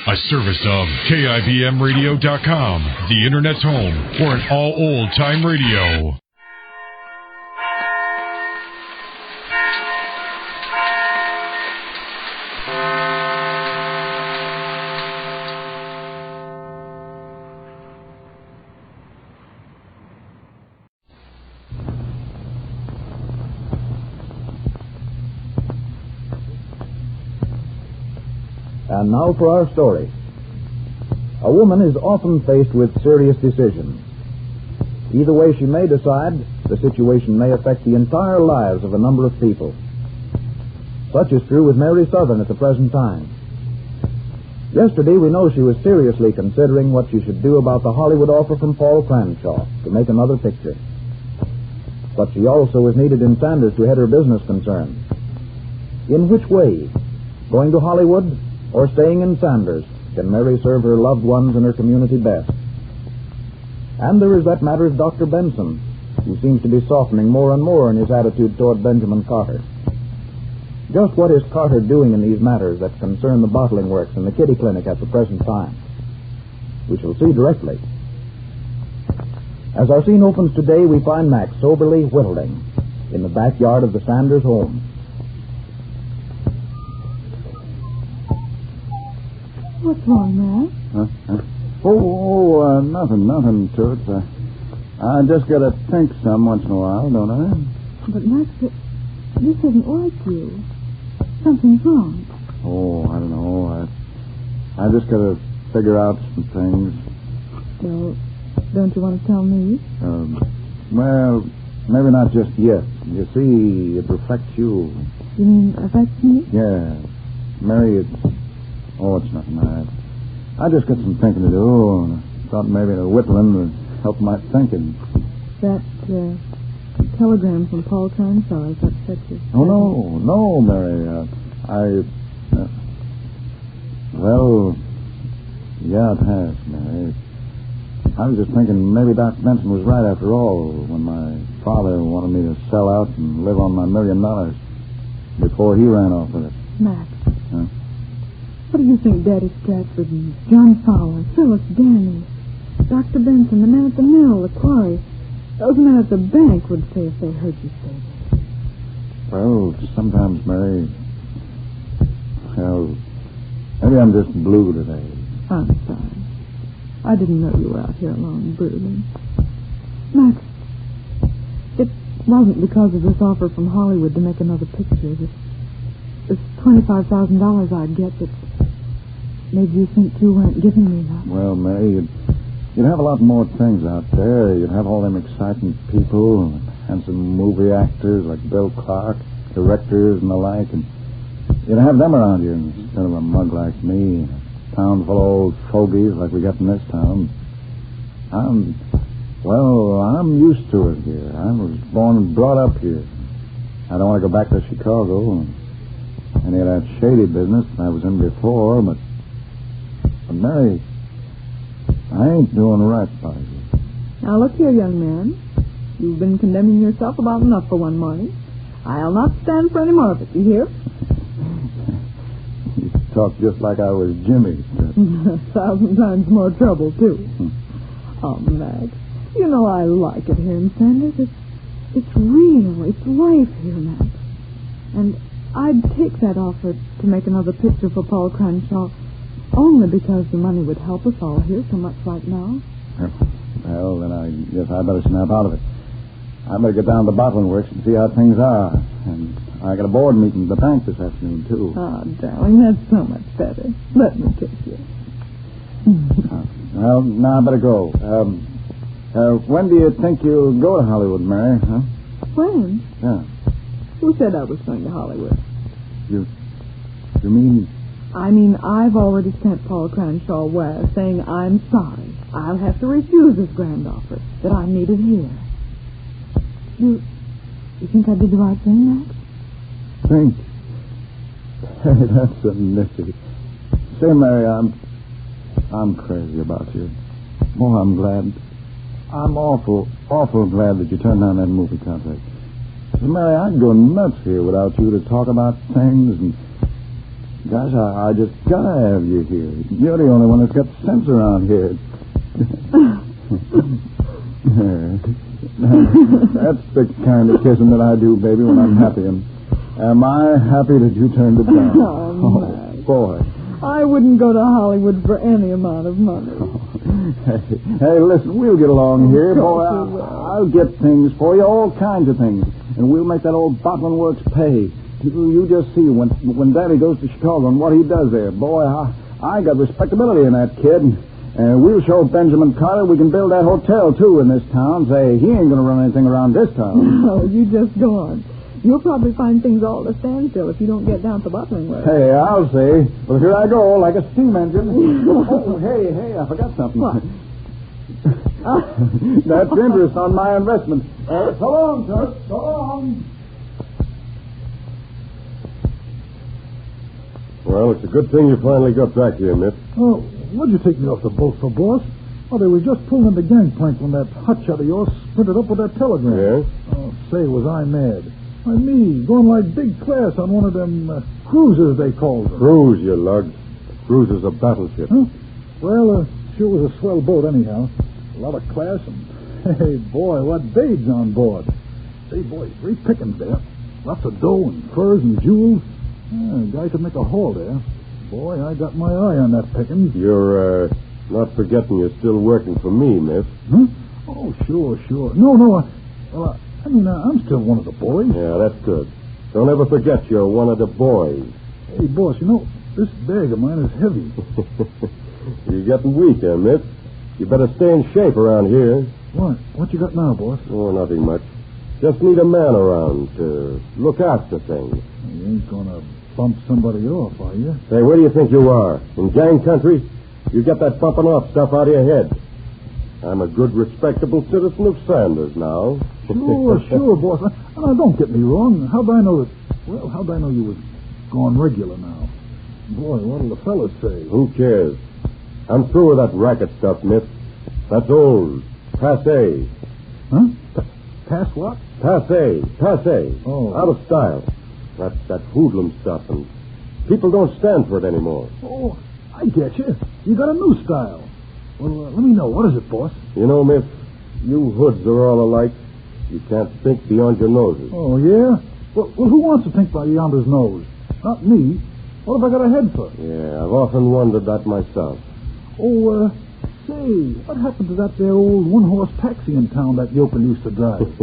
A service of KIBMradio.com, the Internet's home for an all old-time radio. And now for our story. A woman is often faced with serious decisions. Either way she may decide, the situation may affect the entire lives of a number of people. Such is true with Mary Southern at the present time. Yesterday, we know she was seriously considering what she should do about the Hollywood offer from Paul Cranshaw to make another picture. But she also was needed in Sanders to head her business concern. In which way? Going to Hollywood or staying in Sanders can Mary serve her loved ones and her community best? And there is that matter of Dr. Benson, who seems to be softening more and more in his attitude toward Benjamin Carter. Just what is Carter doing in these matters that concern the bottling works and the kitty clinic at the present time? We shall see directly. As our scene opens today, we find Max soberly whittling in the backyard of the Sanders home. What's wrong, Max? Nothing to it. I just got to think some once in a while, don't I? But, Max, this isn't like you. Something's wrong. Oh, I don't know. I just got to figure out some things. Well, don't you want to tell me? Well, maybe not just yet. You see, it affects you. You mean affects me? Yeah. Mary, it's nothing. I just got some thinking to do, and I thought maybe the whittling would help my thinking. That telegram from Paul Cranshaw, has upset you? Oh, no, Mary. Well, yeah, it has, Mary. I was just thinking maybe Doc Benson was right after all when my father wanted me to sell out and live on my $1 million before he ran off with it. Max. Huh? What do you think Daddy Stratford and John Fowler, Phyllis, Danny, Dr. Benson, the man at the mill, the quarry, those men at the bank would say if they heard you say that? Well, sometimes, Mary, maybe I'm just blue today. I'm sorry. I didn't know you were out here alone, brooding. Max, it wasn't because of this offer from Hollywood to make another picture, this $25,000 I'd get that made you think you weren't giving me enough. Well, Mary, you'd have a lot more things out there. You'd have all them exciting people and some movie actors like Bill Clark, directors and the like, and you'd have them around you instead of a mug like me, a town full of old fogies like we got in this town. I'm used to it here. I was born and brought up here. I don't want to go back to Chicago and any of that shady business I was in before, but Mary, I ain't doing right by you. Now, look here, young man. You've been condemning yourself about enough for one morning. I'll not stand for any more of it, you hear? You talk just like I was Jimmy. 1,000 times more trouble, too. Oh, Max, you know I like it here in Sanders. It's real. It's life here, Max. And I'd take that offer to make another picture for Paul Cranshaw only because the money would help us all here so much right now. Well, then I guess I better snap out of it. I better get down to the bottling works and see how things are. And I got a board meeting at the bank this afternoon, too. Oh, darling, that's so much better. Let me kiss you. Well, now I better go. When do you think you'll go to Hollywood, Mary? Huh? When? Yeah. Who said I was going to Hollywood? You mean... I mean, I've already sent Paul Cranshaw wire saying I'm sorry. I'll have to refuse his grand offer, that I'm needed here. You think I did the right thing, Max? Think? Hey, that's a nifty. Say, Mary, I'm crazy about you. Oh, I'm glad. I'm awful glad that you turned down that movie contract. Mary, I'd go nuts here without you to talk about things and... Gosh, I just gotta have you here. You're the only one that's got sense around here. That's the kind of kissing that I do, baby, when I'm happy. And am I happy that you turned it down? Oh, boy. I wouldn't go to Hollywood for any amount of money. Hey, listen, we'll get along here. Boy, Will. I'll get things for you, all kinds of things. And we'll make that old bottling works pay. You just see when Daddy goes to Chicago and what he does there. Boy, I got respectability in that kid. And we'll show Benjamin Carter we can build that hotel, too, in this town. Say, he ain't going to run anything around this town. No, you just go on. You'll probably find things all at a standstill if you don't get down to bottling work. Hey, I'll say. Well, here I go, like a steam engine. Oh, hey, I forgot something. What? That's interest on my investment. So long, sir. So long. Well, it's a good thing you finally got back here, Mitt. Oh, what'd you take me off the boat for, boss? Oh, they were just pulling the gangplank when that hotshot of yours sprinted up with that telegram. Yeah? Oh, say, was I mad. Why, me, going like big class on one of them cruisers, they called them. Cruise, you lug. A cruiser's a battleship. Huh? Well, sure was a swell boat anyhow. A lot of class and, hey, boy, what babes on board. Say, boy, great pickings there. Lots of dough and furs and jewels. A guy could make a haul there. Boy, I got my eye on that pickings. You're, not forgetting you're still working for me, Miss. Huh? Oh, sure. No, I'm still one of the boys. Yeah, that's good. Don't ever forget you're one of the boys. Hey, boss, this bag of mine is heavy. You're getting weaker, Miss. You better stay in shape around here. What you got now, boss? Oh, nothing much. Just need a man around to look after things. You ain't gonna bump somebody off, are you? Say, where do you think you are? In gang country? You get that bumping off stuff out of your head. I'm a good, respectable citizen of Sanders now. Sure, boss. Now, don't get me wrong. How'd I know you was going regular now? Boy, what'll the fellas say? Who cares? I'm through with that racket stuff, Miss. That's old. Passé. Huh? Pass what? Passé. Oh. Out of style. That hoodlum stuff, and people don't stand for it anymore. Oh, I get you. You got a new style. Well, let me know. What is it, boss? You know, Miss, you hoods are all alike. You can't think beyond your noses. Oh, yeah? Well, who wants to think beyond his nose? Not me. What have I got a head for? Yeah, I've often wondered that myself. Oh, say, what happened to that there old one-horse taxi in town that yokel used to drive?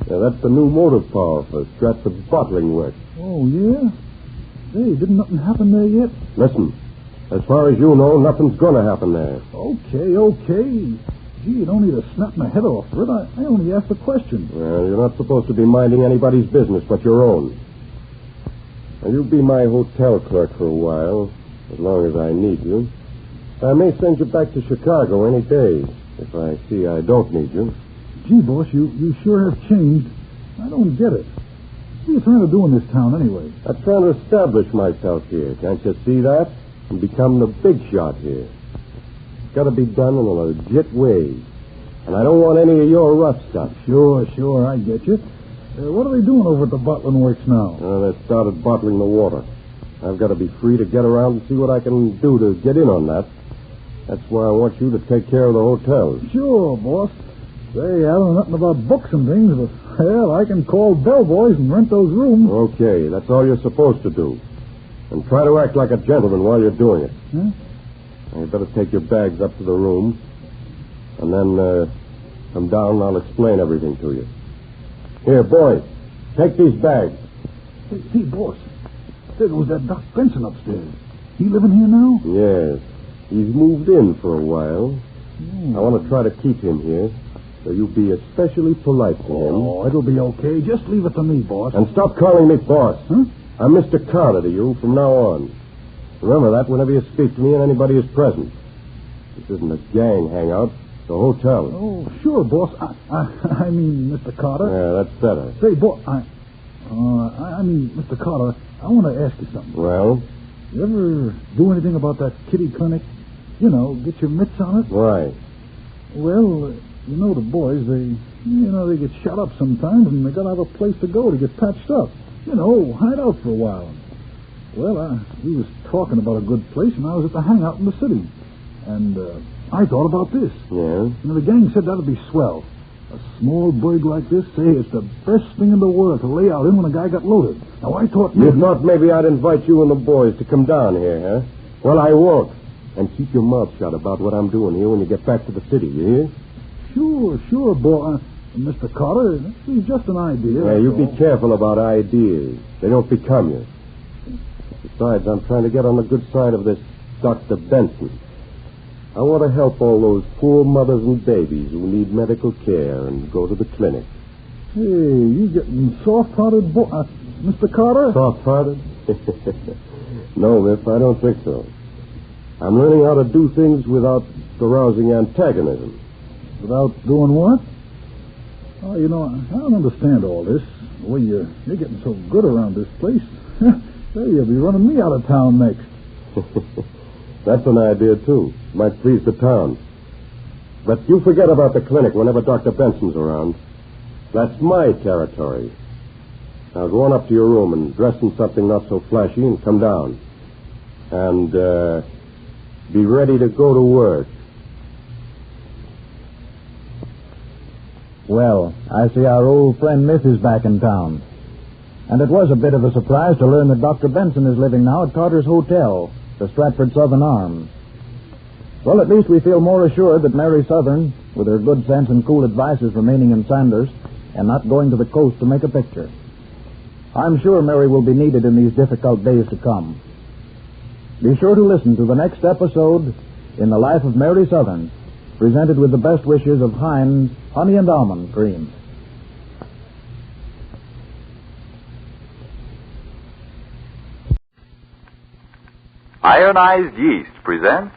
Yeah, that's the new motive power for Stratford's bottling work. Oh, yeah? Hey, didn't nothing happen there yet? Listen, as far as you know, nothing's going to happen there. Okay. Gee, you don't need to snap my head off for it. I only asked a question. Well, you're not supposed to be minding anybody's business but your own. Now, you'll be my hotel clerk for a while, as long as I need you. I may send you back to Chicago any day, if I see I don't need you. Gee, boss, you sure have changed. I don't get it. What are you trying to do in this town, anyway? I'm trying to establish myself here. Can't you see that? And become the big shot here. It's got to be done in a legit way. And I don't want any of your rough stuff. Sure, I get you. What are they doing over at the bottling works now? They started bottling the water. I've got to be free to get around and see what I can do to get in on that. That's why I want you to take care of the hotels. Sure, boss. Say, I don't know nothing about books and things, but, hell, I can call bellboys and rent those rooms. Okay, that's all you're supposed to do. And try to act like a gentleman while you're doing it. Huh? You better take your bags up to the rooms, and then come down and I'll explain everything to you. Here, boys, take these bags. Hey, boss, there goes that Doc Benson upstairs. He living here now? Yes, he's moved in for a while. I want to try to keep him here, so you'll be especially polite to him. Oh, it'll be okay. Just leave it to me, boss. And stop calling me boss. Huh? I'm Mr. Carter to you from now on. Remember that whenever you speak to me and anybody is present. This isn't a gang hangout. It's a hotel. Oh, sure, boss. I mean, Mr. Carter. Yeah, that's better. Say, boss, I mean, Mr. Carter, I want to ask you something. Well? You ever do anything about that kitty clinic? You know, get your mitts on it? Why? Well, you know the boys, they get shot up sometimes and they got to have a place to go to get patched up. You know, hide out for a while. Well, we was talking about a good place, and I was at the hangout in the city. And I thought about this. Yeah? The gang said that'd be swell. A small burg like this, say, it's the best thing in the world to lay out in when a guy got loaded. Now, I thought... You thought maybe I'd invite you and the boys to come down here, huh? Well, I won't. And keep your mouth shut about what I'm doing here when you get back to the city, you hear? Sure, boy. Mr. Carter, it's just an idea. Yeah, you be careful about ideas. They don't become you. Besides, I'm trying to get on the good side of this Dr. Benson. I want to help all those poor mothers and babies who need medical care and go to the clinic. Hey, you getting soft-hearted, Mr. Carter? Soft-hearted? No, Miff, I don't think so. I'm learning how to do things without arousing antagonism. Without doing what? Oh, I don't understand all this. The way you're getting so good around this place. Hey, you'll be running me out of town next. That's an idea, too. Might please the town. But you forget about the clinic whenever Dr. Benson's around. That's my territory. Now go on up to your room and dress in something not so flashy and come down. And, be ready to go to work. Well, I see our old friend Miss is back in town. And it was a bit of a surprise to learn that Dr. Benson is living now at Carter's Hotel, the Stratford Southern Arms. Well, at least we feel more assured that Mary Southern, with her good sense and cool advice, is remaining in Sanders and not going to the coast to make a picture. I'm sure Mary will be needed in these difficult days to come. Be sure to listen to the next episode in the life of Mary Southern, presented with the best wishes of Heinz Honey and Almond Cream. Ironized Yeast presents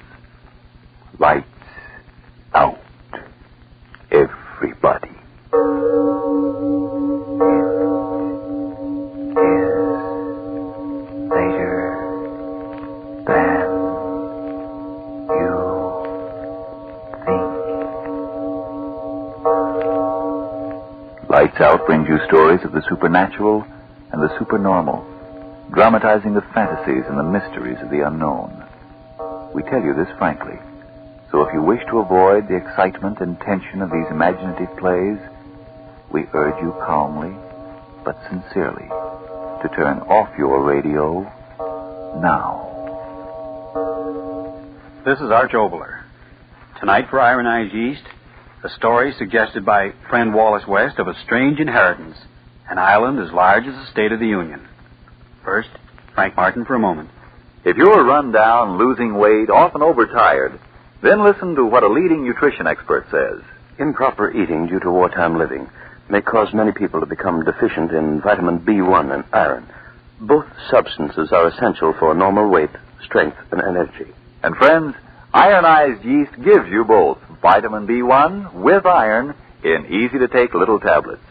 Lights Out. Everybody. Lights Out brings you stories of the supernatural and the supernormal, dramatizing the fantasies and the mysteries of the unknown. We tell you this frankly, so if you wish to avoid the excitement and tension of these imaginative plays, we urge you calmly but sincerely to turn off your radio now. This is Arch Oboler. Tonight for Ironized Yeast, a story suggested by friend Wallace West of a strange inheritance, an island as large as the State of the Union. First, Frank Martin for a moment. If you're run down, losing weight, often overtired, then listen to what a leading nutrition expert says. Improper eating due to wartime living may cause many people to become deficient in vitamin B1 and iron. Both substances are essential for normal weight, strength, and energy. And friends, Ironized Yeast gives you both vitamin B1 with iron in easy-to-take little tablets.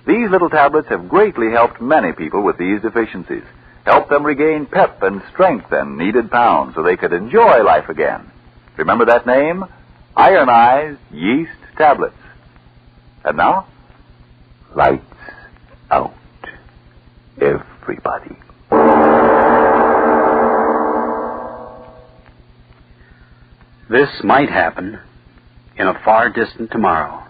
These little tablets have greatly helped many people with these deficiencies, helped them regain pep and strength and needed pounds so they could enjoy life again. Remember that name? Ironized Yeast Tablets. And now, lights out. Everybody. This might happen in a far distant tomorrow.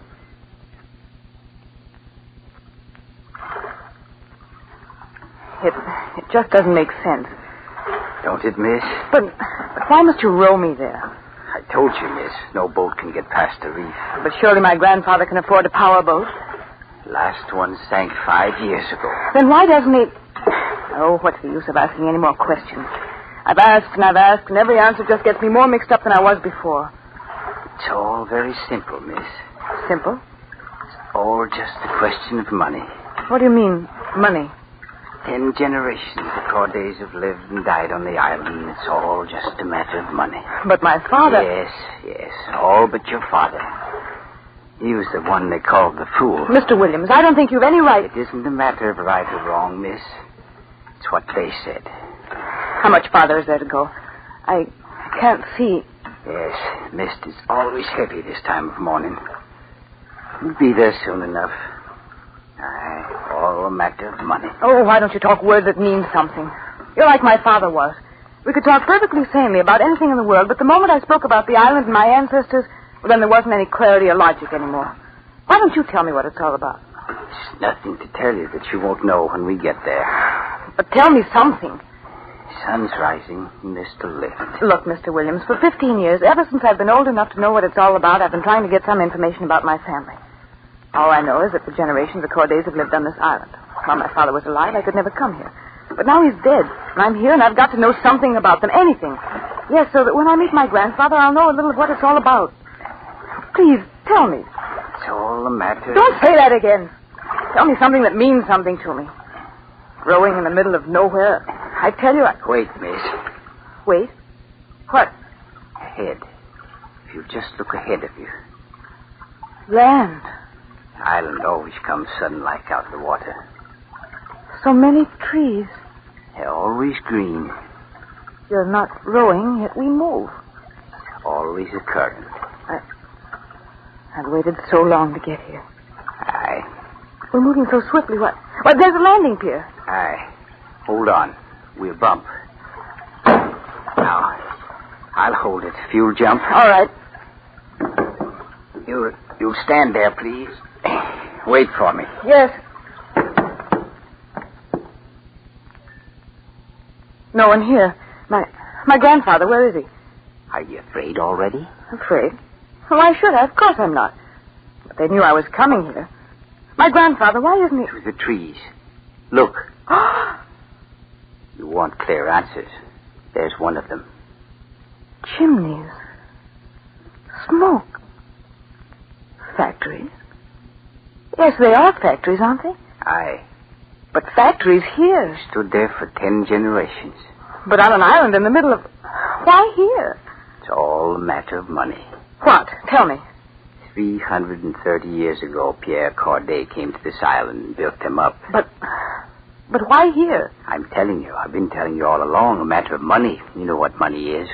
It just doesn't make sense. Don't it, miss? But why must you row me there? I told you, miss, no boat can get past the reef. But surely my grandfather can afford a powerboat. Last one sank 5 years ago. Then why doesn't he... Oh, what's the use of asking any more questions? I've asked, and every answer just gets me more mixed up than I was before. It's all very simple, miss. Simple? It's all just a question of money. What do you mean, money? 10 generations of Cordays have lived and died on the island. It's all just a matter of money. But my father... Yes, all but your father. He was the one they called the fool. Mr. Williams, I don't think you've any right... It isn't a matter of right or wrong, miss. It's what they said. How much farther is there to go? I can't see. Yes, mist is always heavy this time of morning. We'll be there soon enough. Aye, all a matter of money. Oh, why don't you talk words that mean something? You're like my father was. We could talk perfectly sanely about anything in the world, but the moment I spoke about the island and my ancestors, well, then there wasn't any clarity or logic anymore. Why don't you tell me what it's all about? There's nothing to tell you that you won't know when we get there. But tell me something. Sun's rising, and still lift. Look, Mr. Williams, for 15 years, ever since I've been old enough to know what it's all about, I've been trying to get some information about my family. All I know is that for generations, the Cordays have lived on this island. While my father was alive, I could never come here. But now he's dead, and I'm here, and I've got to know something about them, anything. Yes, so that when I meet my grandfather, I'll know a little of what it's all about. Please, tell me. It's all a matter... Don't say that again. Tell me something that means something to me. Growing in the middle of nowhere, I tell you... Wait, miss. Wait? What? Ahead. If you just look ahead of you. Land. The island always comes sudden like out of the water. So many trees. They're always green. You're not rowing, yet we move. Always a current. I've waited so long to get here. Aye. We're moving so swiftly. What? There's a landing pier. Aye. Hold on. We'll bump. Now, I'll hold it. Fuel jump. All right. You'll stand there, please. Wait for me. Yes. No one here. My grandfather, where is he? Are you afraid already? Afraid? Why should I? Of course I'm not. But they knew I was coming here. My grandfather, why isn't he... Through the trees. Look. You want clear answers. There's one of them. Chimneys. Smoke. Factories. Yes, they are factories, aren't they? Aye. But factories here. Stood there for 10 generations. But on an island in the middle of... Why here? It's all a matter of money. What? Tell me. 330 years ago, Pierre Corday came to this island and built them up. But why here? I'm telling you. I've been telling you all along. A matter of money. You know what money is.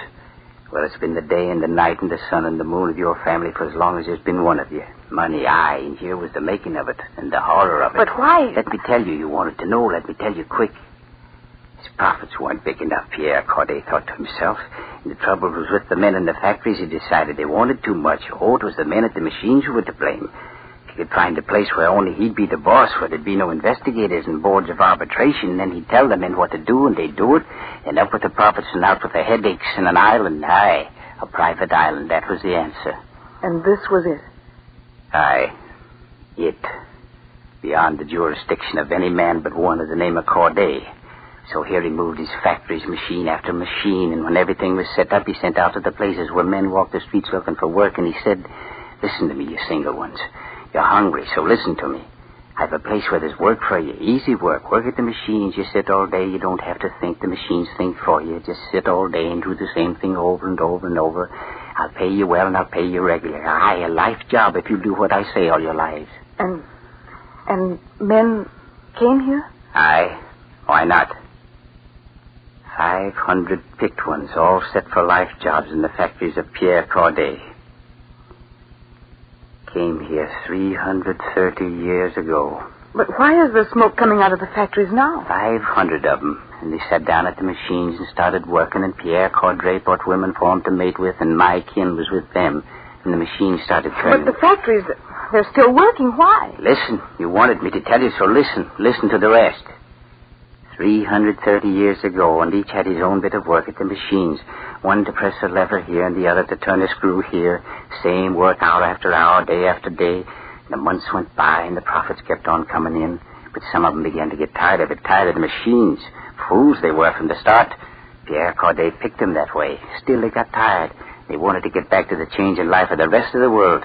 Well, it's been the day and the night and the sun and the moon of your family for as long as there's been one of you. Money, aye, and here was the making of it and the horror of it. But why? Let me tell you. You wanted to know. Let me tell you quick. His profits weren't big enough, Pierre Corday thought to himself. And the trouble was with the men in the factories. He decided they wanted too much. Oh, it was the men at the machines who were to blame. If he could find a place where only he'd be the boss, where there'd be no investigators and boards of arbitration, then he'd tell the men what to do, and they'd do it. And up with the profits and out with the headaches in an island. Aye, a private island. That was the answer. And this was it? Aye, it. Beyond the jurisdiction of any man but one of the name of Corday. So here he moved his factories, machine after machine, and when everything was set up, he sent out to the places where men walked the streets looking for work, and he said, listen to me, you single ones. You're hungry, so listen to me. I have a place where there's work for you, easy work. Work at the machines, you sit all day, you don't have to think, the machines think for you. Just sit all day and do the same thing over and over and over. I'll pay you well and I'll pay you regular. Aye, a life job if you do what I say all your lives. And men came here? Aye, why not? 500 picked ones, all set for life jobs in the factories of Pierre Corday. Came here 330 years ago. But why is the smoke coming out of the factories now? 500 of them. And they sat down at the machines and started working, and Pierre Corday brought women for him to mate with, and my kin was with them. And the machines started turning. But the factories, they're still working. Why? Listen, you wanted me to tell you, so listen. Listen to the rest. 330 years ago, and each had his own bit of work at the machines. One to press a lever here and the other to turn a screw here. Same work hour after hour, day after day. The months went by and the profits kept on coming in. But some of them began to get tired of it, tired of the machines. Fools they were from the start. Pierre Corday picked them that way. Still they got tired. They wanted to get back to the change in life of the rest of the world.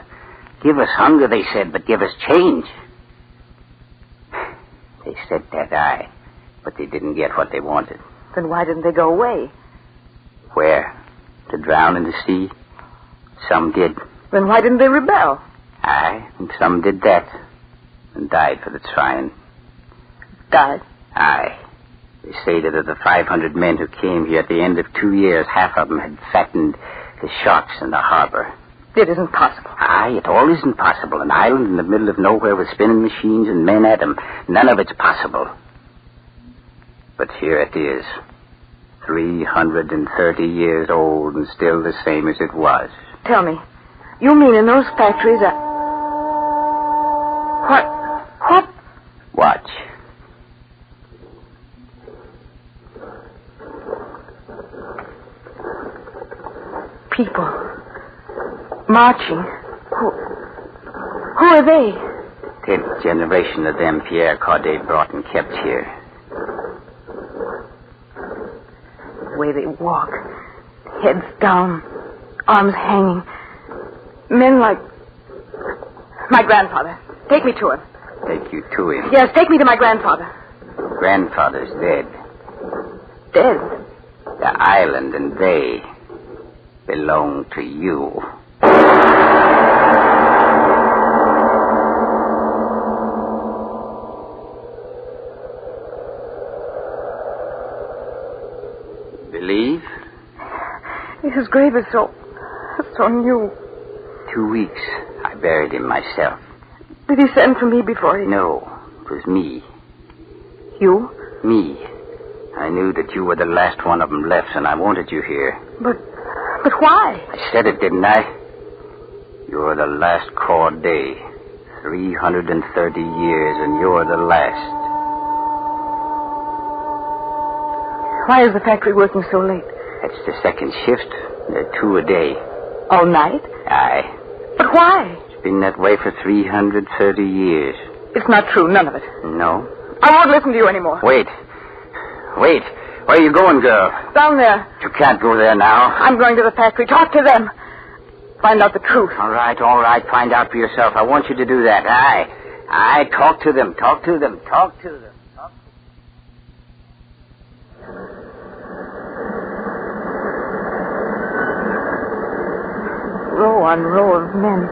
Give us hunger, they said, but give us change. They said that, aye. But they didn't get what they wanted. Then why didn't they go away? Where? To drown in the sea? Some did. Then why didn't they rebel? Aye, and some did that. And died for the trying. Died? Aye. They say that of the 500 men who came here at the end of 2 years, half of them had fattened the sharks in the harbor. It isn't possible. Aye, it all isn't possible. An island in the middle of nowhere with spinning machines and men at them. None of it's possible. But here it is. 330 years old and still the same as it was. Tell me, you mean in those factories What? Watch. People. Marching. Who are they? 10th generation of them Pierre Corday brought and kept here. The way they walk. Heads down. Arms hanging. Men like... My grandfather. Take me to him. Take you to him? Yes, take me to my grandfather. Grandfather's dead. Dead? The island and they belong to you. Believe? His grave is so new. 2 weeks. I buried him myself. Did he send for me before he... No, it was me. You? Me. I knew that you were the last one of them left, and I wanted you here. But why? I said it, didn't I? You're the last Corday. 330 years, and you're the last. Why is the factory working so late? It's the second shift. There are 2 a day. All night? Aye. But why? It's been that way for 330 years. It's not true, none of it. No? I won't listen to you anymore. Wait. Where are you going, girl? Down there. You can't go there now. I'm going to the factory. Talk to them. Find out the truth. All right. Find out for yourself. I want you to do that. Aye. Talk to them. Row on row of men.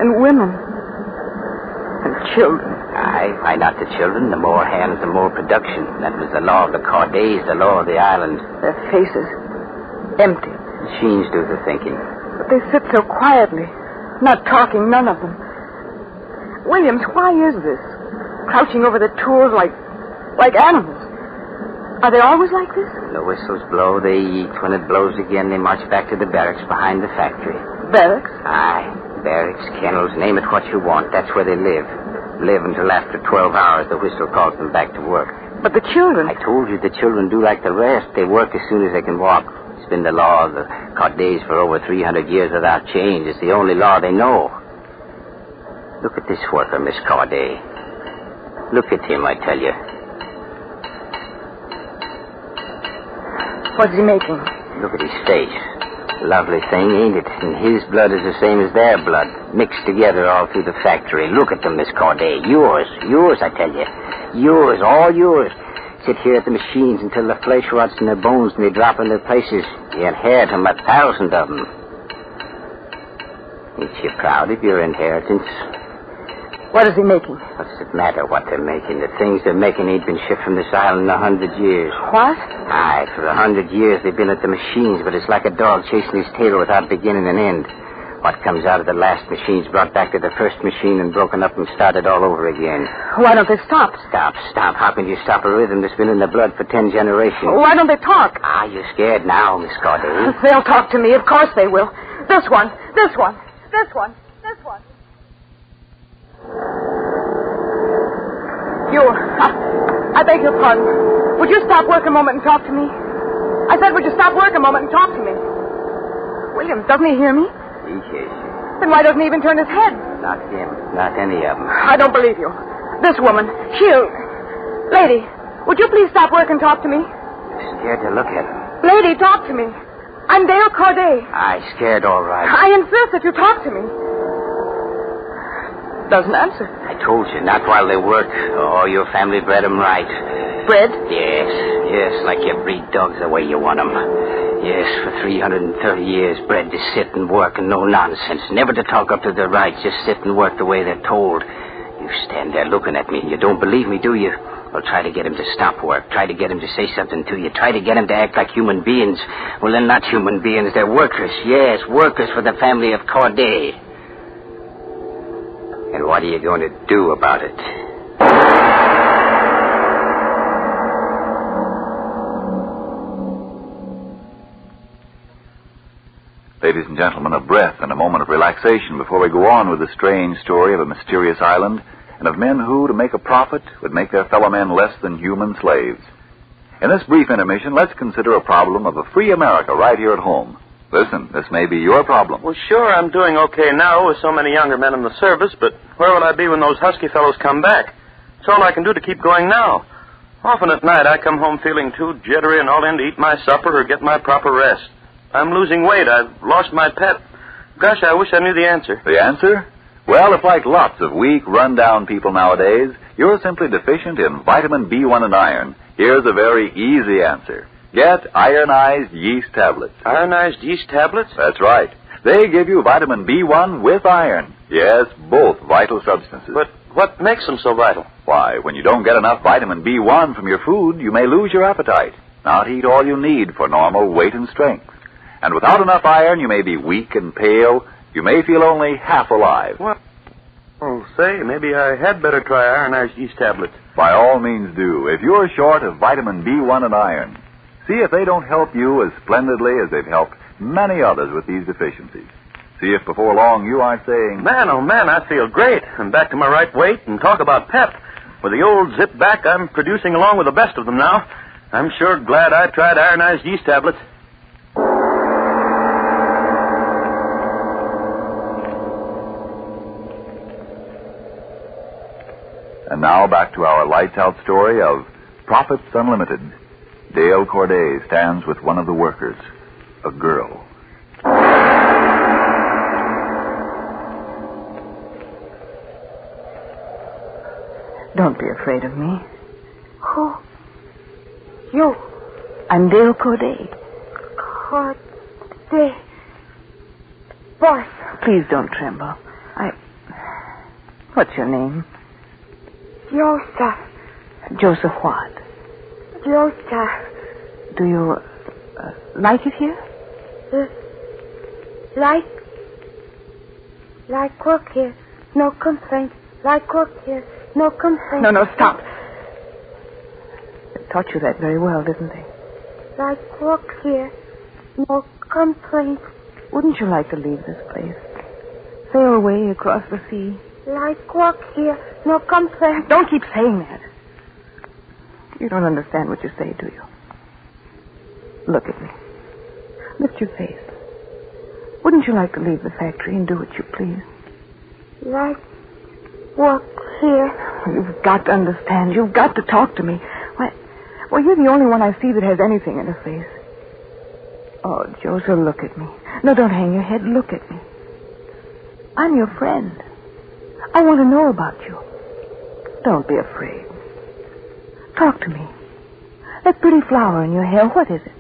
And women. And children. Aye, find out the children. The more hands, the more production. That was the law of the Cordays, the law of the island. Their faces. Empty. Machines do the thinking. But they sit so quietly. Not talking, none of them. Williams, why is this? Crouching over the tools like animals. Are they always like this? The whistles blow, they eat. When it blows again, they march back to the barracks behind the factory. Barracks? Aye. Barracks, kennels, name it what you want. That's where they live. Live until after 12 hours the whistle calls them back to work. But the children... I told you the children do like the rest. They work as soon as they can walk. It's been the law of the Cordays for over 300 years without change. It's the only law they know. Look at this worker, Miss Corday. Look at him, I tell you. What's he making? Look at his face. Lovely thing, ain't it? And his blood is the same as their blood, mixed together all through the factory. Look at them, Miss Corday. Yours, I tell you. Yours, all yours. Sit here at the machines until the flesh rots in their bones and they drop in their places. You inherit them, 1,000 of them. Ain't you proud of your inheritance? What is he making? What's it matter what they're making? The things they're making ain't been shipped from this island in 100 years. What? Aye, for 100 years they've been at the machines, but it's like a dog chasing his tail without beginning and end. What comes out of the last machine's brought back to the first machine and broken up and started all over again. Why don't they stop? Stop. How can you stop a rhythm that's been in the blood for 10 generations? Why don't they talk? You're scared now, Miss Corday. They'll talk to me. Of course they will. This one. You, I beg your pardon. Would you stop work a moment and talk to me? I said, would you stop work a moment and talk to me? Williams, doesn't he hear me? He hears you. Then why doesn't he even turn his head? Not him. Not any of them. I don't believe you. This woman, she'll... Lady, would you please stop work and talk to me? You're scared to look at him. Lady, talk to me. I'm Dale Corday. Aye, scared all right. I insist that you talk to me. Doesn't answer. I told you, not while they work. Oh, your family bred them right. Bred? Yes, like you breed dogs the way you want them. Yes, for 330 years, bred to sit and work and no nonsense. Never to talk up to their rights, just sit and work the way they're told. You stand there looking at me and you don't believe me, do you? Well, try to get him to stop work. Try to get him to say something to you. Try to get him to act like human beings. Well, they're not human beings. They're workers. Yes, workers for the family of Corday. And what are you going to do about it? Ladies and gentlemen, a breath and a moment of relaxation before we go on with the strange story of a mysterious island and of men who, to make a profit, would make their fellow men less than human slaves. In this brief intermission, let's consider a problem of a free America right here at home. Listen, this may be your problem. Well, sure, I'm doing okay now with so many younger men in the service, but where will I be when those husky fellows come back? It's all I can do to keep going now. Often at night, I come home feeling too jittery and all in to eat my supper or get my proper rest. I'm losing weight. I've lost my pep. Gosh, I wish I knew the answer. The answer? Well, if like lots of weak, run-down people nowadays, you're simply deficient in vitamin B1 and iron, here's a very easy answer. Get ironized yeast tablets. Ironized yeast tablets? That's right. They give you vitamin B1 with iron. Yes, both vital substances. But what makes them so vital? Why, when you don't get enough vitamin B1 from your food, you may lose your appetite, not eat all you need for normal weight and strength. And without enough iron, you may be weak and pale. You may feel only half alive. What? Oh, say, maybe I had better try ironized yeast tablets. By all means do. If you're short of vitamin B1 and iron, see if they don't help you as splendidly as they've helped many others with these deficiencies. See if before long you aren't saying, Man, oh man, I feel great. I'm back to my right weight, and talk about pep. With the old zip back, I'm producing along with the best of them now. I'm sure glad I tried ironized yeast tablets. And now back to our lights out story of Profits Unlimited. Dale Corday stands with one of the workers, a girl. Don't be afraid of me. Who? You. I'm Dale Corday. Corday. Boss. Please don't tremble. What's your name? Joseph. Joseph what? Joseph. Do you like it here? Like work here. No complaint. Like work here. No complaint. No, stop. They taught you that very well, didn't they? Like work here. No complaint. Wouldn't you like to leave this place? Sail away across the sea? Like work here. No complaint. Don't keep saying that. You don't understand what you say, do you? Look at me. Lift your face. Wouldn't you like to leave the factory and do what you please? Like work here. You've got to understand. You've got to talk to me. Well, you're the only one I see that has anything in her face. Oh, Joseph, look at me. No, don't hang your head. Look at me. I'm your friend. I want to know about you. Don't be afraid. Talk to me. That pretty flower in your hair, what is it?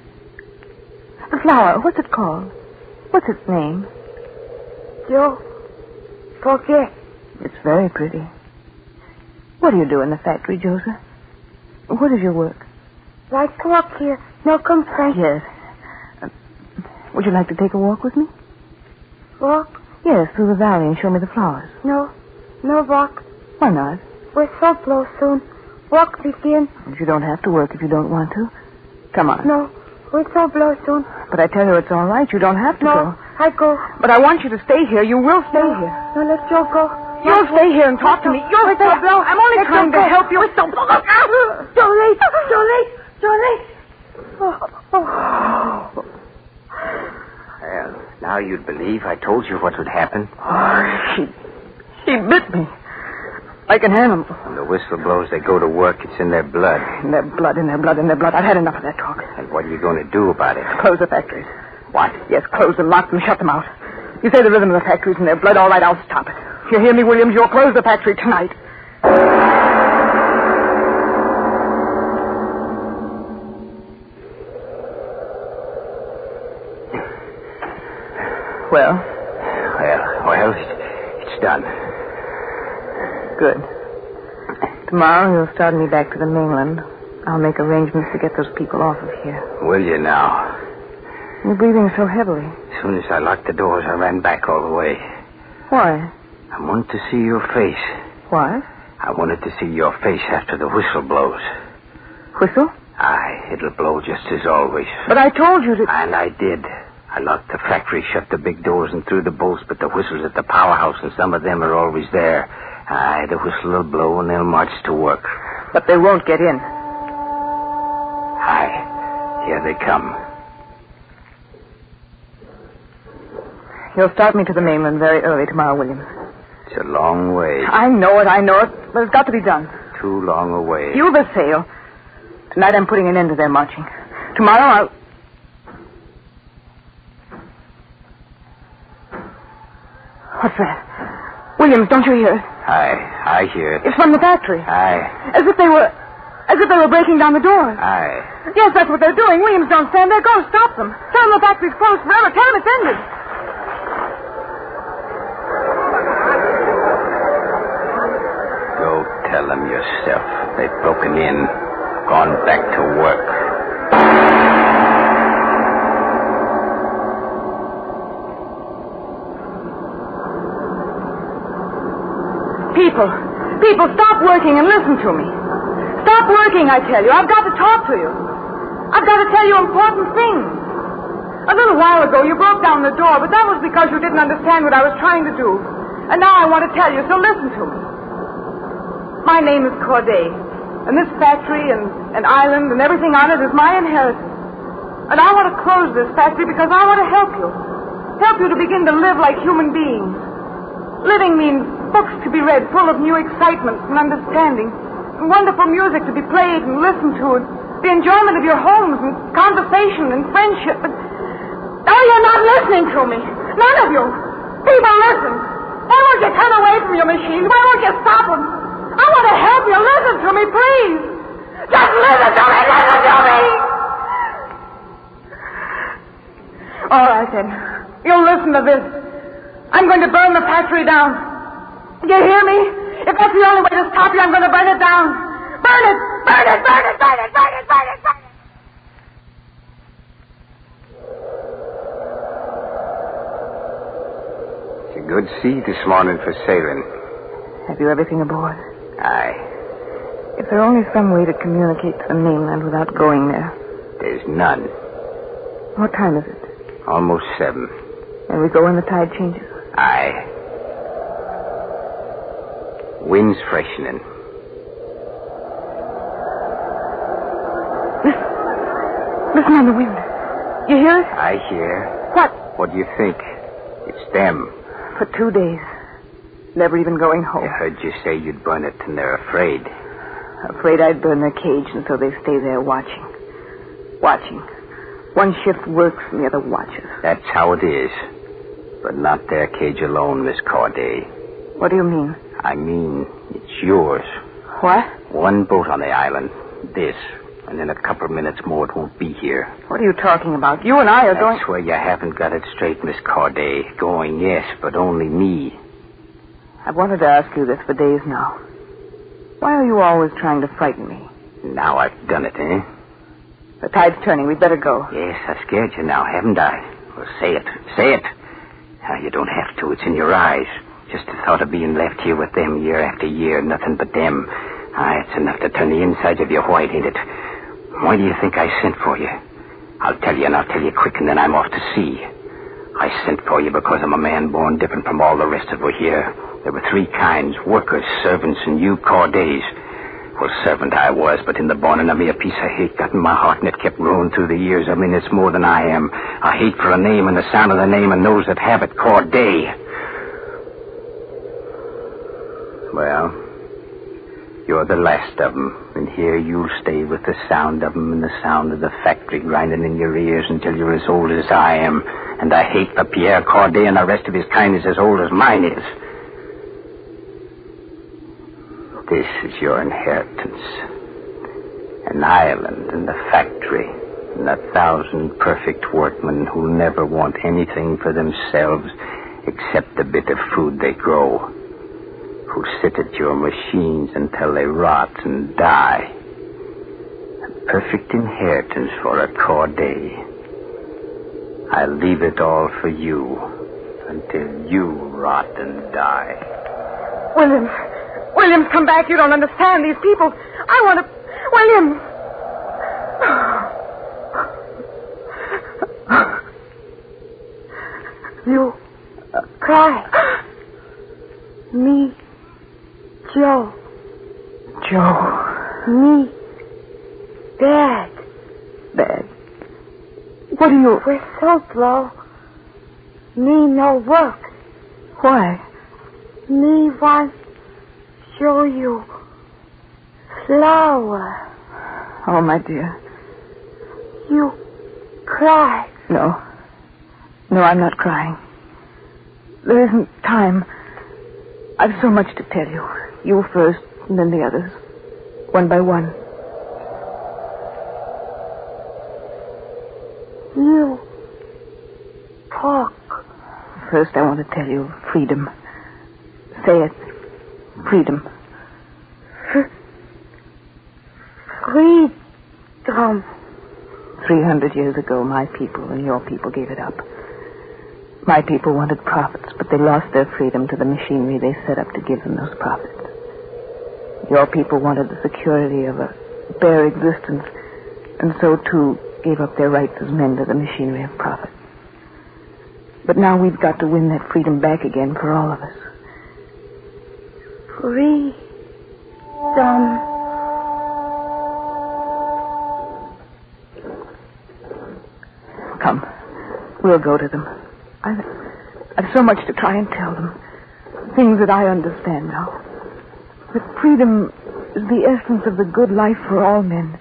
The flower, what's it called? What's its name? You forget. It's very pretty. What do you do in the factory, Joseph? What is your work? Like work here. No complaint. Yes. Would you like to take a walk with me? Walk? Yes, through the valley and show me the flowers. No walk. Why not? Whistle blow soon. Walk begin. But you don't have to work if you don't want to. Come on. No, whistle blow soon. But I tell you it's all right. You don't have to go. No, I go. But I want you to stay here. You will stay here. No, let Joe go. You'll stay here and talk to me. You'll stay. I'm only trying to help you. Whistle blow. Jolie. Well, now you'd believe I told you what would happen. Oh, she bit me. Like an animal. When the whistle blows, they go to work. It's in their blood. In their blood. I've had enough of that talk. And what are you going to do about it? Close the factories. What? Yes, close them, lock them, shut them out. You say the rhythm of the factory's in their blood. All right, I'll stop it. If you hear me, Williams, you'll close the factory tonight. Well, it's done. Good. Tomorrow you'll start me back to the mainland. I'll make arrangements to get those people off of here. Will you now? You're breathing so heavily. As soon as I locked the doors, I ran back all the way. Why? I wanted to see your face. What? I wanted to see your face after the whistle blows. Whistle? Aye, it'll blow just as always. But I told you to... And I did. I locked the factory, shut the big doors, and threw the bolts, but the whistles at the powerhouse, and some of them are always there. Aye, the whistle will blow, and they'll march to work. But they won't get in. Aye, here they come. You'll start me to the mainland very early tomorrow, Williams. It's a long way. I know it, but it's got to be done. Too long a way. You've a sail. Tonight I'm putting an end to their marching. Tomorrow I'll... What's that? Williams, don't you hear it? I hear it. It's from the factory. Aye. As if they were breaking down the doors. Aye. Yes, that's what they're doing. Williams, don't stand there. Go, stop them. Tell them the factory's closed forever. Tell them it's ended. Go tell them yourself. They've broken in, gone back to work. People, stop working and listen to me. Stop working, I tell you. I've got to talk to you. I've got to tell you important things. A little while ago, you broke down the door, but that was because you didn't understand what I was trying to do. And now I want to tell you, so listen to me. My name is Corday, and this factory and island and everything on it is my inheritance. And I want to close this factory because I want to help you. Help you to begin to live like human beings. Living means books to be read full of new excitement and understanding, and wonderful music to be played and listened to, and the enjoyment of your homes and conversation and friendship. But now you're not listening to me. None of you. People, listen. Why won't you turn away from your machines? Why won't you stop them? I want to help you. Listen to me, please. Just listen to me. Listen to me. All right, then. You'll listen to this. I'm going to burn the factory down. You hear me? If that's the only way to stop you, I'm going to burn it down. Burn it! Burn it! Burn it! Burn it! Burn it! Burn it! Burn it! It's a good sea this morning for sailing. Have you everything aboard? Aye. If there only some way to communicate to the mainland without going there. There's none. What time is it? Almost 7. And we go when the tide changes? Aye. Wind's freshening. Listen on the wind. You hear it? I hear. What? What do you think? It's them. For 2 days. Never even going home. I heard you say you'd burn it, and they're afraid. Afraid I'd burn their cage, and so they stay there watching. Watching. One shift works, and the other watches. That's how it is. But not their cage alone, Miss Corday. What do you mean? I mean, it's yours. What? One boat on the island. This. And in a couple of minutes more, it won't be here. What are you talking about? You and I are going... That's where you haven't got it straight, Miss Corday. Going, yes, but only me. I've wanted to ask you this for days now. Why are you always trying to frighten me? Now I've done it, eh? The tide's turning. We'd better go. Yes, I scared you now, haven't I? Well, say it. Say it. You don't have to. It's in your eyes. Just the thought of being left here with them year after year, nothing but them. It's enough to turn the insides of you white, ain't it? Why do you think I sent for you? I'll tell you, and I'll tell you quick, and then I'm off to sea. I sent for you because I'm a man born different from all the rest of you here. There were 3 kinds, workers, servants, and you Cordays. Well, servant I was, but in the borning of me a piece of hate got in my heart, and it kept growing through the years. I mean, it's more than I am. A hate for a name and the sound of the name and those that have it, Corday. Well, you're the last of them, and here you'll stay with the sound of them and the sound of the factory grinding in your ears until you're as old as I am. And I hate for Pierre Corday and the rest of his kind is as old as mine is. This is your inheritance. An island and the factory and 1,000 perfect workmen who never want anything for themselves except the bit of food they grow, who sit at your machines until they rot and die. A perfect inheritance for a Corday. I'll leave it all for you until you rot and die. Williams, come back. You don't understand these people. I want to... Williams! You cry. Me, Joe. Joe. Me, Dad. Dad. What are you... Whistle blow. Me no work. Why? Me want show you flower. Oh, my dear. You cry. No. No, I'm not crying. There isn't time. I've so much to tell you. You first, and then the others. One by one. You talk. First, I want to tell you freedom. Say it. Freedom. Freedom. 300 years ago, my people and your people gave it up. My people wanted profits, but they lost their freedom to the machinery they set up to give them those profits. Your people wanted the security of a bare existence, and so, too, gave up their rights as men to the machinery of profit. But now we've got to win that freedom back again for all of us. Freedom. Come. We'll go to them. I've so much to try and tell them. Things that I understand now. That freedom is the essence of the good life for all men.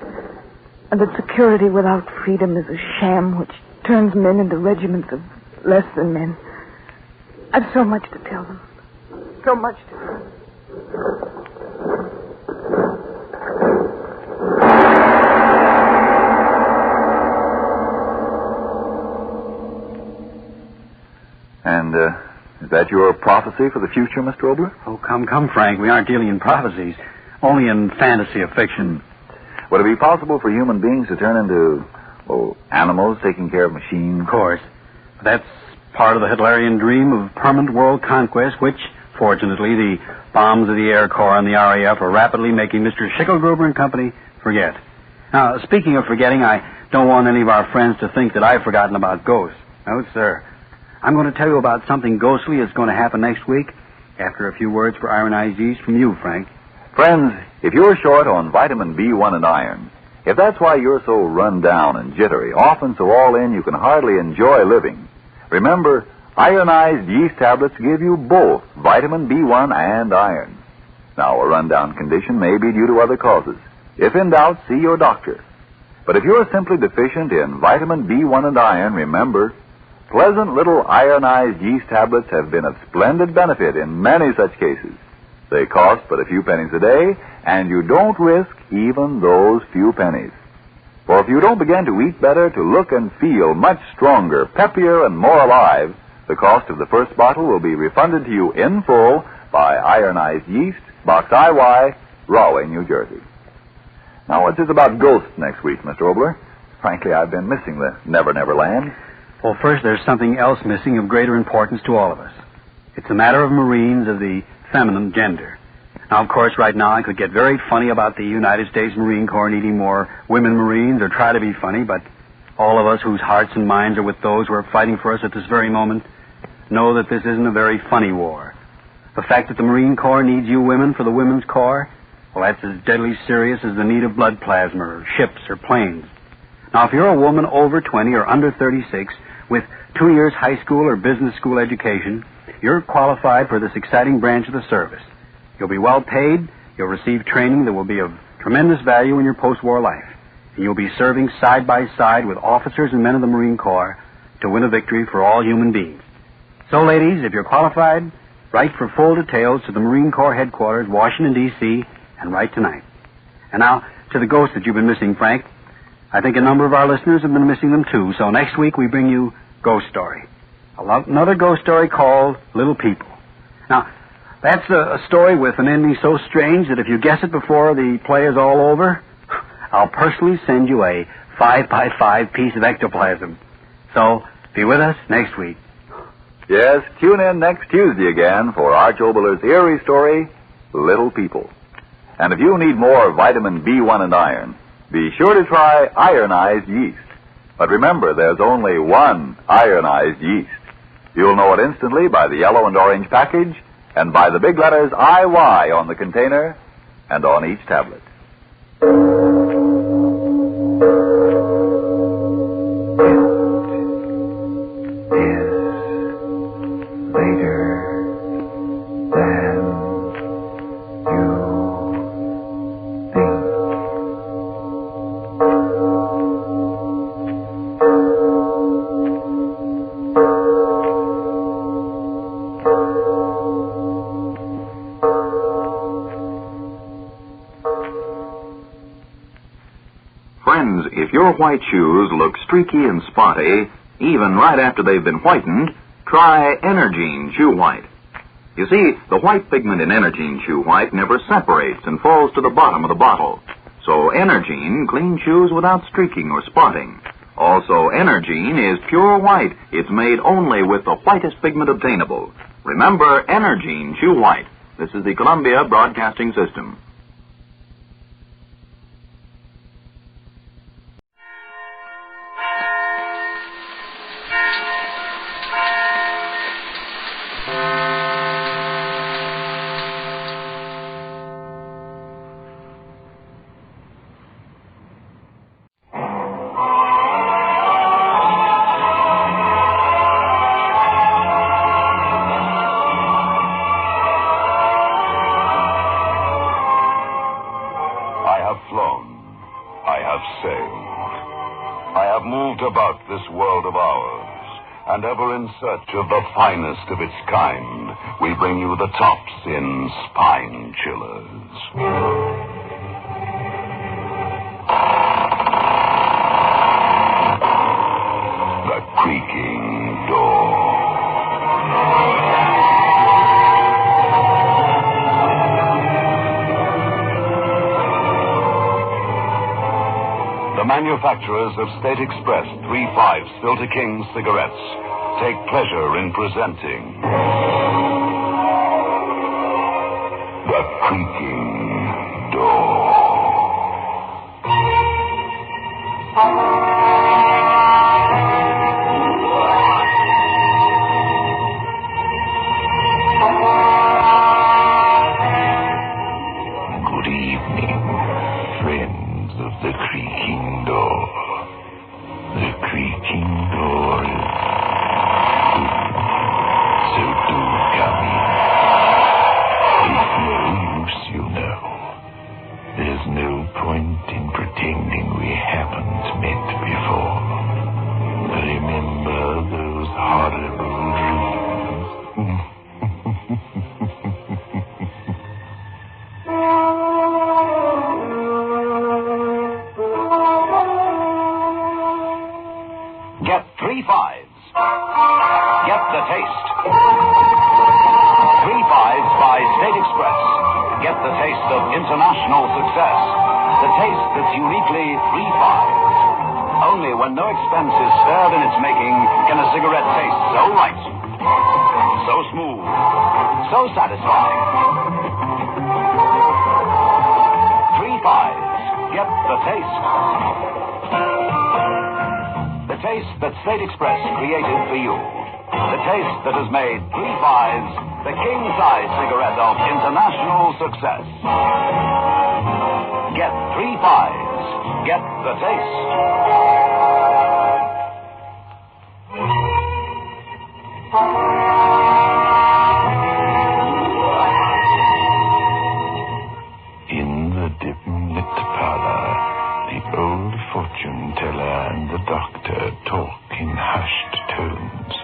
And that security without freedom is a sham which turns men into regiments of less than men. I've so much to tell them. So much to tell them. And, is that your prophecy for the future, Mr. Oboler? Oh, come, Frank. We aren't dealing in prophecies. Only in fantasy of fiction. Would it be possible for human beings to turn into, animals taking care of machines? Of course. But that's part of the Hitlerian dream of permanent world conquest, which, fortunately, the bombs of the Air Corps and the RAF are rapidly making Mr. Schickelgruber and company forget. Now, speaking of forgetting, I don't want any of our friends to think that I've forgotten about ghosts. No, sir. I'm going to tell you about something ghostly that's going to happen next week after a few words for ironized yeast from you, Frank. Friends, if you're short on vitamin B1 and iron, if that's why you're so run down and jittery, often so all in you can hardly enjoy living, remember, ironized yeast tablets give you both vitamin B1 and iron. Now, a rundown condition may be due to other causes. If in doubt, see your doctor. But if you're simply deficient in vitamin B1 and iron, remember, pleasant little ironized yeast tablets have been of splendid benefit in many such cases. They cost but a few pennies a day, and you don't risk even those few pennies. For if you don't begin to eat better, to look and feel much stronger, peppier, and more alive, the cost of the first bottle will be refunded to you in full by Ironized Yeast, Box IY, Rahway, New Jersey. Now, what's this about ghosts next week, Mr. Oboler? Frankly, I've been missing the Never Never Land. Well, first, there's something else missing of greater importance to all of us. It's a matter of Marines of the feminine gender. Now, of course, right now I could get very funny about the United States Marine Corps needing more women Marines, or try to be funny, but all of us whose hearts and minds are with those who are fighting for us at this very moment know that this isn't a very funny war. The fact that the Marine Corps needs you women for the Women's Corps, well, that's as deadly serious as the need of blood plasma or ships or planes. Now, if you're a woman over 20 or under 36 with 2 years high school or business school education, you're qualified for this exciting branch of the service. You'll be well paid, you'll receive training that will be of tremendous value in your post-war life, and you'll be serving side by side with officers and men of the Marine Corps to win a victory for all human beings. So, ladies, if you're qualified, write for full details to the Marine Corps headquarters, Washington, D.C., and write tonight. And now, to the ghosts that you've been missing, Frank. I think a number of our listeners have been missing them, too, so next week we bring you Ghost Story. Another ghost story called Little People. Now, that's a story with an ending so strange that if you guess it before the play is all over, I'll personally send you a 5x5 piece of ectoplasm. So, be with us next week. Yes, tune in next Tuesday again for Arch Oboler's eerie story, Little People. And if you need more vitamin B1 and iron, be sure to try ironized yeast. But remember, there's only one ironized yeast. You'll know it instantly by the yellow and orange package and by the big letters IY on the container and on each tablet. Friends, if your white shoes look streaky and spotty, even right after they've been whitened, try Energine Shoe White. You see, the white pigment in Energine Shoe White never separates and falls to the bottom of the bottle. So Energine cleans shoes without streaking or spotting. Also, Energine is pure white. It's made only with the whitest pigment obtainable. Remember Energine Shoe White. This is the Columbia Broadcasting System. About this world of ours, and ever in search of the finest of its kind, we bring you the tops in spine chillers. The Creaking Door. The manufacturers of State Express 3/5 Filter King cigarettes take pleasure in presenting The Creaking Door. Good evening, friends of The Creaking Door. The Creaking Door is so do come in. It's no use, you know. There's no point in pretending we haven't met before. Remember those horrible dreams? Get 3 5s. Get the taste. 3 5s by State Express. Get the taste of international success. The taste that's uniquely 3 5s. Only when no expense is spared in its making can a cigarette taste so right, so smooth, so satisfying. 3 5s. Get the taste. The taste that State Express created for you. The taste that has made 3 5s the king-size cigarette of international success. Get 3 5s. Get the taste. In the dim-lit parlor, the old fortune teller and the doctor talk in hushed tones.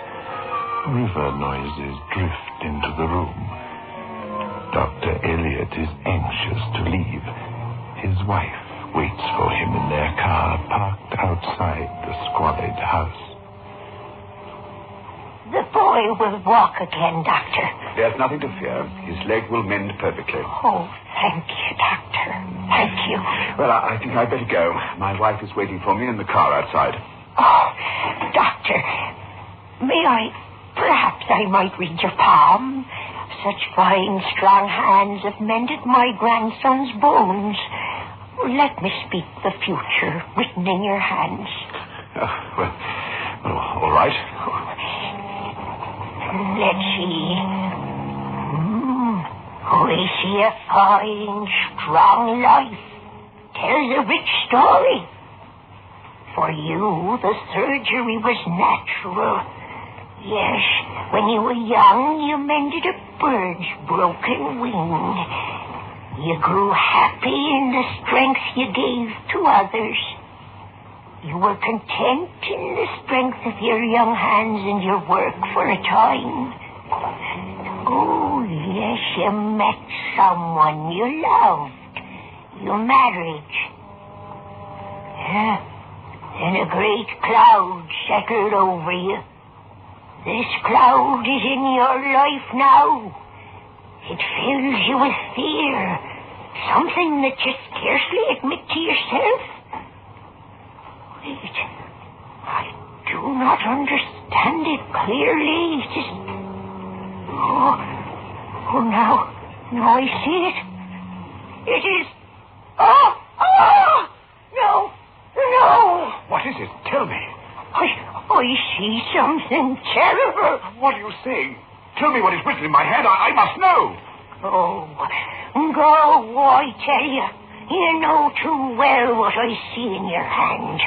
River noises drift into the room. Dr. Elliot is anxious to leave. His wife waits for him in their car parked outside the squalid house. The boy will walk again, Doctor. There's nothing to fear. His leg will mend perfectly. Oh, thank you, Doctor. Thank you. Well, I think I'd better go. My wife is waiting for me in the car outside. Oh, Doctor, perhaps I might read your palm. Such fine, strong hands have mended my grandson's bones. Let me speak the future written in your hands. Well, all right. Let's see. We see a fine, strong life. Tells a rich story. For you, the surgery was natural. Yes, when you were young, you mended a bird's broken wing. You grew happy in the strength you gave to others. You were content in the strength of your young hands and your work for a time. Oh, yes, you met someone you loved. Your marriage. Yeah. Then a great cloud settled over you. This cloud is in your life now. It fills you with fear. Something that you scarcely admit to yourself. Wait. I do not understand it clearly. It's just... Oh, now I see it. It is... No. What is it? Tell me. I see something terrible. What are you saying? Tell me what is written in my hand. I must know. Oh, go, I tell you. You know too well what I see in your hand.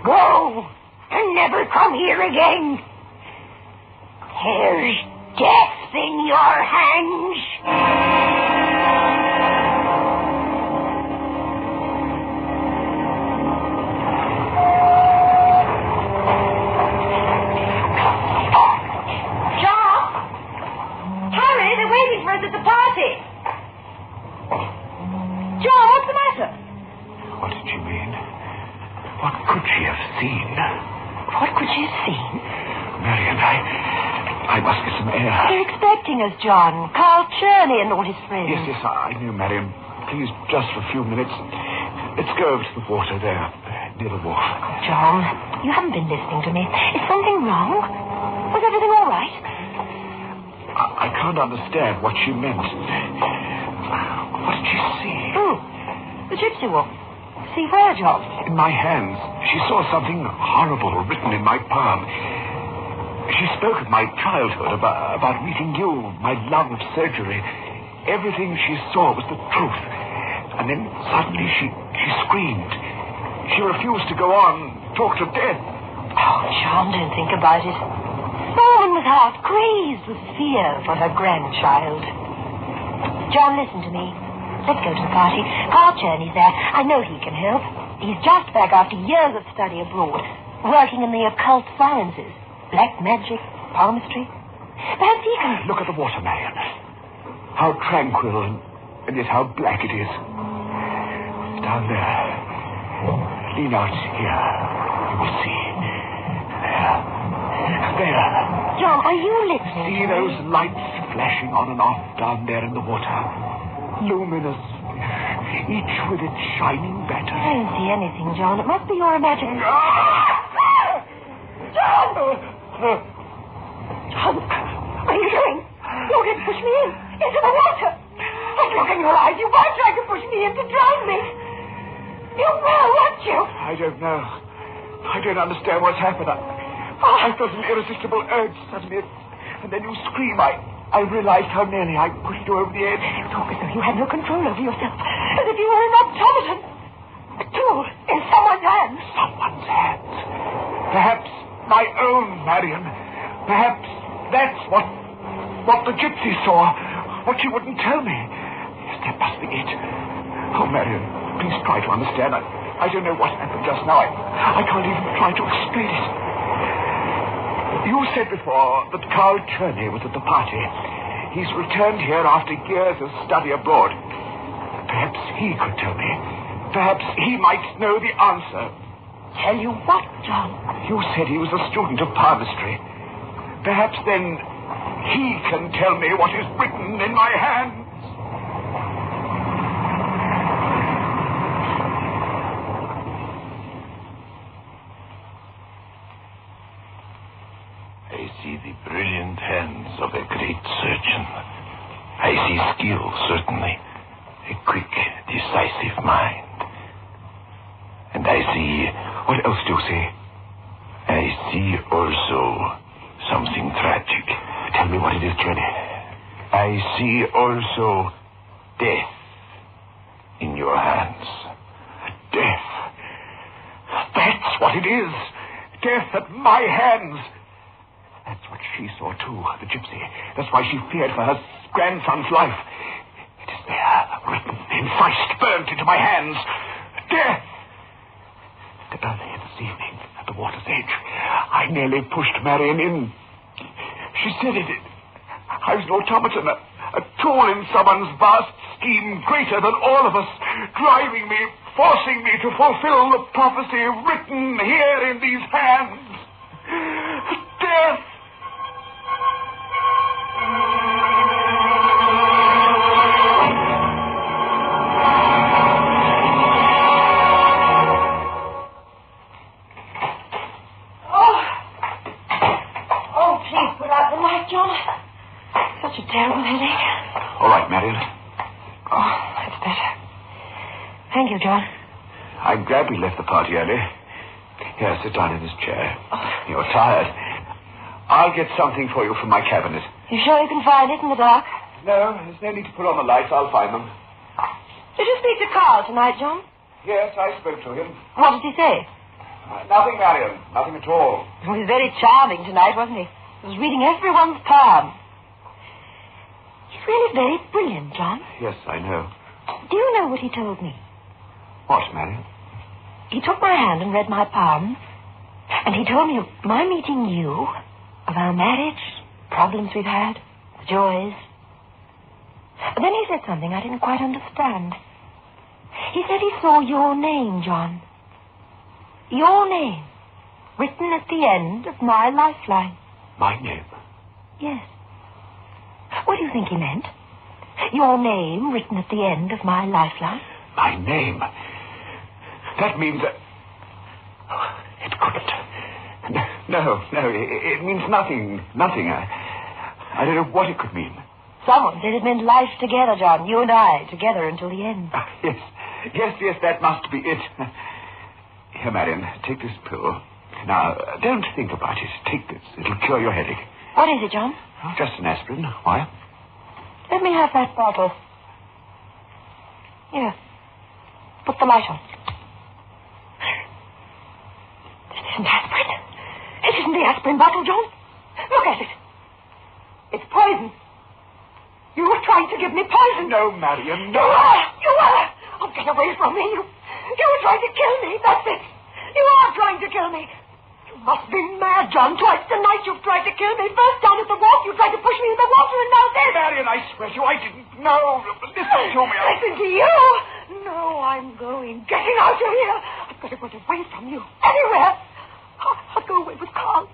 Go, and never come here again. There's death in your hands. At the party. John, what's the matter? What did she mean? What could she have seen? What could she have seen? Marion, I must get some air. They're expecting us, John. Carl Cherney and all his friends. Yes, I know, Marion. Please, just for a few minutes. Let's go over to the water there, near the wharf. John, you haven't been listening to me. Is something wrong? Was everything all right? I can't understand what she meant. What did she see? The gypsy wolf. See where, John? In my hands. She saw something horrible written in my palm. She spoke of my childhood, about meeting you, my love of surgery. Everything she saw was the truth. And then suddenly she screamed. She refused to go on, talk to death. Oh, John, don't think about it. The woman was half crazed with fear for her grandchild. John, listen to me. Let's go to the party. Carl Cherney's there. I know he can help. He's just back after years of study abroad, working in the occult sciences. Black magic, palmistry. Perhaps he can... Look at the water, Marion. How tranquil and yet how black it is. It's down there. Lean out here. You will see. There. John, are you listening? See those lights flashing on and off down there in the water? Luminous, each with its shining battery. I don't see anything, John. It must be your imagination. John! John, what are you doing? You're going to push me into the water. I look in your eyes. You might try to push me in to drown me. You will, won't you? I don't know. I don't understand what's happened. I felt an irresistible urge suddenly, and then you scream. I realized how nearly I pushed you over the edge. You talk as though you had no control over yourself, as if you were an automaton. A tool in someone's hands. Someone's hands. Perhaps my own, Marion. Perhaps that's what the gypsy saw. What she wouldn't tell me. Yes, that must be it. Oh, Marion, please try to understand. I don't know what happened just now. I can't even try to explain it. You said before that Carl Cherney was at the party. He's returned here after years of study abroad. Perhaps he could tell me. Perhaps he might know the answer. Tell you what, John? You said he was a student of palmistry. Perhaps then he can tell me what is written in my hands. I see the brilliant hands of a great surgeon. I see skill, certainly. A quick, decisive mind. And I see... What else do you see? I see also something tragic. me what it is, kid. I see also death in your hands. Death. That's what it is. Death at my hands. That's what she saw, too, the gypsy. That's why she feared for her grandson's life. It is there, written, incised, burnt into my hands. Death. Earlier this evening, at the water's edge, I nearly pushed Marion in. She said it. I was an automaton, a tool in someone's vast scheme greater than all of us, driving me, forcing me to fulfill the prophecy written here in these hands. Death! Oh, please put out the light, John. Such a terrible headache. All right, Marion. Oh, that's better. Thank you, John. I'm glad we left the party early. Here, sit down in this chair. You're tired. I'll get something for you from my cabinet. You sure you can find it in the dark? No, there's no need to put on the lights. I'll find them. Did you speak to Carl tonight, John? Yes, I spoke to him. What did he say? Nothing, Marion. Nothing at all. He was very charming tonight, wasn't he? He was reading everyone's palm. He's really very brilliant, John. Yes, I know. Do you know what he told me? What, Marion? He took my hand and read my palm, and he told me of my meeting you, of our marriage, problems we've had, the joys. And then he said something I didn't quite understand. He said he saw your name, John. Your name, written at the end of my lifeline. My name? Yes. What do you think he meant? Your name written at the end of my lifeline? My name? That means that... Oh, it couldn't. No, it means nothing. Nothing. I don't know what it could mean. Someone said it meant life together, John. You and I, together until the end. Yes, that must be it. Here, Marion, take this pill. Now, don't think about it. Take this. It'll cure your headache. What is it, John? Oh, just an aspirin. Why? Let me have that bottle. Here. Put the light on. This isn't aspirin. It isn't the aspirin bottle, John. Look at it. It's poison. You were trying to give me poison. No, Marion, no. You are. Oh, get away from me. You were trying to kill me. That's it. You are trying to kill me. You must be mad, John. Twice tonight you've tried to kill me. First down at the walk, you tried to push me in the water, and now this. Marion, I swear to you, I didn't know. Listen to me. Listen to you? No, I'm going. Getting out of here. I've got to get away from you. Anywhere. I'll go away with Carl.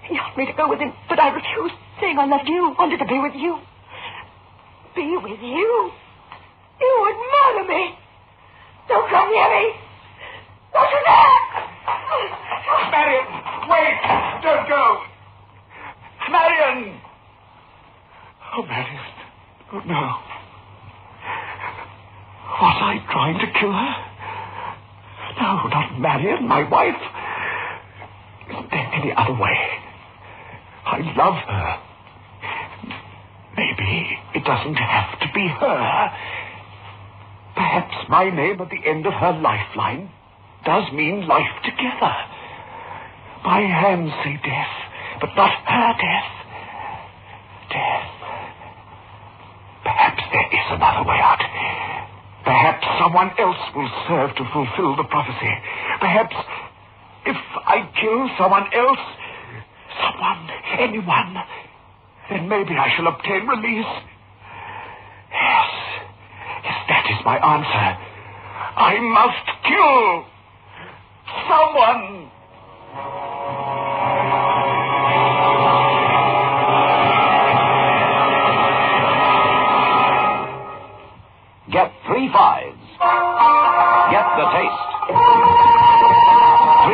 He asked me to go with him, but I refused, saying I loved you, wanted to be with you. Be with you? You would murder me. Don't come near me. Don't you dare. Marion, wait. Don't go. Marion. Oh, Marion. Oh, no. Was I trying to kill her? No, not Marion, my wife. Isn't there any other way? I love her. Maybe it doesn't have to be her. Perhaps my name at the end of her lifeline does mean life together. My hands say death, but not her death. Death. Perhaps there is another way out. Perhaps someone else will serve to fulfill the prophecy. Perhaps if I kill someone else, anyone, then maybe I shall obtain release. Yes, that is my answer. I must kill someone. Get 3 5s. Get the taste. 3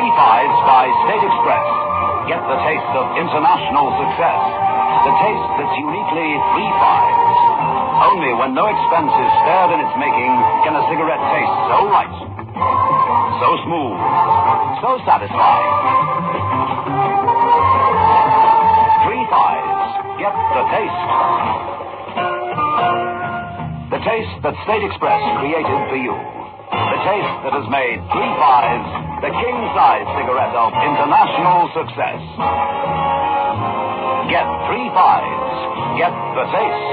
5s by State Express. Get the taste of international success. The taste that's uniquely 3 5s. Only when no expense is spared in its making can a cigarette taste so right, so smooth, so satisfying. 3 5s. get the taste. The taste that State Express created for you. The taste that has made 3 Fives the king-size cigarette of international success. Get 3 Fives. Get the taste.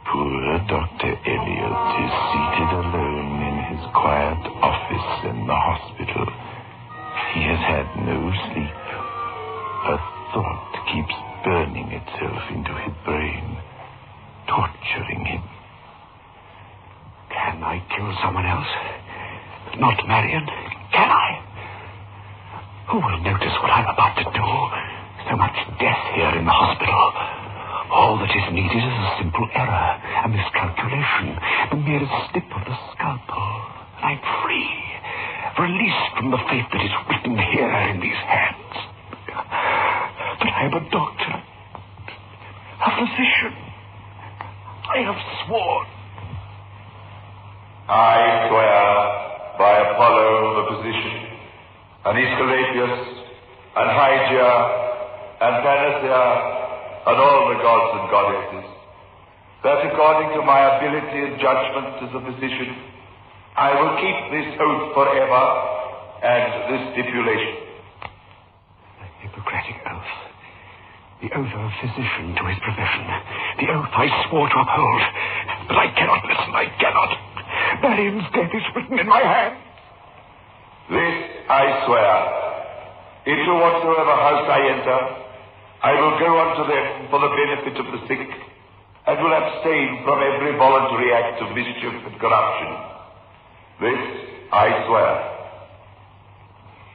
Poor Dr. Elliot is seated alone in his quiet office in the hospital. He has had no sleep. A thought keeps burning itself into his brain, torturing him. Can I kill someone else? Not Marion? Can I? Who will notice what I'm about to do? So much death here in the hospital. All that is needed is a simple error, a miscalculation, the merest slip of the scalpel. I'm free, released from the fate that is written here in these hands. But I am a doctor, a physician. I have sworn. I swear by Apollo the physician, and Aesculapius, and Hygia, and Panacea, and all the gods and goddesses, that according to my ability and judgment as a physician, I will keep this oath forever and this stipulation. The Hippocratic oath. The oath of a physician to his profession. The oath I swore to uphold. But I cannot listen, I cannot. Marion's death is written in my hand. This I swear. Into whatsoever house I enter, I will go unto them for the benefit of the sick, and will abstain from every voluntary act of mischief and corruption. This I swear.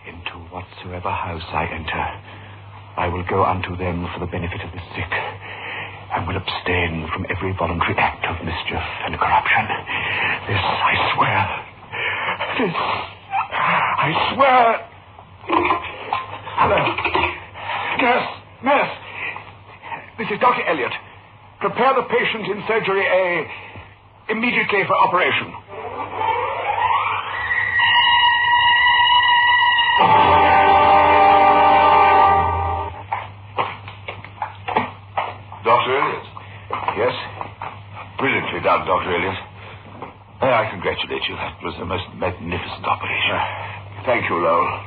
Into whatsoever house I enter, I will go unto them for the benefit of the sick, and will abstain from every voluntary act of mischief and corruption. This I swear. This I swear. Hello. Nurse. This is Dr. Elliot. Prepare the patient in surgery A immediately for operation. Dr. Elliot? Yes? Brilliantly done, Dr. Elliot. I congratulate you. That was the most magnificent operation. Thank you, Lowell.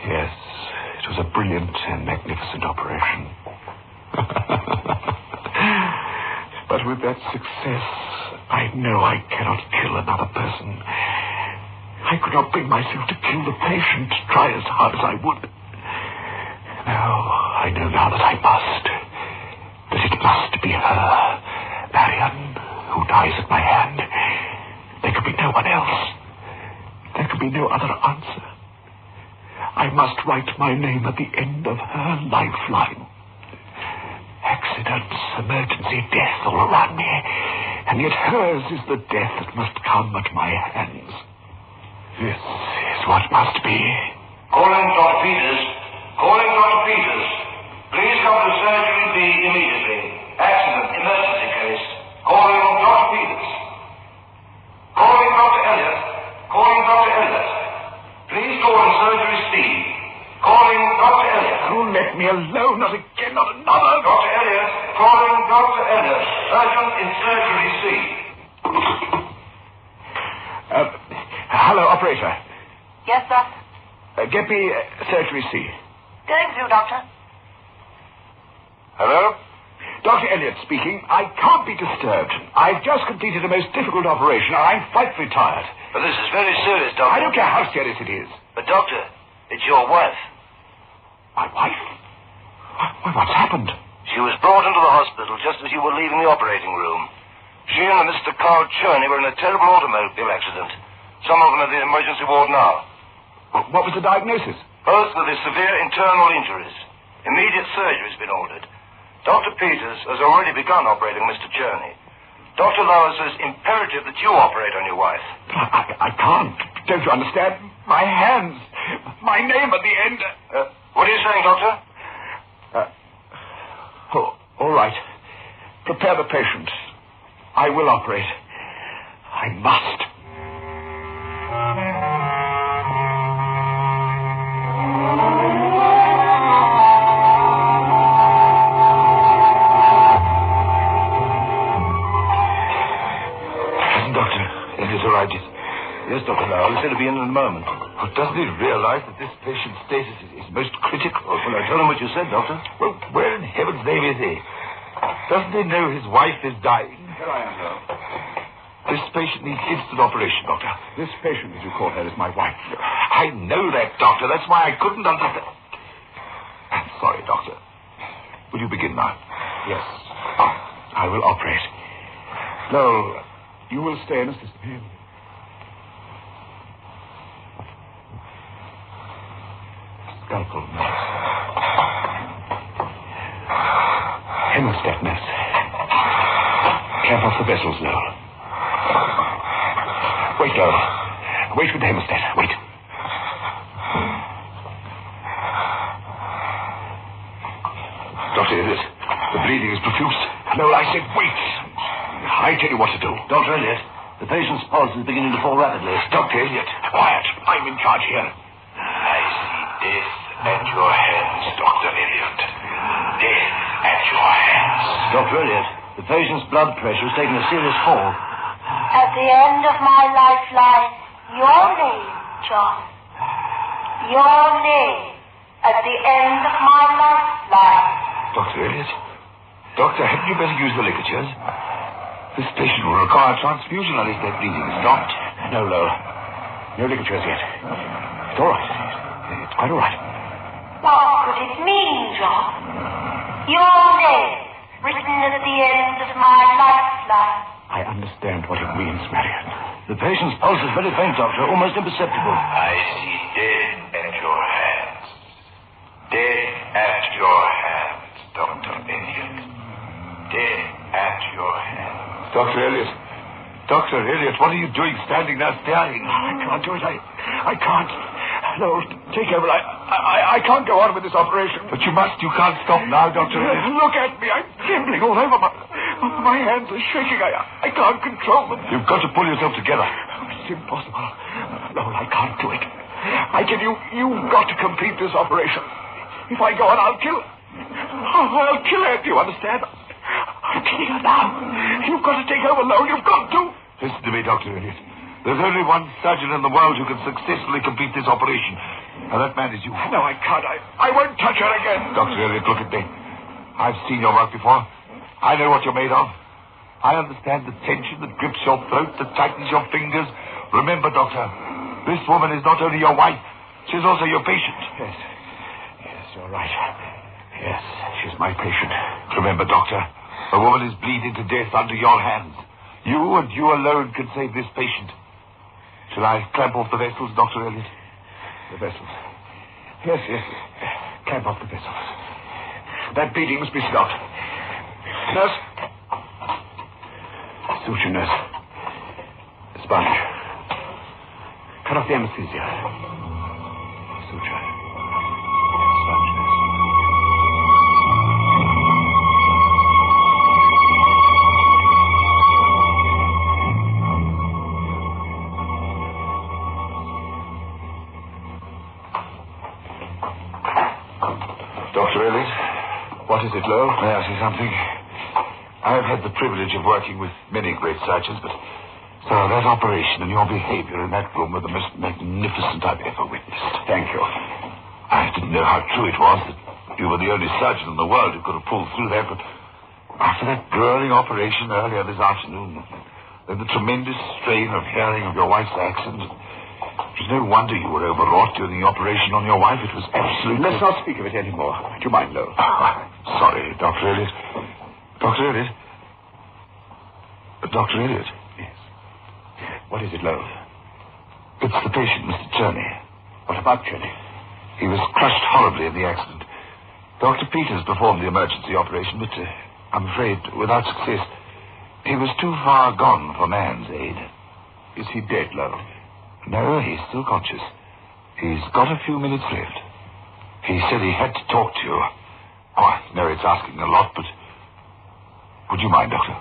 Yes, it was a brilliant and magnificent operation. But with that success, I know I cannot kill another person. I could not bring myself to kill the patient, try as hard as I would. No, I know now that I must. That it must be her, Marion, who dies at my hand. There could be no one else. There could be no other answer. I must write my name at the end of her lifeline. Accidents, emergency, death all around me. And yet hers is the death that must come at my hands. This is what must be. Calling Dr. Peters. Calling Dr. Peters. Please come to surgery B immediately. Accident, emergency case. Calling Dr. Peters. Calling Dr. Elliot. Calling Dr. Elliot. Please call in surgery C. Calling Dr. Elliot. Oh, let me alone. Not again, not another. Dr. Elliot. Calling Dr. Elliot. Surgeon in surgery C. Hello, operator. Yes, Doctor? Get me surgery C. Going through, Doctor. Hello? Dr. Elliot speaking. I can't be disturbed. I've just completed a most difficult operation, and I'm frightfully tired. But this is very serious, Doctor. I don't care how serious it is. But, Doctor, it's your wife. My wife? Well, what's happened? She was brought into the hospital just as you were leaving the operating room. She and Mr. Carl Cherney were in a terrible automobile accident. Some of them are in the emergency ward now. What was the diagnosis? Both with severe internal injuries. Immediate surgery has been ordered. Dr. Peters has already begun operating Mr. Cherney. Dr. Lower says imperative that you operate on your wife. I can't. Don't you understand? My hands. My name at the end. What are you saying, Doctor? All right. Prepare the patient. I will operate. I must. Doctor, it is arrived. Yes, Dr. Lowell. He's going to be in a moment. But doesn't he realize that this patient's status is most critical? Well, I told him what you said, Doctor. Well, where in heaven's name is he? Doesn't he know his wife is dying? Here I am, sir. This patient needs instant operation, Doctor. This patient, as you call her, is my wife. I know that, Doctor. That's why I couldn't understand. I'm sorry, Doctor. Will you begin now? Yes. I will operate. No, you will stay and assist me. Scalpel, nurse. Hemostat, nurse. Clamp off the vessels, Lowell. Wait, Lowell. Wait with the hemostat. Wait. Doctor, the bleeding is profuse. No, I said wait. I tell you what to do. Dr. Elliot, the patient's pulse is beginning to fall rapidly. Dr. Elliot, quiet. I'm in charge here. I see death at your hands, Dr. Elliot. Death at your hands. Dr. Elliot, the patient's blood pressure is taking a serious fall. At the end of my lifeline, your name, John. Your name. At the end of my lifeline. Dr. Elliot? Doctor, hadn't you better use the ligatures? This patient will require transfusion unless their bleeding is stopped. No, Lowell. No ligatures yet. It's all right. It's quite all right. What could it mean, John? Your name, written at the end of my lifeline. I understand what it means, Marion. The patient's pulse is very faint, Doctor, almost imperceptible. I see death at your hands. Death at your hands, Dr. Elliot. Death at your hands. Dr. Elliot. Dr. Elliot, what are you doing standing there staring? I can't do it. I can't. No, take over. I can't go on with this operation. But you must. You can't stop now, Dr. Elliot. Look at me. I'm trembling all over. My hands are shaking. I can't control them. You've got to pull yourself together. It's impossible. No, I can't do it. I tell you, you've got to complete this operation. If I go on, I'll kill her. Do you understand? I'm killing her now. You've got to take over, Lowell. You've got to. Listen to me, Dr. Elliot. There's only one surgeon in the world who can successfully complete this operation. And that man is you. No, I can't. I won't touch her again. Dr. Elliot, look at me. I've seen your work before. I know what you're made of. I understand the tension that grips your throat, that tightens your fingers. Remember, Doctor, this woman is not only your wife, she's also your patient. Yes, you're right. Yes, she's my patient. Remember, Doctor, a woman is bleeding to death under your hands. You and you alone can save this patient. Shall I clamp off the vessels, Dr. Elliot? The vessels. Yes. Clamp off the vessels. That bleeding must be stopped. Nurse. Suture, nurse. Sponge. Cut off the anesthesia. Suture. Sponge, nurse. Dr. Elliot? What is it, Lowell? May I ask you something? I have had the privilege of working with many great surgeons, but that operation and your behavior in that room were the most magnificent I've ever witnessed. Thank you. I didn't know how true it was that you were the only surgeon in the world who could have pulled through that, but after that grueling operation earlier this afternoon, then the tremendous strain of hearing of your wife's accent, it was no wonder you were overwrought during the operation on your wife. It was absolutely... Let's not speak of it anymore. Do you mind, Lowell? Sorry, Dr. Elliot. Dr. Elliot? Dr. Elliot? Yes. What is it, Lowell? It's the patient, Mr. Cherney. What about Cherney? He was crushed horribly in the accident. Dr. Peters performed the emergency operation, but I'm afraid without success. He was too far gone for man's aid. Is he dead, Lowell? No, he's still conscious. He's got a few minutes left. He said he had to talk to you. Oh, I know it's asking a lot, but Would you mind, Doctor?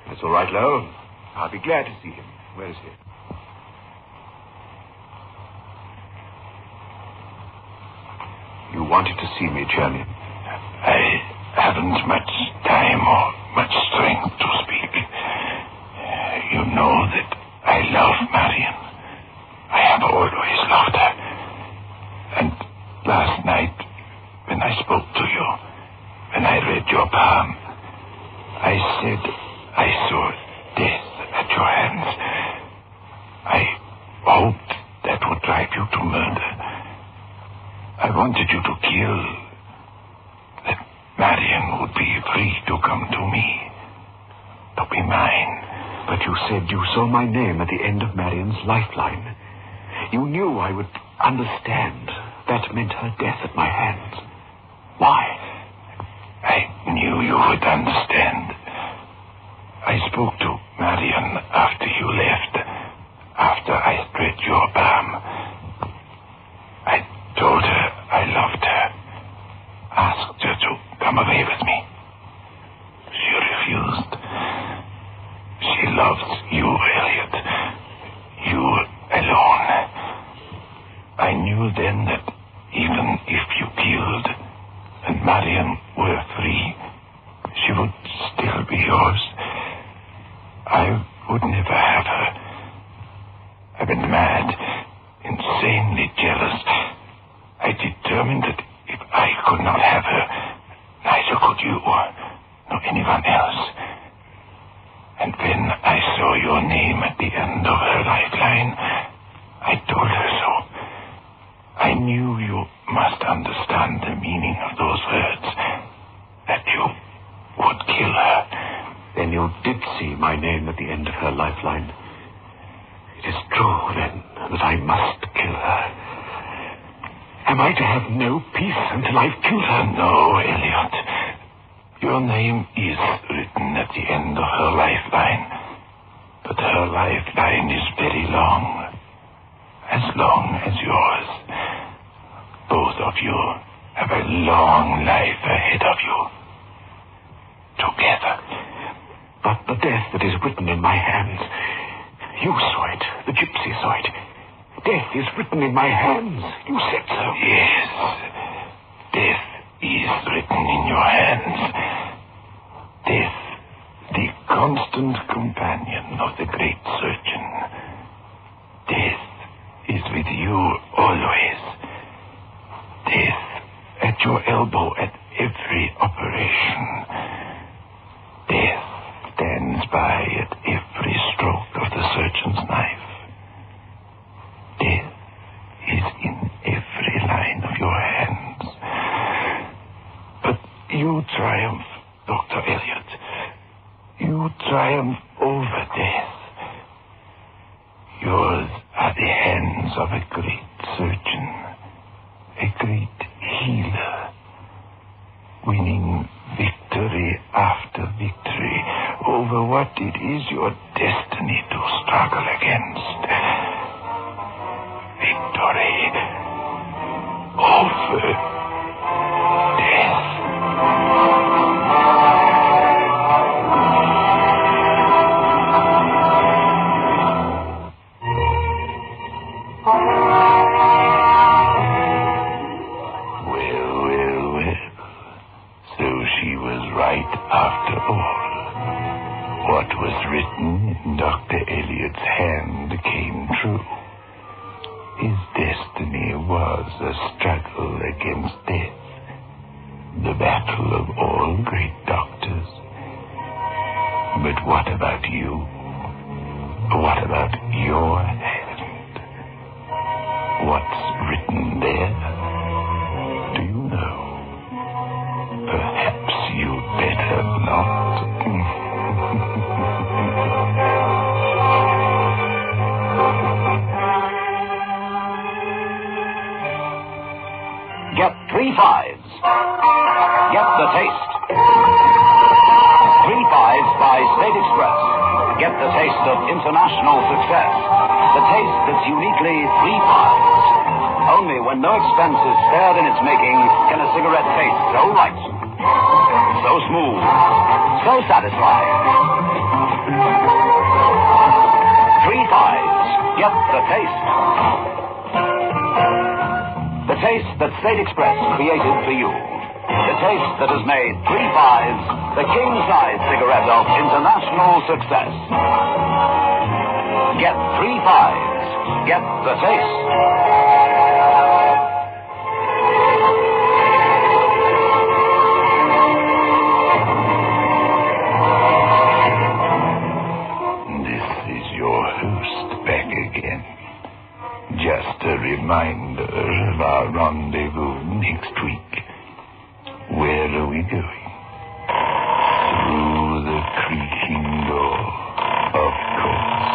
That's all right, Lowell. I'll be glad to see him. Where is he? You wanted to see me, Journey. I haven't much time or much strength to speak. You know that I love Marion. I have always loved her. And last night, when I spoke to you, when I read your palm, I said I saw death at your hands. I hoped that would drive you to murder. I wanted you to kill, that Marion would be free to come to me, to be mine. But you said you saw my name at the end of Marion's lifeline. You knew I would understand. That meant her death at my hands. Why? I knew you would understand. I spoke to Marion after you left, after I read your palm. I told her I loved her, asked her to come away with me. She refused. She loves you, Elliot. You alone. I knew then that even if you killed and Marion were free, she would still be yours. I would never have her. I've been mad, insanely jealous. I determined that if I could not have her, neither could you, nor anyone else. And when I saw your name at the end of her lifeline, I told her so. I knew you must understand the meaning of those words, that you would kill her. Then you did see my name at the end of her lifeline. It is true, then, that I must kill her. Am I to have no peace until I've killed her? No, Elliot. Your name is written at the end of her lifeline. But her lifeline is very long. As long as yours. Both of you have a long life ahead of you. Together. But the death that is written in my hands, you saw it. The gypsy saw it. Death is written in my hands. You said so. Yes. Death is written in your hands. Death, the constant companion of the great surgeon. Death is with you always. Death at your elbow at every operation. Death stands by at every stroke of the surgeon's knife. Death is in every line of your hands. But you triumph, Dr. Elliot. You triumph over death. Yours are the hands of a great surgeon, a great healer, winning victory after victory over what it is your destiny to struggle against. Victory over death. After all, what was written in Dr. Eliot's hand came true. His destiny was a struggle against death, the battle of all great doctors. But what about you? What about your hand? What's written there? Do you know? Perhaps you'd better not. Get 3 5s. Get the taste. 3 5s by State Express. Get the taste of international success. The taste that's uniquely 3 5s. Only when no expense is spared in its making can a cigarette taste so right. So smooth, so satisfied. 3 Fives. Get the taste. The taste that State Express created for you. The taste that has made 3 Fives the king-size cigarette of international success. Get 3 Fives. Get the taste. This is your host back again. Just a reminder of our rendezvous next week. Where are we going? Through the creaking door, of course.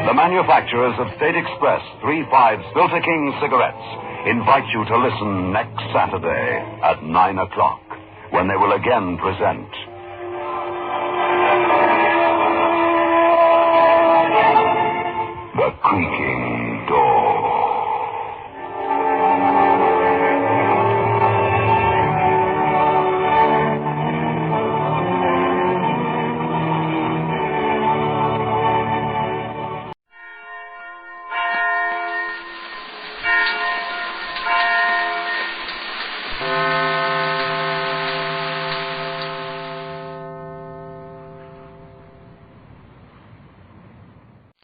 The manufacturers of State Express 3 Fives Filter King cigarettes invite you to listen next Saturday at 9 o'clock when they will again present The Creaking Door.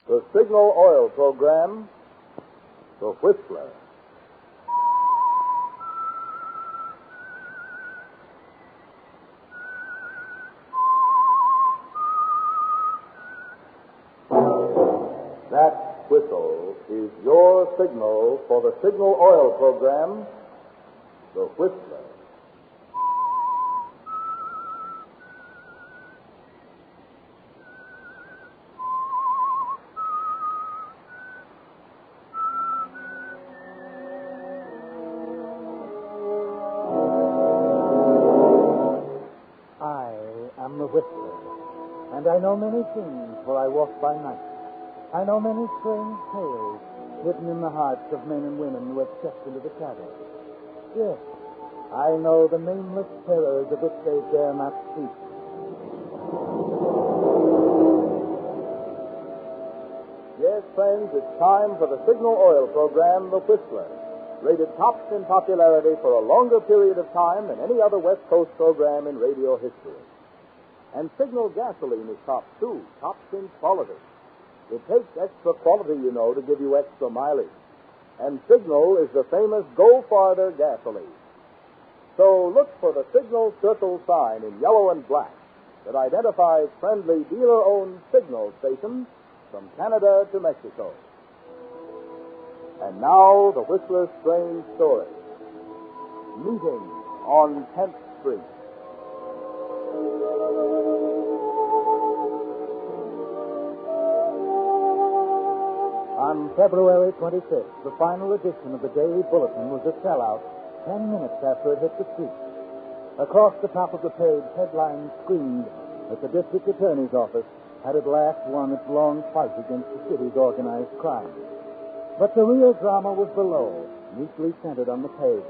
The Signal Oil Program, The Whistler. That whistle is your signal for the Signal Oil Program, The Whistler. And I know many things, for I walk by night. I know many strange tales hidden in the hearts of men and women who have stepped into the shadows. Yes, I know the nameless terrors of which they dare not speak. Yes, friends, it's time for the Signal Oil Program, The Whistler, rated tops in popularity for a longer period of time than any other West Coast program in radio history. And Signal gasoline is tops, too, tops in quality. It takes extra quality, you know, to give you extra mileage. And Signal is the famous Go Farther gasoline. So look for the Signal circle sign in yellow and black that identifies friendly dealer-owned Signal stations from Canada to Mexico. And now, the Whistler's strange story. Meeting on 10th Street. On February 25th, the final edition of the Daily Bulletin was a sellout 10 minutes after it hit the street. Across the top of the page, headlines screamed that the district attorney's office had at last won its long fight against the city's organized crime. But the real drama was below, neatly centered on the page.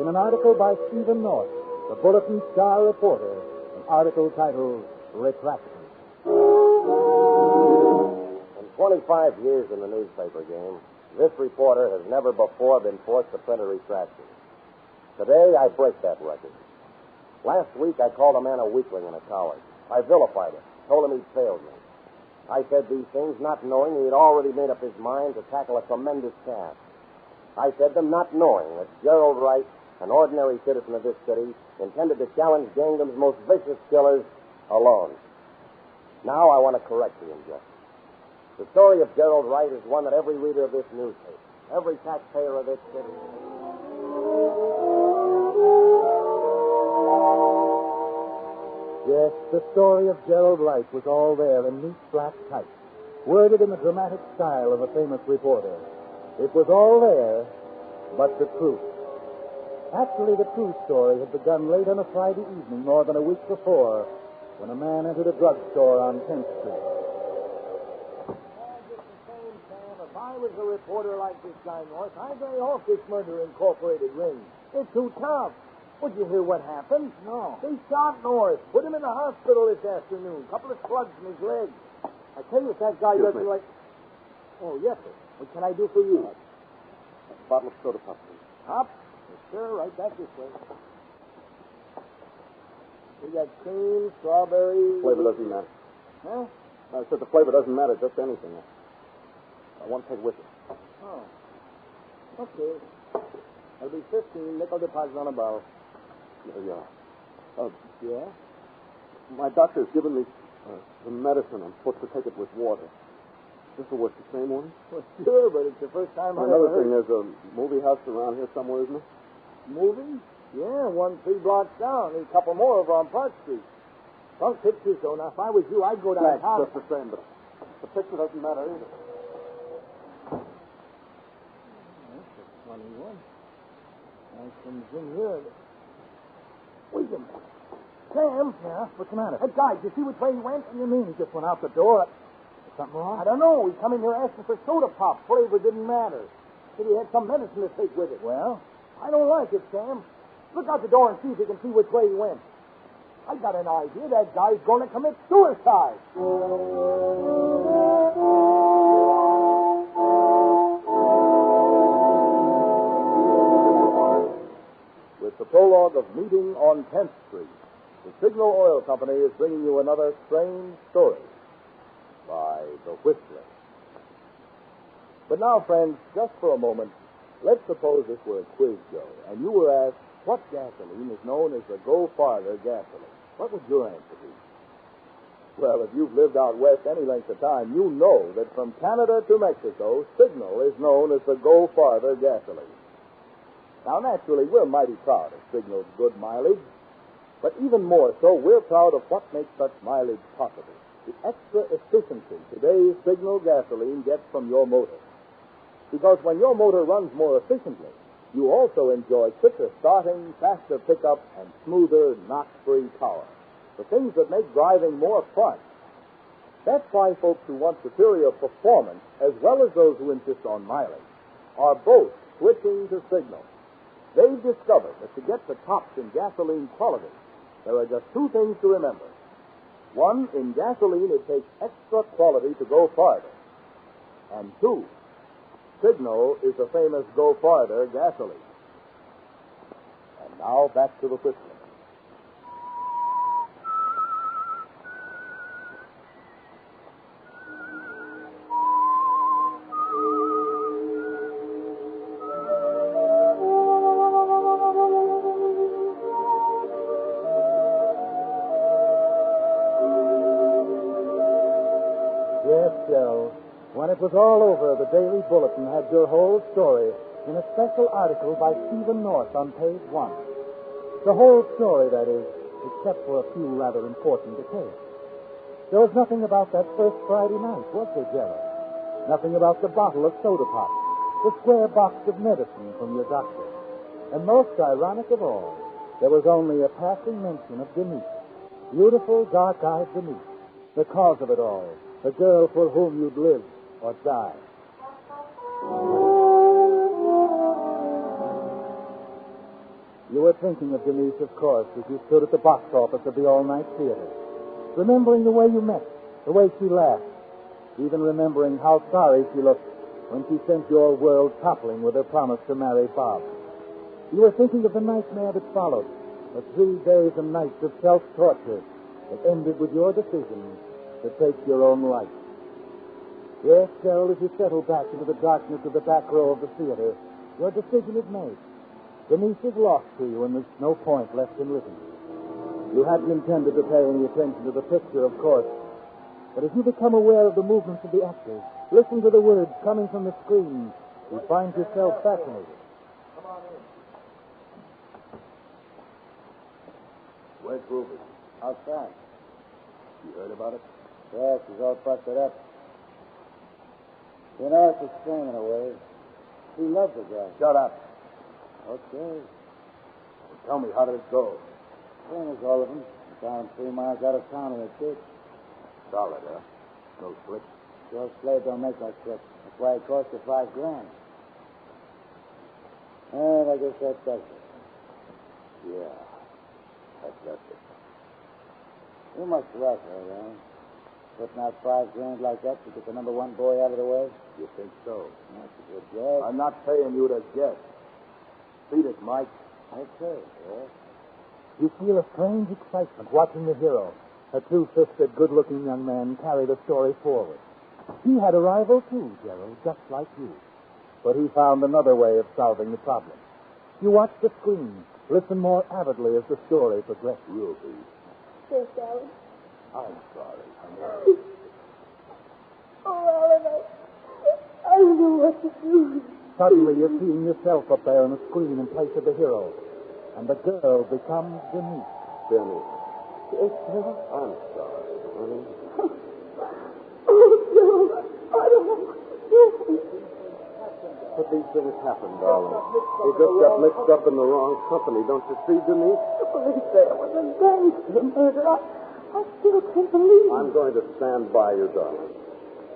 In an article by Stephen North, the Bulletin star reporter, an article titled Retraction. 25 years in the newspaper game, this reporter has never before been forced to print a retraction. Today, I break that record. Last week, I called a man a weakling and a coward. I vilified him, told him he'd failed me. I said these things not knowing he had already made up his mind to tackle a tremendous task. I said them not knowing that Gerald Wright, an ordinary citizen of this city, intended to challenge Gangham's most vicious killers alone. Now I want to correct the injustice. The story of Gerald Wright is one that every reader of this newspaper, every taxpayer of this city... Yes, the story of Gerald Wright was all there in neat black type, worded in the dramatic style of a famous reporter. It was all there, but the truth. Actually, the true story had begun late on a Friday evening more than a week before, when a man entered a drugstore on 10th Street. If I was a reporter like this guy, North, I'd lay off this Murder Incorporated ring. It's too tough. Would you hear what happened? No. They shot North. Put him in the hospital this afternoon. Couple of slugs in his leg. I tell you, if that guy doesn't like... Oh, yes, sir. What can I do for you? A bottle of soda pop, please. Hop? Yes, sir. Right back this way. We got cream, strawberry... Flavor doesn't matter. Huh? I said the flavor doesn't matter, just anything. I want to take with it. Oh. Okay. That'll be 15 nickel deposit on a bottle. There you are. Yeah? My doctor's given me some medicine. I'm supposed to take it with water. This will work the same one? Well, sure, but it's the first time I've Another ever thing, heard. there's a movie house around here somewhere, isn't there? Movie? Yeah, 1 3 blocks down. There's a couple more over on Park Street. Some pictures, though. Now, if I was you, I'd go downtown. Just the same, but the picture doesn't matter either. That's a funny one. I comes in here. Wait a minute. Sam? Yeah? What's the matter? That guy, did you see which way he went? What do you mean? He just went out the door. Something wrong? I don't know. He come in here asking for soda pop. Flavor didn't matter. Said he had some medicine to take with it. Well? I don't like it, Sam. Look out the door and see if you can see which way he went. I got an idea. That guy's going to commit suicide. With the prologue of Meeting on 10th Street, the Signal Oil Company is bringing you another strange story by The Whistler. But now, friends, just for a moment, let's suppose this were a quiz show, and you were asked what gasoline is known as the Go Farther gasoline. What would your answer be? Well, if you've lived out west any length of time, you know that from Canada to Mexico, Signal is known as the Go Farther gasoline. Now, naturally, we're mighty proud of Signal's good mileage, but even more so, we're proud of what makes such mileage possible. The extra efficiency today's Signal gasoline gets from your motor. Because when your motor runs more efficiently, you also enjoy quicker starting, faster pickup, and smoother, knock-free power. The things that make driving more fun. That's why folks who want superior performance, as well as those who insist on mileage, are both switching to Signal. They've discovered that to get the tops in gasoline quality, there are just two things to remember. One, in gasoline, it takes extra quality to go farther. And two, Signal is the famous Go Farther gasoline. And now back to the Whistler. Yes, Joe. When it was all over, the Daily Bulletin had your whole story in a special article by Stephen North on page 1. The whole story, that is, except for a few rather important details. There was nothing about that first Friday night, was there, Gerald? Nothing about the bottle of soda pop, the square box of medicine from your doctor. And most ironic of all, there was only a passing mention of Denise. Beautiful, dark-eyed Denise. The cause of it all. The girl for whom you'd live or die. You were thinking of Denise, of course, as you stood at the box office of the all-night theater, remembering the way you met, the way she laughed, even remembering how sorry she looked when she sent your world toppling with her promise to marry Bob. You were thinking of the nightmare that followed, the 3 days and nights of self-torture that ended with your decision to take your own life. Yes, Gerald, as you settle back into the darkness of the back row of the theater, your decision is made. Denise is lost to you, and there's no point left in living. You hadn't intended to pay any attention to the picture, of course, but as you become aware of the movements of the actors, listen to the words coming from the screen, you find yourself fascinated. Come on in. Where's Ruby? Outside. You heard about it? Yeah, she's all busted up. You know, it's a shame in a way. She loves the guy. Shut up. Okay. Well, tell me, how did it go? Same as all of them. Down 3 miles out of town in a church. Solid, huh? No slick? Your slave don't make that trip. That's why it cost you $5 grand. And I guess that does it. Yeah, that does it. You must rush, Aaron. Putting out $5 grand like that to get the number one boy out of the way? You think so? That's a good guess. I'm not paying you to guess. Beat it, Mike. Okay, yes. You feel a strange excitement watching the hero, a two-fisted, good-looking young man, carry the story forward. He had a rival, too, Gerald, just like you. But he found another way of solving the problem. You watch the screen, listen more avidly as the story progresses. Ruby. Yes, Alan. I'm sorry, honey. Oh, Alan, I don't know what to do. Suddenly, you're seeing yourself up there on the screen in place of the hero. And the girl becomes Denise. Denise. Yes, sir. I'm sorry, honey. Oh, no. I don't know what to do. But these things happen, darling. You just got mixed up in the wrong company, don't you see, Denise? The police say it was a gangster murder. I still can't believe it. I'm going to stand by you, darling.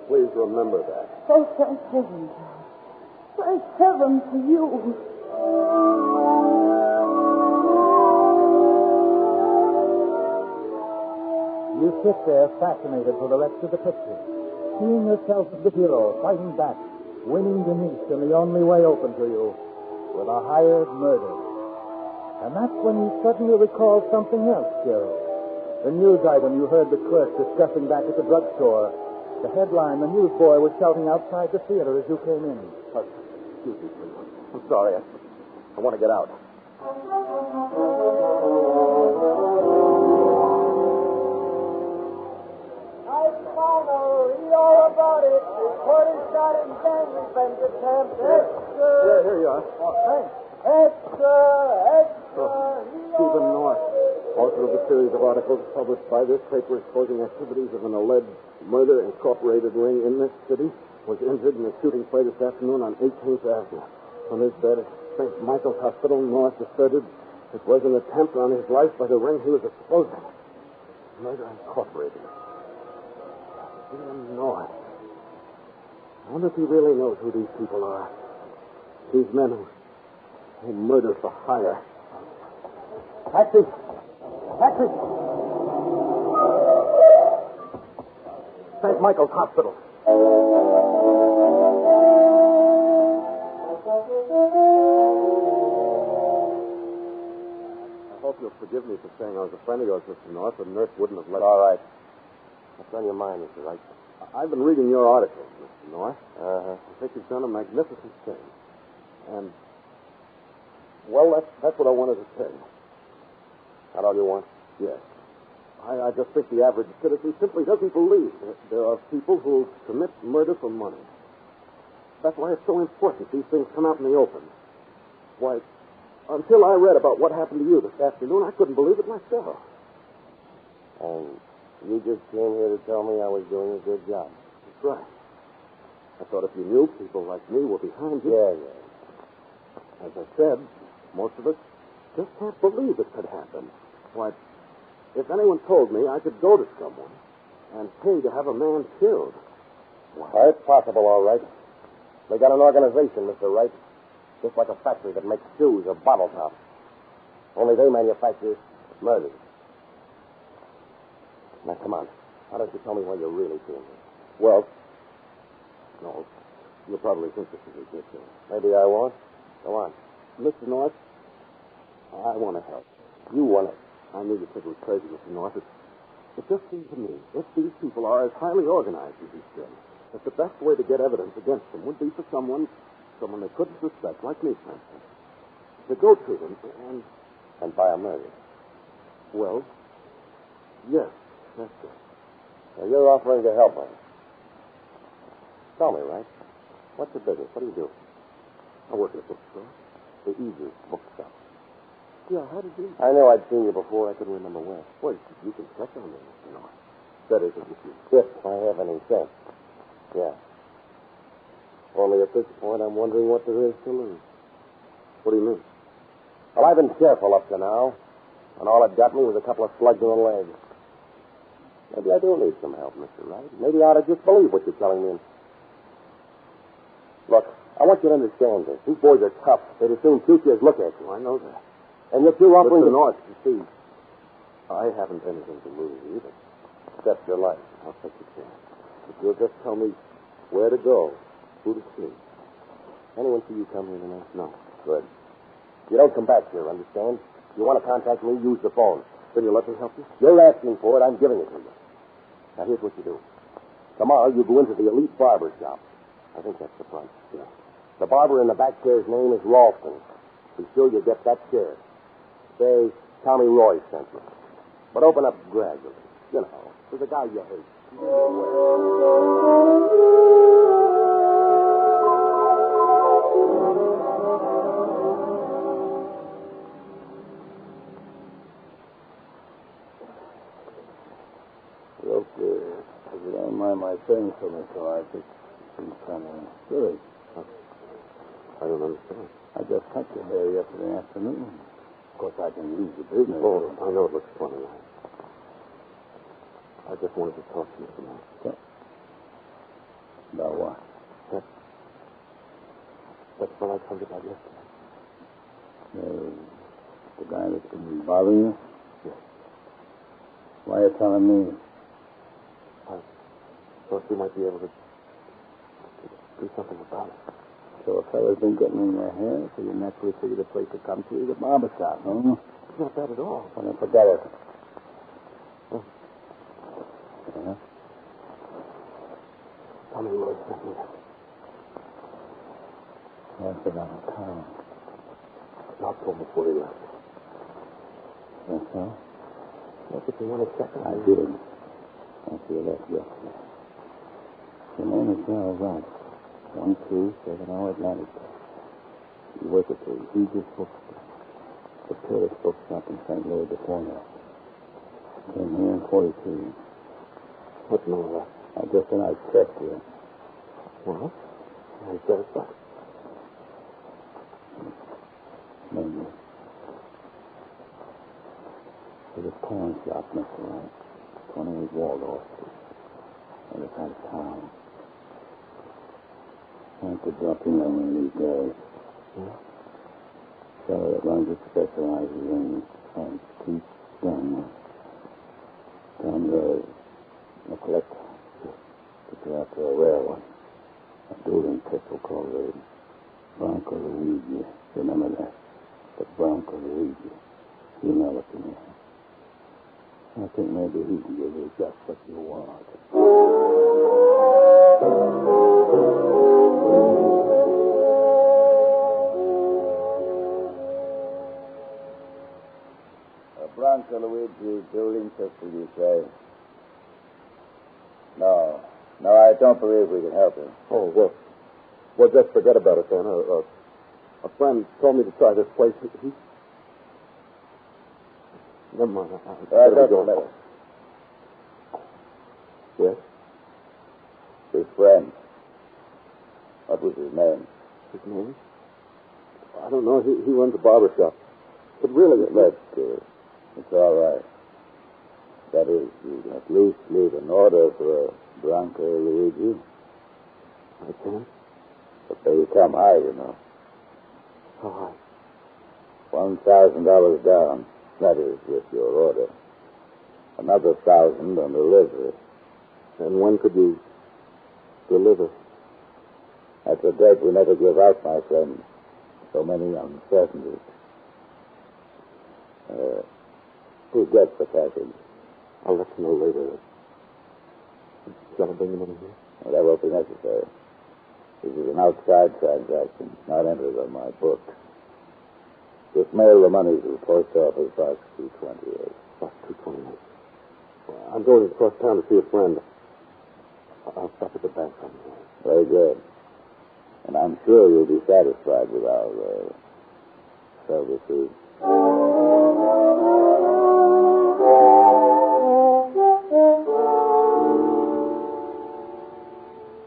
Please remember that. Oh, thank heaven, John. Thank heaven for you. You sit there fascinated for the rest of the picture, seeing yourself as the hero, fighting back, winning Denise in the only way open to you, with a hired murder. And that's when you suddenly recall something else, Gerald. The news item you heard the clerk discussing back at the drugstore. The headline the newsboy was shouting outside the theater as you came in. Excuse me, please. I'm sorry. I want to get out. Read all about it. Reporter shot and gang revenge attempt. Extra. Yeah, here you are. Oh, thanks. Extra. Stephen North, author of a series of articles published by this paper exposing activities of an alleged murder incorporated ring in this city, was injured in a shooting play this afternoon on 18th Avenue. On his bed at St. Michael's Hospital, North asserted it was an attempt on his life by the ring he was exposing. Murder Incorporated. Stephen North. I wonder if he really knows who these people are. These men who murder for hire. Taxi! Taxi! St. Michael's Hospital. I hope you'll forgive me for saying I was a friend of yours, Mr. North. The nurse wouldn't have let me. All right. What's on your mind, Mr. Wright? I've been reading your articles, Mr. North. Uh-huh. I think you've done a magnificent thing. And, well, that's what I wanted to say. That's all you want? Yes. I just think the average citizen simply doesn't believe that there are people who commit murder for money. That's why it's so important these things come out in the open. Why, until I read about what happened to you this afternoon, I couldn't believe it myself. And you just came here to tell me I was doing a good job. That's right. I thought if you knew people like me were behind you... Yeah. As I said, most of us just can't believe it could happen. Why, if anyone told me I could go to someone and pay to have a man killed... Well, it's possible, all right. They got an organization, Mr. Wright. Just like a factory that makes shoes or bottle tops. Only they manufacture murders. Now, come on. Why don't you tell me why you're really doing this? Well, no. You'll probably think this is ridiculous. Maybe I won't. Go on. Mr. North, I want to help. You want to... I knew you said it was crazy, Mr. North. It just seems to me, if these people are as highly organized as you say, that the best way to get evidence against them would be for someone they couldn't suspect, like me, for instance, to go to them and buy a murder. Well, yes, that's it. So you're offering to help us. Tell me, right? What's your business? What do you do? I work at a bookstore. The Eagles bookshop. Yeah, how did you... I knew I'd seen you before. I couldn't remember where. Well, you can check on me, Mr. North. That is, if I have any sense. Yeah. Only at this point, I'm wondering what there is to lose. What do you mean? Well, I've been careful up to now, and all it got me was a couple of slugs in the leg. Maybe I do need some help, Mr. Wright. Maybe I ought to just believe what you're telling me. Look, I want you to understand this. These boys are tough. They'd as soon shoot you as look at you. I know that. And yet you're offering Mr. to... North, you see, I haven't anything to lose either. Except your life. I'll take a chance. If you'll just tell me where to go, who to see. Anyone see you come here tonight? No. Good. You don't come back here, understand? If you want to contact me, use the phone. Then you'll let me help you? You're asking for it. I'm giving it to you. Now, here's what you do. Tomorrow, you go into the Elite Barber Shop. I think that's the front. Yeah. The barber in the back chair's name is Ralston. Be sure you get that chair. Say, Tommy Roy sent me. But open up gradually. You know, to the guy you hate. Look, if you don't mind my saying so, Mr. Hyde, it seems kind of silly. I don't understand. I just cut your hair yesterday afternoon. Of course, I can use the business. Oh, I know it looks funny. I just wanted to talk to you tonight. Okay. About what? That's what I told you about yesterday. The guy that's been bothering you? Yes. Why are you telling me? I thought you might be able to do something about it. So a fella's been getting in your hair, so you naturally figured a place to come to is a barber shop, huh? It's not that at all. Well, then forget it. Oh. Yeah? Tommy Roy sent me. That's about town. Doc told me before he left. Think so? Yes, if you want to check it. I did. After you left yesterday. Your name is Charles Wright. 127 Atlantic. You work at the Regis Bookstore. The Curtis Bookshop in St. Louis before now. Came here in 42. What's the matter? I just said I'd check you. Well, I said it's back. Maybe. There's a pawn shop, Mr. Wright. 28 Waldorf Street. Other side of town. I have to drop in on one of these days. Yeah? Fellow that runs it specializes in antique guns. Down the road. A collector. But you're after a rare one. A dueling pistol called the Bronco Luigi. Remember that? The Bronco Luigi. You know what you mean. I think maybe he can give you just what you want. A Bronco Luigi dueling pistol, you say? No, I don't believe we can help him. Oh, well, just forget about it then. A friend told me to try this place. He... Never mind. I don't know. Yes? His friend. What was his name? His name? I don't know. He runs a barber shop. But really... It's all right. That is, you at least leave an order for a Bronco Luigi. I can? But they come high, you know. How high? $1,000 down. That is, with your order. Another 1,000 on delivery. And when could you deliver? That's a date we never give out, my friend. So many uncertainties. Who gets the package? I'll let you know later. Shall I bring the money here? Well, that won't be necessary. This is an outside transaction, not entered on my book. Just mail the money to the post office, box 228. Box 228. Well, I'm going across town to see a friend. I'll stop at the bank someday. Very good. And I'm sure you'll be satisfied with our services.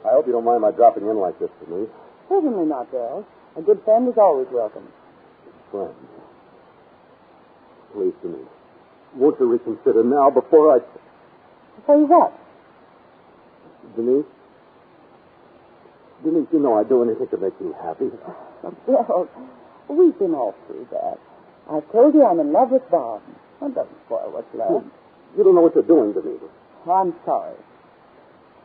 I hope you don't mind my dropping in like this to me. Certainly not, Dale. A good friend is always welcome. Friend. Please to me. Won't you reconsider now before I... Say what? Denise, you know I'd do anything to make you happy. Bill, we've been all through that. I've told you I'm in love with Bob. That doesn't spoil what's left. You don't know what you're doing, Denise. I'm sorry.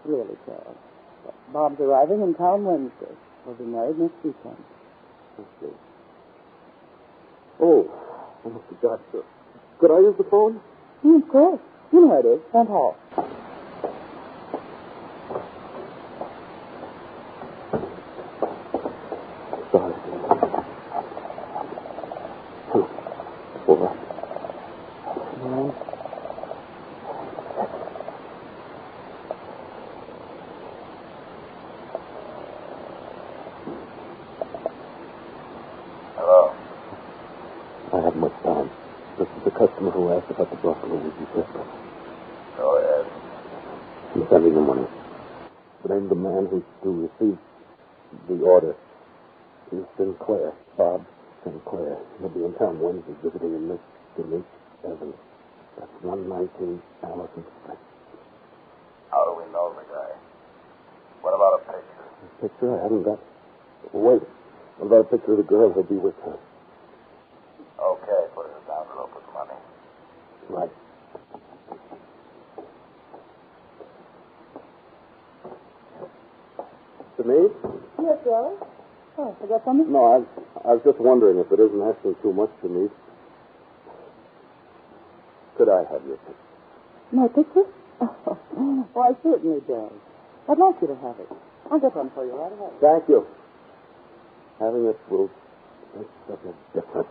Really sorry. But Bob's arriving in town Wednesday. We'll be married next weekend. Okay. Oh, my God. Could I use the phone? Of course. You know where it is. Front hall. Sorry. All right. Hello. I haven't much time. This is the customer who asked about the Buffalo Woodsy pistol. Go ahead. I'm sending the money. But I'm the man who received the order. He's Sinclair, Bob Sinclair. He'll be in town Wednesday visiting a Miss Denise Evans. That's 119 Allison Street. How do we know the guy? What about a picture? A picture? I haven't got. Wait. What about a picture of the girl who'll be with her? Okay, put it down and I'll put the money. Right. Denise? Yes, Joe? Oh, forget something? No, I was just wondering if it isn't asking too much, Denise. Could I have your picture? My picture? Oh, why, certainly, Joe. I'd like you to have it. I'll get one for you right away. Thank you. Having it will make such a difference.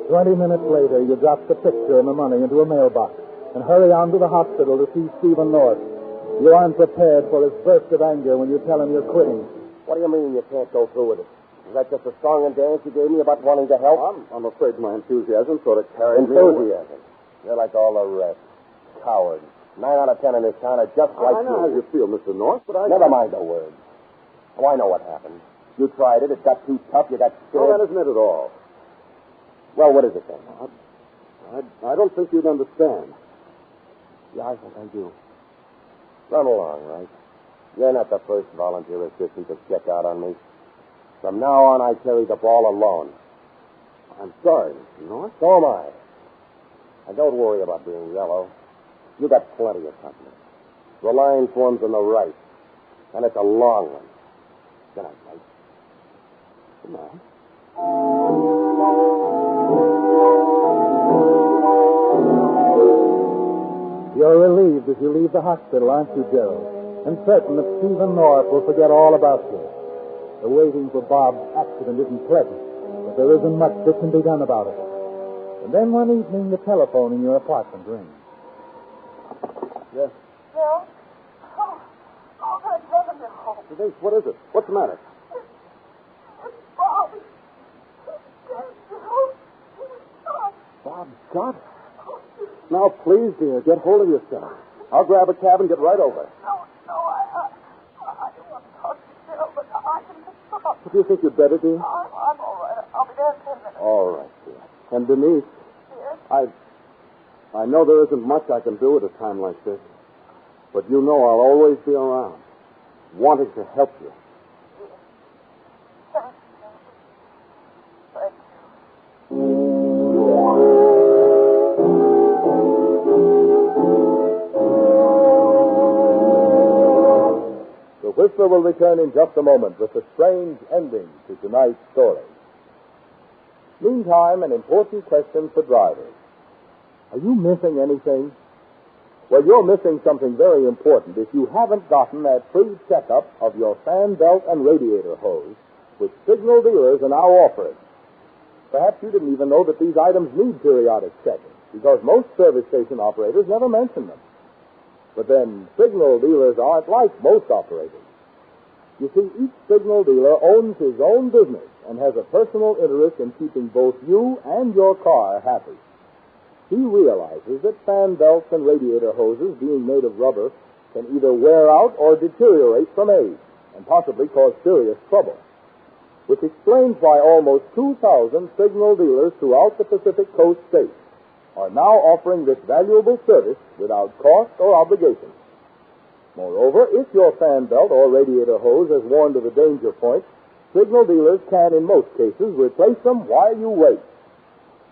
20 minutes later, you drop the picture and the money into a mailbox and hurry on to the hospital to see Stephen North. You aren't prepared for his burst of anger when you tell him you're quitting. What do you mean you can't go through with it? Is that just a song and dance you gave me about wanting to help? I'm afraid my enthusiasm sort of carried me. Enthusiasm? You're like all the rest. Cowards. 9 out of 10 in this town are just like I know how you feel, Mr. North, but I... Never mind the words. Oh, I know what happened. You tried it. It got too tough. You got scared. No, that isn't it at all. Well, what is it then? I don't think you'd understand. Yeah, I think I do. Run along, right? You're not the first volunteer assistant to check out on me. From now on, I carry the ball alone. I'm sorry, Mr. North. So am I. And don't worry about being yellow. You got plenty of company. The line forms on the right, and it's a long one. Good night, mate. Good night. You're relieved as you leave the hospital, aren't you, Gerald? And certain that Stephen North will forget all about you. The waiting for Bob's accident isn't pleasant, but there isn't much that can be done about it. And then one evening, the telephone in your apartment rings. Yes? Bill? Oh, good heavens, no. Denise, what is it? What's the matter? It's Bob. He's dead, Bill. He's shot. Bob shot? Now, please, dear, get hold of yourself. I'll grab a cab and get right over. No, I don't want to talk to you, Bill, but I can just stop. What do you think you'd better do? I'm all right. I'll be there in 10 minutes. All right, dear. And Denise, Yes? I know there isn't much I can do at a time like this, but you know I'll always be around, wanting to help you. Thank you. Thank you. The Whistler will return in just a moment with the strange ending to tonight's story. Meantime, an important question for drivers. Are you missing anything? Well, you're missing something very important if you haven't gotten that free checkup of your fan belt and radiator hose, which Signal dealers are now offering. Perhaps you didn't even know that these items need periodic checking, because most service station operators never mention them. But then, Signal dealers aren't like most operators. You see, each Signal dealer owns his own business and has a personal interest in keeping both you and your car happy. He realizes that fan belts and radiator hoses, being made of rubber, can either wear out or deteriorate from age and possibly cause serious trouble. which explains why almost 2,000 signal dealers throughout the Pacific Coast states are now offering this valuable service without cost or obligation. Moreover, if your fan belt or radiator hose has worn to the danger point, signal dealers can, in most cases, replace them while you wait.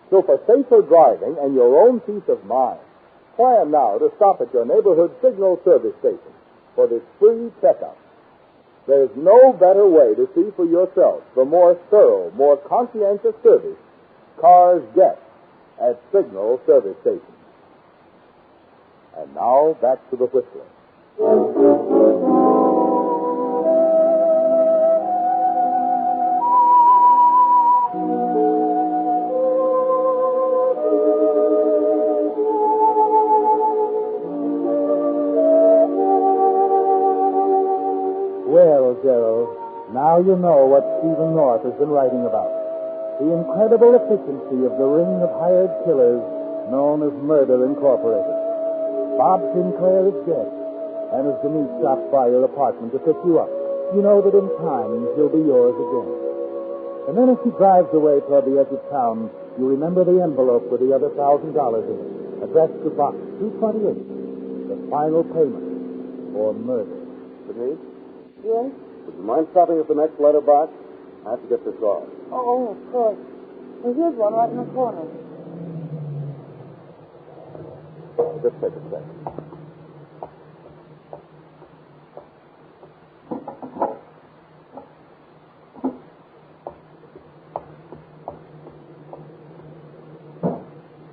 So for safer driving and your own peace of mind, plan now to stop at your neighborhood signal service station for this free checkup. There's no better way to see for yourself the more thorough, more conscientious service cars get at signal service stations. And now, back to the Whistler. Well, Gerald, now you know what Stephen North has been writing about. The incredible efficiency of the ring of hired killers known as Murder Incorporated. Bob Sinclair is dead, and as Denise stops by your apartment to pick you up, you know that in time he'll be yours again. And then as she drives away toward the edge of town, you remember the envelope with the other $1,000 in it, addressed to Box 228, the final payment for murder. Denise? Yes? Would you mind stopping at the next letterbox? I have to get this off. Oh, of course. Well, here's one right in the corner. Just take a second.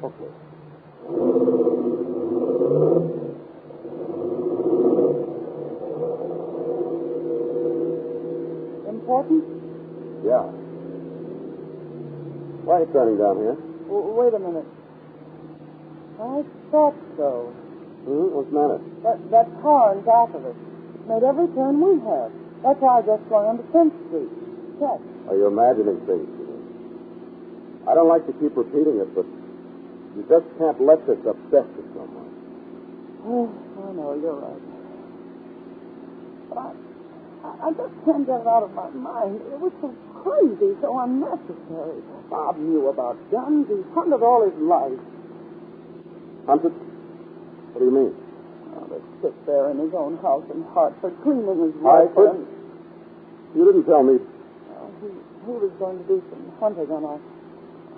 Okay. Important? Yeah. Why are you turning down here? Wait a minute. I thought so. What's the matter? That car in back of us. It made every turn we had. That's why I just swung onto 10th Street. Check. Are you imagining things? I don't like to keep repeating it, but you just can't let this upset you so much. Oh, I know, you're right. But I just can't get it out of my mind. It was so crazy, so unnecessary. Bob knew about guns. He's hunted all his life. Hunted? What do you mean? Oh, they sit there in his own house in Hartford, cleaning his Hartford? rifle. You didn't tell me. He was going to do some hunting on our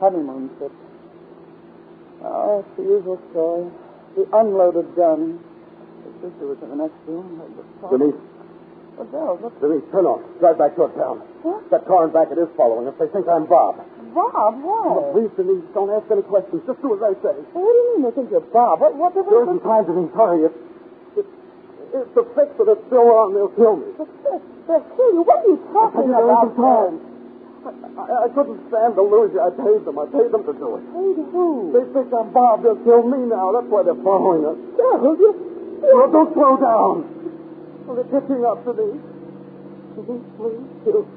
honeymoon trip. Oh, it's the usual story. The unloaded gun. His sister was in the next room. Denise. Well, Gerald, look. Denise, turn off. Drive back toward town. What? That car in back, it is following us. They think I'm Bob. Bob, why? Oh, please, Denise, don't ask any questions. Just do as I say. What do you mean they think you're Bob? What There isn't time, Denise. Hurry. It's the fix that it's still on. They'll kill me. The fix? They'll kill you? What are you talking There about? isn't time. I couldn't stand to lose you. I paid them. I paid them to do it. Paid who? They think I'm Bob. They'll kill me now. That's why they're following us. Gerald, Well, don't slow down. Well, they're catching up to me. Please,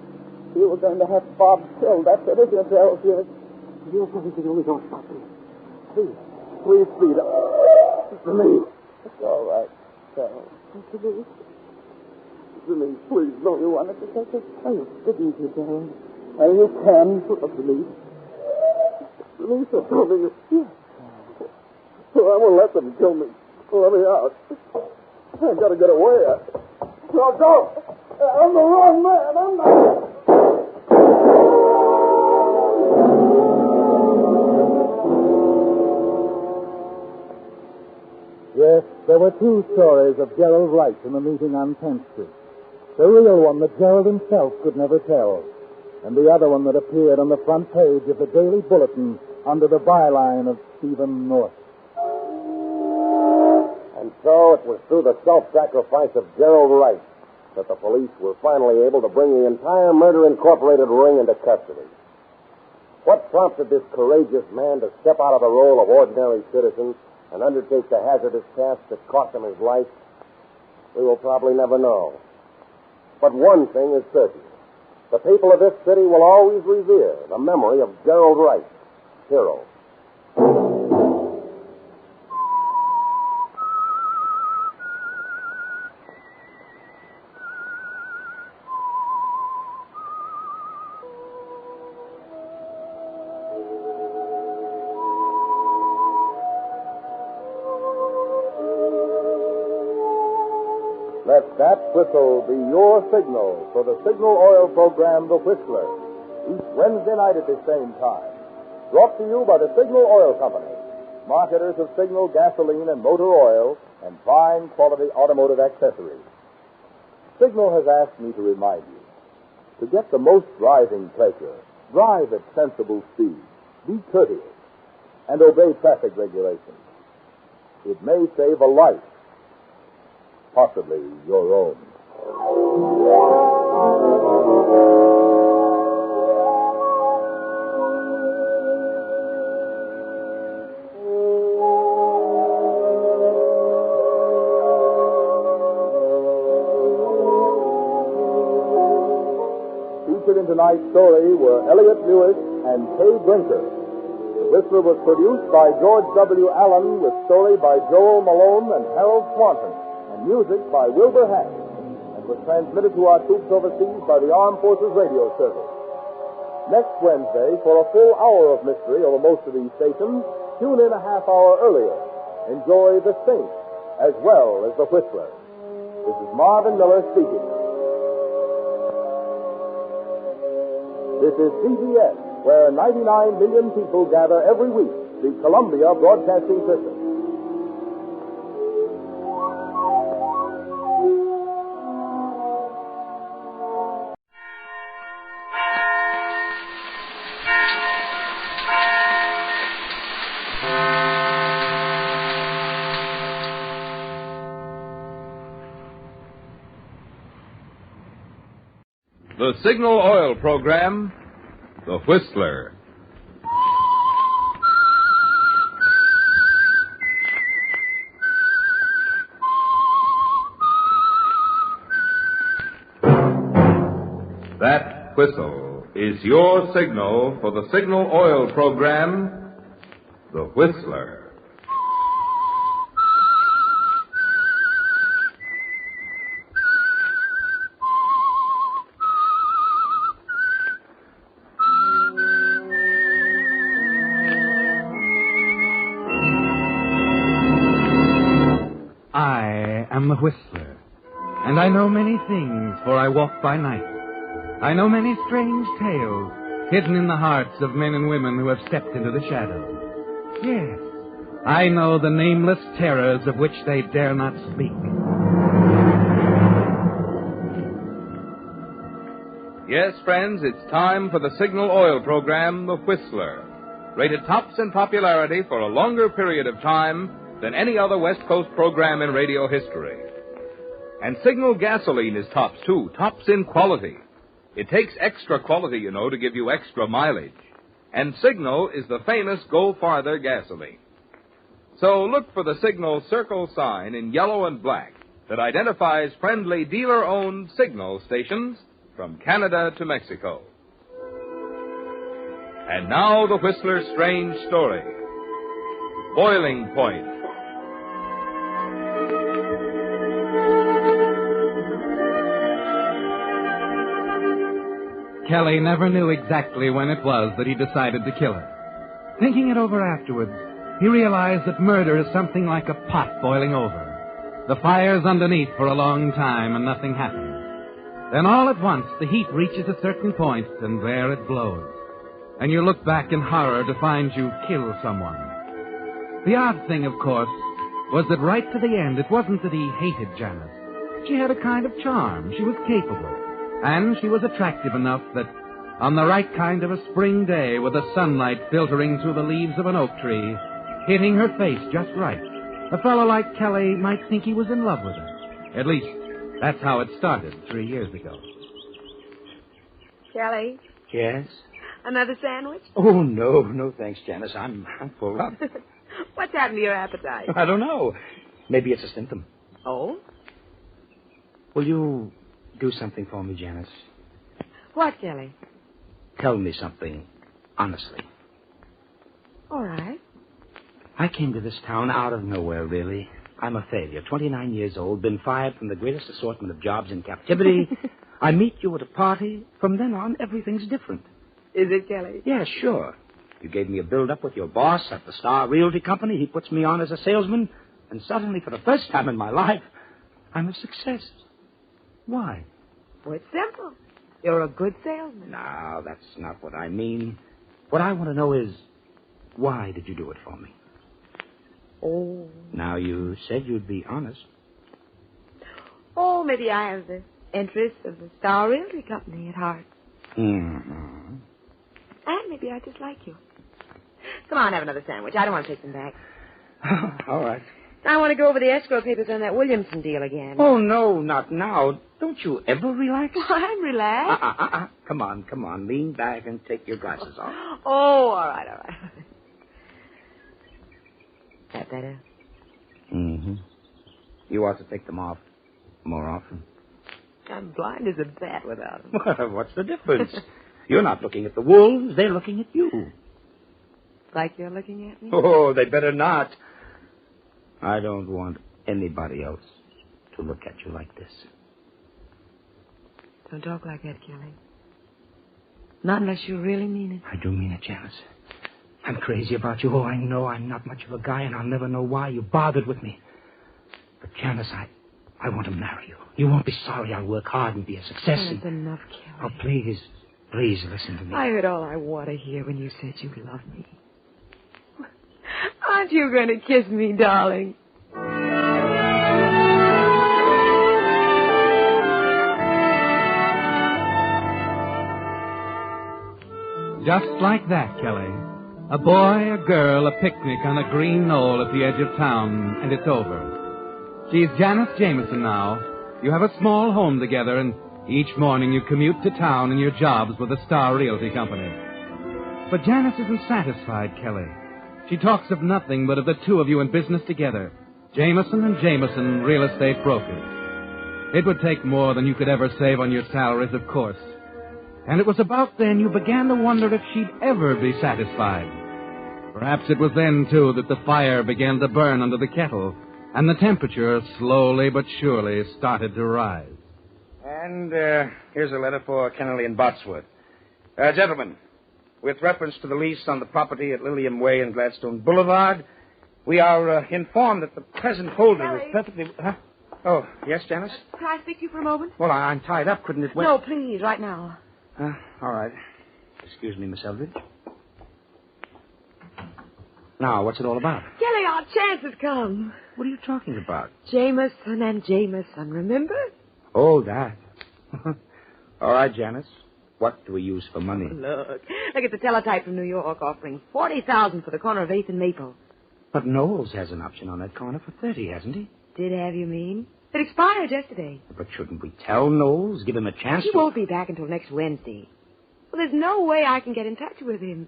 you were going to have Bob killed. That's it, isn't it, Gerald? Yes. Yes, everything. Only don't stop me. Please, speed up. Denise. It's all right, Gerald. Denise, please, don't. You wanted to take his place, didn't you, Gerald? Well, you can. Denise. Denise, they're coming. Yes. Well, I won't let them kill me. Let me out. I've got to get away. No, don't. I'm the wrong man. I'm not. Yes, there were two stories of Gerald Wright in the meeting on 10th Street. The real one that Gerald himself could never tell, and the other one that appeared on the front page of the Daily Bulletin under the byline of Stephen North. And so it was through the self-sacrifice of Gerald Wright that the police were finally able to bring the entire Murder Incorporated ring into custody. What prompted this courageous man to step out of the role of ordinary citizen and undertake the hazardous task that cost him his life, we will probably never know. But one thing is certain. The people of this city will always revere the memory of Gerald Wright, hero. let that whistle be your signal for the signal oil program, The Whistler, each Wednesday night at the same time. Brought to you by the Signal Oil Company, marketers of Signal gasoline and motor oil and fine quality automotive accessories. Signal has asked me to remind you, to get the most driving pleasure, drive at sensible speed, be courteous, and obey traffic regulations. It may save a life, possibly your own. Featured in tonight's story were Elliot Lewis and Kay Brinker. The Whistler was produced by George W. Allen with story by Joel Malone and Harold Swanson and music by Wilbur Hatch, and was transmitted to our troops overseas by the Armed Forces Radio Service. Next Wednesday, for a full hour of mystery over most of these stations, tune in a half hour earlier. Enjoy The Saint as well as The Whistler. This is Marvin Miller speaking. This is CBS, where 99 million people gather every week, the Columbia Broadcasting System. The Signal Oil Program, The Whistler. That whistle is your signal for the Signal Oil Program, The Whistler. I am the Whistler, and I know many things, for I walk by night. I know many strange tales hidden in the hearts of men and women who have stepped into the shadows. Yes, I know the nameless terrors of which they dare not speak. Yes, friends, it's time for the Signal Oil Program, The Whistler. Rated tops in popularity for a longer period of time than any other West Coast program in radio history. And Signal gasoline is tops, too, tops in quality. It takes extra quality, you know, to give you extra mileage. And Signal is the famous Go Farther gasoline. So look for the Signal circle sign in yellow and black that identifies friendly dealer-owned Signal stations from Canada to Mexico. And now the Whistler's strange story. Boiling Point. Kelly never knew exactly when it was that he decided to kill her. Thinking it over afterwards, he realized that murder is something like a pot boiling over. The fire's underneath for a long time and nothing happens. Then all at once the heat reaches a certain point and there it blows. And you look back in horror to find you killed someone. The odd thing, of course, was that right to the end it wasn't that he hated Janice. She had a kind of charm. She was capable. And she was attractive enough that on the right kind of a spring day with the sunlight filtering through the leaves of an oak tree, hitting her face just right, a fellow like Kelly might think he was in love with her. At least, that's how it started 3 years ago. Kelly, Yes? another sandwich? Oh, no, thanks, Janice. I'm full up. What's happened to your appetite? I don't know. Maybe it's a symptom. Oh? Will you do something for me, Janice? What, Kelly? Tell me something, honestly. All right. I came to this town out of nowhere, really. I'm a failure, 29 years old, been fired from the greatest assortment of jobs in captivity. I meet you at a party. From then on, everything's different. Is it, Kelly? Yeah, sure. You gave me a build-up with your boss at the Star Realty Company. He puts me on as a salesman, and suddenly, for the first time in my life, I'm a success. Why? Well, it's simple. You're a good salesman. No, that's not what I mean. What I want to know is, why did you do it for me? Oh. Now, you said you'd be honest. Oh, maybe I have the interests of the Star Realty Company at heart. Mm-hmm. And maybe I just like you. Come on, have another sandwich. I don't want to take them back. All right. I want to go over the escrow papers on that Williamson deal again. Oh, no, not now. Don't you ever relax? Well, I'm relaxed. Come on. Lean back and take your glasses off. Oh, all right. That better? Mm-hmm. You ought to take them off more often. I'm blind as a bat without them. What's the difference? You're not looking at the wolves. They're looking at you. Like you're looking at me? Oh, they better not. I don't want anybody else to look at you like this. Don't talk like that, Kelly. Not unless you really mean it. I do mean it, Janice. I'm crazy about you. Oh, I know I'm not much of a guy, and I'll never know why you bothered with me. But, Janice, I want to marry you. You won't be sorry. I'll work hard and be a success. That's enough, Kelly. Oh, please listen to me. I heard all I want to hear when you said you love me. Aren't you going to kiss me, darling? Just like that, Kelly. A boy, a girl, a picnic on a green knoll at the edge of town, and it's over. She's Janice Jameson now. You have a small home together, and each morning you commute to town in your jobs with the Star Realty Company. But Janice isn't satisfied, Kelly. She talks of nothing but of the two of you in business together, Jameson and Jameson, real estate brokers. It would take more than you could ever save on your salaries, of course. And it was about then you began to wonder if she'd ever be satisfied. Perhaps it was then, too, that the fire began to burn under the kettle, and the temperature slowly but surely started to rise. And here's a letter for Kennelly and Botsworth. Gentlemen, with reference to the lease on the property at Lilium Way and Gladstone Boulevard, we are informed that the present holder is perfectly... Huh? Oh, yes, Janice? Can I speak to you for a moment? Well, I'm tied up. Couldn't it wait? No, please, right now. All right. Excuse me, Miss Eldridge. Now, what's it all about? Kelly, our chance has come. What are you talking about? Jameson and Jameson, remember? Oh, that. All right, Janice. What do we use for money? Look, it's a teletype from New York offering $40,000 for the corner of 8th and Maple. But Knowles has an option on that corner for $30,000, hasn't he? Did have, you mean? It expired yesterday. But shouldn't we tell Knowles, give him a chance He won't be back until next Wednesday. Well, there's no way I can get in touch with him.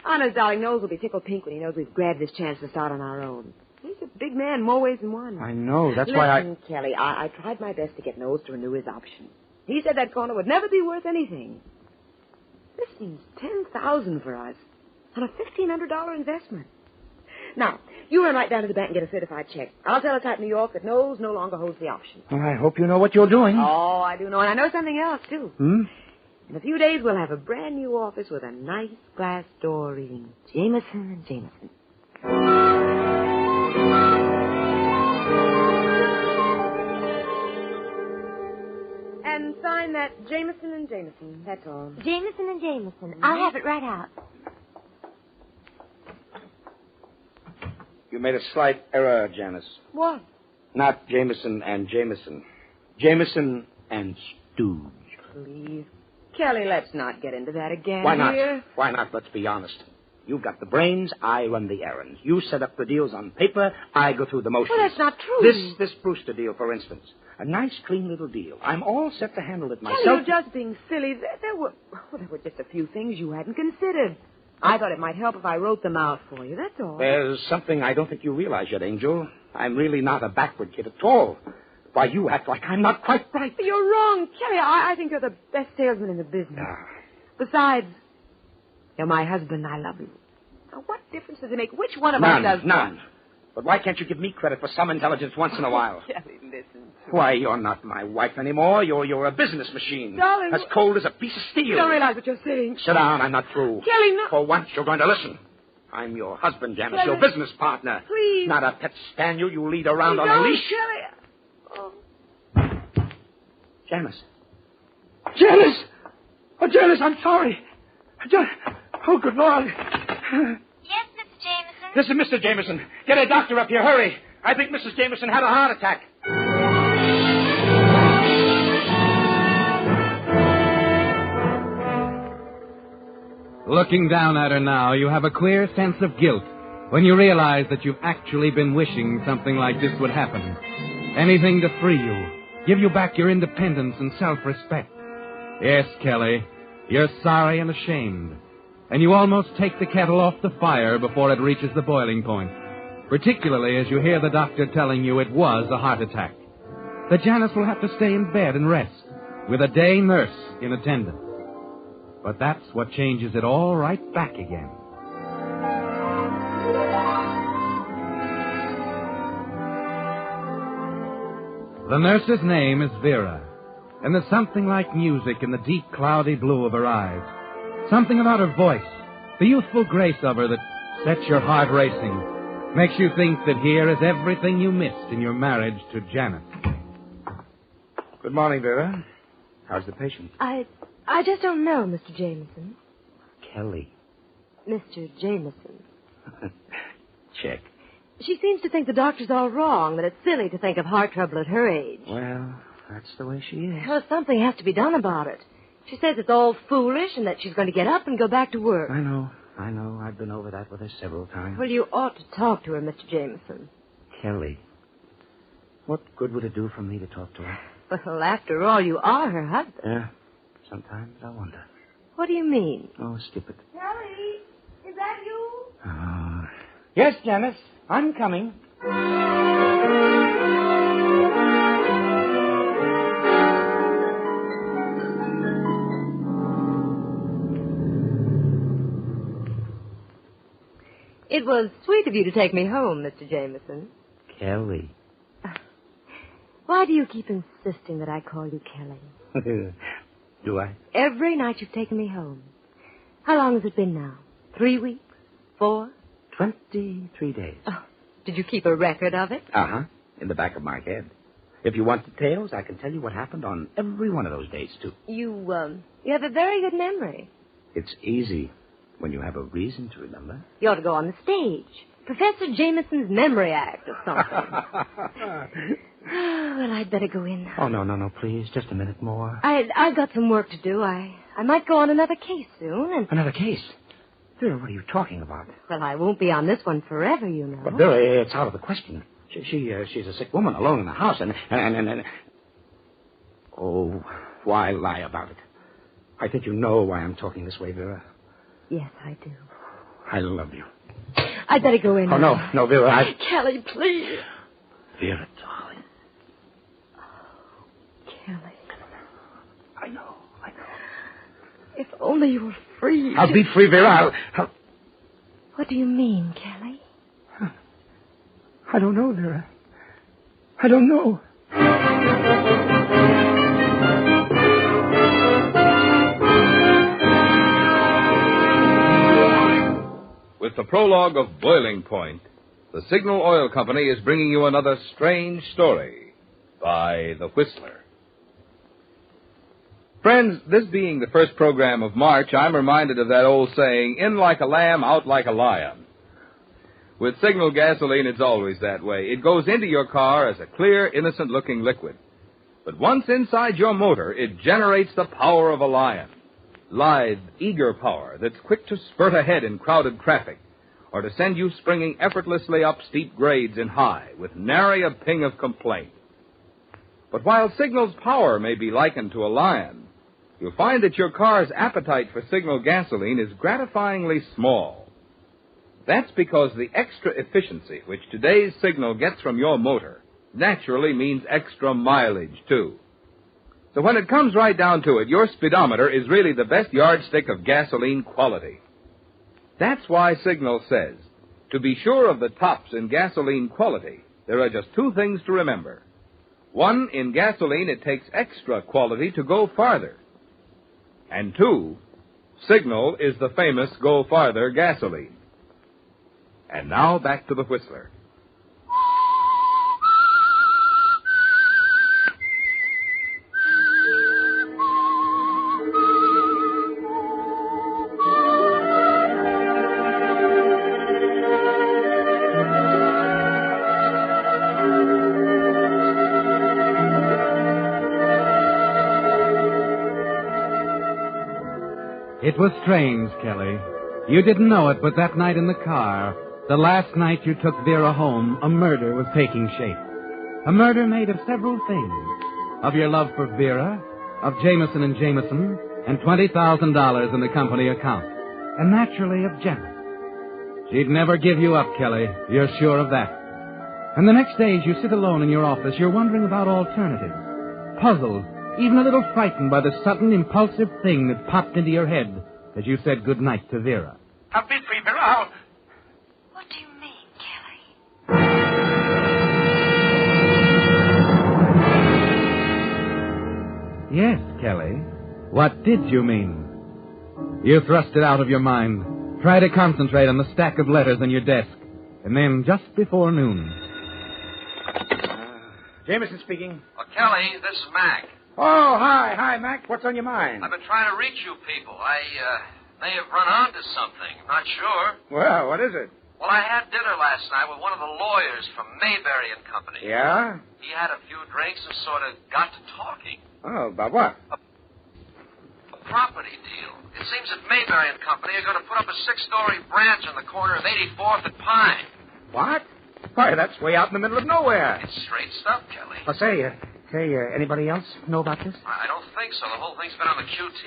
Honest, darling, Knowles will be tickled pink when he knows we've grabbed this chance to start on our own. He's a big man, more ways than one. I know, that's why Listen, Kelly, I tried my best to get Knowles to renew his option. He said that corner would never be worth anything. This means $10,000 for us on a $1,500 investment. Now, you run right down to the bank and get a certified check. I'll teletype New York that Knowles no longer holds the option. Well, I hope you know what you're doing. Oh, I do know, and I know something else, too. In a few days, we'll have a brand new office with a nice glass door reading Jameson and Jameson. And sign that Jameson and Jameson, that's all. Jameson and Jameson. I'll have it right out. You made a slight error, Janice. What? Not Jameson and Jameson. Jameson and Stooge. Please. Kelly, let's not get into that again. Why not? Here. Why not? Let's be honest. You've got the brains, I run the errands. You set up the deals on paper, I go through the motions. Well, that's not true. This Brewster deal, for instance. A nice, clean little deal. I'm all set to handle it myself. Kelly, you're just being silly. There were just a few things you hadn't considered. I thought it might help if I wrote them out for you, that's all. There's something I don't think you realize yet, Angel. I'm really not a backward kid at all. Why, you act like I'm not quite right. You're wrong, Kelly. I think you're the best salesman in the business. Besides, you're my husband. I love you. Now, what difference does it make which one of us does? None. But why can't you give me credit for some intelligence once in a while? Kelly, listen. Why, you're not my wife anymore. You're a business machine. Darling. As cold as a piece of steel. You don't realize what you're saying. Sit down. I'm not through. Kelly, no. For once, you're going to listen. I'm your husband, Janice. Kelly. Your business partner. Please. Not a pet spaniel you lead around Please on a don't, leash. Kelly. Oh. Janice. Janice! Oh, Janice, I'm sorry. Oh, good Lord. Yes, Mr. Jameson? This is Mr. Jameson. Get a doctor up here. Hurry. I think Mrs. Jameson had a heart attack. Looking down at her now, you have a queer sense of guilt when you realize that you've actually been wishing something like this would happen. Anything to free you, give you back your independence and self-respect. Yes, Kelly, you're sorry and ashamed. And you almost take the kettle off the fire before it reaches the boiling point, particularly as you hear the doctor telling you it was a heart attack. That Janice will have to stay in bed and rest, with a day nurse in attendance. But that's what changes it all right back again. The nurse's name is Vera, and there's something like music in the deep, cloudy blue of her eyes. Something about her voice, the youthful grace of her that sets your heart racing, makes you think that here is everything you missed in your marriage to Janet. Good morning, Vera. How's the patient? I just don't know, Mr. Jameson. Kelly. Mr. Jameson. Check. She seems to think the doctor's all wrong, that it's silly to think of heart trouble at her age. Well, that's the way she is. Well, something has to be done about it. She says it's all foolish and that she's going to get up and go back to work. I know. I've been over that with her several times. Well, you ought to talk to her, Mr. Jameson. Kelly. What good would it do for me to talk to her? Well, after all, you are her husband. Yeah. Sometimes I wonder. What do you mean? Oh, skip it. Kelly, is that you? Oh. Yes, Janice. I'm coming. It was sweet of you to take me home, Mr. Jameson. Kelly. Why do you keep insisting that I call you Kelly? Do I? Every night you've taken me home. How long has it been now? 3 weeks? 4? 23 days. Oh, did you keep a record of it? Uh-huh. In the back of my head. If you want details, I can tell you what happened on every one of those days, too. You have a very good memory. It's easy when you have a reason to remember. You ought to go on the stage. Professor Jameson's Memory Act or something. Well, I'd better go in now. Oh, no, please. Just a minute more. I've got some work to do. I might go on another case soon. And... Another case? Vera, what are you talking about? Well, I won't be on this one forever, you know. But, Vera, it's out of the question. She's a sick woman alone in the house, and... Oh, why lie about it? I think you know why I'm talking this way, Vera. Yes, I do. I love you. I'd better go in. Oh, now. no, Vera, Kelly, please. Vera, darling. Oh, Kelly. I know. If only you were free. I'll be free, Vera. What do you mean, Kelly? I don't know, Vera. I don't know. With the prologue of Boiling Point, the Signal Oil Company is bringing you another strange story by The Whistler. Friends, this being the first program of March, I'm reminded of that old saying, in like a lamb, out like a lion. With Signal gasoline, it's always that way. It goes into your car as a clear, innocent-looking liquid. But once inside your motor, it generates the power of a lion. Lithe, eager power that's quick to spurt ahead in crowded traffic, or to send you springing effortlessly up steep grades in high, with nary a ping of complaint. But while Signal's power may be likened to a lion, you'll find that your car's appetite for Signal gasoline is gratifyingly small. That's because the extra efficiency which today's Signal gets from your motor naturally means extra mileage, too. So when it comes right down to it, your speedometer is really the best yardstick of gasoline quality. That's why Signal says, to be sure of the tops in gasoline quality, there are just two things to remember. One, in gasoline, it takes extra quality to go farther. And two, Signal is the famous Go Farther gasoline. And now back to the Whistler. It was strange, Kelly. You didn't know it, but that night in the car, the last night you took Vera home, a murder was taking shape. A murder made of several things. Of your love for Vera, of Jameson and Jameson, and $20,000 in the company account. And naturally of Janet. She'd never give you up, Kelly. You're sure of that. And the next days you sit alone in your office, you're wondering about alternatives. Puzzled, even a little frightened by the sudden, impulsive thing that popped into your head as you said goodnight to Vera. I've been free, Vera. What do you mean, Kelly? Yes, Kelly. What did you mean? You thrust it out of your mind. Try to concentrate on the stack of letters on your desk. And then, just before noon... Jameson speaking. Oh, Kelly, this is Mac. Oh, hi. Hi, Mac. What's on your mind? I've been trying to reach you people. I may have run onto something. I'm not sure. Well, what is it? Well, I had dinner last night with one of the lawyers from Mayberry and Company. Yeah? He had a few drinks and sort of got to talking. Oh, about what? A property deal. It seems that Mayberry and Company are going to put up a 6-story branch on the corner of 84th and Pine. What? Why, that's way out in the middle of nowhere. It's straight stuff, Kelly. Well, anybody else know about this? I don't think so. The whole thing's been on the QT.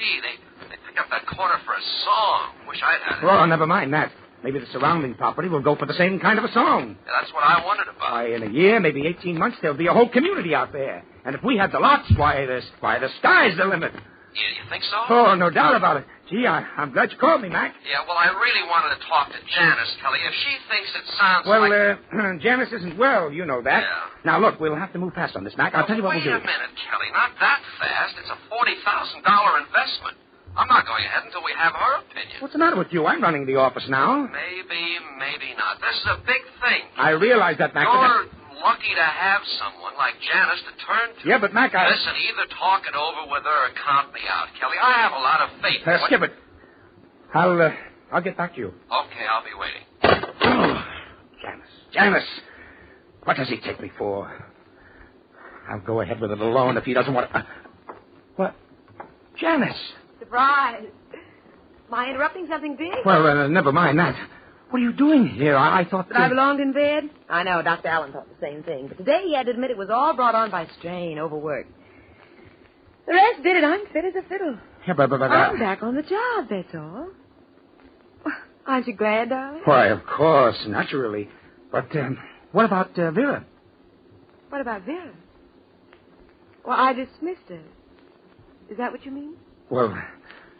They picked up that corner for a song. Wish I'd had it. Oh, never mind that. Maybe the surrounding property will go for the same kind of a song. Yeah, that's what I wondered about. Why, in a year, maybe 18 months, there'll be a whole community out there. And if we had the lots, the sky's the limit. Yeah, you think so? Oh, no doubt about it. Gee, I'm glad you called me, Mac. Yeah, well, I really wanted to talk to Janice, Kelly. If she thinks it sounds well, like... Janice isn't well, you know that. Yeah. Now, look, we'll have to move fast on this, Mac. I'll tell you what we'll do. Wait a minute, Kelly. Not that fast. It's a $40,000 investment. I'm not going ahead until we have her opinion. What's the matter with you? I'm running the office now. Maybe not. This is a big thing. I realize that, Mac. You're lucky to have someone like Janice to turn to. Yeah, but, Mac, Listen, either talk it over with her or count me out, Kelly. I have a lot of faith. Skip it. I'll get back to you. Okay, I'll be waiting. Oh, Janice. What does he take me for? I'll go ahead with it alone if he doesn't want to... What? Janice. Surprise. Am I interrupting something big? Well, never mind that. What are you doing here? I thought that I belonged in bed? I know, Dr. Allen thought the same thing. But today he had to admit it was all brought on by strain, overwork. The rest did it. I'm fit as a fiddle. Yeah, I'm back on the job, that's all. Aren't you glad, darling? Why, of course, naturally. But what about Vera? What about Vera? Well, I dismissed her. Is that what you mean? Well,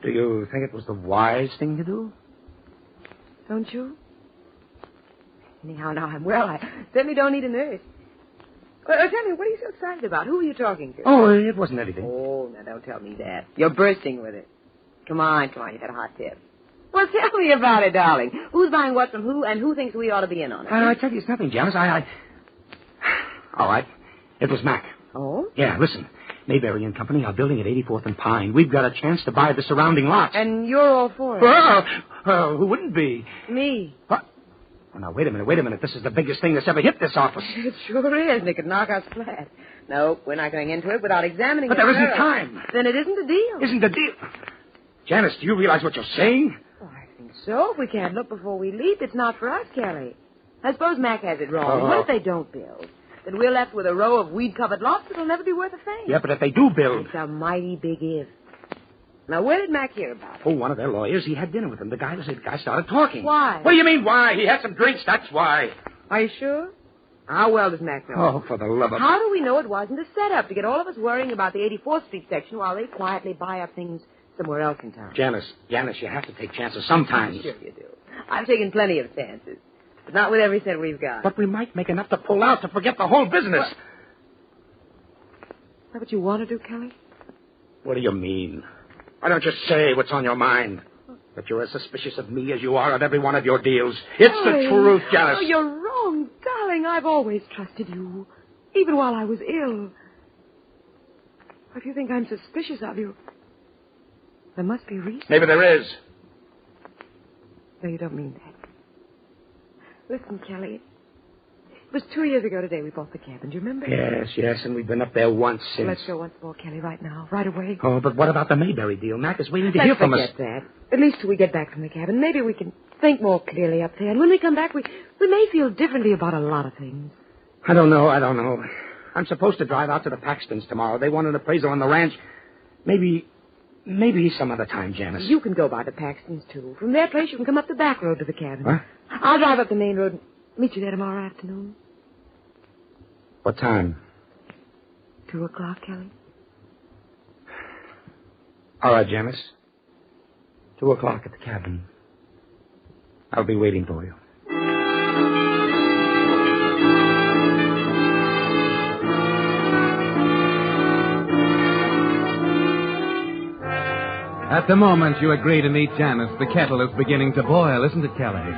do you think it was the wise thing to do? Don't you? Anyhow, now I'm well. I certainly don't need a nurse. Well, tell me, what are you so excited about? Who are you talking to? Oh, it wasn't anything. Oh, now don't tell me that. You're bursting with it. Come on, you got a hot tip. Well, tell me about it, darling. Who's buying what from who, and who thinks we ought to be in on it? I tell you, it's nothing, Janice. All right. It was Mac. Oh? Yeah, listen. Mayberry and Company are building at 84th and Pine. We've got a chance to buy the surrounding lots. And you're all for it? Well, who wouldn't be? Me. What? Oh, now, wait a minute. This is the biggest thing that's ever hit this office. It sure is, and it could knock us flat. No, we're not going into it without examining it. But there isn't time. Then it isn't a deal. Isn't a deal? Janice, do you realize what you're saying? Oh, I think so. If we can't look before we leap, it's not for us, Kelly. I suppose Mac has it wrong. What if they don't build? Then we're left with a row of weed-covered lots that'll never be worth a thing. Yeah, but if they do build... It's a mighty big if. Now, where did Mac hear about it? Oh, one of their lawyers. He had dinner with them. The guy started talking. Why? What do you mean, why? He had some drinks, that's why. Are you sure? How well does Mac know? Oh, for the love of... How do we know it wasn't a setup to get all of us worrying about the 84th Street section while they quietly buy up things somewhere else in town? Janice, you have to take chances sometimes. Sure you do. I've taken plenty of chances. But not with every cent we've got. But we might make enough to pull out to forget the whole business. Is that what you want to do, Kelly? What do you mean? Why don't you say what's on your mind? That you're as suspicious of me as you are of every one of your deals. It's the truth, Janice. Oh, you're wrong, darling. I've always trusted you, even while I was ill. If you think I'm suspicious of you, there must be a reason. Maybe there is. No, you don't mean that. Listen, Kelly, was 2 years ago today we bought the cabin. Do you remember? Yes, and we've been up there once since. Let's go once more, Kelly, right now. Right away. Oh, but what about the Mayberry deal? Mac is waiting to hear from us. Let's forget that. At least till we get back from the cabin. Maybe we can think more clearly up there. And when we come back, we may feel differently about a lot of things. I don't know. I'm supposed to drive out to the Paxtons tomorrow. They want an appraisal on the ranch. Maybe some other time, Janice. You can go by the Paxtons, too. From their place, you can come up the back road to the cabin. What? I'll drive up the main road and meet you there tomorrow afternoon. What time? 2:00, Kelly. All right, Janice. 2:00 at the cabin. I'll be waiting for you. At the moment you agree to meet Janice, the kettle is beginning to boil, isn't it, Kelly?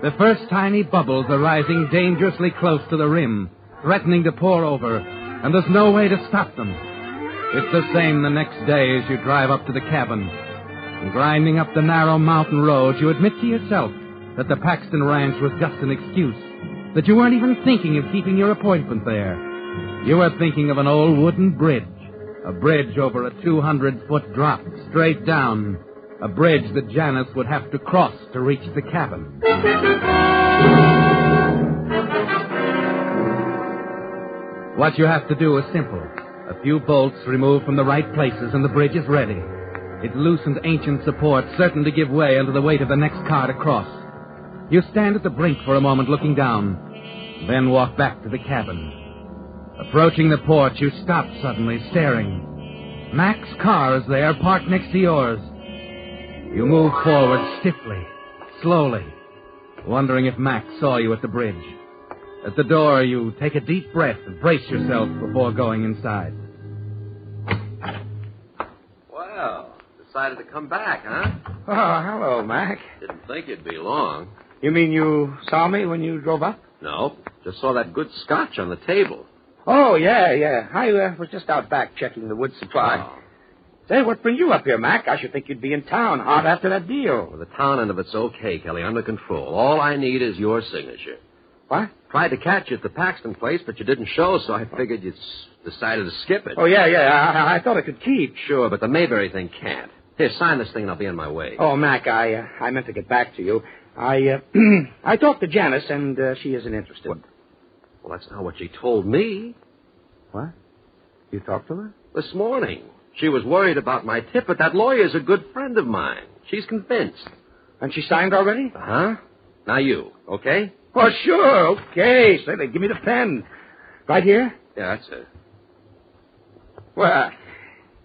The first tiny bubbles are rising dangerously close to the rim, threatening to pour over, and there's no way to stop them. It's the same the next day as you drive up to the cabin. And grinding up the narrow mountain road, you admit to yourself that the Paxton Ranch was just an excuse, that you weren't even thinking of keeping your appointment there. You were thinking of an old wooden bridge. A bridge over a 200-foot drop, straight down. A bridge that Janice would have to cross to reach the cabin. What you have to do is simple. A few bolts removed from the right places and the bridge is ready. Its loosened ancient support certain to give way under the weight of the next car to cross. You stand at the brink for a moment looking down, then walk back to the cabin. Approaching the porch, you stop suddenly, staring. Mac's car is there, parked next to yours. You move forward stiffly, slowly, wondering if Mac saw you at the bridge. At the door, you take a deep breath and brace yourself before going inside. Well, decided to come back, huh? Oh, hello, Mac. Didn't think it'd be long. You mean you saw me when you drove up? No, just saw that good scotch on the table. Oh, yeah. I was just out back checking the wood supply. Oh. Say, what brings you up here, Mac? I should think you'd be in town hot after that deal. Well, the town end of it's okay, Kelly, under control. All I need is your signature. What? Tried to catch you at the Paxton place, but you didn't show, so I figured you'd decided to skip it. Oh, yeah. I thought it could keep. Sure, but the Mayberry thing can't. Here, sign this thing and I'll be on my way. Oh, Mac, I meant to get back to you. I talked to Janice, and she isn't interested. What? Well, that's not what she told me. What? You talked to her? This morning. She was worried about my tip, but that lawyer's a good friend of mine. She's convinced. And she signed already? Uh-huh. Now you, okay? Oh, sure, okay. Say, they give me the pen. Right here? Yeah, that's it. Well,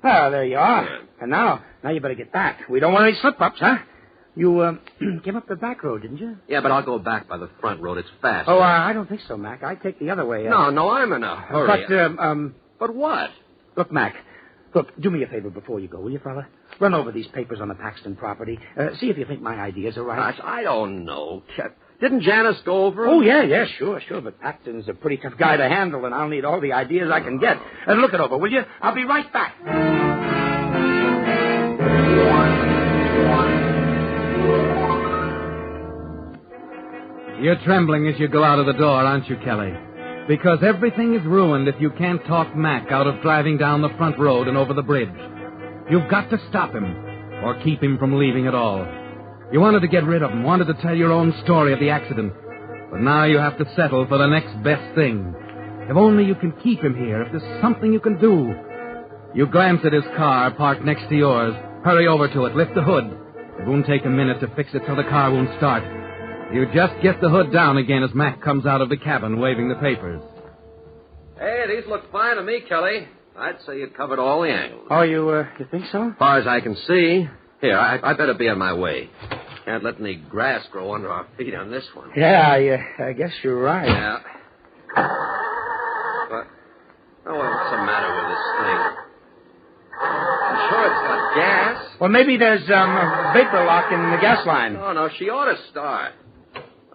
there you are. Yeah. And now you better get back. We don't want any slip-ups, huh? You came up the back road, didn't you? Yeah, but I'll go back by the front road. It's faster. Oh, I don't think so, Mac. I take the other way. No, I'm in a hurry. But But what? Look, Mac. Look, do me a favor before you go, will you, fella? Run over these papers on the Paxton property. See if you think my ideas are right. Gosh, I don't know. Didn't Janice go over? Oh, yeah, sure. But Paxton's a pretty tough guy to handle, and I'll need all the ideas I can get. Look it over, will you? I'll be right back. You're trembling as you go out of the door, aren't you, Kelly? Because everything is ruined if you can't talk Mac out of driving down the front road and over the bridge. You've got to stop him, or keep him from leaving at all. You wanted to get rid of him, wanted to tell your own story of the accident. But now you have to settle for the next best thing. If only you can keep him here, if there's something you can do. You glance at his car parked next to yours, hurry over to it, lift the hood. It won't take a minute to fix it so the car won't start. You just get the hood down again as Mac comes out of the cabin waving the papers. Hey, these look fine to me, Kelly. I'd say you've covered all the angles. Oh, you think so? As far as I can see. Here, I better be on my way. Can't let any grass grow under our feet on this one. Yeah, I guess you're right. Yeah. But, what's the matter with this thing? I'm sure it's got gas. Well, maybe there's a vapor lock in the gas line. No, she ought to start.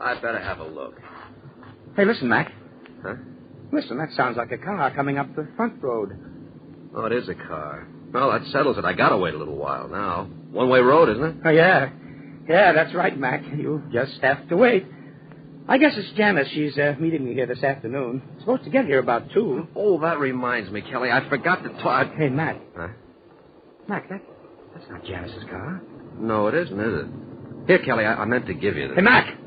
I'd better have a look. Hey, listen, Mac. Huh? Listen, that sounds like a car coming up the front road. Oh, it is a car. Well, that settles it. I gotta wait a little while now. One-way road, isn't it? Oh, yeah. Yeah, that's right, Mac. You just have to wait. I guess it's Janice. She's meeting me here this afternoon. Supposed to get here about 2. Oh, that reminds me, Kelly. I forgot to talk. Hey, Mac. Huh? Mac, that's not Janice's car. No, it isn't, is it? Here, Kelly, I meant to give you this. Hey, Mac.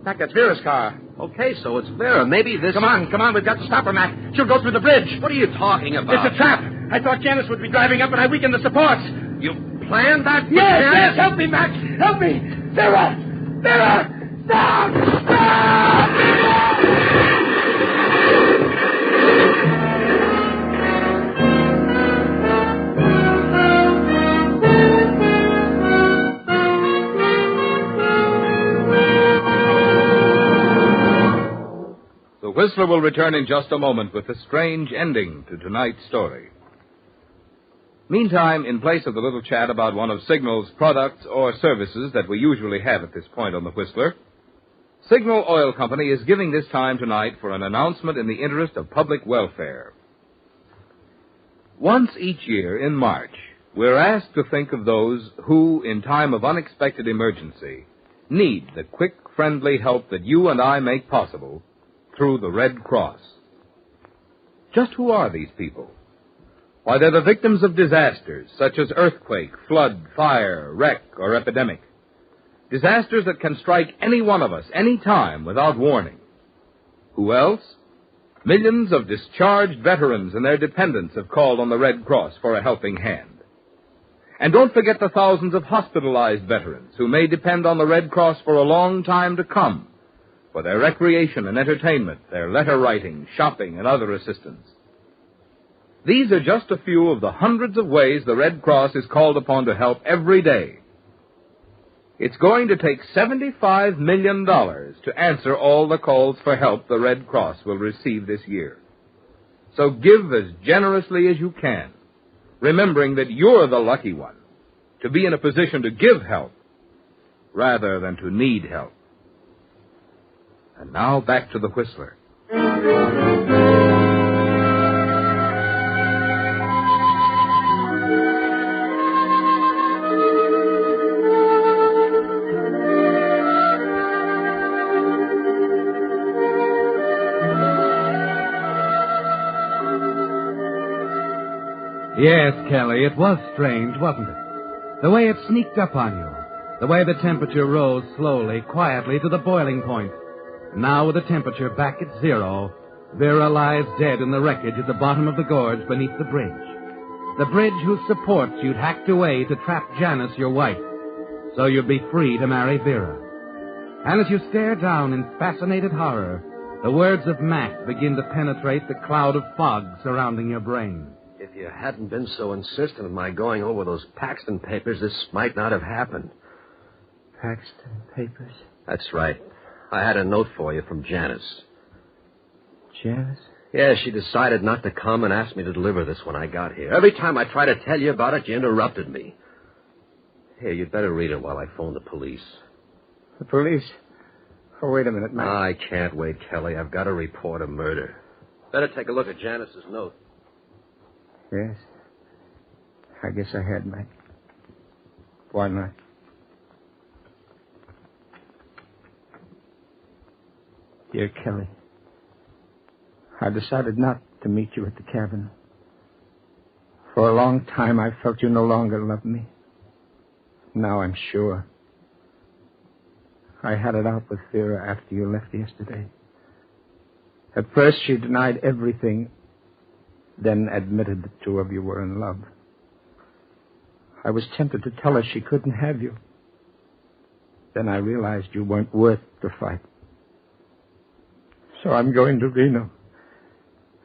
Mac, that's Vera's car. Okay, so it's Vera. Maybe this... Come on. We've got to stop her, Mac. She'll go through the bridge. What are you talking about? It's a trap. I thought Janice would be driving up, and I weakened the supports. You planned that for Yes, Janice? yes. Help me, Mac. Help me. Vera! Stop! The Whistler will return in just a moment with a strange ending to tonight's story. Meantime, in place of the little chat about one of Signal's products or services that we usually have at this point on the Whistler, Signal Oil Company is giving this time tonight for an announcement in the interest of public welfare. Once each year in March, we're asked to think of those who, in time of unexpected emergency, need the quick, friendly help that you and I make possible through the Red Cross. Just who are these people? Why, they're the victims of disasters such as earthquake, flood, fire, wreck, or epidemic. Disasters that can strike any one of us, any time, without warning. Who else? Millions of discharged veterans and their dependents have called on the Red Cross for a helping hand. And don't forget the thousands of hospitalized veterans who may depend on the Red Cross for a long time to come for their recreation and entertainment, their letter writing, shopping, and other assistance. These are just a few of the hundreds of ways the Red Cross is called upon to help every day. It's going to take $75 million to answer all the calls for help the Red Cross will receive this year. So give as generously as you can, remembering that you're the lucky one to be in a position to give help rather than to need help. And now back to the Whistler. Yes, Kelly, it was strange, wasn't it? The way it sneaked up on you. The way the temperature rose slowly, quietly to the boiling point. Now, with the temperature back at 0, Vera lies dead in the wreckage at the bottom of the gorge beneath the bridge. The bridge whose supports you'd hacked away to trap Janice, your wife, so you'd be free to marry Vera. And as you stare down in fascinated horror, the words of Mac begin to penetrate the cloud of fog surrounding your brain. If you hadn't been so insistent on my going over those Paxton papers, this might not have happened. Paxton papers? That's right. I had a note for you from Janice. Janice? Yeah, she decided not to come and asked me to deliver this when I got here. Every time I tried to tell you about it, you interrupted me. Here, you'd better read it while I phone the police. The police? Oh, wait a minute, Mac. I can't wait, Kelly. I've got to report a murder. Better take a look at Janice's note. Yes. I guess I had, Mac. Why not? Dear Kelly, I decided not to meet you at the cabin. For a long time, I felt you no longer loved me. Now I'm sure. I had it out with Vera after you left yesterday. At first, she denied everything, then admitted the two of you were in love. I was tempted to tell her she couldn't have you. Then I realized you weren't worth the fight. So I'm going to Reno,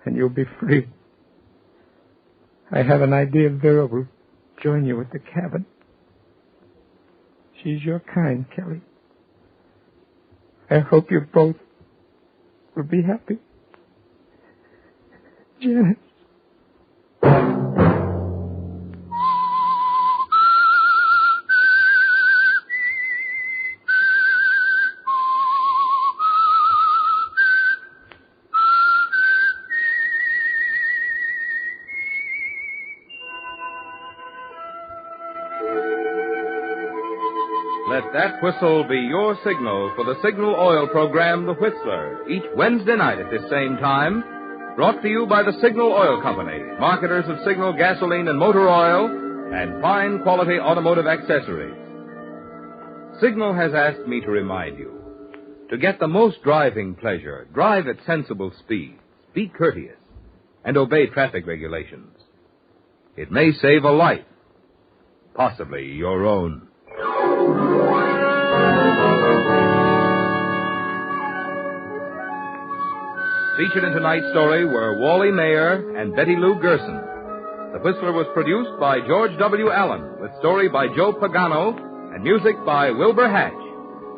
and you'll be free. I have an idea Vera will join you at the cabin. She's your kind, Kelly. I hope you both will be happy. Janice. Let that whistle be your signal for the Signal Oil program, The Whistler, each Wednesday night at this same time, brought to you by the Signal Oil Company, marketers of Signal gasoline and motor oil, and fine quality automotive accessories. Signal has asked me to remind you, to get the most driving pleasure, drive at sensible speeds, be courteous, and obey traffic regulations. It may save a life, possibly your own. Featured in tonight's story were Wally Mayer and Betty Lou Gerson. The Whistler was produced by George W. Allen, with story by Joe Pagano and music by Wilbur Hatch,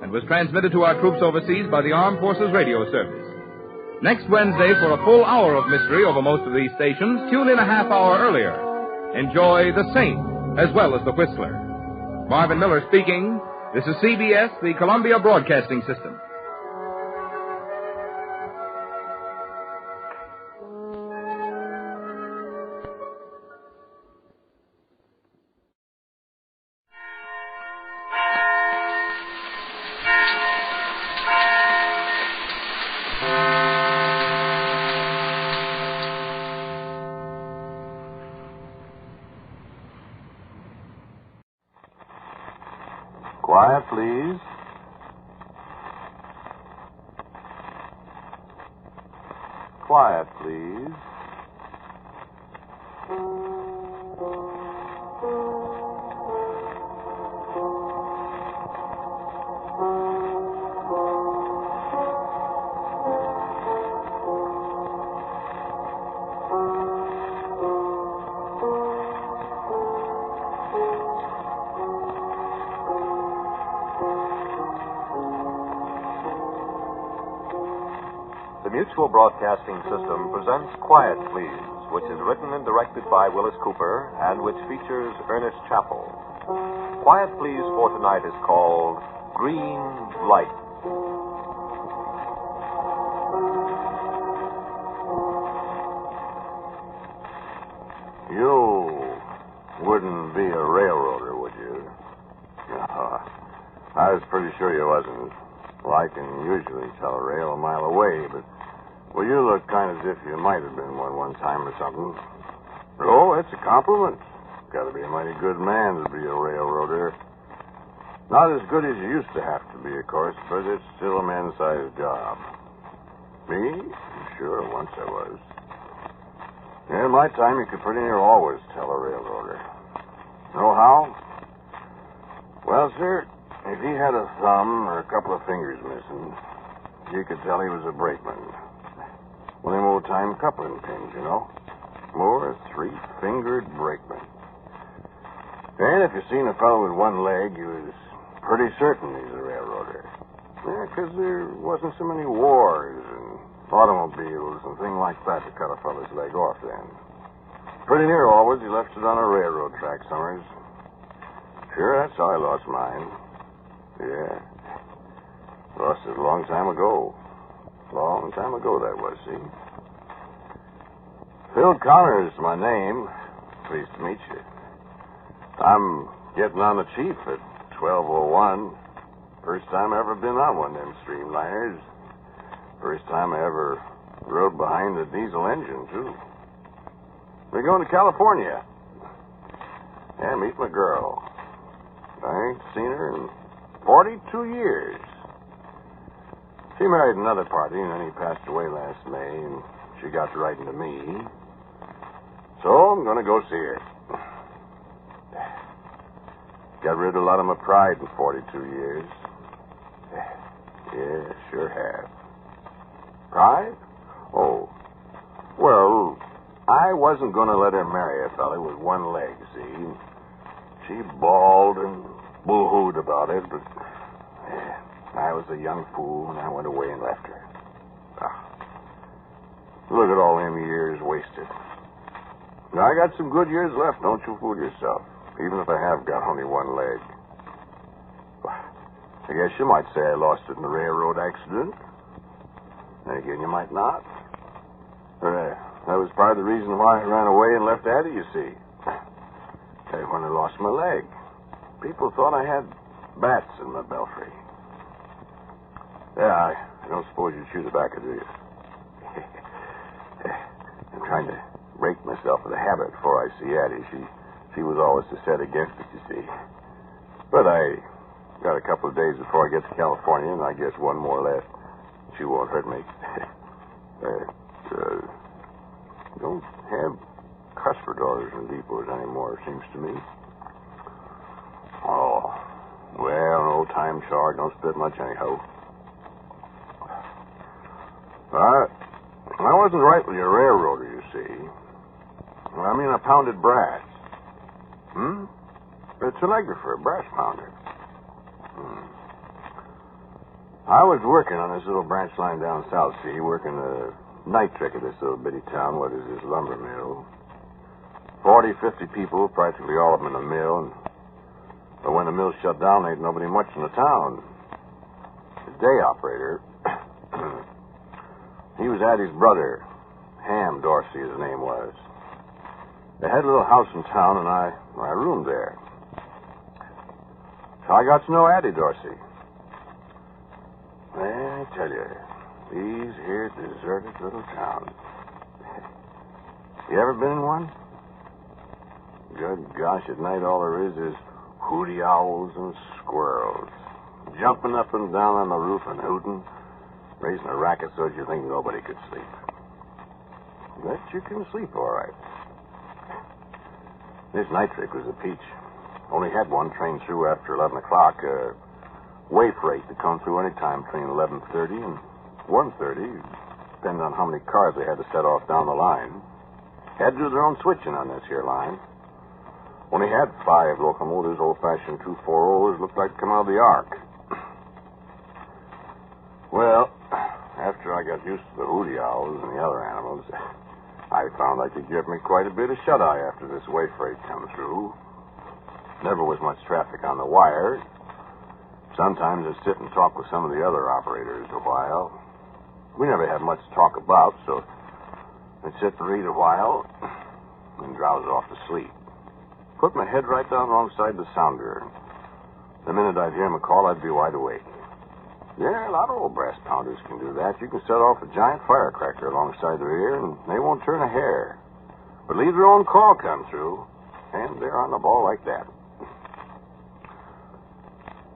and was transmitted to our troops overseas by the Armed Forces Radio Service. Next Wednesday, for a full hour of mystery over most of these stations, tune in a half hour earlier. Enjoy The Saint as well as The Whistler. Marvin Miller speaking. This is CBS, the Columbia Broadcasting System. Quiet, please. Quiet, please. The Mutual Broadcasting System presents Quiet Please, which is written and directed by Willis Cooper and which features Ernest Chappell. Quiet Please for tonight is called Green Light. You wouldn't be a railroader, would you? No, I was pretty sure you wasn't. Well, I can usually tell a rail a mile away, but, well, you look kind of as if you might have been one time or something. Oh, it's a compliment. Got to be a mighty good man to be a railroader. Not as good as you used to have to be, of course, but it's still a man-sized job. Me? Sure, once I was. In my time, you could pretty near always tell a railroader. Know how? Well, sir, if he had a thumb or a couple of fingers missing, you could tell he was a brakeman. One of them old-time coupling pins, you know. More a three-fingered brakeman. And if you seen a fellow with one leg, you was pretty certain he's a railroader. Yeah, because there wasn't so many wars and automobiles and things like that to cut a fellow's leg off then. Pretty near always, he left it on a railroad track summers. Sure, that's how I lost mine. Yeah. Lost it a long time ago. Long time ago, that was, see? Phil Connor's my name. Pleased to meet you. I'm getting on the chief at 12:01. First time I ever been on one of them streamliners. First time I ever rode behind a diesel engine, too. We're going to California. Yeah, meet my girl. I ain't seen her in 42 years. She married another party, and then he passed away last May, and she got to writing to me. So I'm going to go see her. Got rid of a lot of my pride in 42 years. Yeah, sure have. Pride? Oh. Well, I wasn't going to let her marry a fella with one leg, see? She bawled and boo-hooed about it, but I was a young fool, and I went away and left her. Look at all them years wasted. Now, I got some good years left, don't you fool yourself, even if I have got only one leg. I guess you might say I lost it in a railroad accident. And again, you might not. That was part of the reason why I ran away and left Addie, you see. When I lost my leg. People thought I had bats in my belfry. Yeah, I don't suppose you chew tobacco, do you? I'm trying to break myself of the habit before I see Addie. She was always set against it, you see. But I got a couple of days before I get to California, and I guess one more left. She won't hurt me. Don't have cuspidors and depots anymore, seems to me. Oh, well, no time charge, don't split much anyhow. I wasn't right with your railroader, you see. I mean, I pounded brass. It's an egrapher, a brass pounder. I was working on this little branch line down South Sea, working the night trick of this little bitty town. What is this, lumber mill? 40, 50 people, practically all of them in the mill. But when the mill shut down, there ain't nobody much in the town. The day operator, he was Addie's brother. Ham Dorsey, his name was. They had a little house in town, and I roomed there. So I got to know Addie Dorsey. I tell you, these here deserted little towns. You ever been in one? Good gosh, at night all there is hooty owls and squirrels, jumping up and down on the roof and hooting, raising a racket so you think nobody could sleep. But you can sleep all right. This night trick was a peach. Only had one train through after 11 o'clock. Way freight to come through any time between 11:30 and 1:30, depending on how many cars they had to set off down the line. Had to do their own switching on this here line. Only had 5 locomotives, old-fashioned 240s, looked like to come out of the ark. Well, after I got used to the hooty owls and the other animals, I found I could give me quite a bit of shut-eye after this way freight come through. Never was much traffic on the wire. Sometimes I'd sit and talk with some of the other operators a while. We never had much to talk about, so I'd sit and read a while and drowse off to sleep. Put my head right down alongside the sounder. The minute I'd hear him a call, I'd be wide awake. Yeah, a lot of old brass pounders can do that. You can set off a giant firecracker alongside their ear, and they won't turn a hair. But leave their own call come through, and they're on the ball like that.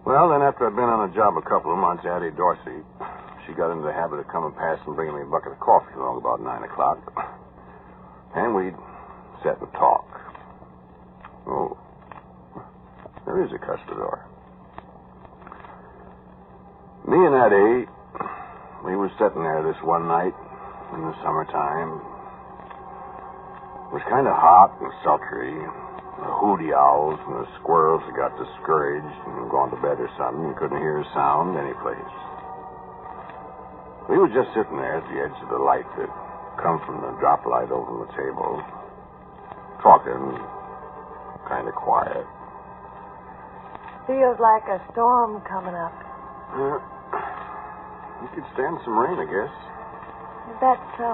Well, then after I'd been on a job a couple of months, Addie Dorsey, she got into the habit of coming past and bringing me a bucket of coffee along about 9 o'clock. And we'd sit and talk. Oh, there is a cuspidor. Me and Addie, we was sitting there this one night in the summertime. It was kind of hot and sultry. The hooty owls and the squirrels had got discouraged and gone to bed or something and couldn't hear a sound anyplace. We were just sitting there at the edge of the light that come from the drop light over the table, talking kind of quiet. Feels like a storm coming up. You could stand some rain, I guess. Is that so?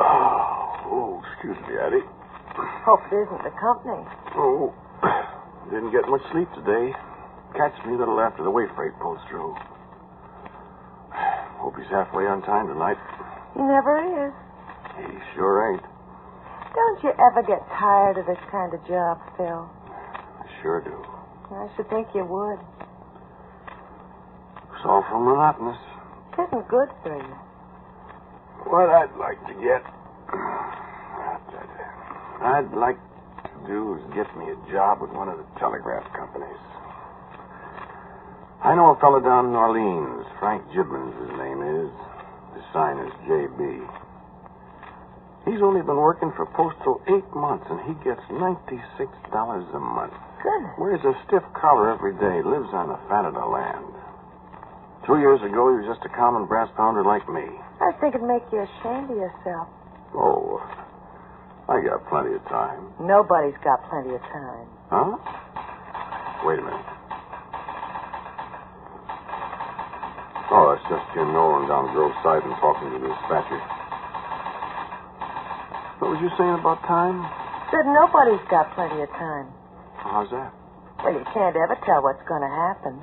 Oh, excuse me, Addie. Hope it isn't the company. Oh, didn't get much sleep today. Catch me a little after the way freight pulls through. Hope he's halfway on time tonight. He never is. He sure ain't. Don't you ever get tired of this kind of job, Phil? I sure do. I should think you would. It's awful monotonous. It isn't good for you. What I'd like to do is get me a job with one of the telegraph companies. I know a fellow down in Orleans. Frank Gibbons, his name is. His sign is J.B. He's only been working for Postal 8 months, and he gets $96 a month. Goodness. Wears a stiff collar every day, lives on the fat of the land. 2 years ago, he was just a common brass pounder like me. I think it'd make you ashamed of yourself. Oh, I got plenty of time. Nobody's got plenty of time. Huh? Wait a minute. Oh, that's just Jim Nolan down Grove Side and talking to the dispatcher. What was you saying about time? Said nobody's got plenty of time. How's that? Well, you can't ever tell what's going to happen.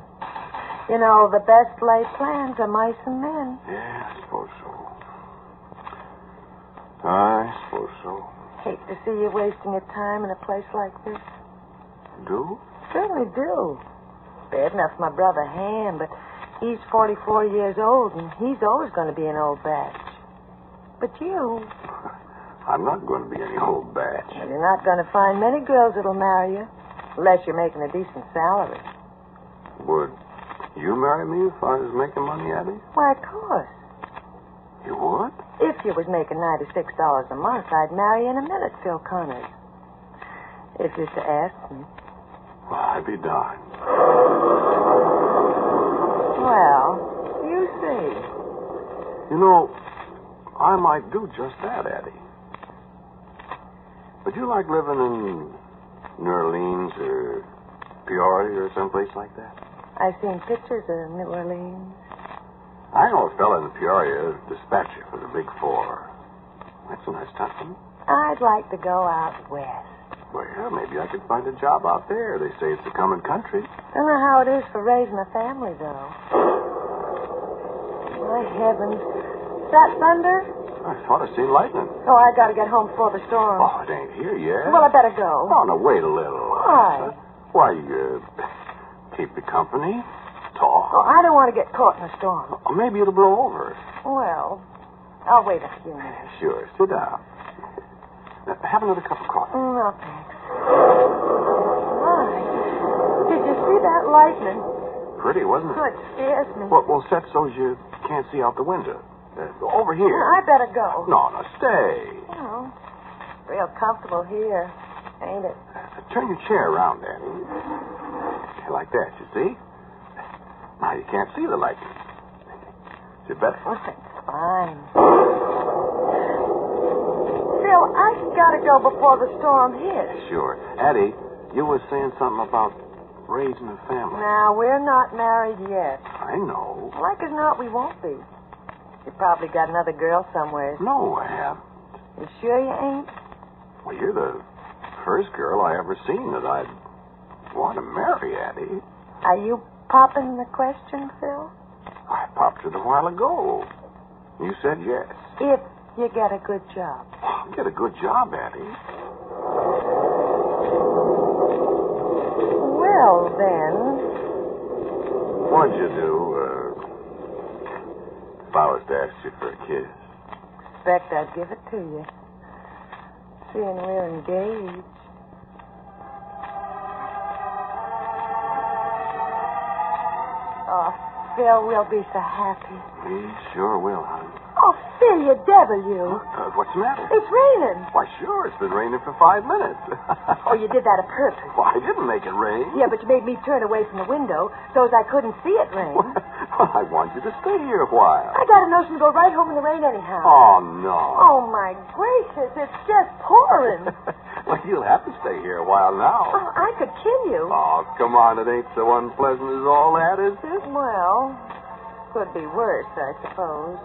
You know, the best laid plans are mice and men. Yeah, I suppose so. I suppose so. Hate to see you wasting your time in a place like this. Do? Certainly do. Bad enough for my brother Ham, but he's 44 years old, and he's always going to be an old batch. But you... I'm not going to be any old batch. Well, you're not going to find many girls that'll marry you, unless you're making a decent salary. Would you marry me if I was making money, Abby? Why, of course. You would? If you was making $96 a month, I'd marry you in a minute, Phil Connors. If you're to ask me. Well, I'd be darned. Well, you see. You know, I might do just that, Addie. Would you like living in New Orleans or Peoria or someplace like that? I've seen pictures of New Orleans. I know a fella in Peoria, dispatcher for the Big Four. That's a nice town. I'd like to go out west. Well, maybe I could find a job out there. They say it's a coming country. Don't know how it is for raising a family, though. My heavens. Is that thunder? I thought I seen lightning. Oh, I gotta get home before the storm. Oh, it ain't here yet. Well, I better go. Oh, no, wait a little. Why? Why, keep you company, talk. Oh, I don't want to get caught in a storm. Oh, maybe it'll blow over. Well, I'll wait a few minutes. Sure, sit down. Have another cup of coffee. No, thanks. My, did you see that lightning? Pretty, wasn't it? Oh, it scares me. Well, set so you can't see out the window. Over here. Well, I better go. No, stay. Well, real comfortable here, ain't it? Turn your chair around, Danny. Like that, you see? Now you can't see the lightning. Is it better? Oh, it's fine. Phil, I gotta go before the storm hits. Sure. Addie, you were saying something about raising a family. Now, we're not married yet. I know. Like as not, we won't be. You probably got another girl somewhere. No, I haven't. You sure you ain't? Well, you're the first girl I ever seen that I'd want to marry, Addie. Are you popping the question, Phil? I popped it a while ago. You said yes. If you get a good job. I'll get a good job, Addie. Well, then. What'd you do, if I was to ask you for a kiss? Expect I'd give it to you. Seeing we're engaged. Oh, Phil, we'll be so happy. We sure will, honey. Oh, Phil, you devil, you. What's the matter? It's raining. Why, sure. It's been raining for 5 minutes. Oh, you did that on purpose. Well, I didn't make it rain. Yeah, but you made me turn away from the window so as I couldn't see it rain. Well, I want you to stay here a while. I got a notion to go right home in the rain anyhow. Oh, no. Oh, my gracious. It's just pouring. Well, you'll have to stay here a while now. Oh, I could kill you. Oh, come on. It ain't so unpleasant as all that, is it? Well, could be worse, I suppose.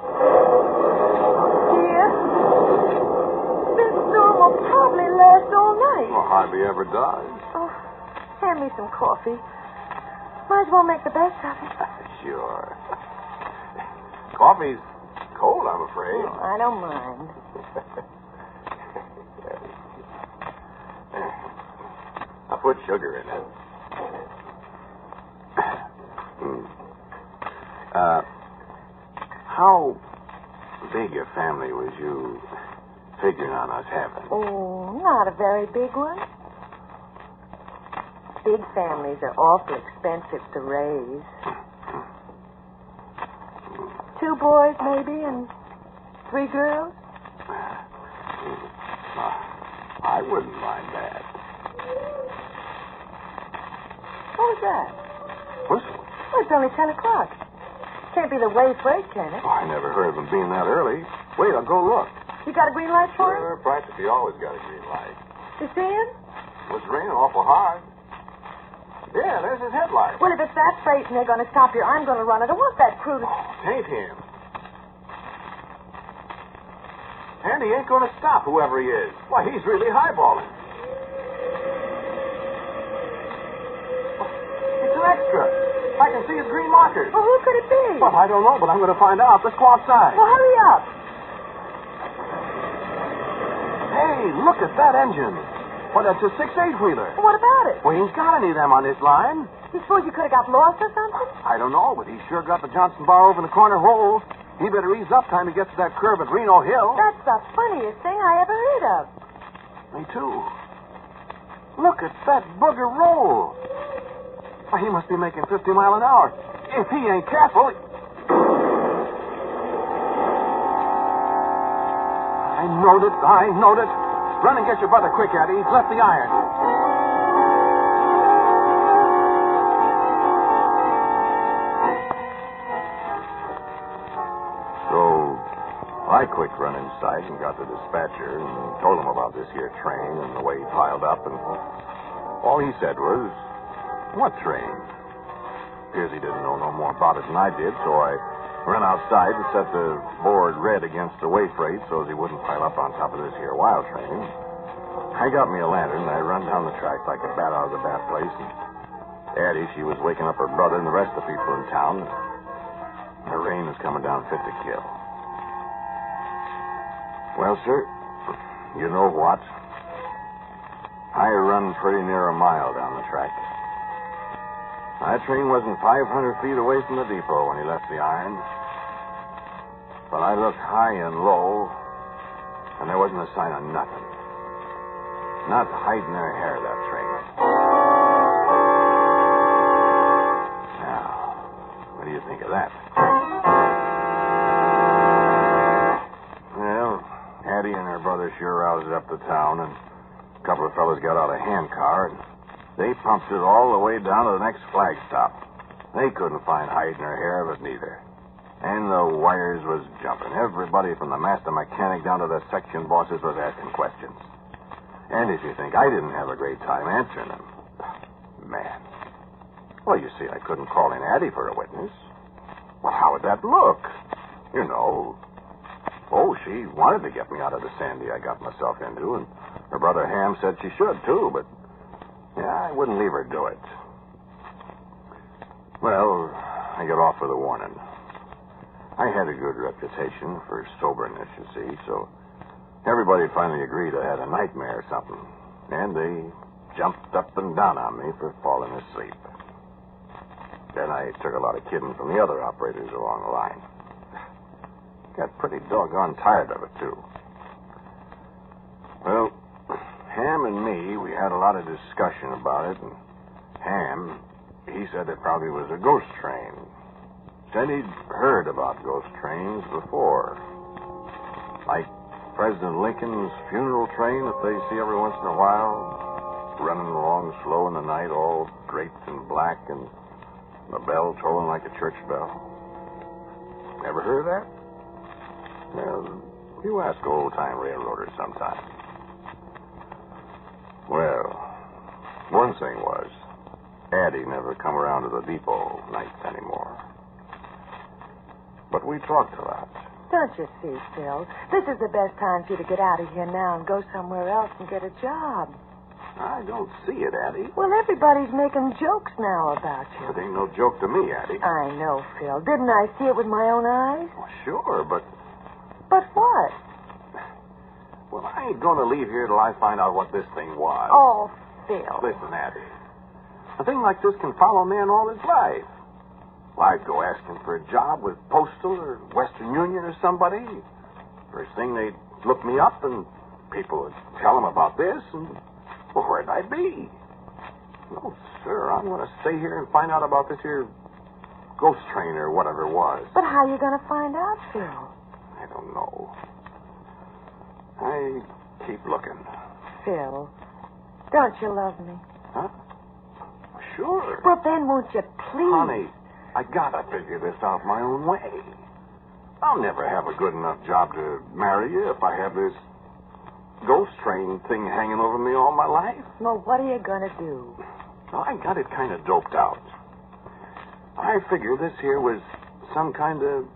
Dear, this storm will probably last all night. Well, hardly ever does. Oh, hand me some coffee. Might as well make the best of it. Sure. Coffee's cold, I'm afraid. Oh, I don't mind. I'll put sugar in it. How big a family was you figuring on us having? Oh, not a very big one. Big families are awfully expensive to raise. 2 boys, maybe, and 3 girls? I wouldn't mind that. What was that? Whistle? Oh, it's only 10 o'clock. Can't be the way freight, can it? Oh, I never heard of them being that early. Wait, I'll go look. You got a green light for him? Sure, practically always got a green light. You see him? It's raining awful hard. Yeah, there's his headlight. Well, if it's that freight and they're going to stop here, I'm going to run it. I want that crew to... Oh, it ain't him. And he ain't going to stop, whoever he is. Why, he's really highballing. suckers. Well, who could it be? Well, I don't know, but I'm going to find out. Let's go outside. Well, hurry up. Hey, look at that engine. Well, that's a 6/8-wheeler. What about it? Well, he ain't got any of them on this line. You suppose you could have got lost or something? I don't know, but he sure got the Johnson bar over in the corner hole. He better ease up time he gets to that curve at Reno Hill. That's the funniest thing I ever heard of. Me too. Look at that booger roll. Why, he must be making 50 miles an hour. If he ain't careful... I knowed it. Run and get your brother quick, Eddie. He's left the iron. So, I quick run inside and got the dispatcher and told him about this here train and the way he piled up, and all he said was, "What train?" Appears he didn't know no more about it than I did, so I ran outside and set the board red against the way freight so as he wouldn't pile up on top of this here wild train. I got me a lantern and I run down the track like a bat out of the bat place, and Addie, she was waking up her brother and the rest of the people in town. The rain was coming down fit to kill. Well, sir, you know what? I run pretty near a mile down the track. That train wasn't 500 feet away from the depot when he left the iron. But I looked high and low, and there wasn't a sign of nothing. Not hiding their hair, that train. Now, what do you think of that? Well, Addie and her brother sure roused up the town, and a couple of fellas got out a handcar, and they pumped it all the way down to the next flag stop. They couldn't find Hyde nor hair of it neither. And the wires was jumping. Everybody from the master mechanic down to the section bosses was asking questions. And if you think I didn't have a great time answering them, man. Well, you see, I couldn't call in Addie for a witness. Well, how would that look? You know. Oh, she wanted to get me out of the sandy I got myself into, and her brother Ham said she should, too, but yeah, I wouldn't leave her do it. Well, I got off with a warning. I had a good reputation for soberness, you see, so everybody finally agreed I had a nightmare or something, and they jumped up and down on me for falling asleep. Then I took a lot of kidding from the other operators along the line. Got pretty doggone tired of it, too. Well, Ham and me, we had a lot of discussion about it, and Ham, he said it probably was a ghost train. Said he'd heard about ghost trains before. Like President Lincoln's funeral train that they see every once in a while, running along slow in the night, all draped in black, and the bell tolling like a church bell. Never heard of that? Well, you ask old-time railroaders sometime. Well, one thing was, Addie never come around to the depot nights anymore. But we talked a lot. Don't you see, Phil? This is the best time for you to get out of here now and go somewhere else and get a job. I don't see it, Addie. Well, everybody's making jokes now about you. It ain't no joke to me, Addie. I know, Phil. Didn't I see it with my own eyes? Well, sure, but... But what? Well, I ain't going to leave here till I find out what this thing was. Oh, Phil. Listen, Addie. A thing like this can follow a man all his life. Well, I'd go asking for a job with Postal or Western Union or somebody. First thing, they'd look me up, and people would tell them about this, and, well, where'd I be? No, sir, I'm going to stay here and find out about this here ghost train or whatever it was. But how are you going to find out, Phil? I don't know. I keep looking. Phil, don't you love me? Huh? Sure. Well, then won't you please? Honey, I gotta figure this out my own way. I'll never have a good enough job to marry you if I have this ghost train thing hanging over me all my life. Well, what are you going to do? Well, I got it kind of doped out. I figure this here was some kind of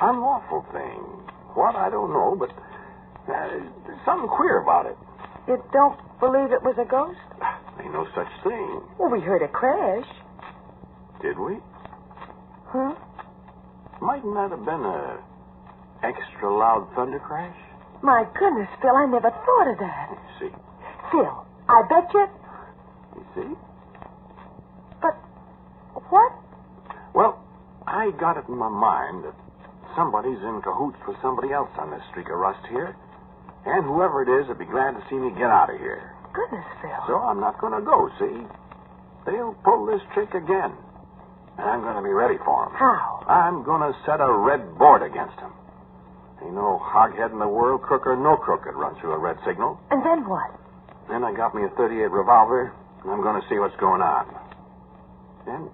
unlawful thing. What? I don't know, but there's something queer about it. You don't believe it was a ghost? Ain't no such thing. Well, we heard a crash. Did we? Huh? Mightn't that have been a extra loud thunder crash? My goodness, Phil, I never thought of that. See? Phil, I bet you... You see? But what? Well, I got it in my mind that somebody's in cahoots with somebody else on this streak of rust here. And whoever it is would be glad to see me get out of here. Goodness, Phil. So I'm not going to go, see? They'll pull this trick again. And I'm going to be ready for them. How? I'm going to set a red board against them. Ain't no hoghead in the world, crook or no crook, could run through a red signal. And then what? Then I got me a .38 revolver, and I'm going to see what's going on. Then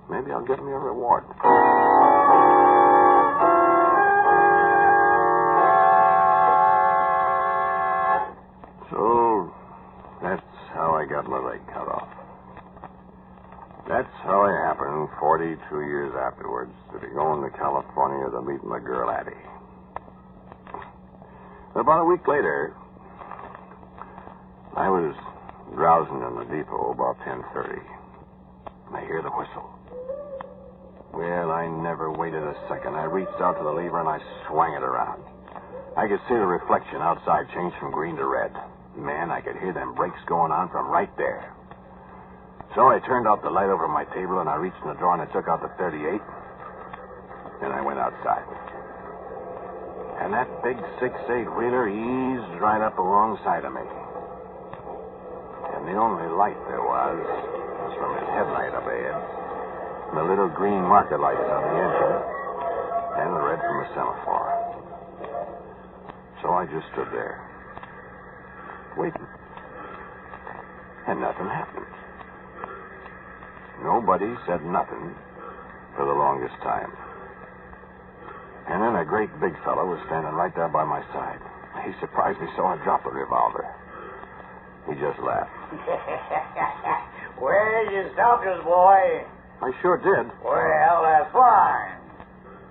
maybe I'll get me a reward. So that's how I got my leg cut off. That's how it happened 42 years afterwards to be going to California to meet my girl Addie. About a week later, I was drowsing in the depot about 10:30. And I hear the whistle. Well, I never waited a second. I reached out to the lever and I swung it around. I could see the reflection outside change from green to red. Man, I could hear them brakes going on from right there. So I turned out the light over my table and I reached in the drawer and I took out the .38. And I went outside. And that big 6'8" wheeler eased right up alongside of me. And the only light there was from his headlight up ahead, and the little green marker lights on the engine, and the red from the semaphore. So I just stood there, waiting. And nothing happened. Nobody said nothing for the longest time. And then a great big fellow was standing right there by my side. He surprised me so I dropped the revolver. He just laughed. Well, you stumped us, boy. I sure did. Well, that's fine.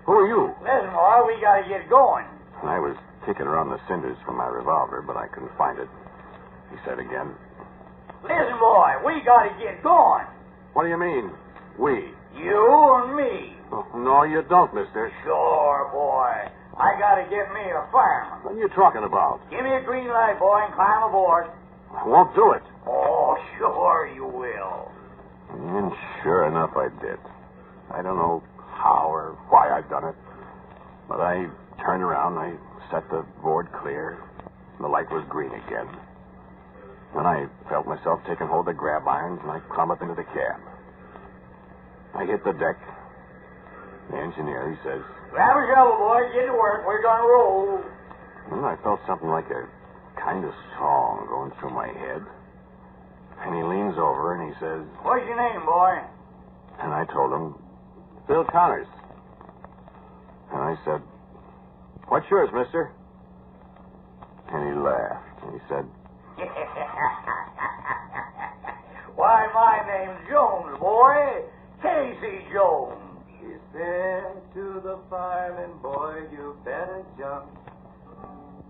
Who are you? Listen, boy, we gotta get going. I was kicking around the cinders for my revolver, but I couldn't find it. He said again. Listen, boy, we gotta get going. What do you mean, we? You and me. Oh, no, you don't, mister. Sure, boy. I gotta get me a fireman. What are you talking about? Give me a green light, boy, and climb aboard. I won't do it. Oh, sure you will. And sure enough, I did. I don't know how or why I'd done it, but I turned around, I set the board clear, and the light was green again. Then I felt myself taking hold of the grab irons, and I climbed up into the cab. I hit the deck. The engineer, he says, Grab a shovel, boy. Get to work. We're gonna roll. And I felt something like a kind of song going through my head. And he leans over and he says, What's your name, boy? And I told him, Bill Connors. And I said, What's yours, mister? And he laughed. And he said, Why, my name's Jones, boy. Casey Jones. He said to the fireman, boy, you better jump,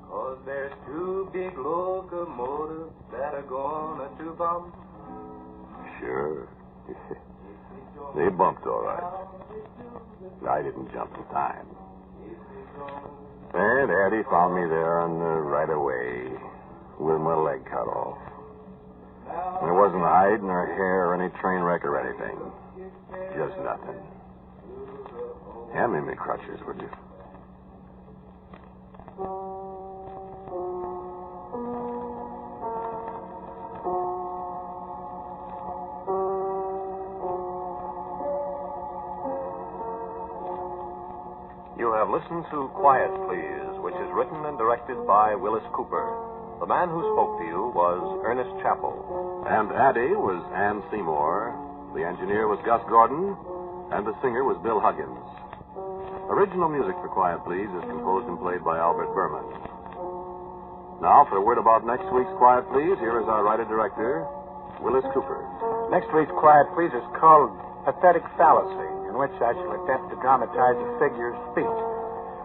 'cause there's 2 big locomotives that are gonna to bump. Sure. They bumped all right. I didn't jump in time. And Addie found me there on the right of way with my leg cut off. There wasn't hide nor hair or any train wreck or anything. Just nothing. Hand me my crutches, would you? You have listened to Quiet Please, which is written and directed by Willis Cooper. The man who spoke to you was Ernest Chappell. And Addie was Ann Seymour. The engineer was Gus Gordon. And the singer was Bill Huggins. Original music for Quiet Please is composed and played by Albert Berman. Now, for a word about next week's Quiet Please, here is our writer-director, Willis Cooper. Next week's Quiet Please is called Pathetic Fallacy, in which I shall attempt to dramatize a figure's speech.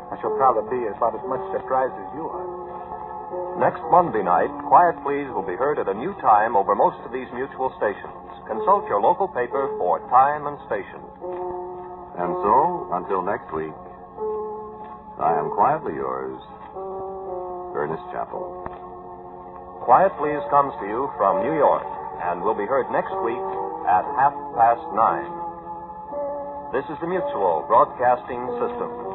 I shall probably be about as much surprised as you are. Next Monday night, Quiet Please will be heard at a new time over most of these mutual stations. Consult your local paper for time and station. And so, until next week, I am quietly yours, Ernest Chappell. Quiet Please comes to you from New York and will be heard next week at 9:30. This is the Mutual Broadcasting System.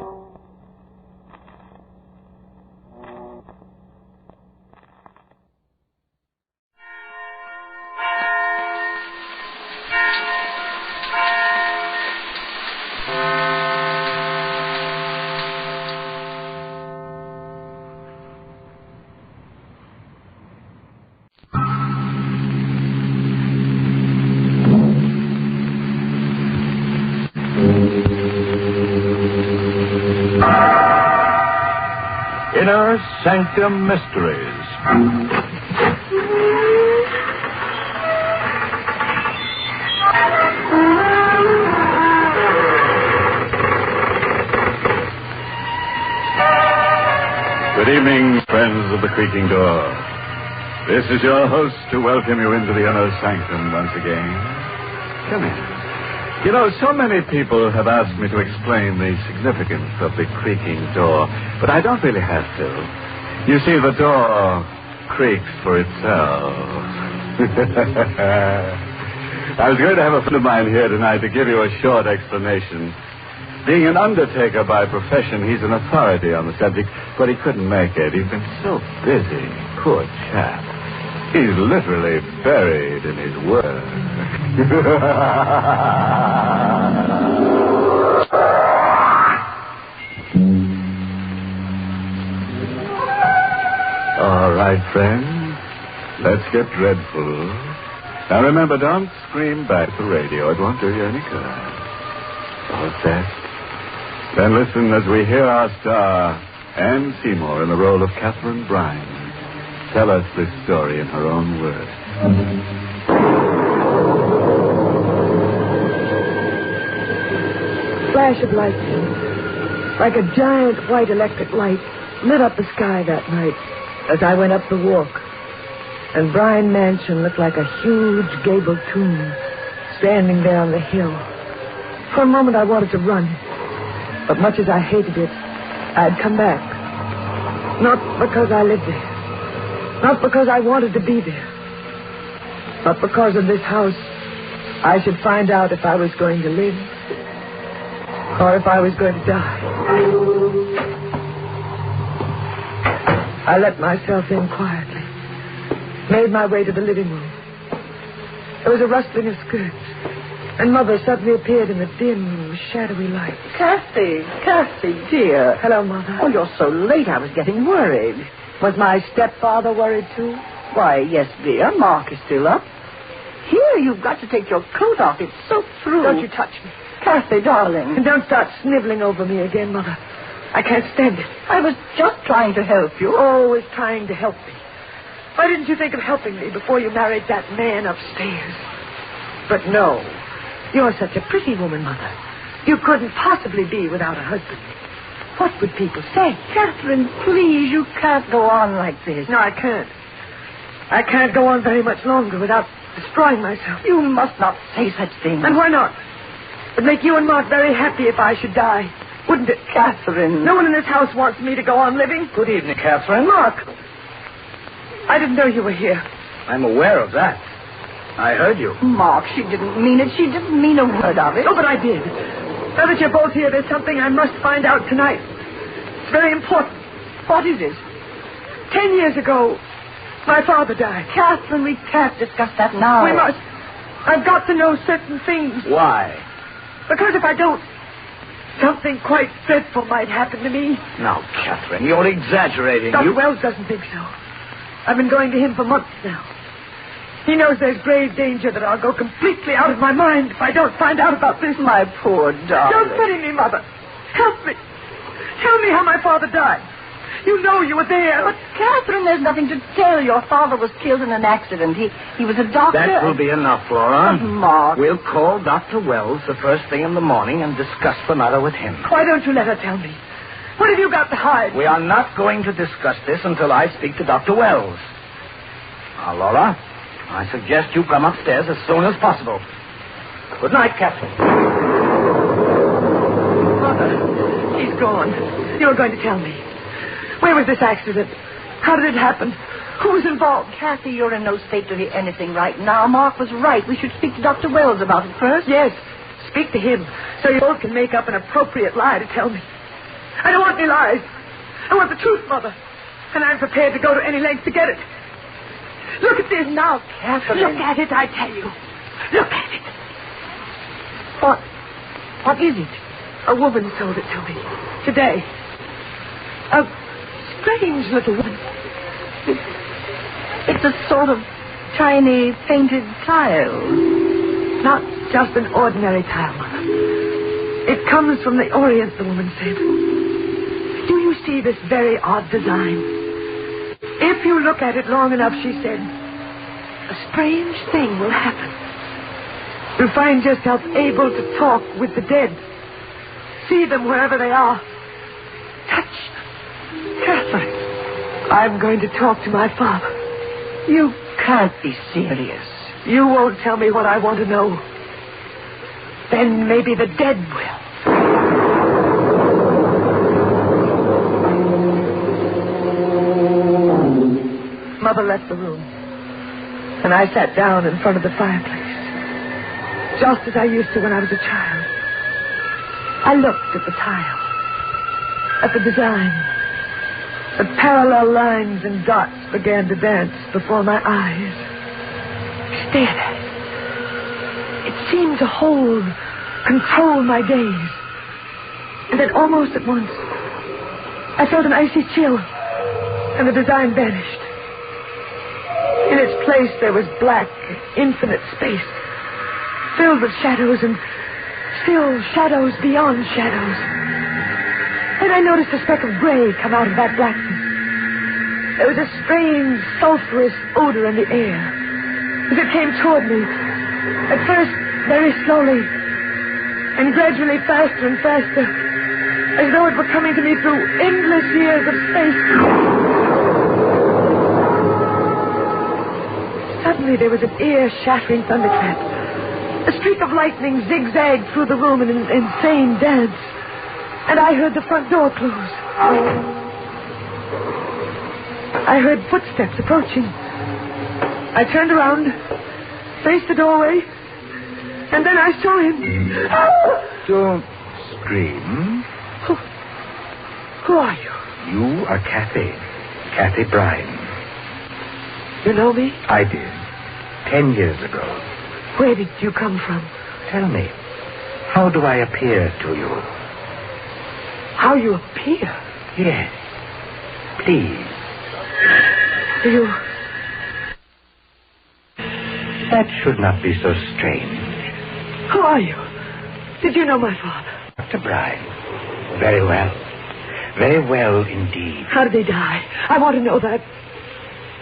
Sanctum Mysteries. Good evening, friends of the Creaking Door. This is your host to welcome you into the inner sanctum once again. Come in. You know, so many people have asked me to explain the significance of the creaking door, but I don't really have to. You see, the door creaks for itself. I was going to have a friend of mine here tonight to give you a short explanation. Being an undertaker by profession, he's an authority on the subject, but he couldn't make it. He's been so busy. Poor chap. He's literally buried in his work. All right, friends. Let's get dreadful. Now, remember, don't scream back the radio. It won't do you any good. All set? Then listen as we hear our star, Anne Seymour, in the role of Catherine Bryan, tell us this story in her own words. Flash of lightning, like a giant white electric light, lit up the sky that night as I went up the walk. And Bryan Mansion looked like a huge gabled tomb standing there on the hill. For a moment I wanted to run, but much as I hated it, I'd come back. Not because I lived there. Not because I wanted to be there. But because of this house, I should find out if I was going to live or if I was going to die. I let myself in quietly, made my way to the living room. There was a rustling of skirts, and Mother suddenly appeared in the dim, shadowy light. Kathy, dear. Hello, Mother. Oh, you're so late, I was getting worried. Was my stepfather worried, too? Why, yes, dear. Mark is still up. Here, you've got to take your coat off. It's so through. Don't you touch me. Kathy, darling. And don't start sniveling over me again, Mother. I can't stand it. I was just trying to help you. Always trying to help me. Why didn't you think of helping me before you married that man upstairs? But no. You're such a pretty woman, Mother. You couldn't possibly be without a husband. What would people say? Catherine, please, you can't go on like this. No, I can't. I can't go on very much longer without destroying myself. You must not say such things. And why not? It'd make you and Mark very happy if I should die, wouldn't it? Catherine. No one in this house wants me to go on living. Good evening, Catherine. Mark, I didn't know you were here. I'm aware of that. I heard you. Mark, she didn't mean it. She didn't mean a word of it. Oh, but I did. Now that you're both here, there's something I must find out tonight. It's very important. What is it? 10 years ago, my father died. Catherine, we can't discuss that now. We must. I've got to know certain things. Why? Because if I don't, something quite dreadful might happen to me. Now, Catherine, you're exaggerating. Dr. Wells doesn't think so. I've been going to him for months now. He knows there's grave danger that I'll go completely out of my mind if I don't find out about this. My poor darling. Don't pity me, Mother. Help me. Tell me how my father died. You know you were there. But, Catherine, there's nothing to tell. Your father was killed in an accident. He was a doctor. That will be enough, Laura. But, Mark. We'll call Dr. Wells the first thing in the morning and discuss the matter with him. Why don't you let her tell me? What have you got to hide? We are not going to discuss this until I speak to Dr. Wells. Now, Laura, I suggest you come upstairs as soon as possible. Good night, Captain. Go on. You were going to tell me. Where was this accident? How did it happen? Who was involved? Kathy, you're in no state to hear anything right now. Mark was right. We should speak to Dr. Wells about it first. Yes. Speak to him so you both can make up an appropriate lie to tell me. I don't want any lies. I want the truth, Mother. And I'm prepared to go to any length to get it. Look at this now, Catherine. Look at it, I tell you. Look at it. What is it? A woman sold it to me today. A strange little woman. It's a sort of tiny painted tile. Not just an ordinary tile, Mother. It comes from the Orient, the woman said. Do you see this very odd design? If you look at it long enough, she said, a strange thing will happen. You'll find yourself able to talk with the dead. See them wherever they are. Touch them. Catherine, I'm going to talk to my father. You can't be serious. You won't tell me what I want to know. Then maybe the dead will. Mother left the room, and I sat down in front of the fireplace, just as I used to when I was a child. I looked at the tile, at the design. The parallel lines and dots began to dance before my eyes. I stared at it. It seemed to hold, control my gaze. And then almost at once, I felt an icy chill, and the design vanished. In its place, there was black, infinite space, filled with shadows and still shadows beyond shadows. And I noticed a speck of gray come out of that blackness. There was a strange, sulphurous odor in the air as it came toward me. At first, very slowly, and gradually faster and faster, as though it were coming to me through endless years of space. Suddenly, there was an ear-shattering thunderclap. A streak of lightning zigzagged through the room in an insane dance. And I heard the front door close. I heard footsteps approaching. I turned around, faced the doorway, and then I saw him. Don't scream. Who are you? You are Kathy Bryan. You know me? I did. 10 years ago. Where did you come from? Tell me, how do I appear to you? How you appear? Yes. Please. You... That should not be so strange. Who are you? Did you know my father? Dr. Bryan. Very well. Very well indeed. How did he die? I want to know that.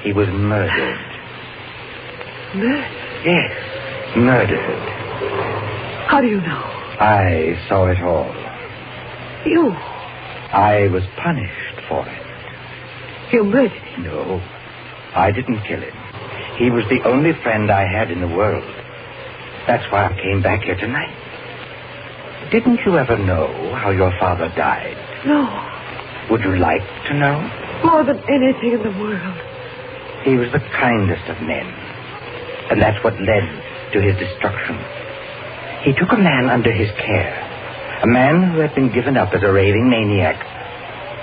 He was murdered. Murdered? Yes, murdered. How do you know? I saw it all. You? I was punished for it. You murdered him? No, I didn't kill him. He was the only friend I had in the world. That's why I came back here tonight. Didn't you ever know how your father died? No. Would you like to know? More than anything in the world. He was the kindest of men. And that's what led to his destruction. He took a man under his care. A man who had been given up as a raving maniac.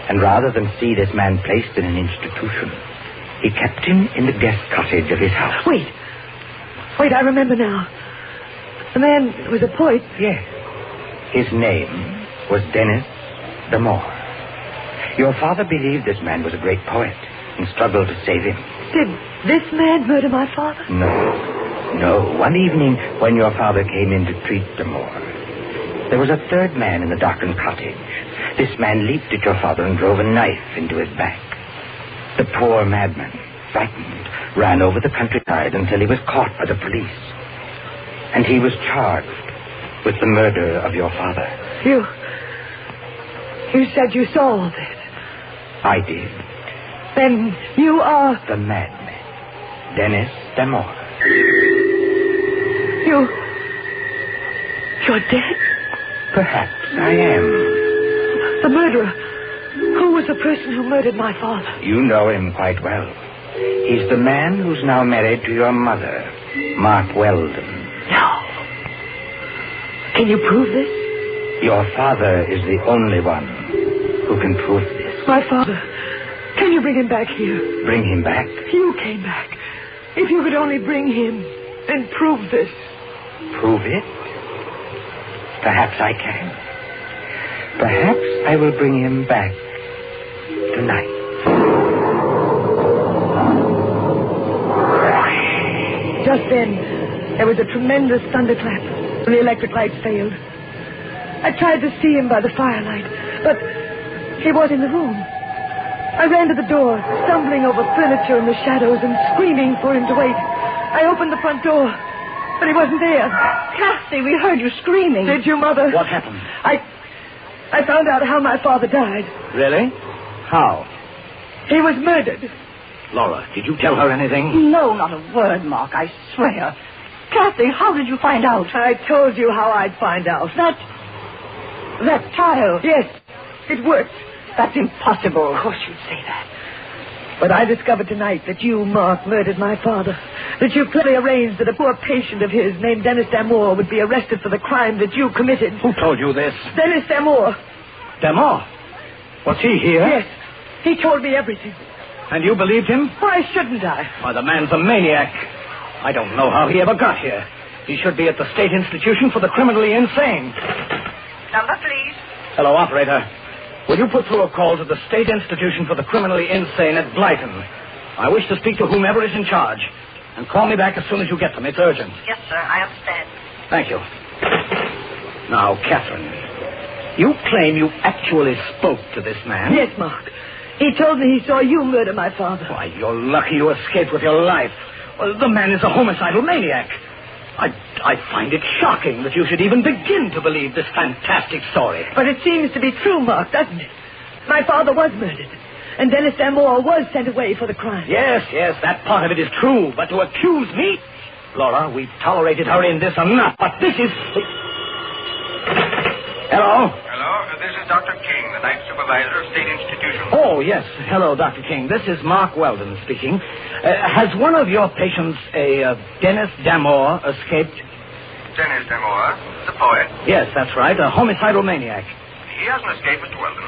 And rather than see this man placed in an institution, he kept him in the guest cottage of his house. Wait, I remember now. The man was a poet. Yes. His name was Dennis the Moor. Your father believed this man was a great poet and struggled to save him. Did this man murder my father? No. One evening when your father came in to treat the Moor, there was a third man in the darkened cottage. This man leaped at your father and drove a knife into his back. The poor madman, frightened, ran over the countryside until he was caught by the police. And he was charged with the murder of your father. You said you saw all this. I did. Then you are... The madman, Dennis the Moor. You're dead? Perhaps I am. The murderer. Who was the person who murdered my father? You know him quite well. He's the man who's now married to your mother, Mark Weldon. No. Can you prove this? Your father is the only one who can prove this. My father. Can you bring him back here? Bring him back? You came back. If you could only bring him and prove this. Prove it? Perhaps I can. Perhaps I will bring him back tonight. Just then, there was a tremendous thunderclap, and the electric lights failed. I tried to see him by the firelight, but he was in the room. I ran to the door, stumbling over furniture in the shadows and screaming for him to wait. I opened the front door, but he wasn't there. Kathy, we heard you screaming. Did you, Mother? What happened? I found out how my father died. Really? How? He was murdered. Laura, did you tell her anything? No, not a word, Mark, I swear. Kathy, how did you find out? I told you how I'd find out. That child. Yes, it worked. That's impossible. Of course you'd say that. But I discovered tonight that you, Mark, murdered my father. That you clearly arranged that a poor patient of his named Dennis Damore would be arrested for the crime that you committed. Who told you this? Dennis Damore. Damore? Was he here? Yes. He told me everything. And you believed him? Why shouldn't I? Why, the man's a maniac. I don't know how he ever got here. He should be at the State Institution for the Criminally Insane. Number, please. Hello, operator. Will you put through a call to the State Institution for the Criminally Insane at Blyton? I wish to speak to whomever is in charge. And call me back as soon as you get them. It's urgent. Yes, sir. I understand. Thank you. Now, Catherine, you claim you actually spoke to this man? Yes, Mark. He told me he saw you murder my father. Why, you're lucky you escaped with your life. Well, the man is a homicidal maniac. I find it shocking that you should even begin to believe this fantastic story. But it seems to be true, Mark, doesn't it? My father was murdered, and Dennis Damore was sent away for the crime. Yes, that part of it is true. But to accuse me... Laura, we've tolerated her in this enough, but this is... Hello? Hello, this is Dr. King, the night supervisor of State Institution. Oh, yes. Hello, Dr. King. This is Mark Weldon speaking. Has one of your patients, a Dennis Damore, escaped? Dennis Damore, the poet? Yes, that's right. A homicidal maniac. He hasn't escaped, Mr. Weldon.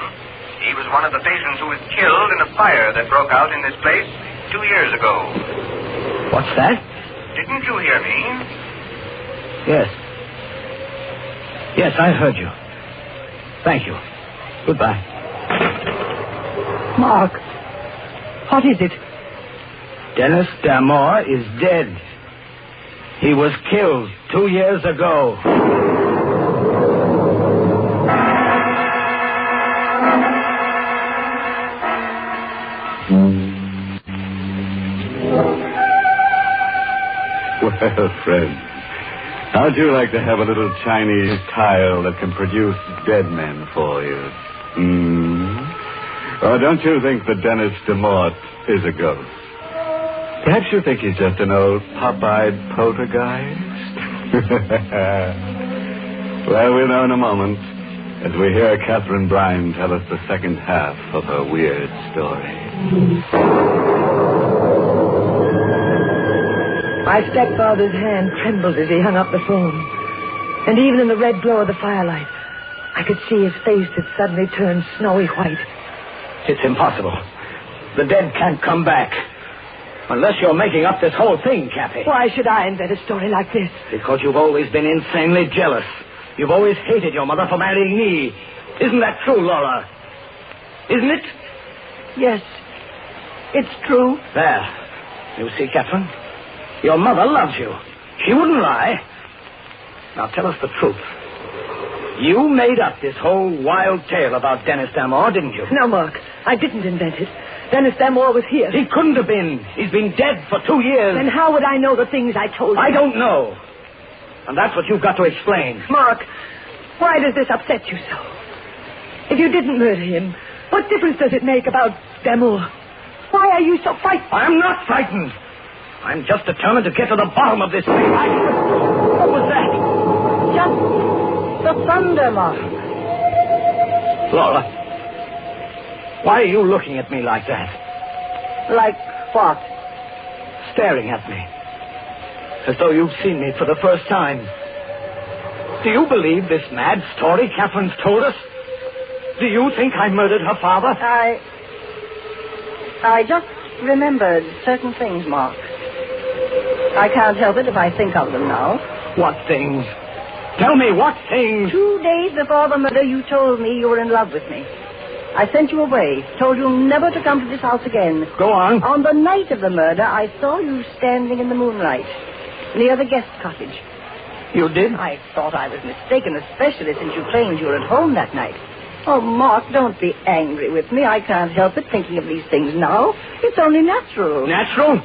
He was one of the patients who was killed in a fire that broke out in this place 2 years ago. What's that? Didn't you hear me? Yes. Yes, I heard you. Thank you. Goodbye. Mark, what is it? Dennis Damore is dead. He was killed 2 years ago. Well, friend, how'd you like to have a little Chinese tile that can produce dead men for you? Or don't you think that Dennis Damore is a ghost? Perhaps you think he's just an old pop-eyed poltergeist? Well, we'll know in a moment as we hear Catherine Brine tell us the second half of her weird story. My stepfather's hand trembled as he hung up the phone. And even in the red glow of the firelight, I could see his face had suddenly turned snowy white. It's impossible. The dead can't come back. Unless you're making up this whole thing, Kathy. Why should I invent a story like this? Because you've always been insanely jealous. You've always hated your mother for marrying me. Isn't that true, Laura? Isn't it? Yes. It's true. There. You see, Catherine? Your mother loves you. She wouldn't lie. Now tell us the truth. You made up this whole wild tale about Dennis Damore, didn't you? No, Mark. I didn't invent it. Dennis Damore was here. He couldn't have been. He's been dead for 2 years. Then how would I know the things I told you? I don't know. And that's what you've got to explain. Mark, why does this upset you so? If you didn't murder him, what difference does it make about Damore? Why are you so frightened? I'm not frightened. I'm just determined to get to the bottom of this thing. What was that? Just the thunder, Mark. Laura. Why are you looking at me like that? Like what? Staring at me. As though you've seen me for the first time. Do you believe this mad story Catherine's told us? Do you think I murdered her father? I just remembered certain things, Mark. I can't help it if I think of them now. What things? Tell me, what things? 2 days before the murder, you told me you were in love with me. I sent you away, told you never to come to this house again. Go on. On the night of the murder, I saw you standing in the moonlight near the guest cottage. You did? I thought I was mistaken, especially since you claimed you were at home that night. Oh, Mark, don't be angry with me. I can't help it thinking of these things now. It's only natural. Natural?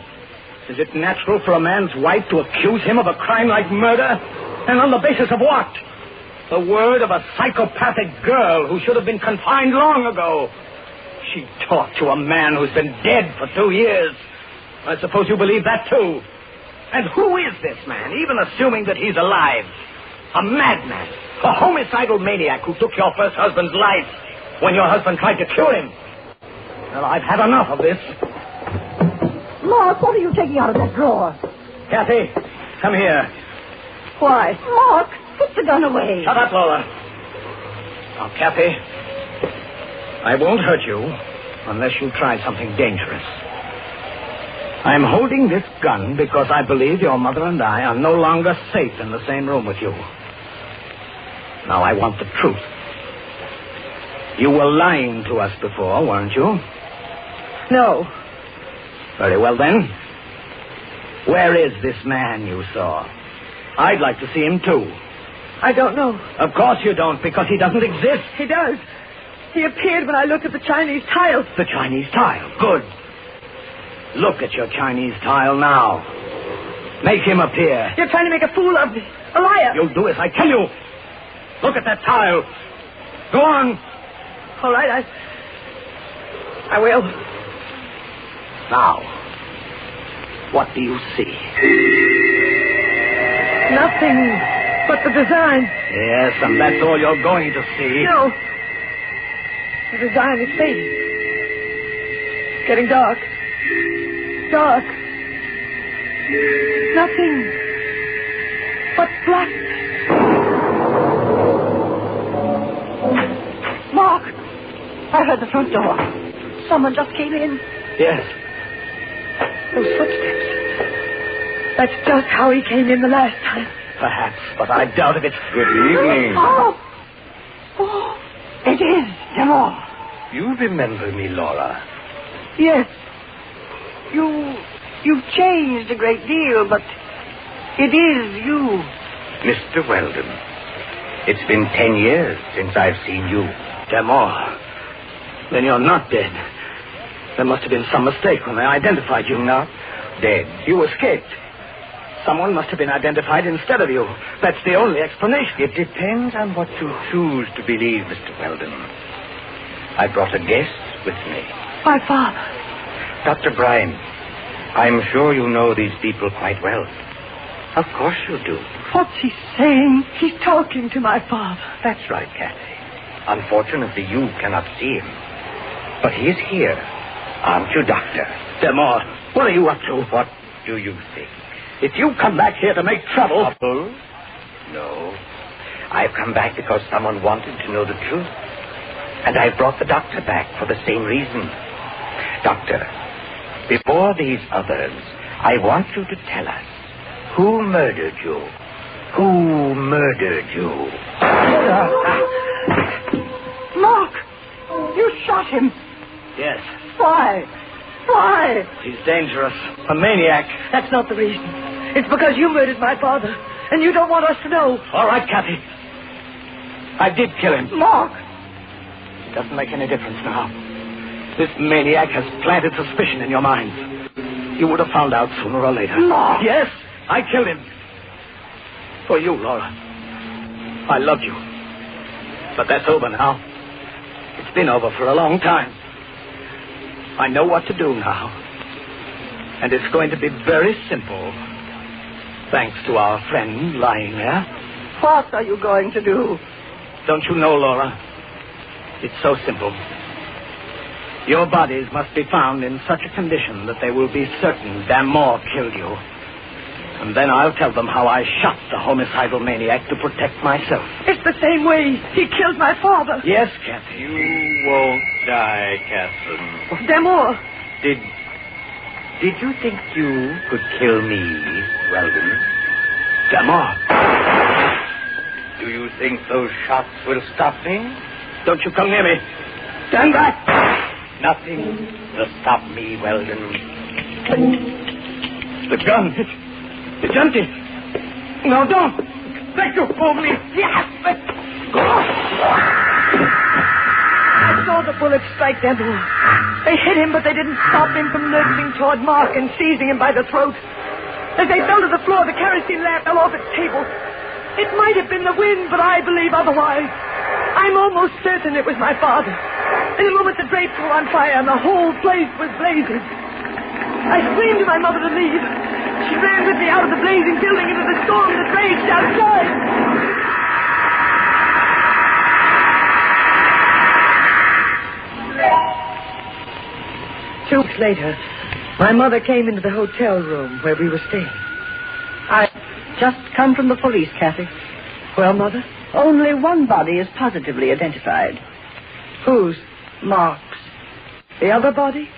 Is it natural for a man's wife to accuse him of a crime like murder? And on the basis of what? The word of a psychopathic girl who should have been confined long ago. She talked to a man who's been dead for 2 years. I suppose you believe that, too. And who is this man, even assuming that he's alive? A madman. A homicidal maniac who took your first husband's life when your husband tried to kill him. Well, I've had enough of this. Mark, what are you taking out of that drawer? Kathy, come here. Why? Mark, put the gun away. Shut up, Lola. Now, Kathy, I won't hurt you unless you try something dangerous. I'm holding this gun because I believe your mother and I are no longer safe in the same room with you. Now, I want the truth. You were lying to us before, weren't you? No. Very well, then. Where is this man you saw? I'd like to see him, too. I don't know. Of course you don't, because he doesn't exist. He does. He appeared when I looked at the Chinese tile. The Chinese tile? Good. Look at your Chinese tile now. Make him appear. You're trying to make a fool of me. A liar. You'll do as I tell you. Look at that tile. Go on. All right, I will. Now, what do you see? Nothing but the design. Yes, and that's all you're going to see. No. The design is fading. It's getting dark. Dark. Nothing but black. Mark, I heard the front door. Someone just came in. Yes. Those footsteps. That's just how he came in the last time. Perhaps, but I doubt if it's... Good evening. Oh, it is Demore. You remember me, Laura? Yes. You've changed a great deal, but it is you. Mr. Weldon, it's been 10 years since I've seen you. Demore. Then you're not dead. There must have been some mistake when they identified you. Not dead. You escaped. Someone must have been identified instead of you. That's the only explanation. It depends on what you choose to believe, Mr. Weldon. I brought a guest with me. My father. Dr. Bryan, I'm sure you know these people quite well. Of course you do. What's he saying? He's talking to my father. That's right, Kathy. Unfortunately, you cannot see him. But he's here. Aren't you, Doctor? Demore, what are you up to? What do you think? If you come back here to make trouble... Trouble? No. I've come back because someone wanted to know the truth. And I brought the doctor back for the same reason. Doctor, before these others, I want you to tell us who murdered you. Who murdered you? Mark! You shot him. Yes. Why? Why? He's dangerous. A maniac. That's not the reason. It's because you murdered my father, and you don't want us to know. All right, Kathy. I did kill him. Mark! It doesn't make any difference now. This maniac has planted suspicion in your minds. You would have found out sooner or later. Mark! Yes, I killed him. For you, Laura. I love you. But that's over now. It's been over for a long time. I know what to do now. And it's going to be very simple. Thanks to our friend lying there. What are you going to do? Don't you know, Laura? It's so simple. Your bodies must be found in such a condition that they will be certain Damore killed you. And then I'll tell them how I shot the homicidal maniac to protect myself. It's the same way he killed my father. Yes, Kathy. You won't die, Catherine. Damore. Did you think you could kill me, Weldon? Damore. Do you think those shots will stop me? Don't you come near me. Stand back. Nothing to stop me, Weldon. The gun. It's empty. No, don't. Let go of me. Yes. I saw the bullets strike Damore. They hit him, but they didn't stop him from lurching toward Mark and seizing him by the throat. As they fell to the floor, the kerosene lamp fell off its table. It might have been the wind, but I believe otherwise. I'm almost certain it was my father. In a moment, the drapes were on fire, and the whole place was blazing. I screamed to my mother to leave. She ran with me out of the blazing building into the storm that raged outside. 2 weeks later, my mother came into the hotel room where we were staying. I've just come from the police, Kathy. Well, Mother? Only one body is positively identified. Whose? Mark's. The other body?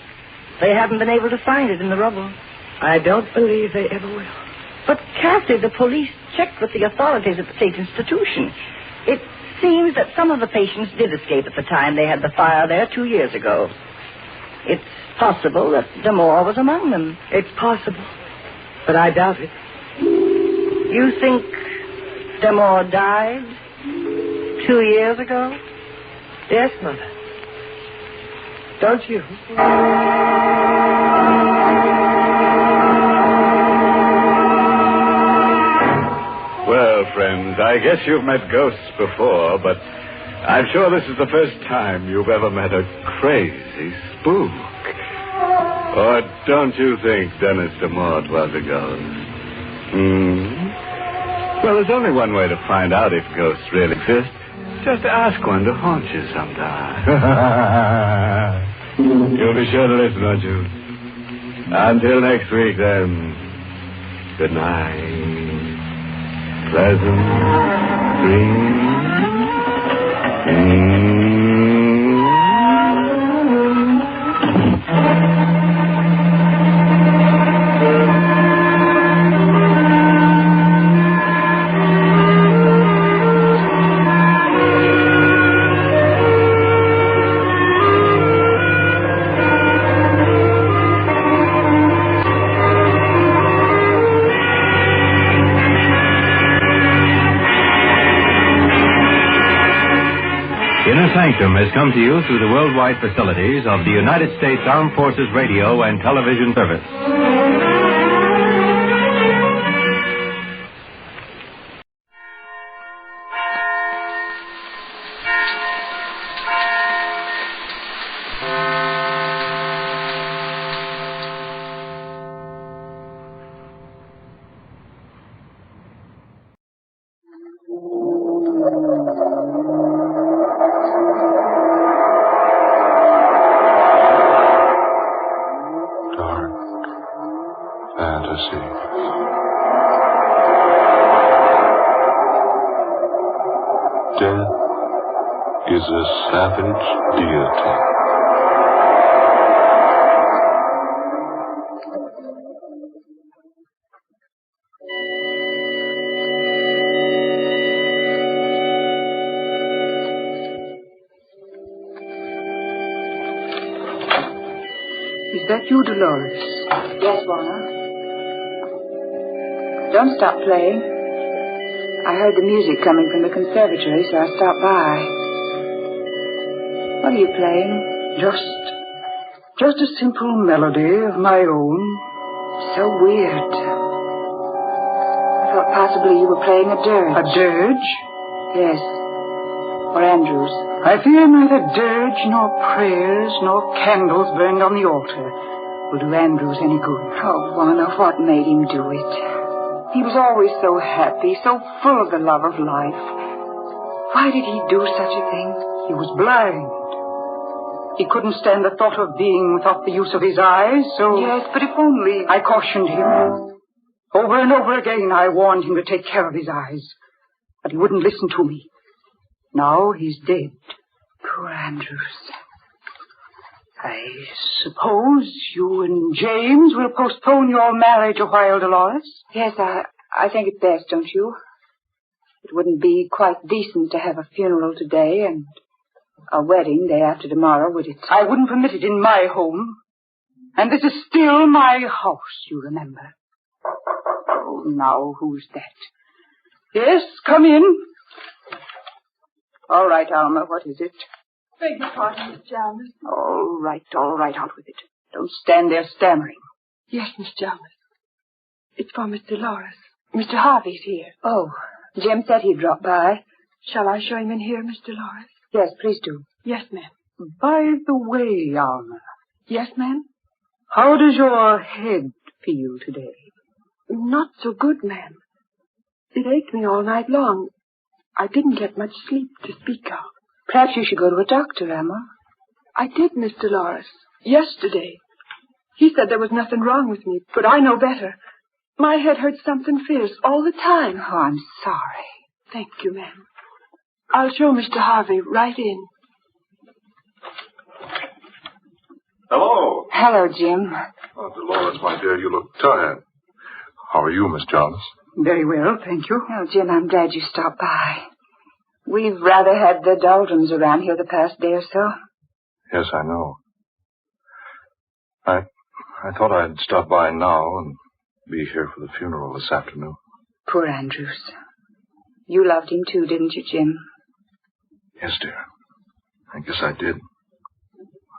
They haven't been able to find it in the rubble. I don't believe they ever will. But, Kathy, the police checked with the authorities at the state institution. It seems that some of the patients did escape at the time they had the fire there 2 years ago. It's possible that Damore was among them. It's possible, but I doubt it. You think Damore died 2 years ago? Yes, Mother. Don't you? Well, friends, I guess you've met ghosts before, but I'm sure this is the first time you've ever met a crazy spook. Or don't you think Dennis Damore was a ghost? Well, there's only one way to find out if ghosts really exist. Just ask one to haunt you sometime. You'll be sure to listen, won't you? Until next week, then. Good night. Pleasant dreams. Sanctum has come to you through the worldwide facilities of the United States Armed Forces Radio and Television Service. Death is a savage deity. Is that you, Dolores? Yes, Warner. Don't stop playing. I heard the music coming from the conservatory, so I stopped by. What are you playing? Just a simple melody of my own. So weird. I thought possibly you were playing a dirge. A dirge? Yes. Or Andrews. I fear neither dirge nor prayers nor candles burned on the altar will do Andrews any good. Oh, Warner, what made him do it? He was always so happy, so full of the love of life. Why did he do such a thing? He was blind. He couldn't stand the thought of being without the use of his eyes, so... Yes, but if only... I cautioned him. Over and over again, I warned him to take care of his eyes. But he wouldn't listen to me. Now he's dead. Poor Andrews. I suppose you and James will postpone your marriage a while, Dolores? Yes, I think it's best, don't you? It wouldn't be quite decent to have a funeral today and a wedding day after tomorrow, would it? I wouldn't permit it in my home. And this is still my house, you remember. Oh, now, who's that? Yes, come in. All right, Alma, what is it? Beg your pardon, Miss Chalmers. All right, out with it. Don't stand there stammering. Yes, Miss Chalmers. It's for Mr. Loris. Mr. Harvey's here. Oh, Jim said he'd drop by. Shall I show him in here, Mr. Loris? Yes, please do. Yes, ma'am. By the way, Alma. Yes, ma'am? How does your head feel today? Not so good, ma'am. It ached me all night long. I didn't get much sleep to speak of. Perhaps you should go to a doctor, Emma. I did, Mr. Loris. Yesterday. He said there was nothing wrong with me, but I know better. My head hurts something fierce all the time. Oh, I'm sorry. Thank you, ma'am. I'll show Mr. Harvey right in. Hello. Hello, Jim. Oh, Dolores, my dear, you look tired. How are you, Miss Jarvis? Very well, thank you. Oh, Jim, I'm glad you stopped by. We've rather had the doldrums around here the past day or so. Yes, I know. I thought I'd stop by now and be here for the funeral this afternoon. Poor Andrews. You loved him too, didn't you, Jim? Yes, dear. I guess I did.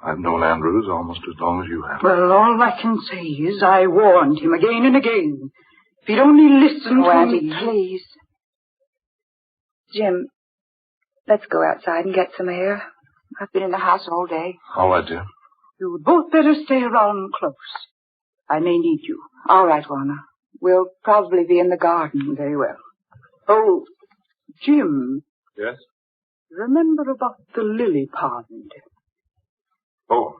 I've known Andrews almost as long as you have. Well, all I can say is I warned him again and again. If he'd only listened to Auntie, me... please. Jim, let's go outside and get some air. I've been in the house all day. All right, dear. You'd both better stay around close. I may need you. All right, Warner. We'll probably be in the garden. Very well. Oh, Jim. Yes? Remember about the lily pond? Oh,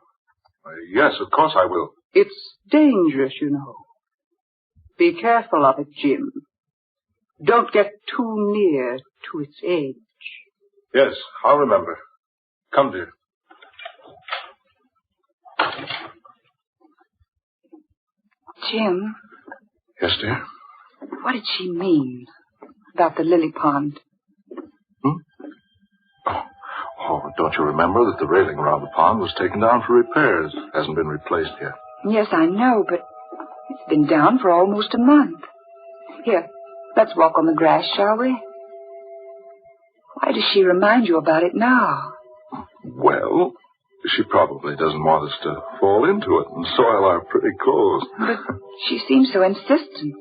yes, of course I will. It's dangerous, you know. Be careful of it, Jim. Don't get too near to its edge. Yes, I'll remember. Come, dear. Jim. Yes, dear? What did she mean about the lily pond? Oh, don't you remember that the railing around the pond was taken down for repairs? Hasn't been replaced yet. Yes, I know, but it's been down for almost a month. Here, let's walk on the grass, shall we? Why does she remind you about it now? Well, she probably doesn't want us to fall into it and soil our pretty clothes. But she seems so insistent.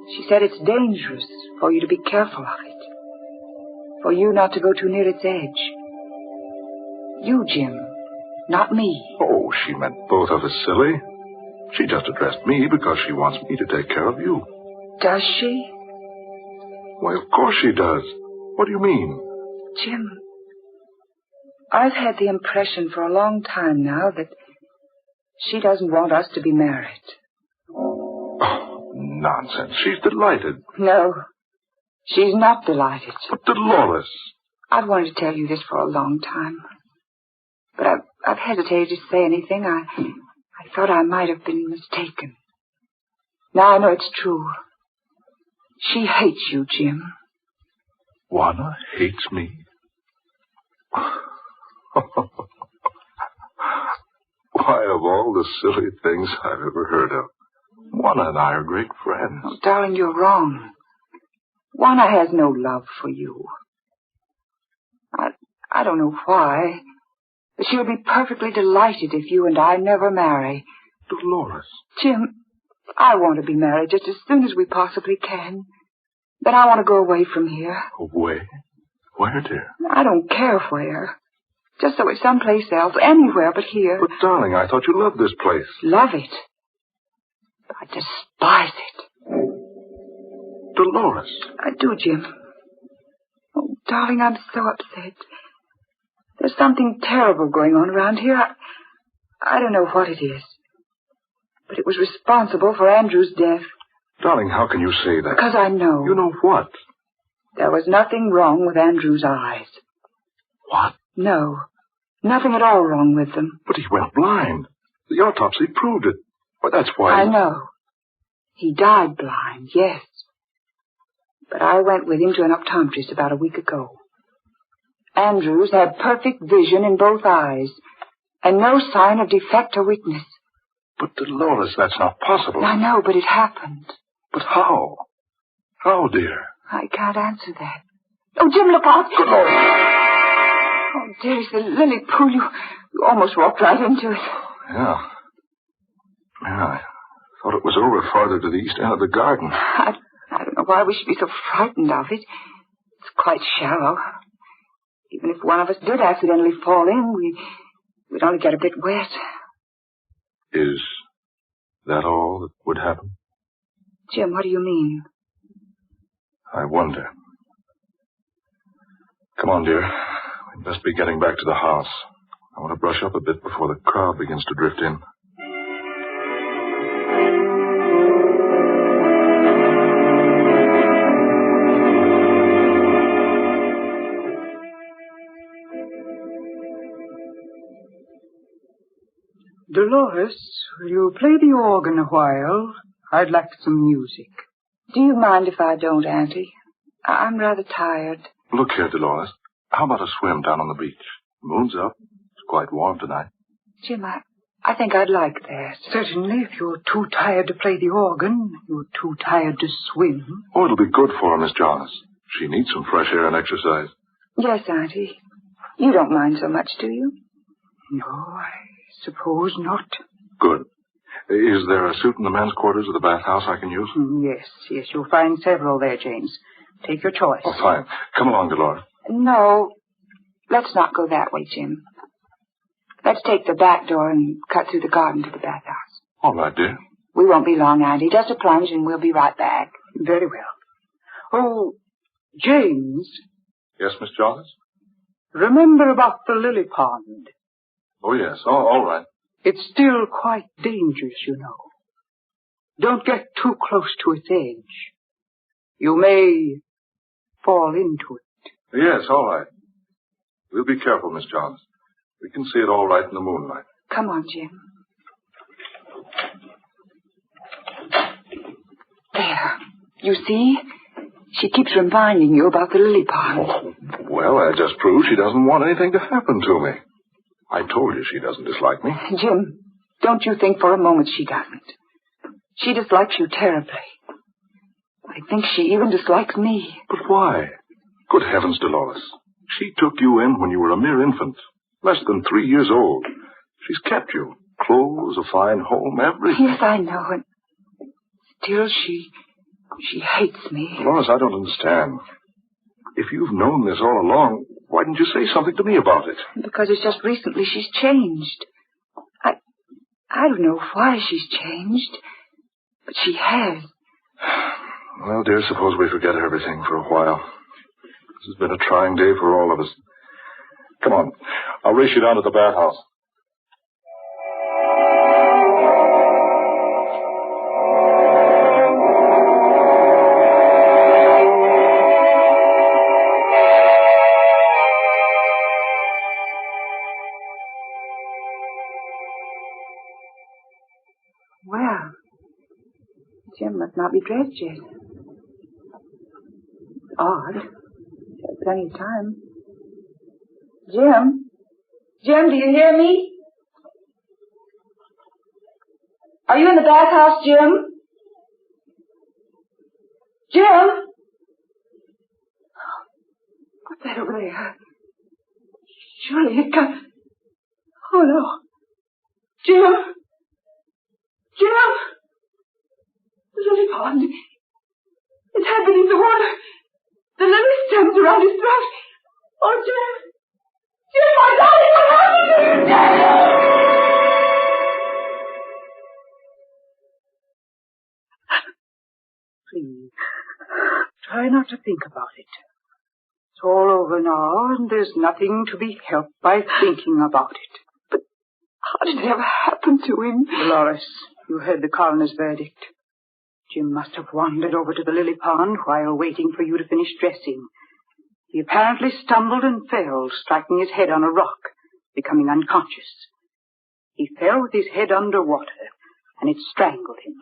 She said it's dangerous for you to be careful of it. For you not to go too near its edge. You, Jim, not me. Oh, she meant both of us, silly. She just addressed me because she wants me to take care of you. Does she? Why, of course she does. What do you mean? Jim, I've had the impression for a long time now that she doesn't want us to be married. Oh, nonsense. She's delighted. No, she's not delighted. But Dolores. I've wanted to tell you this for a long time. But I've hesitated to say anything. I thought I might have been mistaken. Now I know it's true. She hates you, Jim. Juana hates me? Why, of all the silly things I've ever heard of, Juana and I are great friends. Oh, darling, you're wrong. Juana has no love for you. I don't know why, but she'll be perfectly delighted if you and I never marry. Dolores. Jim, I want to be married just as soon as we possibly can. But I want to go away from here. Away? Where, dear? I don't care where. Just so it's someplace else, anywhere but here. But, darling, I thought you loved this place. Love it. I despise it. Dolores. I do, Jim. Oh, darling, I'm so upset. There's something terrible going on around here. I don't know what it is. But it was responsible for Andrew's death. Darling, how can you say that? Because I know. You know what? There was nothing wrong with Andrew's eyes. What? No. Nothing at all wrong with them. But he went blind. The autopsy proved it. Well, that's why... I know. He died blind, yes. But I went with him to an optometrist about a week ago. Andrews had perfect vision in both eyes, and no sign of defect or weakness. But, Dolores, that's not possible. I know, but it happened. But how? How, dear? I can't answer that. Oh, Jim, look out! Good Lord! Oh, there's the lily pool. You almost walked right into it. Yeah. I thought it was over farther to the east end of the garden. I don't know why we should be so frightened of it. It's quite shallow. Even if one of us did accidentally fall in, we'd only get a bit wet. Is that all that would happen? Jim, what do you mean? I wonder. Come on, dear. We must be getting back to the house. I want to brush up a bit before the crowd begins to drift in. Dolores, will you play the organ a while? I'd like some music. Do you mind if I don't, Auntie? I'm rather tired. Look here, Dolores. How about a swim down on the beach? The moon's up. It's quite warm tonight. Jim, I think I'd like that. Certainly, if you're too tired to play the organ, you're too tired to swim. Oh, it'll be good for her, Miss Jonas. She needs some fresh air and exercise. Yes, Auntie. You don't mind so much, do you? No, I suppose not. Good. Is there a suit in the men's quarters of the bathhouse I can use? Yes, you'll find several there, James. Take your choice. Oh, fine. Come along, Dolores. No, let's not go that way, Jim. Let's take the back door and cut through the garden to the bathhouse. All right, dear. We won't be long, Auntie. Just a plunge and we'll be right back. Very well. Oh, James. Yes, Miss Jonas? Remember about the lily pond? Oh, yes. Oh, all right. It's still quite dangerous, you know. Don't get too close to its edge. You may fall into it. Yes, all right. We'll be careful, Miss Jones. We can see it all right in the moonlight. Come on, Jim. There. You see? She keeps reminding you about the lily pond. Oh, well, that just proves she doesn't want anything to happen to me. I told you she doesn't dislike me. Jim, don't you think for a moment she doesn't. She dislikes you terribly. I think she even dislikes me. But why? Good heavens, Dolores. She took you in when you were a mere infant, less than 3 years old. She's kept you. Clothes, a fine home, everything. Yes, I know. And still she hates me. Dolores, I don't understand. If you've known this all along, why didn't you say something to me about it? Because it's just recently she's changed. I don't know why she's changed, but she has. Well, dear, suppose we forget everything for a while. This has been a trying day for all of us. Come on. I'll race you down to the bathhouse. Well, Jim must not be dressed yet. It's odd. He has plenty of time. Jim? Jim, do you hear me? Are you in the bathhouse, Jim? Jim? What's that over there? Surely it got... Oh, no. Jim? Jim! The lily pond. It had beneath the water. The lily stems around his throat. Oh, Jim! Jim, my darling, what happened to you, Jim? Please, try not to think about it. It's all over now, and there's nothing to be helped by thinking about it. But how did it ever happen to him? Dolores, you heard the coroner's verdict. Jim must have wandered over to the lily pond while waiting for you to finish dressing. He apparently stumbled and fell, striking his head on a rock, becoming unconscious. He fell with his head under water, and it strangled him.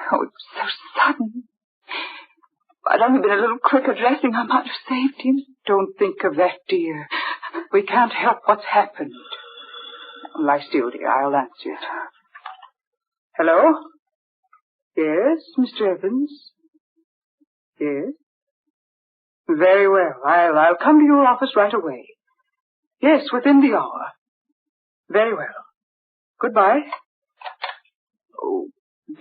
Oh, it was so sudden. If I'd only been a little quicker dressing, I might have saved him. Don't think of that, dear. We can't help what's happened. Lie still, dear. I'll answer it. Hello? Yes, Mr. Evans? Yes? Very well. I'll come to your office right away. Yes, within the hour. Very well. Goodbye. Oh,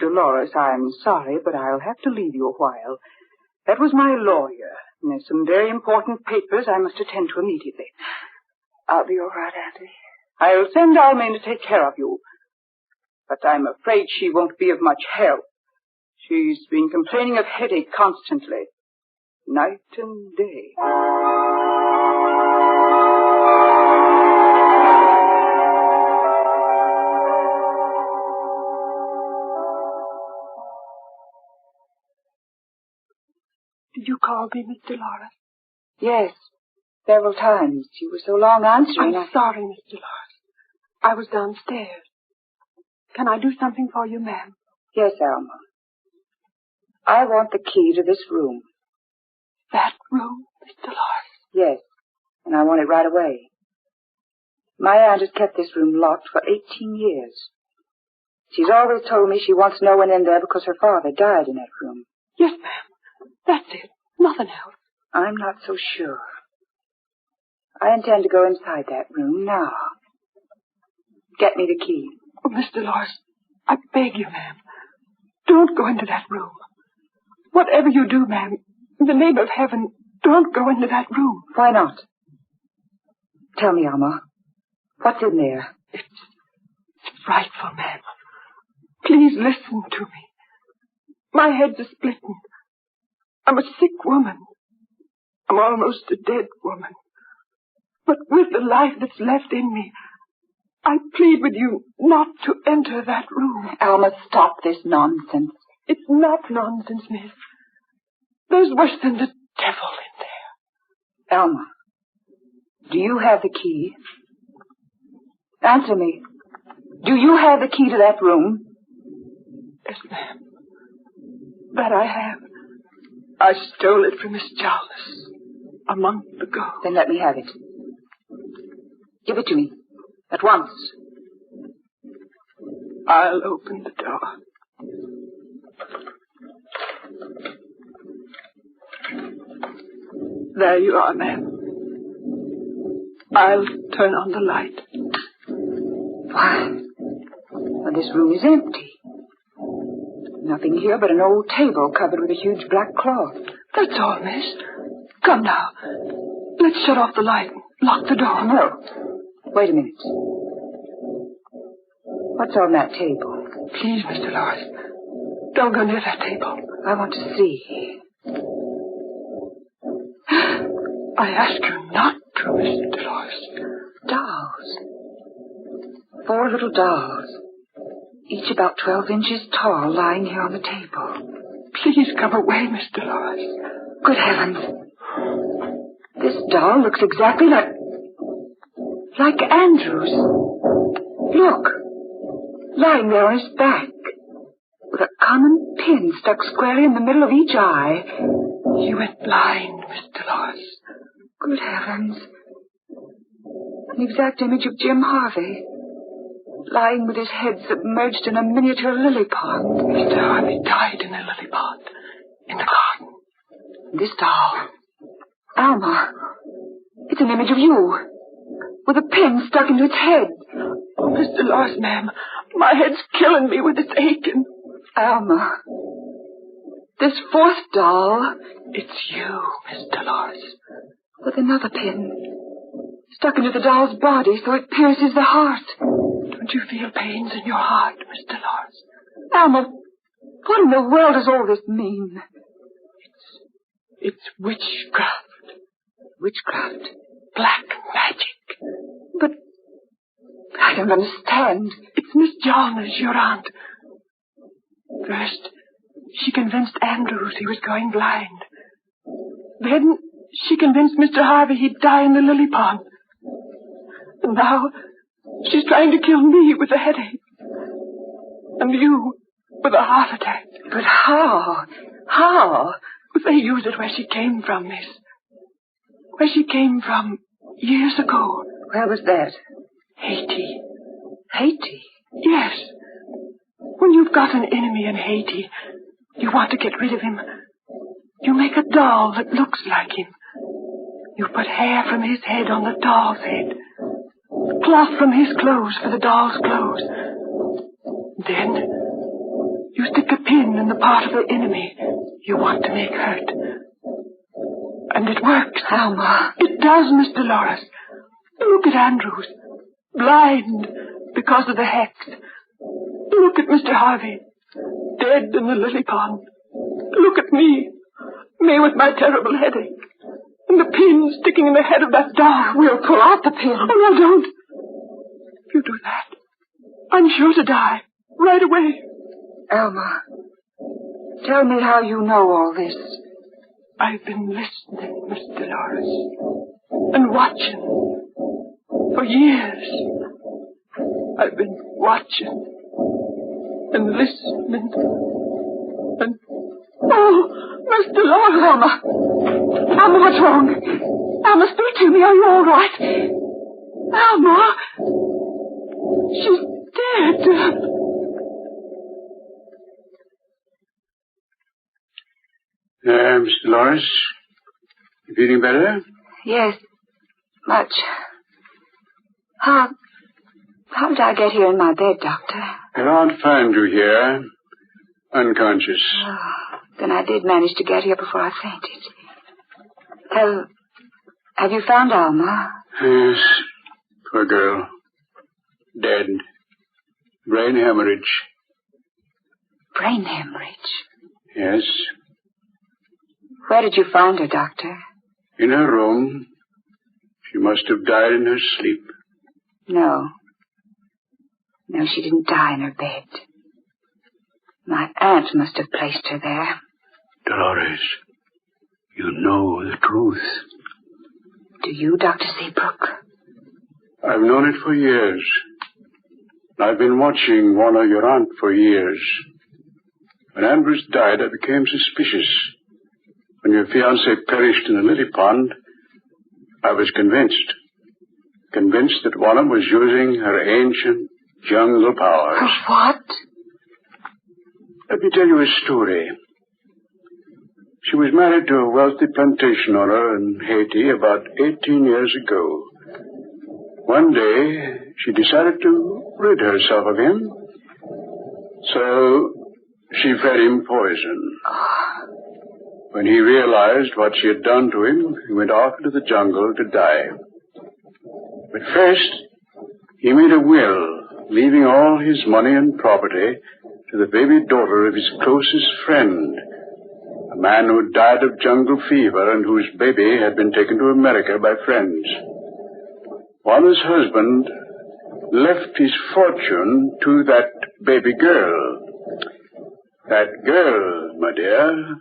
Dolores, I'm sorry, but I'll have to leave you a while. That was my lawyer, and there's some very important papers I must attend to immediately. I'll be all right, Auntie. I'll send Almain to take care of you. But I'm afraid she won't be of much help. She's been complaining of headache constantly, night and day. Did you call me, Miss Dolores? Yes, several times. You were so long answering. I'm sorry, Miss Dolores. I was downstairs. Can I do something for you, ma'am? Yes, Alma. I want the key to this room. That room, Miss Dolores? Yes, and I want it right away. My aunt has kept this room locked for 18 years. She's always told me she wants no one in there because her father died in that room. Yes, ma'am. That's it. Nothing else. I'm not so sure. I intend to go inside that room now. Get me the key. Oh, Miss Dolores, I beg you, ma'am. Don't go into that room. Whatever you do, ma'am, in the name of heaven, don't go into that room. Why not? Tell me, Alma. What's in there? It's frightful, ma'am. Please listen to me. My head's a splitting. I'm a sick woman. I'm almost a dead woman. But with the life that's left in me, I plead with you not to enter that room. Alma, stop this nonsense. It's not nonsense, miss. There's worse than the devil in there. Alma, do you have the key? Answer me. Do you have the key to that room? Yes, ma'am. That I have. I stole it from Miss Jarvis a month ago. Then let me have it. Give it to me. At once. I'll open the door. There you are, ma'am. I'll turn on the light. Why? Well, this room is empty. Nothing here but an old table covered with a huge black cloth. That's all, miss. Come now. Let's shut off the light and lock the door. No. Wait a minute. What's on that table? Please, Mr. Lawrence, don't go near that table. I want to see. I ask you not to, Mr. Lawrence. Dolls. 4 little dolls. Each about 12 inches tall, lying here on the table. Please come away, Mr. Lawrence. Good heavens. This doll looks exactly like Andrew's. Look. Lying there on his back, with a common pin stuck squarely in the middle of each eye. You went blind, Mr. Lawrence. Good heavens. An exact image of Jim Harvey, lying with his head submerged in a miniature lily pond. Mr. Harvey died in a lily pond, in the garden. This doll, Alma, it's an image of you, with a pin stuck into its head. Oh, Mr. Lawrence, ma'am, my head's killing me with its aching. Alma, this 4th doll... It's you, Mr. Lawrence. With another pin stuck into the doll's body so it pierces the heart. Don't you feel pains in your heart, Mr. Lawrence? Alma, what in the world does all this mean? It's witchcraft. Witchcraft. Black magic. But I don't understand. It's Miss Jonas, your aunt. First, she convinced Andrews he was going blind. Then she convinced Mr. Harvey he'd die in the lily pond. And now she's trying to kill me with a headache. And you with a heart attack. But how? How? They use it where she came from, miss. Where she came from years ago. Where was that? Haiti. Haiti? Yes. When you've got an enemy in Haiti, you want to get rid of him. You make a doll that looks like him. You put hair from his head on the doll's head. Cloth from his clothes for the doll's clothes. Then you stick a pin in the part of the enemy you want to make hurt. And it works. Alma. It does, Miss Dolores. Look at Andrews. Blind because of the hex. Look at Mr. Harvey. Dead in the lily pond. Look at me. Me with my terrible headache. And the pin sticking in the head of that doll. We'll pull out the pin. Oh, no, don't. If you do that, I'm sure to die. Right away. Alma, tell me how you know all this. I've been listening, Miss Dolores, and watching for years. I've been watching and listening and... Oh, Miss Dolores! Alma! Alma, what's wrong? Alma, speak to me. Are you all right? Alma! She's dead. Miss Dolores, you feeling better? Yes, much. How did I get here in my bed, Doctor? Your aunt found you here, unconscious. Oh, then I did manage to get here before I fainted. Have you found Alma? Yes, poor girl. Dead. Brain hemorrhage. Brain hemorrhage? Yes. Where did you find her, Doctor? In her room. She must have died in her sleep. No. No, she didn't die in her bed. My aunt must have placed her there. Dolores, you know the truth. Do you, Dr. Seabrook? I've known it for years. I've been watching Warner, your aunt, for years. When Andrews died, I became suspicious. When your fiancée perished in the lily pond, I was convinced. Convinced that Warner was using her ancient jungle powers. What? Let me tell you a story. She was married to a wealthy plantation owner in Haiti about 18 years ago. One day, she decided to rid herself of him. So, she fed him poison. When he realized what she had done to him, he went off into the jungle to die. But first, he made a will, leaving all his money and property to the baby daughter of his closest friend, a man who died of jungle fever and whose baby had been taken to America by friends. Juana's husband left his fortune to that baby girl. That girl, my dear,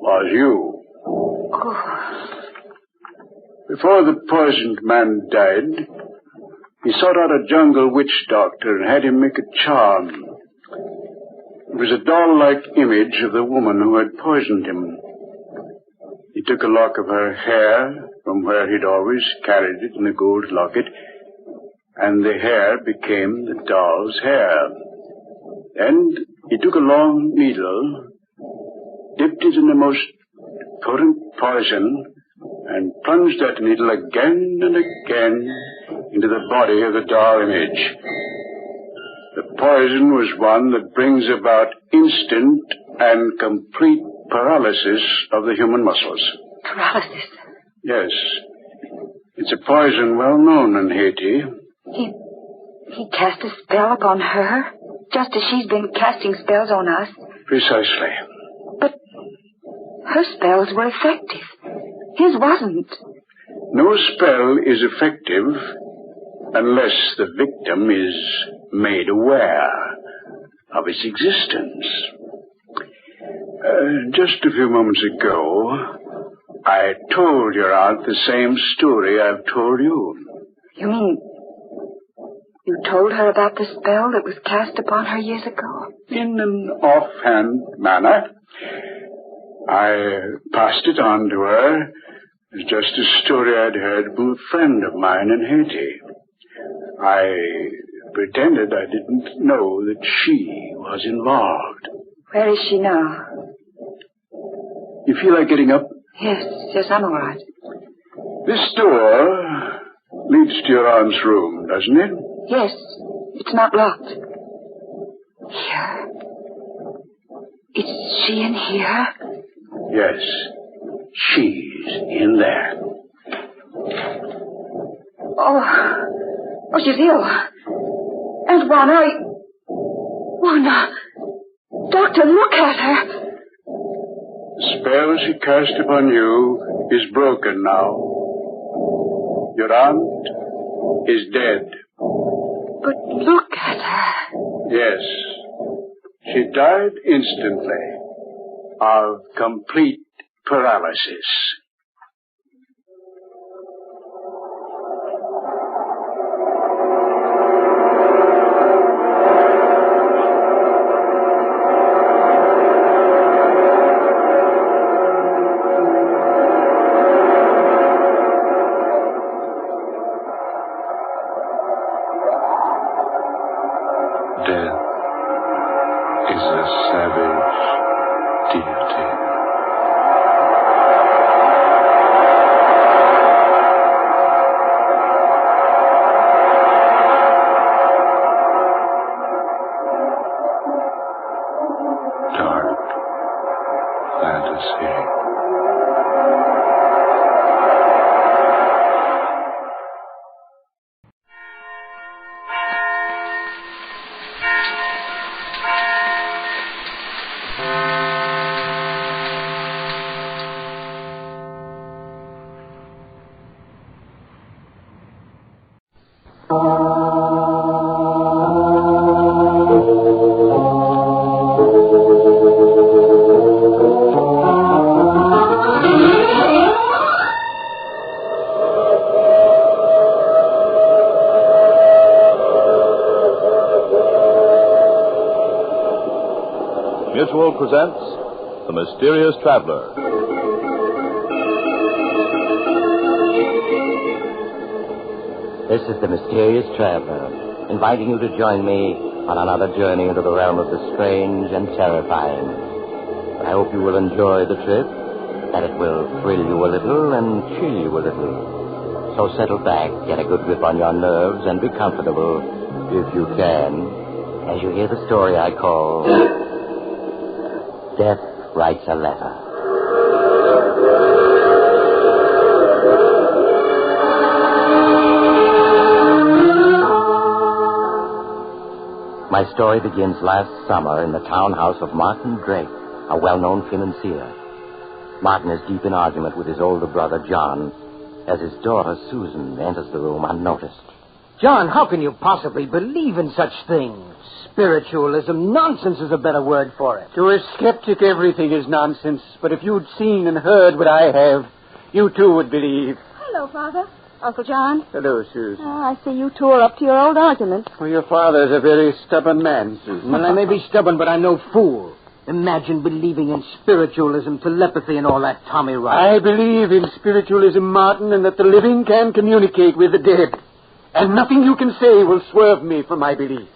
was you. Before the poisoned man died, he sought out a jungle witch doctor and had him make a charm. It was a doll-like image of the woman who had poisoned him. He took a lock of her hair from where he'd always carried it in a gold locket, and the hair became the doll's hair. Then he took a long needle, dipped it in the most potent poison, and plunged that needle again and again into the body of the doll image. The poison was one that brings about instant and complete paralysis of the human muscles. Paralysis? Yes. It's a poison well known in Haiti. He cast a spell upon her, just as she's been casting spells on us. Precisely. But her spells were effective. His wasn't. No spell is effective unless the victim is made aware of its existence. Just a few moments ago, I told your aunt the same story I've told you. You mean you told her about the spell that was cast upon her years ago? In an offhand manner. I passed it on to her as just a story I'd heard from a friend of mine in Haiti. I pretended I didn't know that she was involved. Where is she now? You feel like getting up? Yes, I'm all right. This door leads to your aunt's room, doesn't it? Yes, it's not locked. Here? Is she in here? Yes, she's in there. Oh, she's ill. Aunt Juana, Doctor, look at her. The spell she cast upon you is broken now. Your aunt is dead. But look at her. Yes. She died instantly of complete paralysis. Mutual presents The Mysterious Traveler. This is The Mysterious Traveler, inviting you to join me on another journey into the realm of the strange and terrifying. I hope you will enjoy the trip, that it will thrill you a little and chill you a little. So settle back, get a good grip on your nerves, and be comfortable, if you can, as you hear the story I call Death Writes a Letter. My story begins last summer in the townhouse of Martin Drake, a well-known financier. Martin is deep in argument with his older brother, John, as his daughter, Susan, enters the room unnoticed. John, how can you possibly believe in such things? Spiritualism, nonsense is a better word for it. To a skeptic, everything is nonsense. But if you'd seen and heard what I have, you too would believe. Hello, Father. Uncle John. Hello, Susan. I see you two are up to your old argument. Well, your father's a very stubborn man, Susan. Well, I may be stubborn, but I'm no fool. Imagine believing in spiritualism, telepathy, and all that tommy rot. I believe in spiritualism, Martin, and that the living can communicate with the dead. And nothing you can say will swerve me from my beliefs.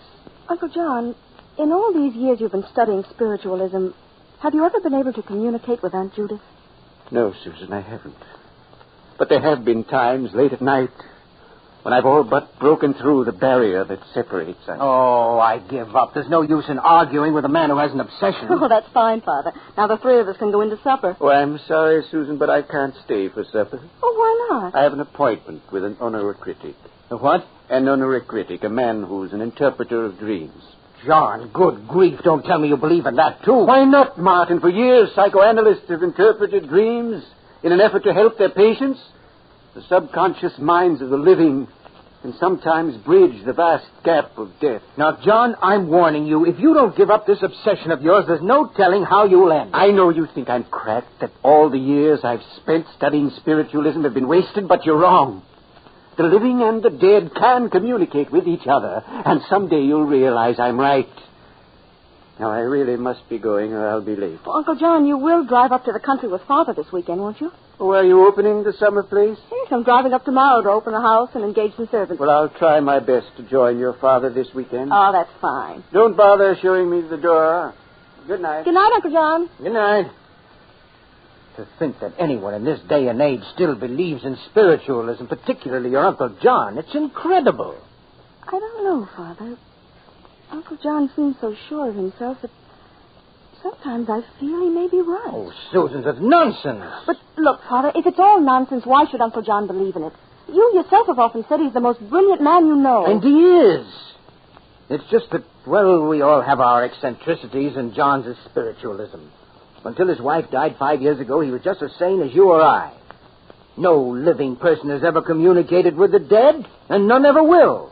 Uncle John, in all these years you've been studying spiritualism, have you ever been able to communicate with Aunt Judith? No, Susan, I haven't. But there have been times late at night when I've all but broken through the barrier that separates us. Oh, I give up. There's no use in arguing with a man who has an obsession. Oh, that's fine, Father. Now the three of us can go into supper. Oh, I'm sorry, Susan, but I can't stay for supper. Oh, why not? I have an appointment with an onoricritic. A what? An onoricritic, a man who's an interpreter of dreams. John, good grief, don't tell me you believe in that, too. Why not, Martin? For years, psychoanalysts have interpreted dreams in an effort to help their patients. The subconscious minds of the living can sometimes bridge the vast gap of death. Now, John, I'm warning you. If you don't give up this obsession of yours, there's no telling how you'll end. I know you think I'm cracked, that all the years I've spent studying spiritualism have been wasted, but you're wrong. The living and the dead can communicate with each other, and someday you'll realize I'm right. Now, I really must be going or I'll be late. Well, Uncle John, you will drive up to the country with Father this weekend, won't you? Oh, are you opening the summer place? Yes, I'm driving up tomorrow to open the house and engage some servants. Well, I'll try my best to join your father this weekend. Oh, that's fine. Don't bother showing me the door. Good night. Good night, Uncle John. Good night. To think that anyone in this day and age still believes in spiritualism, particularly your Uncle John, it's incredible. I don't know, Father. Uncle John seems so sure of himself that sometimes I feel he may be right. Oh, Susan, that's nonsense. But look, Father, if it's all nonsense, why should Uncle John believe in it? You yourself have often said he's the most brilliant man you know. And he is. It's just that, well, we all have our eccentricities, and John's is spiritualism. Until his wife died 5 years ago, he was just as sane as you or I. No living person has ever communicated with the dead, and none ever will.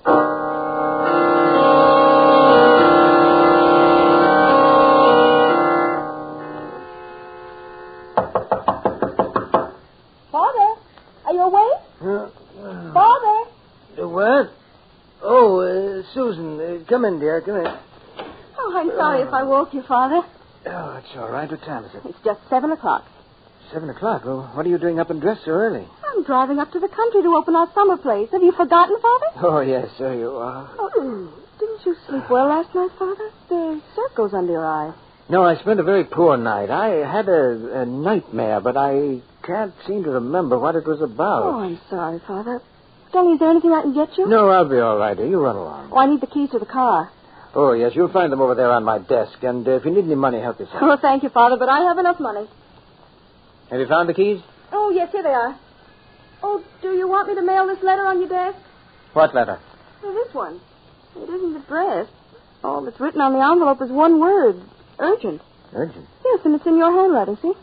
Father, are you awake? Father? What? Oh, Susan, come in, dear, come in. Oh, I'm sorry if I woke you, Father. Oh, it's all right. What time is it? It's just 7 o'clock. 7 o'clock? Well, what are you doing up and dressed so early? I'm driving up to the country to open our summer place. Have you forgotten, Father? Oh, yes, so you are. Oh, didn't you sleep well last night, Father? There's circles under your eyes. No, I spent a very poor night. I had a nightmare, but I can't seem to remember what it was about. Oh, I'm sorry, Father. Tell me, is there anything I can get you? No, I'll be all right. You run along. Oh, I need the keys to the car. Oh, yes, you'll find them over there on my desk. And if you need any money, help yourself. Oh, thank you, Father, but I have enough money. Have you found the keys? Oh, yes, here they are. Oh, do you want me to mail this letter on your desk? What letter? Oh, this one. It isn't addressed. All that's written on the envelope is one word. Urgent. Urgent? Yes, and it's in your handwriting, see?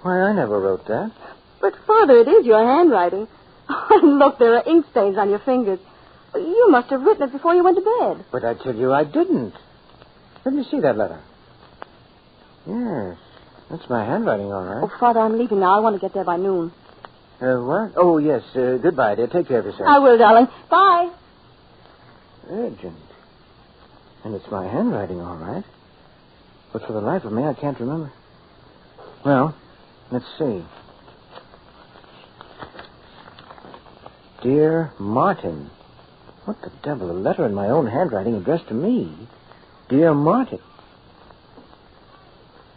Why, I never wrote that. But, Father, it is your handwriting. Oh, and look, there are ink stains on your fingers. You must have written it before you went to bed. But I tell you, I didn't. Let me see that letter. Yes, that's my handwriting, all right. Oh, Father, I'm leaving now. I want to get there by noon. What? Oh, yes. Goodbye, dear. Take care of yourself. I will, darling. Bye. Urgent. And it's my handwriting, all right. But for the life of me, I can't remember. Well, let's see. Dear Martin. What the devil? A letter in my own handwriting addressed to me. Dear Martin.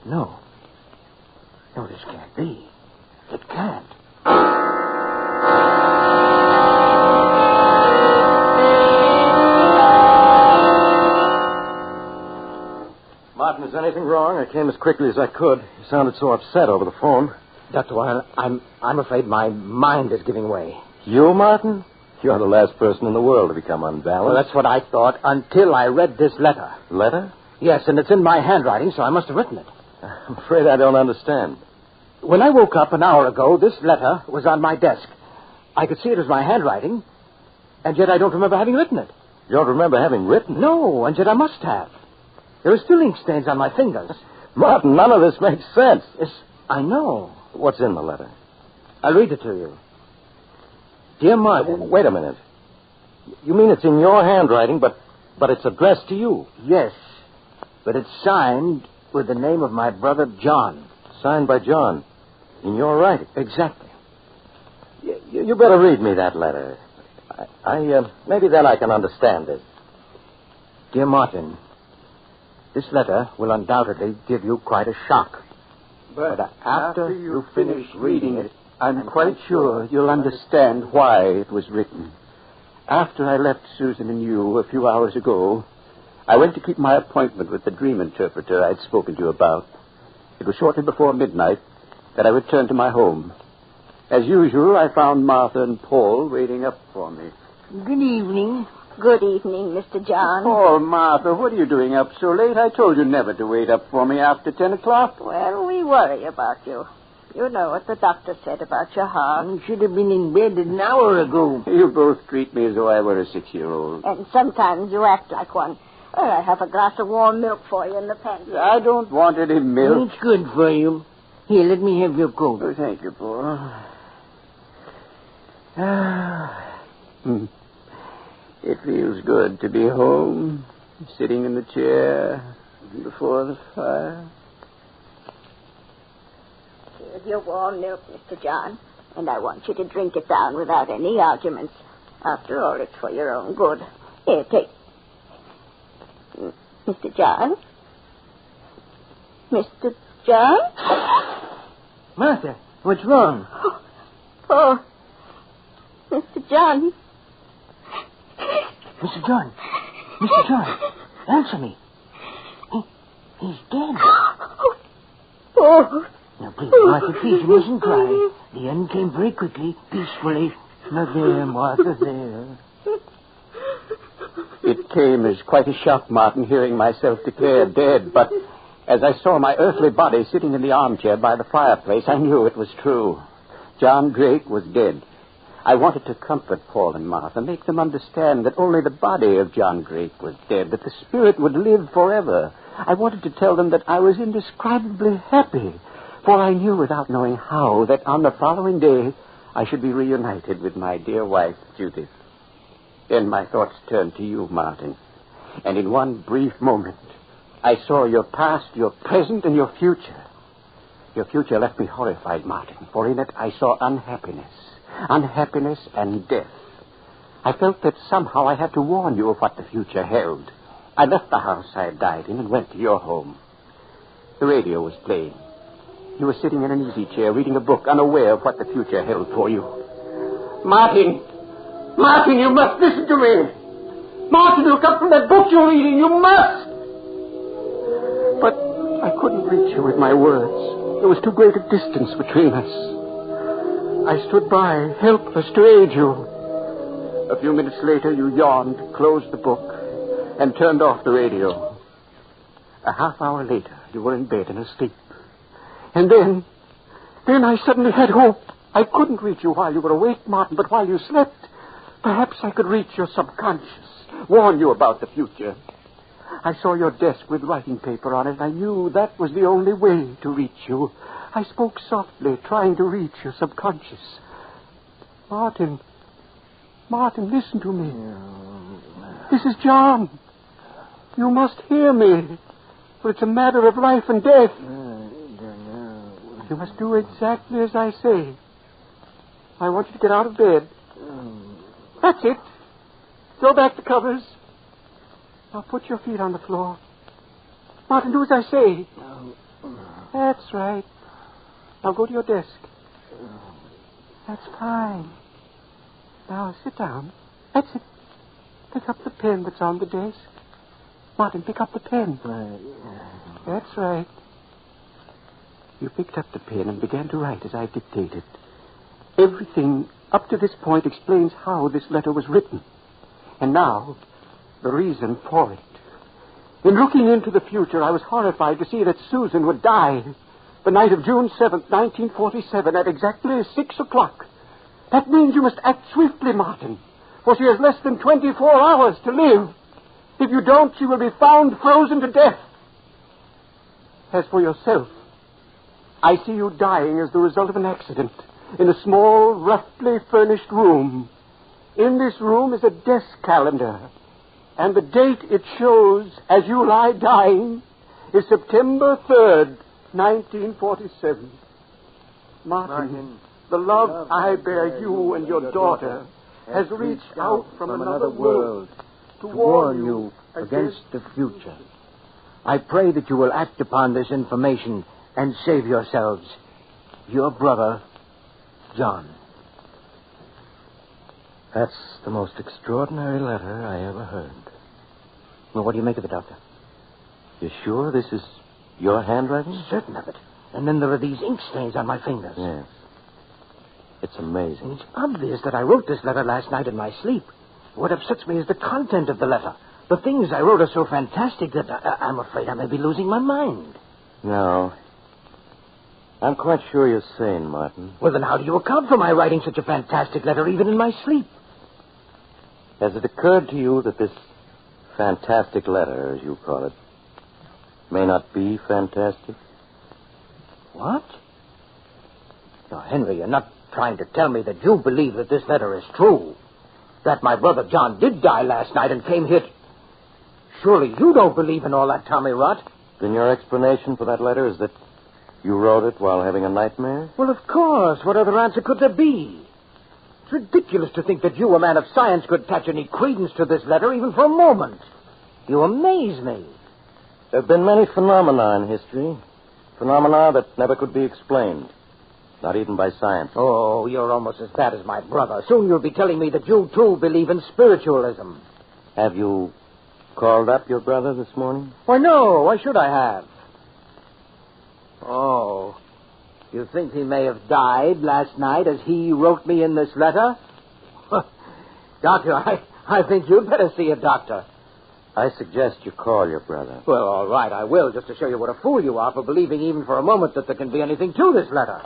No. No, this can't be. It can't. Martin, is anything wrong? I came as quickly as I could. You sounded so upset over the phone. Dr. Weil, I'm afraid my mind is giving way. You, Martin? You're the last person in the world to become unbalanced. Well, that's what I thought until I read this letter. Letter? Yes, and it's in my handwriting, so I must have written it. I'm afraid I don't understand. When I woke up an hour ago, this letter was on my desk. I could see it was my handwriting, and yet I don't remember having written it. You don't remember having written it? No, and yet I must have. There are still ink stains on my fingers. Martin, none of this makes sense. Yes, I know. What's in the letter? I'll read it to you. Dear Martin. Wait a minute. You mean it's in your handwriting, but it's addressed to you? Yes, but it's signed with the name of my brother John. Signed by John. In your writing? Exactly. You better read me that letter. Maybe then I can understand it. Dear Martin, this letter will undoubtedly give you quite a shock. But after you finish reading it, I'm quite sure you'll understand why it was written. After I left Susan and you a few hours ago, I went to keep my appointment with the dream interpreter I'd spoken to you about. It was shortly before midnight that I returned to my home. As usual, I found Martha and Paul waiting up for me. Good evening. Good evening, Mr. John. Oh, Martha, what are you doing up so late? I told you never to wait up for me after 10 o'clock. Well, we worry about you. You know what the doctor said about your heart. You should have been in bed an hour ago. You both treat me as though I were a 6-year-old. And sometimes you act like one. Well, I have a glass of warm milk for you in the pantry. I don't want any milk. It's good for you. Here, let me have your coat. Oh, thank you, Paul. It feels good to be home, sitting in the chair before the fire. Here's your warm milk, Mr. John, and I want you to drink it down without any arguments. After all, it's for your own good. Here, take... Mr. John? Mr. John? Martha, what's wrong? Oh, Mr. John. Mr. John. Mr. John, answer me. He's dead. Oh. Now, please, Martha, please, you mustn't cry. The end came very quickly, peacefully. Now, there, Martha, there. It came as quite a shock, Martin, hearing myself declared dead, but as I saw my earthly body sitting in the armchair by the fireplace, I knew it was true. John Drake was dead. I wanted to comfort Paul and Martha, make them understand that only the body of John Drake was dead, that the spirit would live forever. I wanted to tell them that I was indescribably happy, for I knew without knowing how that on the following day I should be reunited with my dear wife, Judith. Then my thoughts turned to you, Martin, and in one brief moment I saw your past, your present, and your future. Your future left me horrified, Martin, for in it I saw unhappiness and death. I felt that somehow I had to warn you of what the future held. I left the house I had died in and went to your home. The radio was playing. You were sitting in an easy chair reading a book, unaware of what the future held for you. Martin, you must listen to me. Martin, look up from that book you're reading. You must. But I couldn't reach you with my words. There was too great a distance between us. I stood by, helpless to aid you. A few minutes later, you yawned, closed the book, and turned off the radio. A half hour later, you were in bed and asleep. And then I suddenly had hope. I couldn't reach you while you were awake, Martin, but while you slept, perhaps I could reach your subconscious, warn you about the future. I saw your desk with writing paper on it, and I knew that was the only way to reach you. I spoke softly, trying to reach your subconscious. Martin, listen to me. This is John. You must hear me, for it's a matter of life and death. You must do exactly as I say. I want you to get out of bed. That's it. Throw back the covers. Now put your feet on the floor. Martin, do as I say. That's right. Now go to your desk. That's fine. Now sit down. That's it. Pick up the pen that's on the desk. Martin, pick up the pen. That's right. You picked up the pen and began to write as I dictated. Everything up to this point explains how this letter was written. And now, the reason for it. In looking into the future, I was horrified to see that Susan would die the night of June 7th, 1947, at exactly 6 o'clock. That means you must act swiftly, Martin, for she has less than 24 hours to live. If you don't, she will be found frozen to death. As for yourself, I see you dying as the result of an accident in a small, roughly furnished room. In this room is a desk calendar, and the date it shows as you lie dying is September 3rd, 1947. Martin, the love I bear you and your daughter has reached out from another world to warn you against the future. I pray that you will act upon this information and save yourselves. Your brother, John. That's the most extraordinary letter I ever heard. Well, what do you make of it, Doctor? You sure this is your handwriting? Certain of it. And then there are these ink stains on my fingers. Yes. It's amazing. It's obvious that I wrote this letter last night in my sleep. What upsets me is the content of the letter. The things I wrote are so fantastic that I'm afraid I may be losing my mind. No. I'm quite sure you're sane, Martin. Well, then how do you account for my writing such a fantastic letter even in my sleep? Has it occurred to you that this fantastic letter, as you call it, may not be fantastic? What? Now, Henry, you're not trying to tell me that you believe that this letter is true. That my brother John did die last night and came here. Surely you don't believe in all that Tommy rot. Then your explanation for that letter is that you wrote it while having a nightmare? Well, of course. What other answer could there be? It's ridiculous to think that you, a man of science, could attach any credence to this letter even for a moment. You amaze me. There have been many phenomena in history. Phenomena that never could be explained. Not even by science. Oh, you're almost as bad as my brother. Soon you'll be telling me that you, too, believe in spiritualism. Have you called up your brother this morning? Why, no. Why should I have? Oh, you think he may have died last night as he wrote me in this letter? Doctor, I think you'd better see a doctor. I suggest you call your brother. Well, all right, I will, just to show you what a fool you are for believing even for a moment that there can be anything to this letter.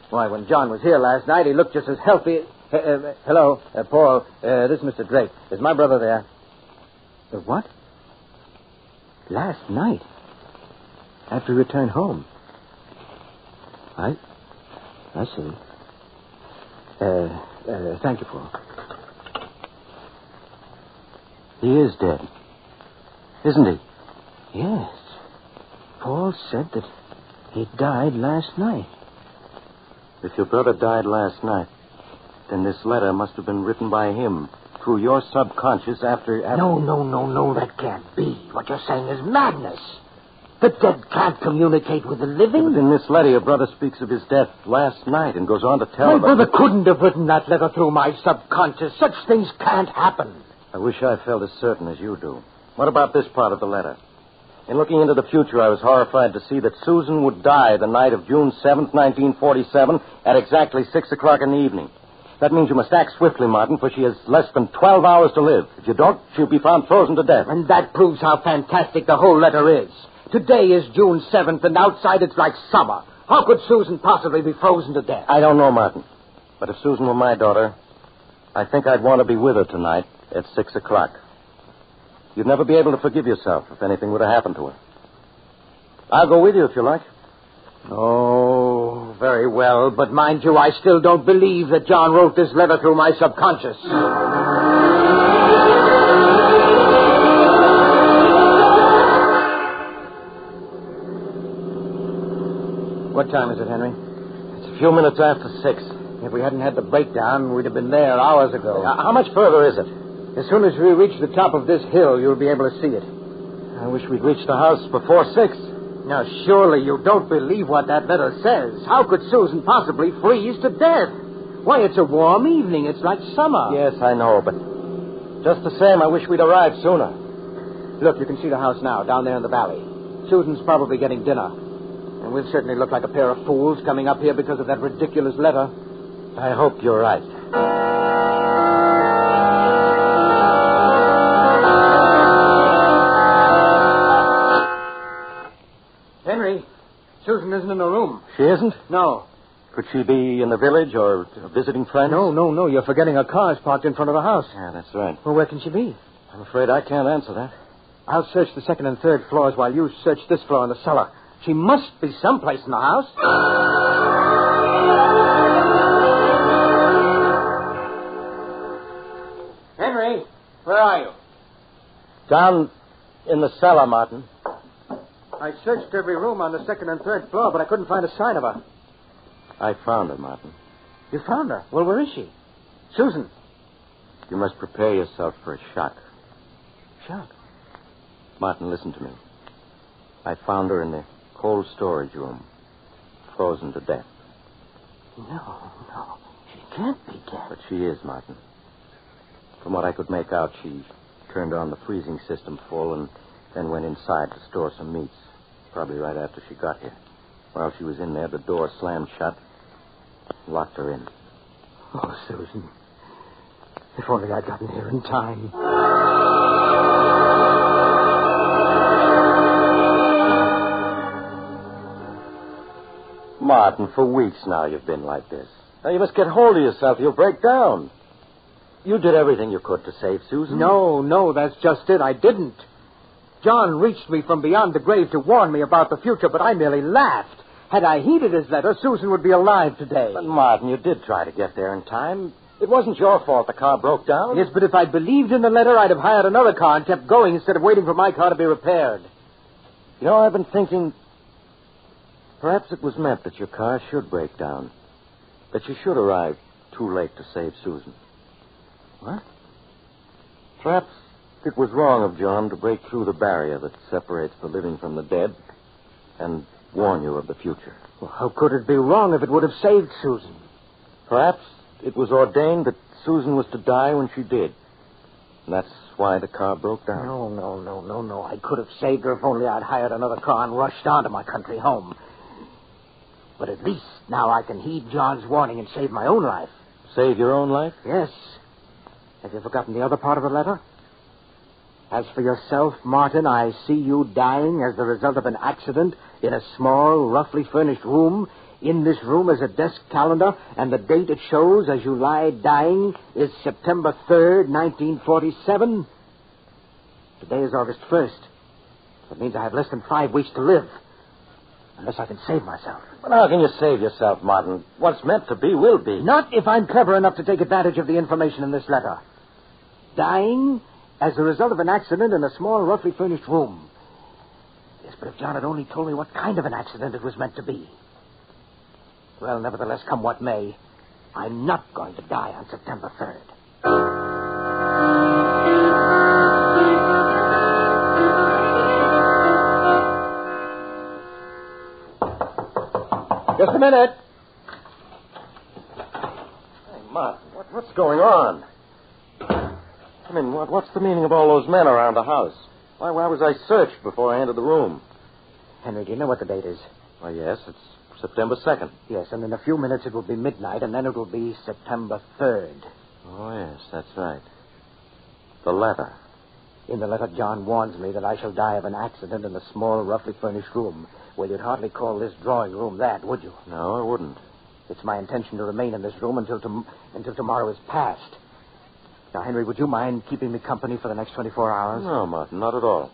Why, when John was here last night, he looked just as healthy... hello, Paul. This is Mr. Drake. Is my brother there? What? Last night? After he returned home? I see. Thank you, Paul. He is dead, isn't he? Yes. Paul said that he died last night. If your brother died last night, then this letter must have been written by him through your subconscious after... No, that can't be. What you're saying is madness. The dead can't communicate with the living. But in this letter, your brother speaks of his death last night and goes on to tell My about... brother couldn't have written that letter through my subconscious. Such things can't happen. I wish I felt as certain as you do. What about this part of the letter? In looking into the future, I was horrified to see that Susan would die the night of June 7th, 1947, at exactly 6 o'clock in the evening. That means you must act swiftly, Martin, for she has less than 12 hours to live. If you don't, she'll be found frozen to death. And that proves how fantastic the whole letter is. Today is June 7th, and outside it's like summer. How could Susan possibly be frozen to death? I don't know, Martin. But if Susan were my daughter, I think I'd want to be with her tonight at 6 o'clock. You'd never be able to forgive yourself if anything would have happened to her. I'll go with you if you like. Oh, very well. But mind you, I still don't believe that John wrote this letter through my subconscious. What time is it, Henry? It's a few minutes after 6. If we hadn't had the breakdown, we'd have been there hours ago. How much further is it? As soon as we reach the top of this hill, you'll be able to see it. I wish we'd reached the house before 6. Now, surely you don't believe what that letter says. How could Susan possibly freeze to death? Why, it's a warm evening. It's like summer. Yes, I know, but just the same, I wish we'd arrived sooner. Look, you can see the house now, down there in the valley. Susan's probably getting dinner. And we'll certainly look like a pair of fools coming up here because of that ridiculous letter. I hope you're right. Henry, Susan isn't in her room. She isn't? No. Could she be in the village or visiting friends? No. You're forgetting her car's parked in front of the house. Yeah, that's right. Well, where can she be? I'm afraid I can't answer that. I'll search the second and third floors while you search this floor in the cellar. She must be someplace in the house. Henry, where are you? Down in the cellar, Martin. I searched every room on the second and third floor, but I couldn't find a sign of her. I found her, Martin. You found her? Well, where is she? Susan. You must prepare yourself for a shock. Shock? Martin, listen to me. I found her in the cold storage room, frozen to death. No. She can't be dead. But she is, Martin. From what I could make out, she turned on the freezing system full and then went inside to store some meats, probably right after she got here. While she was in there, the door slammed shut and locked her in. Oh, Susan. If only I'd gotten here in time. Martin, for weeks now you've been like this. Now you must get hold of yourself. You'll break down. You did everything you could to save Susan. No, that's just it. I didn't. John reached me from beyond the grave to warn me about the future, but I merely laughed. Had I heeded his letter, Susan would be alive today. But, Martin, you did try to get there in time. It wasn't your fault the car broke down. Yes, but if I'd believed in the letter, I'd have hired another car and kept going instead of waiting for my car to be repaired. You know, I've been thinking... Perhaps it was meant that your car should break down. That you should arrive too late to save Susan. What? Perhaps it was wrong of John to break through the barrier that separates the living from the dead and warn you of the future. Well, how could it be wrong if it would have saved Susan? Perhaps it was ordained that Susan was to die when she did. And that's why the car broke down. No. I could have saved her if only I'd hired another car and rushed on to my country home. But at least now I can heed John's warning and save my own life. Save your own life? Yes. Have you forgotten the other part of the letter? As for yourself, Martin, I see you dying as the result of an accident in a small, roughly furnished room. In this room is a desk calendar, and the date it shows as you lie dying is September 3rd, 1947. Today is August 1st. That means I have less than 5 weeks to live. Unless I can save myself. But how can you save yourself, Martin? What's meant to be will be. Not if I'm clever enough to take advantage of the information in this letter. Dying as a result of an accident in a small, roughly furnished room. Yes, but if John had only told me what kind of an accident it was meant to be. Well, nevertheless, come what may, I'm not going to die on September 3rd. Just a minute. Hey, Martin, what's going on? I mean, what's the meaning of all those men around the house? Why was I searched before I entered the room? Henry, do you know what the date is? Why, yes, it's September 2nd. Yes, and in a few minutes it will be midnight, and then it will be September 3rd. Oh, yes, that's right. The letter. In the letter, John warns me that I shall die of an accident in a small, roughly furnished room. Well, you'd hardly call this drawing room that, would you? No, I wouldn't. It's my intention to remain in this room until tomorrow is past. Now, Henry, would you mind keeping me company for the next 24 hours? No, Martin, not at all.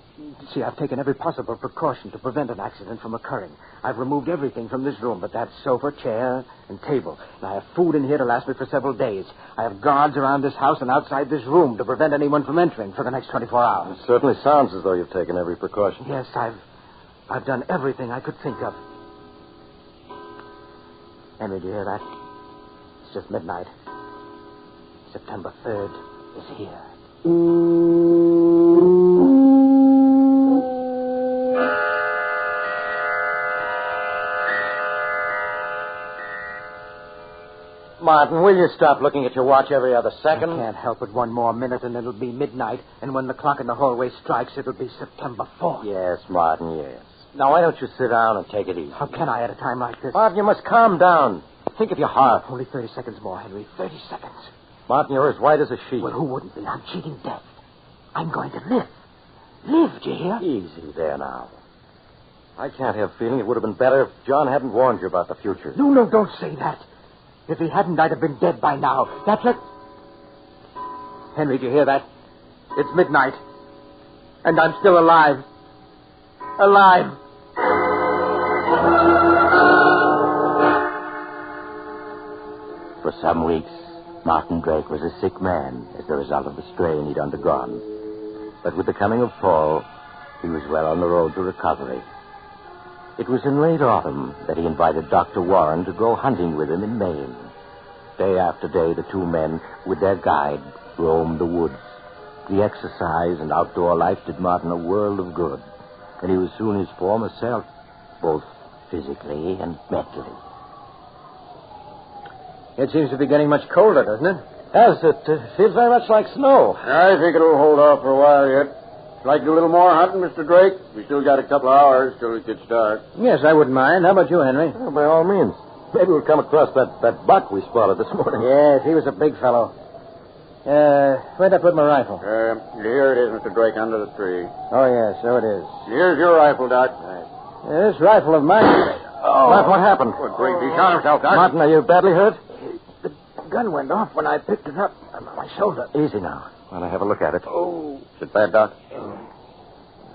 See, I've taken every possible precaution to prevent an accident from occurring. I've removed everything from this room but that sofa, chair, and table. And I have food in here to last me for several days. I have guards around this house and outside this room to prevent anyone from entering for the next 24 hours. It certainly sounds as though you've taken every precaution. Yes, I've done everything I could think of. Henry, do you hear that? It's just midnight. September 3rd is here. Martin, will you stop looking at your watch every other second? I can't help it. One more minute and it'll be midnight. And when the clock in the hallway strikes, it'll be September 4th. Yes, Martin, yes. Now, why don't you sit down and take it easy? How can I at a time like this? Martin, you must calm down. Think of your heart. Only 30 seconds more, Henry. 30 seconds. Martin, you're as white as a sheet. Well, who wouldn't be? I'm cheating death. I'm going to live. Live, do you hear? Easy there now. I can't help feeling it would have been better if John hadn't warned you about the future. No, don't say that. If he hadn't, I'd have been dead by now. That's it. Henry, do you hear that? It's midnight. And I'm still alive. Alive. For some weeks, Martin Drake was a sick man as the result of the strain he'd undergone. But with the coming of fall, he was well on the road to recovery. It was in late autumn that he invited Dr. Warren to go hunting with him in Maine. Day after day, the two men, with their guide, roamed the woods. The exercise and outdoor life did Martin a world of good, and he was soon his former self, both physically and mentally. It seems to be getting much colder, doesn't it? Yes, it feels very much like snow. I think it'll hold off for a while yet. Like to do a little more hunting, Mr. Drake? We still got a couple of hours till we could start. Yes, I wouldn't mind. How about you, Henry? Well, by all means. Maybe we'll come across that buck we spotted this morning. Yes, he was a big fellow. Where'd I put my rifle? Here it is, Mr. Drake, under the tree. Oh, yes, so it is. Here's your rifle, Doc. This rifle of mine... Oh, Martin, what happened? Good grief, he shot himself, Doc. Martin, are you badly hurt? The gun went off when I picked it up on my shoulder. Easy now. While I have a look at it. Oh. Is it bad, Doc?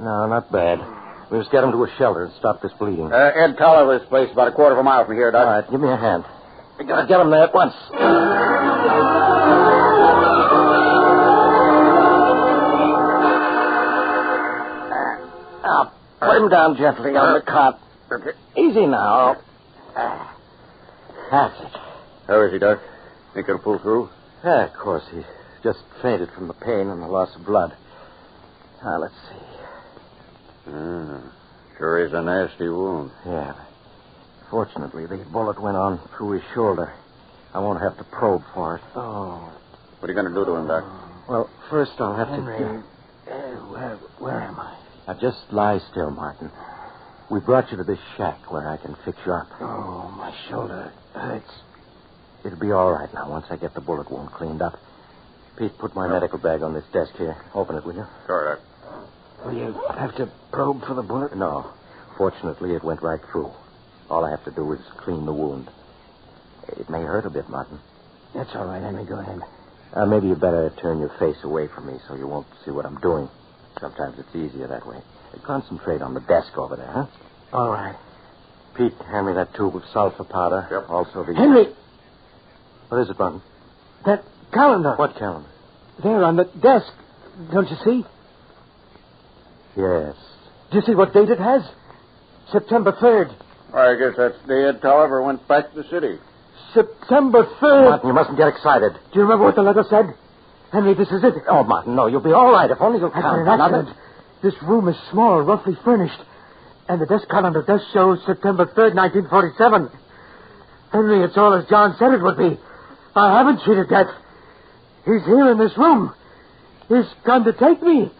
No, not bad. We'll just get him to a shelter and stop this bleeding. Ed Tolliver's place about a quarter of a mile from here, Doc. All right, give me a hand. We gotta get him there at once. Now, put him down gently on the cot. Easy now. That's it. How is he, Doc? Think he'll pull through? Yeah, of course. He just fainted from the pain and the loss of blood. Now, let's see. Sure is a nasty wound. Yeah. Fortunately, the bullet went on through his shoulder. I won't have to probe for it. Oh. What are you going to do to him, Doc? Well, first I'll have Henry, to... where am I? Now, just lie still, Martin. We brought you to this shack where I can fix you up. Oh, my shoulder hurts. It'll be all right now once I get the bullet wound cleaned up. Pete, put my medical bag on this desk here. Open it, will you? Sure, Doc. Will you have to probe for the bullet? No. Fortunately, it went right through. All I have to do is clean the wound. It may hurt a bit, Martin. That's all right, Henry. Go ahead. Maybe you better turn your face away from me so you won't see what I'm doing. Sometimes it's easier that way. Concentrate on the desk over there, huh? All right. Pete, hand me that tube of sulfur powder. Yep. Also the... Henry! What is it, Martin? That calendar. What calendar? There on the desk. Don't you see? Yes. Do you see what date it has? September 3rd. I guess that's the day Ed Tolliver went back to the city. September 3rd. Martin, you mustn't get excited. Do you remember what the letter said? Henry, this is it. Oh, Martin, no, you'll be all right if only you'll After calm an down. accident, this room is small, roughly furnished. And the desk calendar does show September 3rd, 1947. Henry, it's all as John said it would be. I haven't cheated death. He's here in this room. He's come to take me.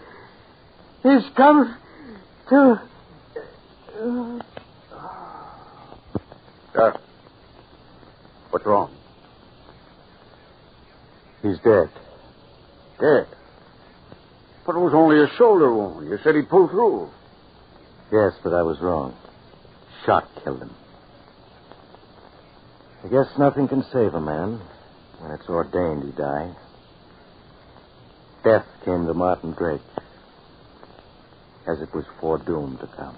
He's come to... Doc, what's wrong? He's dead. Dead? But it was only a shoulder wound. You said he pulled through. Yes, but I was wrong. Shot killed him. I guess nothing can save a man when it's ordained he die. Death came to Martin Drake as it was foredoomed to come.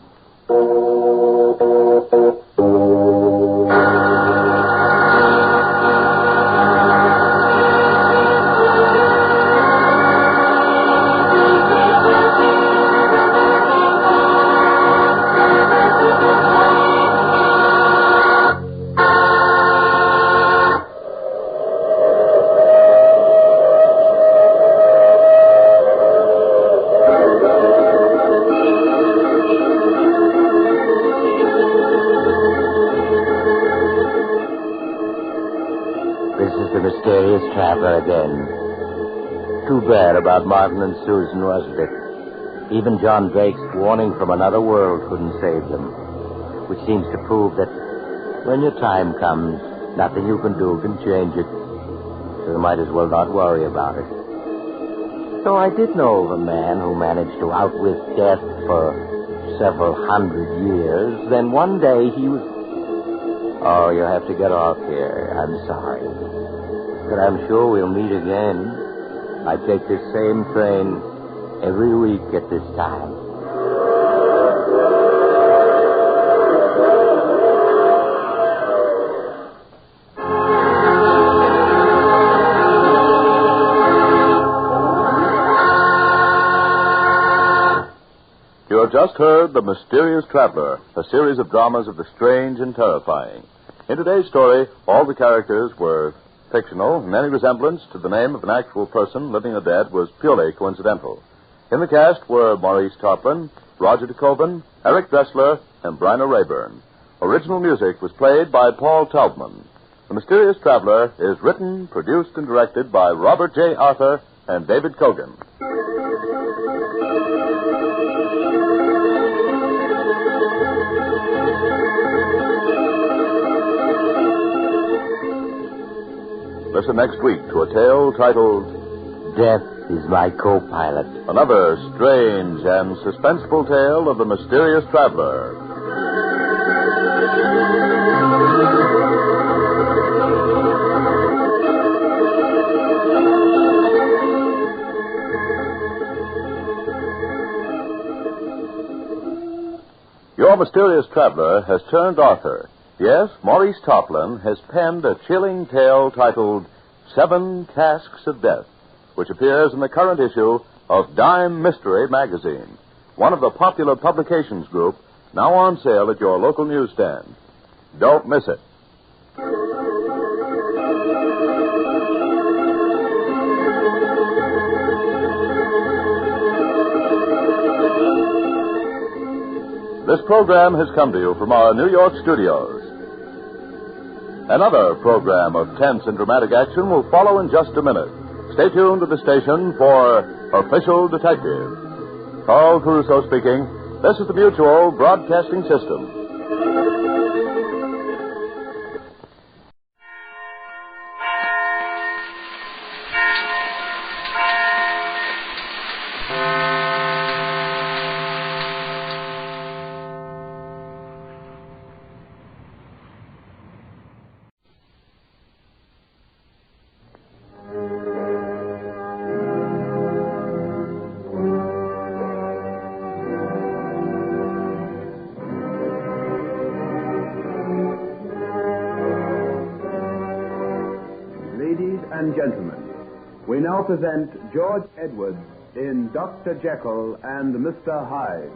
Mysterious traveler again. Too bad about Martin and Susan, wasn't it? Even John Drake's warning from another world couldn't save them. Which seems to prove that when your time comes, nothing you can do can change it. So you might as well not worry about it. So I did know of a man who managed to outwit death for several hundred years. Then one day he was... Oh, you have to get off here. I'm sorry. But I'm sure we'll meet again. I take this same train every week at this time. You have just heard The Mysterious Traveler, a series of dramas of the strange and terrifying. In today's story, all the characters were fictional, and any resemblance to the name of an actual person, living or dead, was purely coincidental. In the cast were Maurice Tarplin, Roger DeCoven, Eric Dressler, and Bryna Rayburn. Original music was played by Paul Taubman. The Mysterious Traveler is written, produced, and directed by Robert J. Arthur and David Kogan. Listen next week to a tale titled Death is My Co-Pilot. Another strange and suspenseful tale of the Mysterious Traveler. mysterious traveler has turned author. Yes, Maurice Toplin has penned a chilling tale titled 7 Casks of Death, which appears in the current issue of Dime Mystery magazine, one of the popular publications group now on sale at your local newsstand. Don't miss it. This program has come to you from our New York studios. Another program of tense and dramatic action will follow in just a minute. Stay tuned to the station for Official Detective. Carl Caruso speaking. This is the Mutual Broadcasting System. And gentlemen, we now present George Edwards in Dr. Jekyll and Mr. Hyde.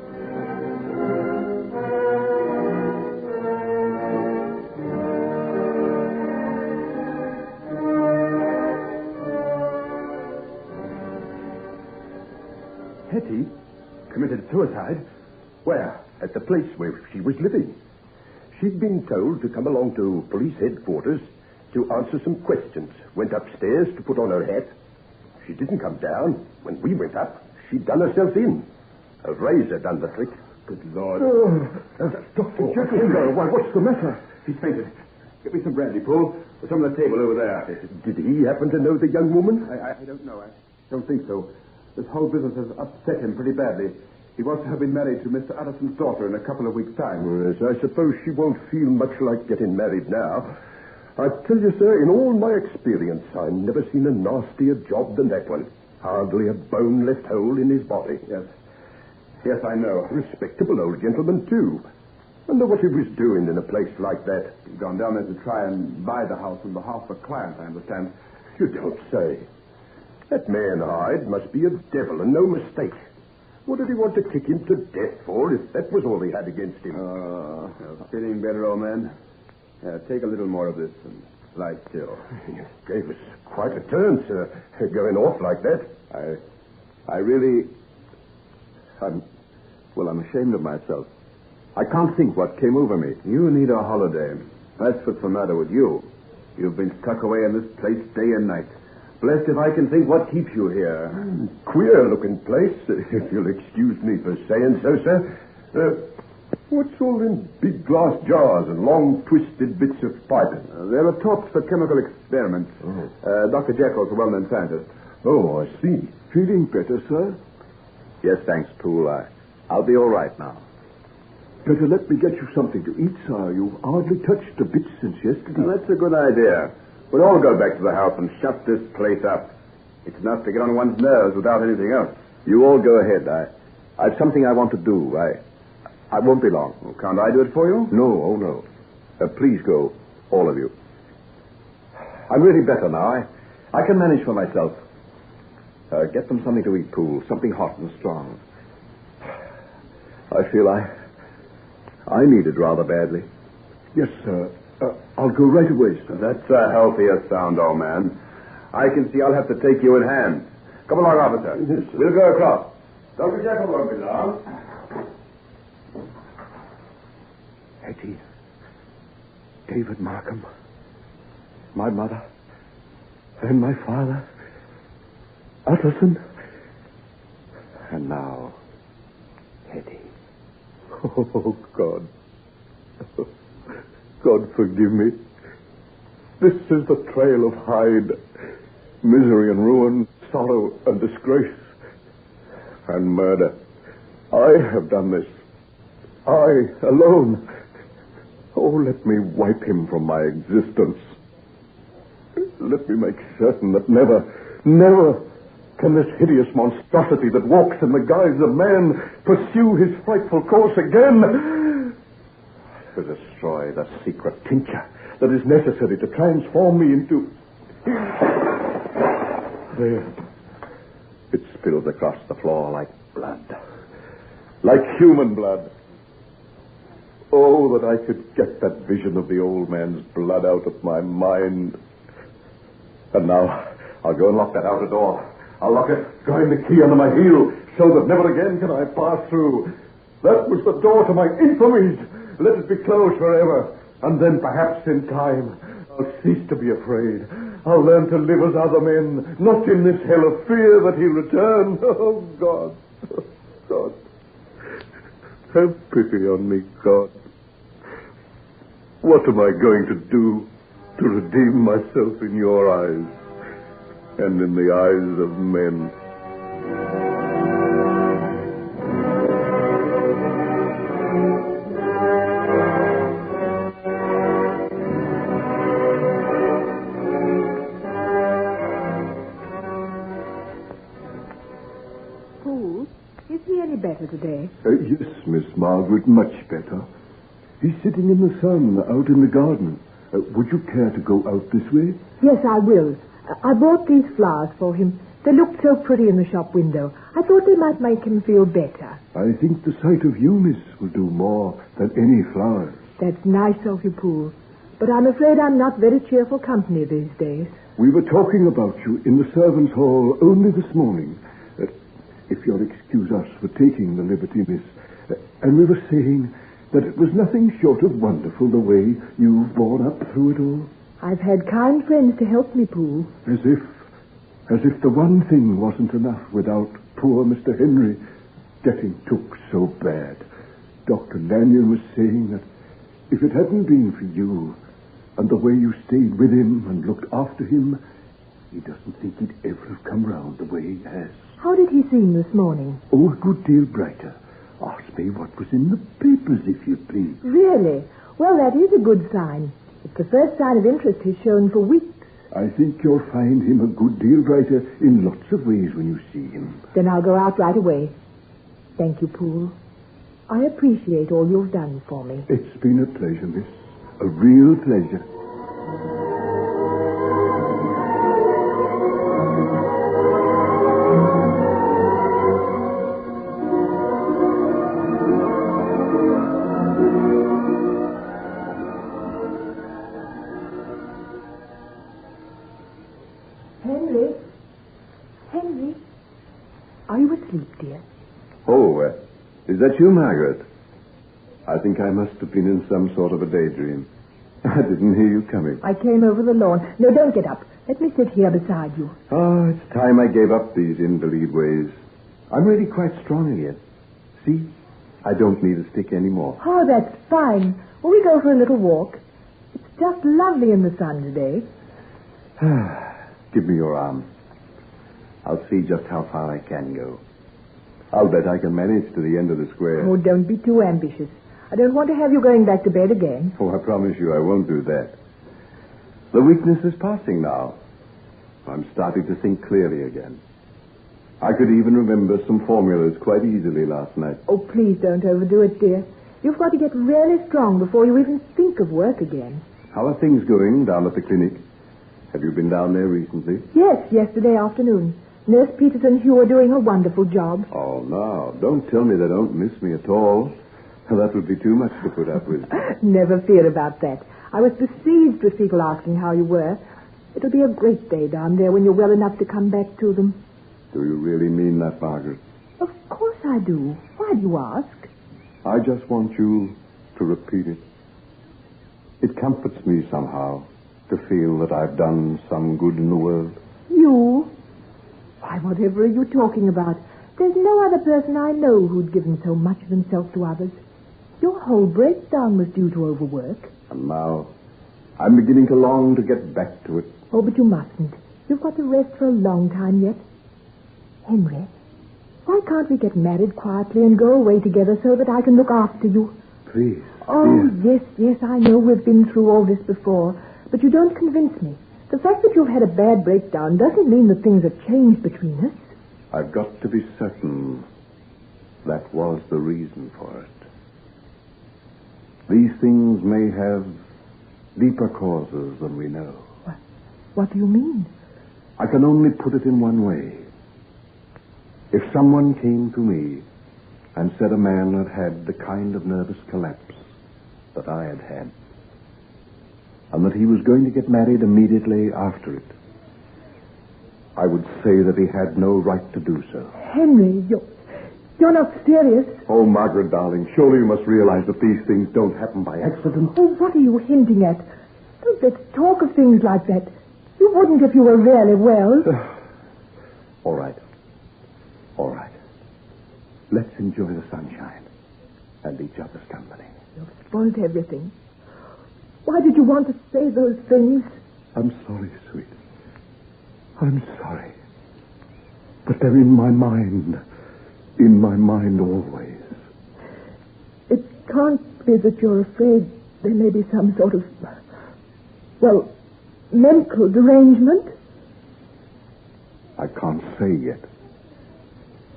Hetty committed suicide? Where? At the place where she was living. She'd been told to come along to police headquarters to answer some questions. Went upstairs to put on her hat. She didn't come down. When we went up, she'd done herself in. A razor done the trick. Good Lord. Dr. Jekyll. Why, what's the matter? He's fainted. Get me some brandy, Paul. There's some on the table over there. Did he happen to know the young woman? I don't know. I don't think so. This whole business has upset him pretty badly. He was to have been married to Mr. Addison's daughter in a couple of weeks' time. Yes, I suppose she won't feel much like getting married now. I tell you, sir, in all my experience, I've never seen a nastier job than that one. Hardly a bone left whole in his body. Yes, I know. Respectable old gentleman, too. Wonder what he was doing in a place like that. He'd gone down there to try and buy the house on behalf of a client, I understand. You don't say. That man Hyde must be a devil and no mistake. What did he want to kick him to death for if that was all he had against him? Feeling better, old man? Take a little more of this and lie still. You gave us quite a turn, sir, going off like that. I'm ashamed of myself. I can't think what came over me. You need a holiday. That's what's the matter with you. You've been stuck away in this place day and night. Blessed if I can think what keeps you here. Queer-looking place, if you'll excuse me for saying so, sir. What's all in big glass jars and long, twisted bits of piping? They're the tops for chemical experiments. Dr. Jekyll's a well-known scientist. Oh, I see. Feeling better, sir? Yes, thanks, Poole. I'll be all right now. Better let me get you something to eat, sir. You've hardly touched a bit since yesterday. Well, that's a good idea. We'll all go back to the house and shut this place up. It's enough to get on one's nerves without anything else. You all go ahead. I've something I want to do. I won't be long. Well, can't I do it for you? No. Please go, all of you. I'm really better now. I can manage for myself. Get them something to eat, Poole. Something hot and strong. I feel I need it rather badly. Yes, sir. I'll go right away, sir. That's a healthier sound, old man. I can see I'll have to take you in hand. Come along, officer. Yes, sir. We'll go across. Dr. Jekyll won't be long. Hetty, David Markham, my mother, and my father, Utterson, and now, Hetty. Oh, God. God, forgive me. This is the trail of Hyde. Misery and ruin, sorrow and disgrace, and murder. I have done this. I alone. Oh, let me wipe him from my existence. Let me make certain that never can this hideous monstrosity that walks in the guise of man pursue his frightful course again. to destroy the secret tincture that is necessary to transform me into... There. It spills across the floor like blood. Like human blood. Oh, that I could get that vision of the old man's blood out of my mind. And now, I'll go and lock that outer door. I'll lock it, grind the key under my heel, so that never again can I pass through. That was the door to my infamies. Let it be closed forever. And then perhaps in time, I'll cease to be afraid. I'll learn to live as other men, not in this hell of fear that he'll return. Oh, God. Oh, God. Have pity on me, God. What am I going to do to redeem myself in your eyes and in the eyes of men? Paul, is he any better today? Yes, Miss Margaret, much better. He's sitting in the sun out in the garden. Would you care to go out this way? Yes, I will. I bought these flowers for him. They looked so pretty in the shop window. I thought they might make him feel better. I think the sight of you, miss, will do more than any flowers. That's nice of you, Paul. But I'm afraid I'm not very cheerful company these days. We were talking about you in the servants' hall only this morning. If you'll excuse us for taking the liberty, miss. And we were saying that it was nothing short of wonderful the way you've borne up through it all. I've had kind friends to help me, Paul. As if the one thing wasn't enough without poor Mr. Henry getting took so bad. Dr. Lanyon was saying that if it hadn't been for you and the way you stayed with him and looked after him, he doesn't think he'd ever have come round the way he has. How did he seem this morning? Oh, a good deal brighter. Ask me what was in the papers, if you please. Really? Well, that is a good sign. It's the first sign of interest he's shown for weeks. I think you'll find him a good deal brighter in lots of ways when you see him. Then I'll go out right away. Thank you, Paul. I appreciate all you've done for me. It's been a pleasure, miss. A real pleasure. Henry, are you asleep, dear? Oh, is that you, Margaret? I think I must have been in some sort of a daydream. I didn't hear you coming. I came over the lawn. No, don't get up. Let me sit here beside you. Oh, it's time I gave up these invalid ways. I'm really quite strong again. See? I don't need a stick anymore. Oh, that's fine. Will we go for a little walk? It's just lovely in the sun today. Give me your arm. I'll see just how far I can go. I'll bet I can manage to the end of the square. Oh, don't be too ambitious. I don't want to have you going back to bed again. Oh, I promise you I won't do that. The weakness is passing now. I'm starting to think clearly again. I could even remember some formulas quite easily last night. Oh, please don't overdo it, dear. You've got to get really strong before you even think of work again. How are things going down at the clinic? Have you been down there recently? Yes, yesterday afternoon. Nurse Peters and Hugh are doing a wonderful job. Oh, no. Don't tell me they don't miss me at all. That would be too much to put up with. Never fear about that. I was besieged with people asking how you were. It'll be a great day down there when you're well enough to come back to them. Do you really mean that, Margaret? Of course I do. Why do you ask? I just want you to repeat it. It comforts me somehow to feel that I've done some good in the world. You? Why, whatever are you talking about? There's no other person I know who'd given so much of himself to others. Your whole breakdown was due to overwork. And now I'm beginning to long to get back to it. Oh, but you mustn't. You've got to rest for a long time yet. Henry, why can't we get married quietly and go away together so that I can look after you? Please. Oh, yes, I know we've been through all this before, but you don't convince me. The fact that you've had a bad breakdown doesn't mean that things have changed between us. I've got to be certain that was the reason for it. These things may have deeper causes than we know. What do you mean? I can only put it in one way. If someone came to me and said a man had had the kind of nervous collapse that I had had, and that he was going to get married immediately after it, I would say that he had no right to do so. Henry, you're not serious. Oh, Margaret, darling, surely you must realize that these things don't happen by accident. Oh, what are you hinting at? Don't let's talk of things like that. You wouldn't if you were really well. All right. All right. Let's enjoy the sunshine and each other's company. You've spoiled everything. Why did you want to say those things? I'm sorry, sweet. I'm sorry. But they're in my mind. In my mind always. It can't be that you're afraid there may be some sort of, mental derangement? I can't say yet.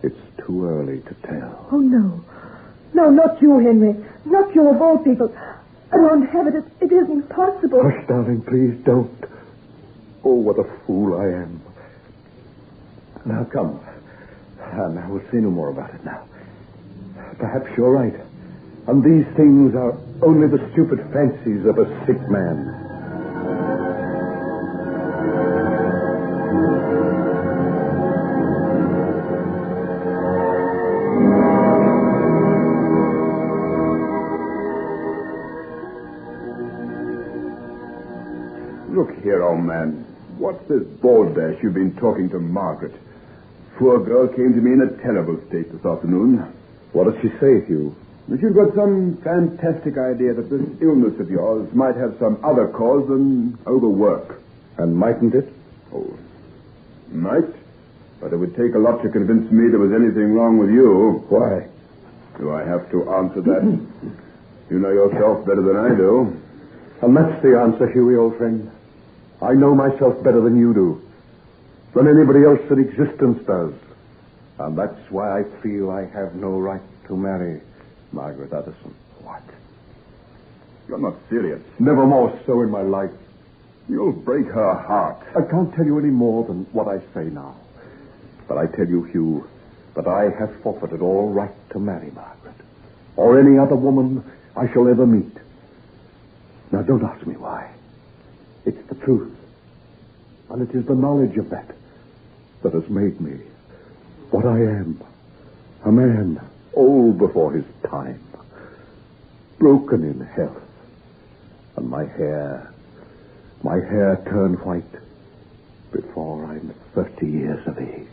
It's too early to tell. Oh, no. No, not you, Henry. Not you of all people. I won't have it. It isn't possible. Hush, darling, please don't. Oh, what a fool I am. Now, come. Now, we'll say no more about it now. Perhaps you're right. And these things are only the stupid fancies of a sick man. Look here, old man. What's this balderdash you've been talking to Margaret? Poor girl came to me in a terrible state this afternoon. What did she say to you? That you've got some fantastic idea that this illness of yours might have some other cause than overwork. And mightn't it? Oh, might. But it would take a lot to convince me there was anything wrong with you. Why? Do I have to answer that? You know yourself better than I do. And that's the answer, Huey, old friend. I know myself better than you do. Than anybody else in existence does. And that's why I feel I have no right to marry Margaret Addison. What? You're not serious. Never more so in my life. You'll break her heart. I can't tell you any more than what I say now. But I tell you, Hugh, that I have forfeited all right to marry Margaret. Or any other woman I shall ever meet. Now, don't ask me why. It's the truth. And it is the knowledge of that has made me what I am. A man old before his time. Broken in health. And my hair turned white before I'm 30 years of age.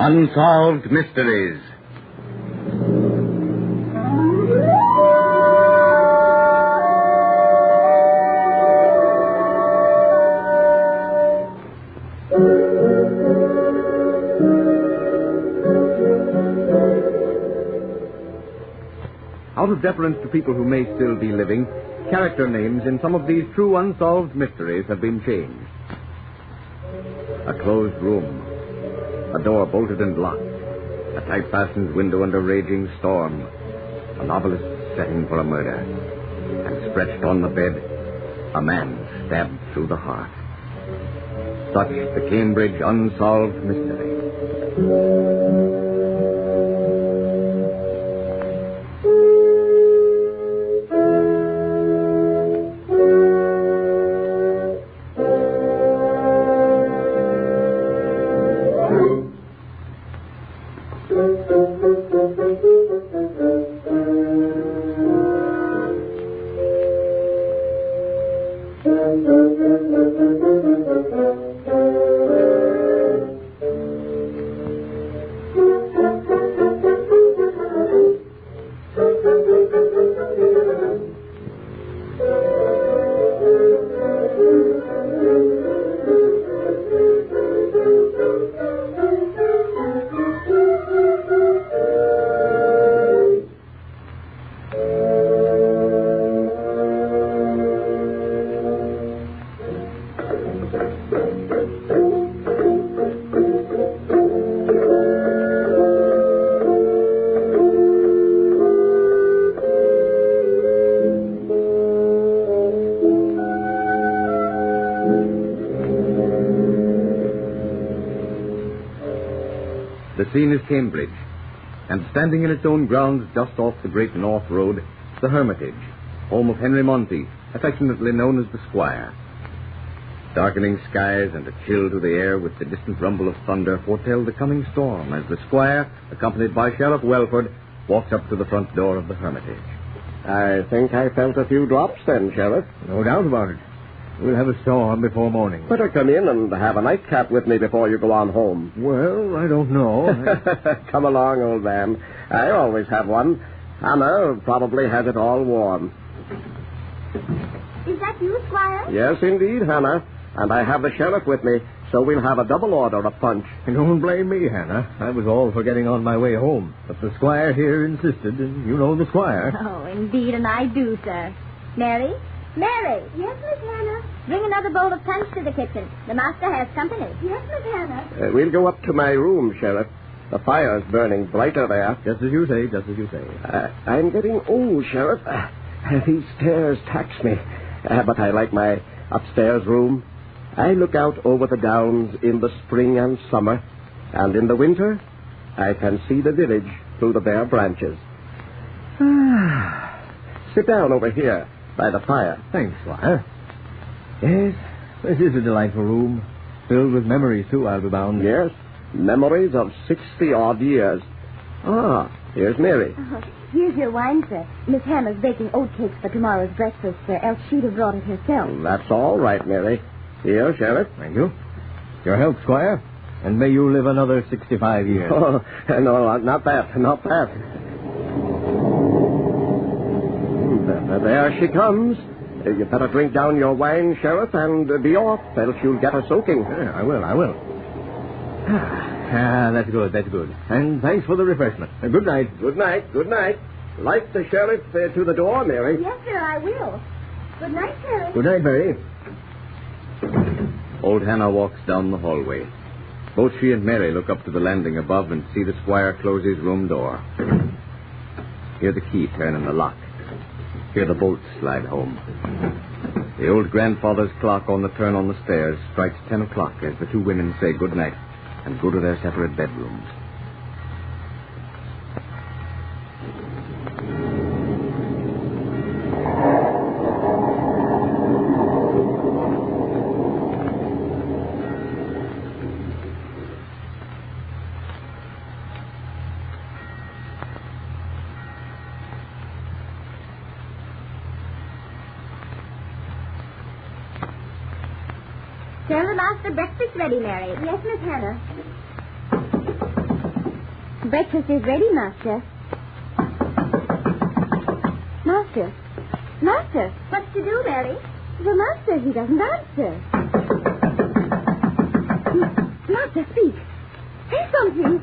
Unsolved Mysteries. Out of deference to people who may still be living, character names in some of these true unsolved mysteries have been changed. A closed room. A door bolted and locked. A tight-fastened window under raging storm. A novelist's setting for a murder. And stretched on the bed, a man stabbed through the heart. Such the Cambridge Unsolved Mystery. The scene is Cambridge, and standing in its own grounds just off the Great North Road, the Hermitage, home of Henry Monty, affectionately known as the Squire. Darkening skies and a chill to the air with the distant rumble of thunder foretell the coming storm as the Squire, accompanied by Sheriff Welford, walks up to the front door of the Hermitage. I think I felt a few drops then, Sheriff. No doubt about it. We'll have a storm before morning. Better come in and have a nightcap with me before you go on home. Well, I don't know. Come along, old man. I always have one. Hannah probably has it all warm. Is that you, Squire? Yes, indeed, Hannah. And I have the sheriff with me, so we'll have a double order of punch. Don't blame me, Hannah. I was all for getting on my way home. But the Squire here insisted, and you know the Squire. Oh, indeed, and I do, sir. Mary? Mary! Yes, Miss Hannah? Bring another bowl of punch to the kitchen. The master has company. Yes, Miss Hannah? We'll go up to my room, Sheriff. The fire's burning brighter there. Just as you say, just as you say. I'm getting old, Sheriff. These stairs tax me. But I like my upstairs room. I look out over the downs in the spring and summer, and in the winter, I can see the village through the bare branches. Sit down over here by the fire. Thanks, Squire. Yes, this is a delightful room. Filled with memories, too, I'll be bound. Yes, memories of 60-odd years. Ah, here's Mary. Here's your wine, sir. Miss Hannah's baking oatcakes for tomorrow's breakfast, sir, else she'd have brought it herself. That's all right, Mary. Here, Sheriff. Thank you. Your health, Squire. And may you live another 65 years. Oh, no, not that, not that. There she comes. You better drink down your wine, Sheriff, and be off, else you'll get a soaking. Yeah, I will. That's good. And thanks for the refreshment. Good night. Good night. Light the sheriff to the door, Mary. Yes, sir, I will. Good night, Mary. Good night, Mary. Old Hannah walks down the hallway. Both she and Mary look up to the landing above and see the Squire close his room door. Hear the key turn in the lock. Hear the bolts slide home. The old grandfather's clock on the turn on the stairs strikes 10 o'clock as the two women say good night and go to their separate bedrooms. Tell the master breakfast ready, Mary. Yes, Miss Hannah. Breakfast is ready, Master. Master. What's to do, Mary? The master, he doesn't answer. Master, speak. Say something.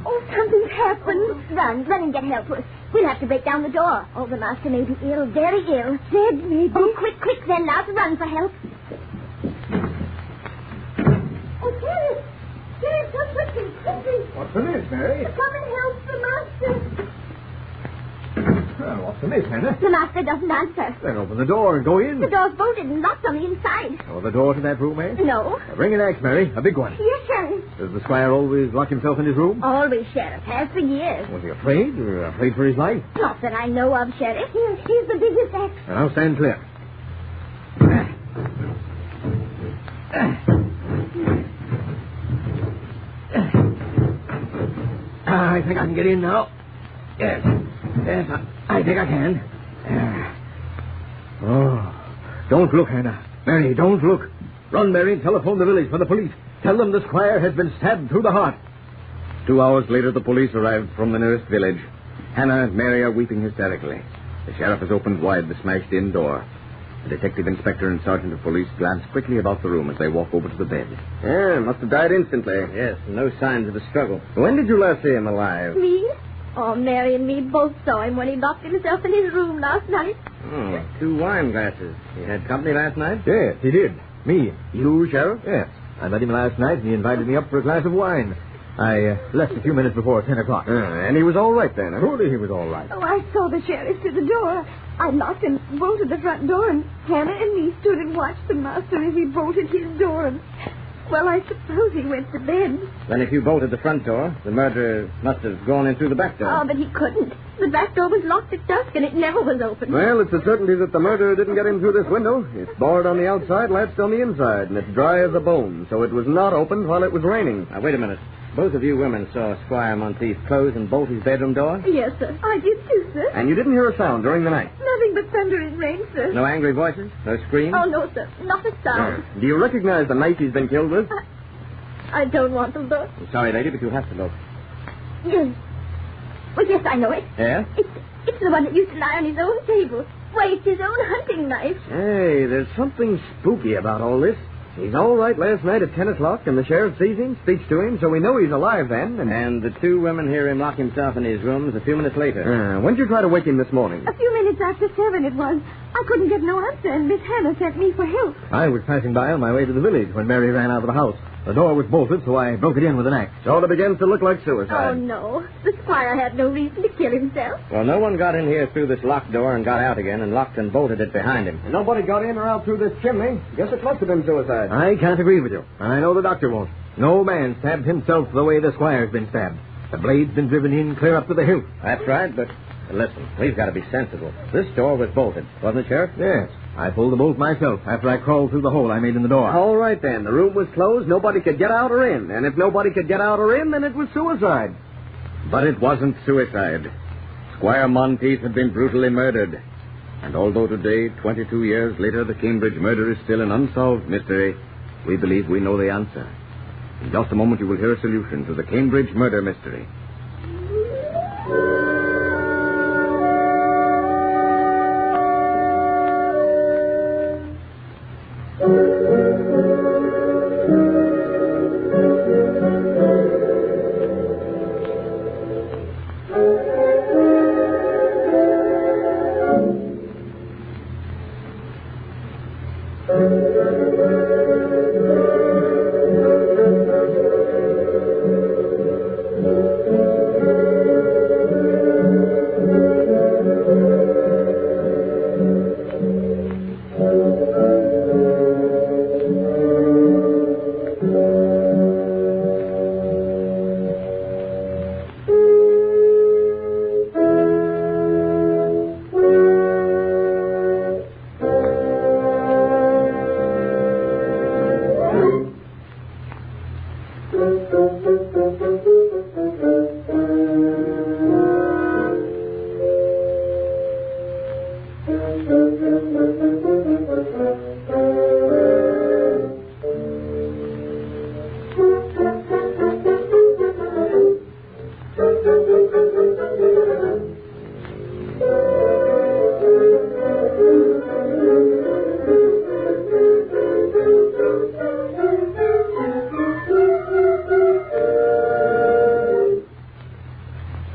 Oh, something's happened. Run and get help. We'll have to break down the door. Oh, the master may be ill, very ill. Dead, maybe. Oh, quick, then, now to run for help. Sheriff, come quickly. What's the news, Mary? Come and help the master. Well, what's the miss, Hannah? The master doesn't answer. Then open the door and go in. The door's bolted and locked on the inside. Oh, the door to that room, eh? No. Bring an axe, Mary. A big one. Yes, Sheriff. Does the squire always lock himself in his room? Always, Sheriff. Has for years. Was he afraid? Or afraid for his life? Not that I know of, Sheriff. Here's the biggest axe. And I'll stand clear. I think I can get in now. Yes. Yes, I think I can. Oh. Don't look, Hannah. Mary, don't look. Run, Mary, and telephone the village for the police. Tell them the squire has been stabbed through the heart. 2 hours later, the police arrived from the nearest village. Hannah and Mary are weeping hysterically. The sheriff has opened wide the smashed-in door. The detective inspector and sergeant of police glance quickly about the room as they walk over to the bed. Yeah, must have died instantly. Yes, no signs of a struggle. When did you last see him alive? Me? Oh, Mary and me both saw him when he locked himself in his room last night. Oh, 2 wine glasses. He had company last night? Yes, he did. Me. You, Sheriff? Yes. I met him last night, and he invited me up for a glass of wine. I left a few minutes before 10 o'clock. And he was all right then, huh? Surely he was all right. Oh, I saw the sheriff to the door. I locked and bolted the front door, and Hannah and me stood and watched the master as he bolted his door. And, well, I suppose he went to bed. Then if you bolted the front door, the murderer must have gone in through the back door. Oh, but he couldn't. The back door was locked at dusk, and it never was opened. Well, it's a certainty that the murderer didn't get in through this window. It's barred on the outside, latched on the inside, and it's dry as a bone, so it was not opened while it was raining. Now, wait a minute. Both of you women saw Squire Monteith close and bolt his bedroom door? Yes, sir. I did too, sir. And you didn't hear a sound during the night? Nothing but thunder and rain, sir. No angry voices? No screams? Oh, no, sir. Not a sound. Do you recognize the knife he's been killed with? I don't want to look. I'm sorry, lady, but you have to look. Yes. Well, yes, I know it. Yeah? It's the one that used to lie on his own table. Why, it's his own hunting knife. Hey, there's something spooky about all this. He's all right last night at 10 o'clock, and the sheriff sees him, speaks to him, so we know he's alive then. And the 2 women hear him lock himself in his rooms a few minutes later. When did you try to wake him this morning? A few minutes after 7 it was. I couldn't get no answer, and Miss Hannah sent me for help. I was passing by on my way to the village when Mary ran out of the house. The door was bolted, so I broke it in with an axe. So it begins to look like Oh, suicide. no. The squire had no reason to kill himself. Well, no one got in here through this locked door and got out again and locked and bolted it behind him. And nobody got in or out through this chimney. Guess it must have been suicide. I can't agree with you, and I know the doctor won't. No man stabbed himself the way the squire's been stabbed. The blade's been driven in clear up to the hilt. That's right, but listen, we've got to be sensible. This door was bolted, wasn't it, Sheriff? Yes. I pulled the bolt myself after I crawled through the hole I made in the door. All right, then. The room was closed. Nobody could get out or in. And if nobody could get out or in, then it was suicide. But it wasn't suicide. Squire Monteith had been brutally murdered. And although today, 22 years later, the Cambridge murder is still an unsolved mystery, we believe we know the answer. In just a moment, you will hear a solution to the Cambridge murder mystery.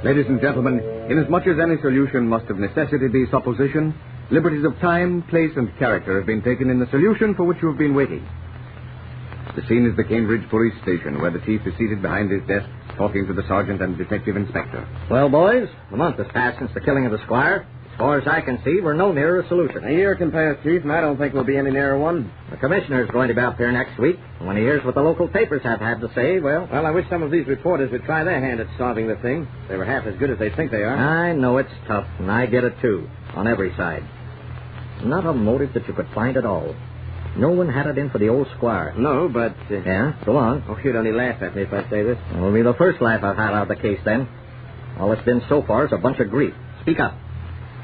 Ladies and gentlemen, inasmuch as any solution must of necessity be supposition, liberties of time, place, and character have been taken in the solution for which you have been waiting. The scene is the Cambridge police station, where the chief is seated behind his desk, talking to the sergeant and detective inspector. Well, boys, a month has passed since the killing of the squire. As far as I can see, we're no nearer a solution. A year can pass, Chief, and I don't think we'll be any nearer one. The commissioner's going to be up here next week. And when he hears what the local papers have had to say, well... Well, I wish some of these reporters would try their hand at solving the thing. They were half as good as they think they are. I know it's tough, and I get it, too. On every side. Not a motive that you could find at all. No one had it in for the old squire. No, but... Yeah? Go on. Oh, you'd only laugh at me if I say this. It'll be the first laugh I've had out of the case, then. All it's been so far is a bunch of grief. Speak up.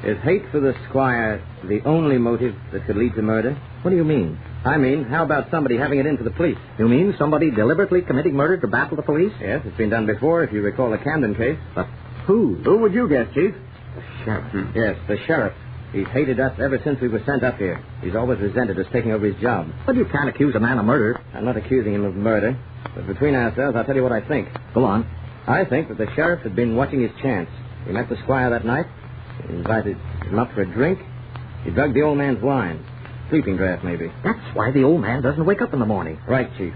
Is hate for the squire the only motive that could lead to murder? What do you mean? I mean, how about somebody having it into the police? You mean somebody deliberately committing murder to baffle the police? Yes, it's been done before, if you recall the Camden case. But who? Who would you guess, Chief? The sheriff. Yes, the sheriff. He's hated us ever since we were sent up here. He's always resented us taking over his job. But you can't accuse a man of murder. I'm not accusing him of murder. But between ourselves, I'll tell you what I think. Go on. I think that the sheriff had been watching his chance. He met the squire that night. He invited him up for a drink. He drugged the old man's wine. Sleeping draught, maybe. That's why the old man doesn't wake up in the morning. Right, Chief.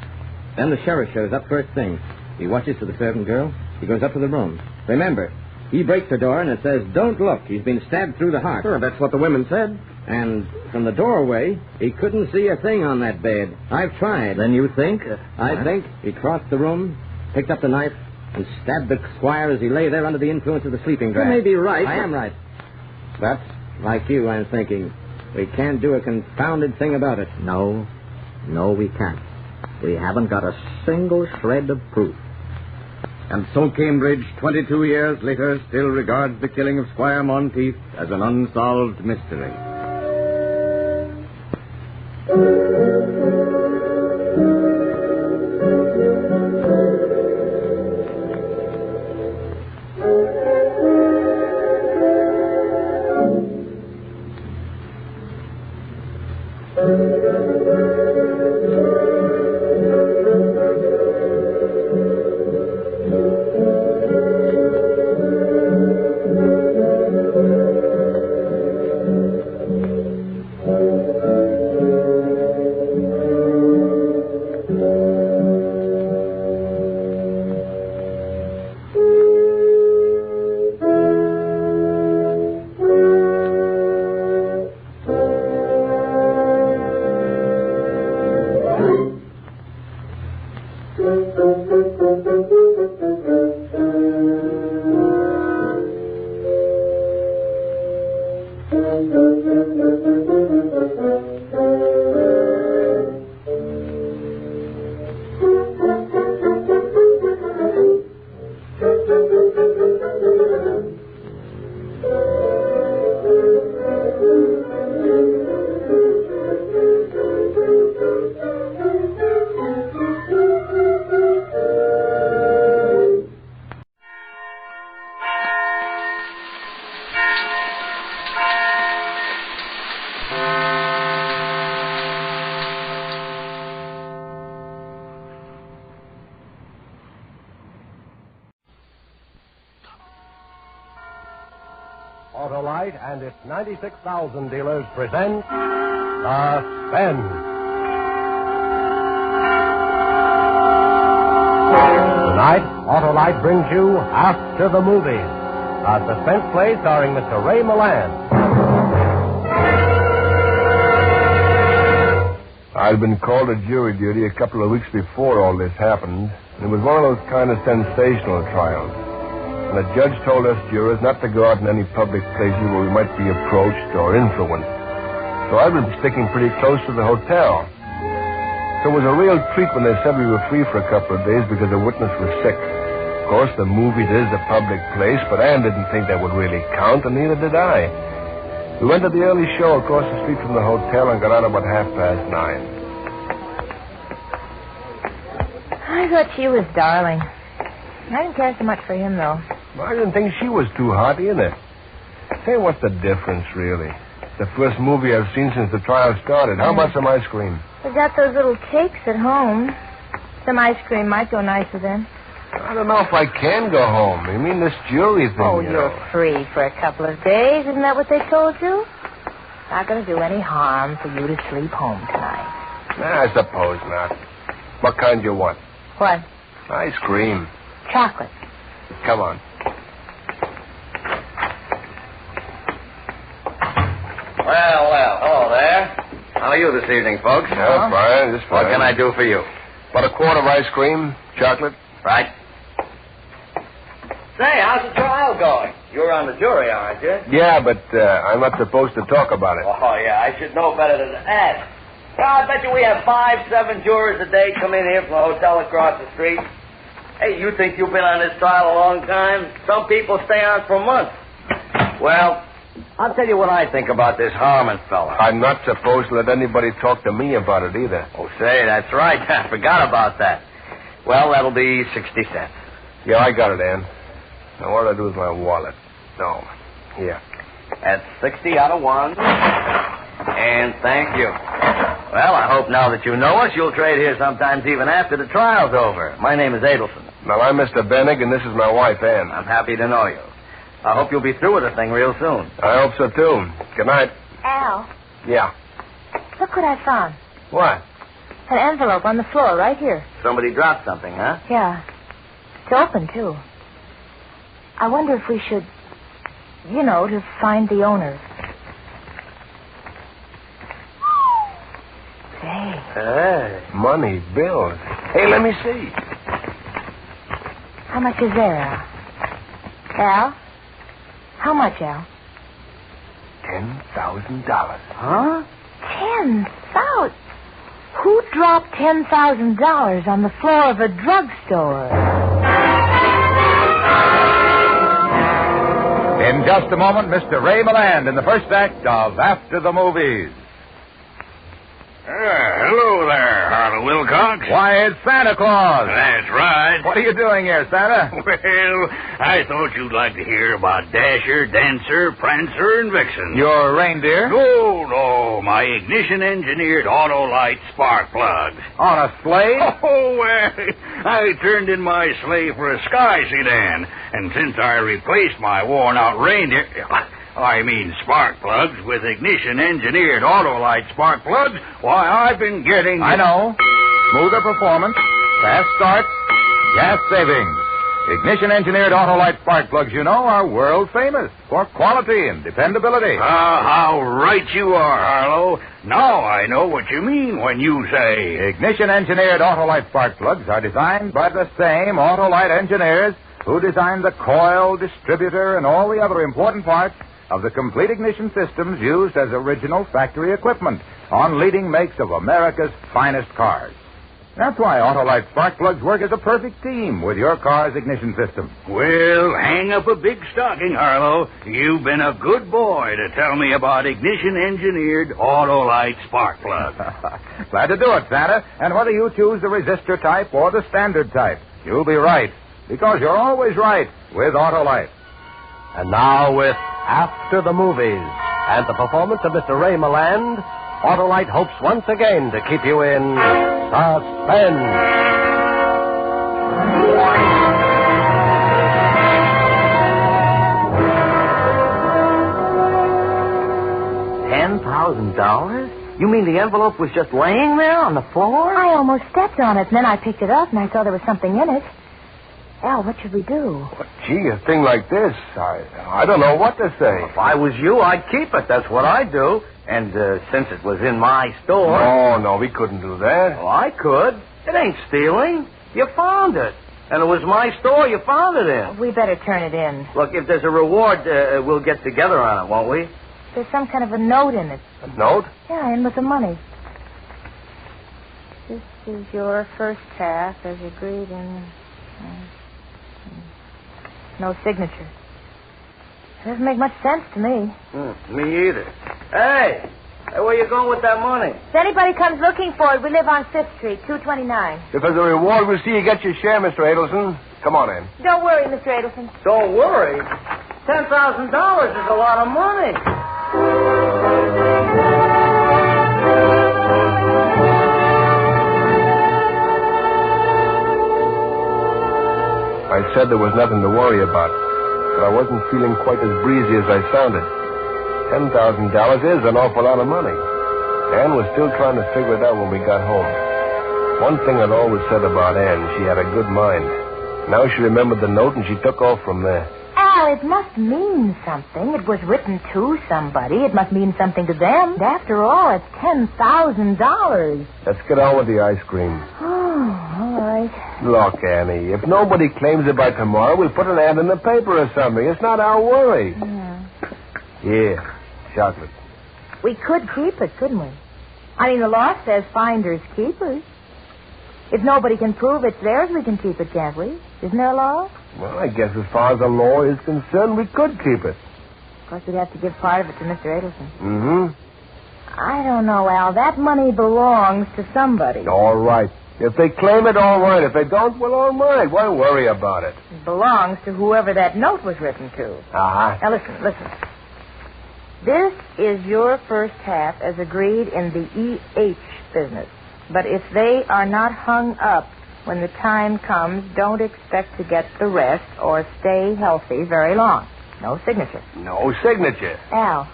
Then the sheriff shows up first thing. He watches for the servant girl. He goes up to the room. Remember, he breaks the door and it says, "Don't look. He's been stabbed through the heart." Sure, that's what the women said. And from the doorway, he couldn't see a thing on that bed. I've tried. Then you think? I think he crossed the room, picked up the knife, and stabbed the squire as he lay there under the influence of the sleeping draught. You may be right. I am right. But, like you, I'm thinking, we can't do a confounded thing about it. No, we can't. We haven't got a single shred of proof. And so Cambridge, 22 years later, still regards the killing of Squire Monteith as an unsolved mystery. Autolite and its 96,000 dealers present Suspense. Tonight, Autolite brings you After the Movies, a suspense play starring Mr. Ray Milland. I'd been called to jury duty a couple of weeks before all this happened. It was one of those kind of sensational trials. And the judge told us jurors not to go out in any public places where we might be approached or influenced. So I've been sticking pretty close to the hotel. So it was a real treat when they said we were free for a couple of days because the witness was sick. Of course, the movies is a public place, but Ann didn't think that would really count, and neither did I. We went to the early show across the street from the hotel and got out about 9:30. I thought she was darling. I didn't care so much for him, though. I didn't think she was too hot either. Say, what's the difference, really? It's the first movie I've seen since the trial started. How about some ice cream? We got those little cakes at home. Some ice cream might go nicer then. I don't know if I can go home. You mean this jury thing, Oh, you you're know. free for a couple of days. Isn't that what they told you? Not going to do any harm for you to sleep home tonight. Nah, I suppose not. What kind do you want? What? Ice cream. Chocolate. Come on. are you this evening, folks? Yeah, fine, just fine. What can I do for you? About a quart of ice cream, chocolate. Right. Say, how's the trial going? You're on the jury, aren't you? Yeah, but I'm not supposed to talk about it. Oh, yeah, I should know better than to ask. Well, I bet you we have 5-7 jurors a day come in here from the hotel across the street. Hey, you think you've been on this trial a long time? Some people stay on for months. Well, I'll tell you what I think about this Harmon fella. I'm not supposed to let anybody talk to me about it either. Oh, say, that's right. I forgot about that. Well, that'll be 60 cents. Yeah, I got it, Ann. Now, what do I do with my wallet? No. Here. That's 60 out of 1. And thank you. Well, I hope now that you know us, you'll trade here sometimes even after the trial's over. My name is Adelson. Now, I'm Mr. Bennig, and this is my wife, Ann. I'm happy to know you. I hope you'll be through with the thing real soon. I hope so, too. Good night. Al, Yeah. look what I found. What? An envelope on the floor right here. Somebody dropped something, huh? Yeah. It's open, too. I wonder if we should, to find the owner. Hey. Money, bills. Hey, let me see. How much is there, Al? Al? How much, Al? $10,000. Huh? 10,000? Who dropped $10,000 on the floor of a drugstore? In just a moment, Mr. Ray Milland in the first act of After the Movies. Hello there, Harlow Wilcox. Why, it's Santa Claus. That's right. What are you doing here, Santa? Well, I thought you'd like to hear about Dasher, Dancer, Prancer, and Vixen. Your reindeer? No, my ignition-engineered Autolite spark plugs. On a sleigh? Oh, well, I turned in my sleigh for a sky sedan, and since I replaced my worn-out reindeer... spark plugs with ignition-engineered Autolite spark plugs, why, I've been getting... I know. Smoother performance, fast start, gas savings. Ignition-engineered Autolite spark plugs, are world famous for quality and dependability. How right you are, Harlow. Now I know what you mean when you say... Ignition-engineered Autolite spark plugs are designed by the same Autolite engineers who designed the coil, distributor, and all the other important parts of the complete ignition systems used as original factory equipment on leading makes of America's finest cars. That's why Autolite spark plugs work as a perfect team with your car's ignition system. Well, hang up a big stocking, Harlow. You've been a good boy to tell me about ignition-engineered Autolite spark plugs. Glad to do it, Santa. And whether you choose the resistor type or the standard type, you'll be right. Because you're always right with Autolite. And now with After the Movies and the performance of Mr. Ray Milland, Autolite hopes once again to keep you in suspense. $10,000? You mean the envelope was just laying there on the floor? I almost stepped on it, and then I picked it up, and I saw there was something in it. Al, what should we do? Well, gee, a thing like this, I don't know what to say. If I was you, I'd keep it. That's what I'd do. And since it was in my store... No, we couldn't do that. Oh, I could. It ain't stealing. You found it. And it was my store you found it in. We better turn it in. Look, if there's a reward, we'll get together on it, won't we? There's some kind of a note in it. A note? Yeah, in with the money. This is your first half as agreed in... No signature. Doesn't make much sense to me. Me either. Hey, where you going with that money? If anybody comes looking for it, we live on 5th Street, 229. If there's a reward, we'll see you get your share, Mr. Adelson. Come on in. Don't worry, Mr. Adelson. Don't worry? $10,000 is a lot of money. I said there was nothing to worry about, but I wasn't feeling quite as breezy as I sounded. $10,000 is an awful lot of money. Ann was still trying to figure it out when we got home. One thing I'd always said about Ann, she had a good mind. Now she remembered the note, and she took off from there. Al, Well, it must mean something. It was written to somebody. It must mean something to them. And after all, it's $10,000. Let's get on with the ice cream. Oh, all right. Look, Annie, if nobody claims it by tomorrow, we'll put an ad in the paper or something. It's not our worry. Yeah. Here, chocolate. We could keep it, couldn't we? I mean, the law says finders keepers. If nobody can prove it's theirs, we can keep it, can't we? Isn't there a law? Well, I guess as far as the law is concerned, we could keep it. Of course, we'd have to give part of it to Mr. Adelson. Mm-hmm. I don't know, Al. That money belongs to somebody. All right. If they claim it, all right. If they don't, well, all right. Why worry about it? It belongs to whoever that note was written to. Uh-huh. Now, listen. This is your first half as agreed in the EH business. But if they are not hung up when the time comes, don't expect to get the rest or stay healthy very long. No signature. No signature. Al,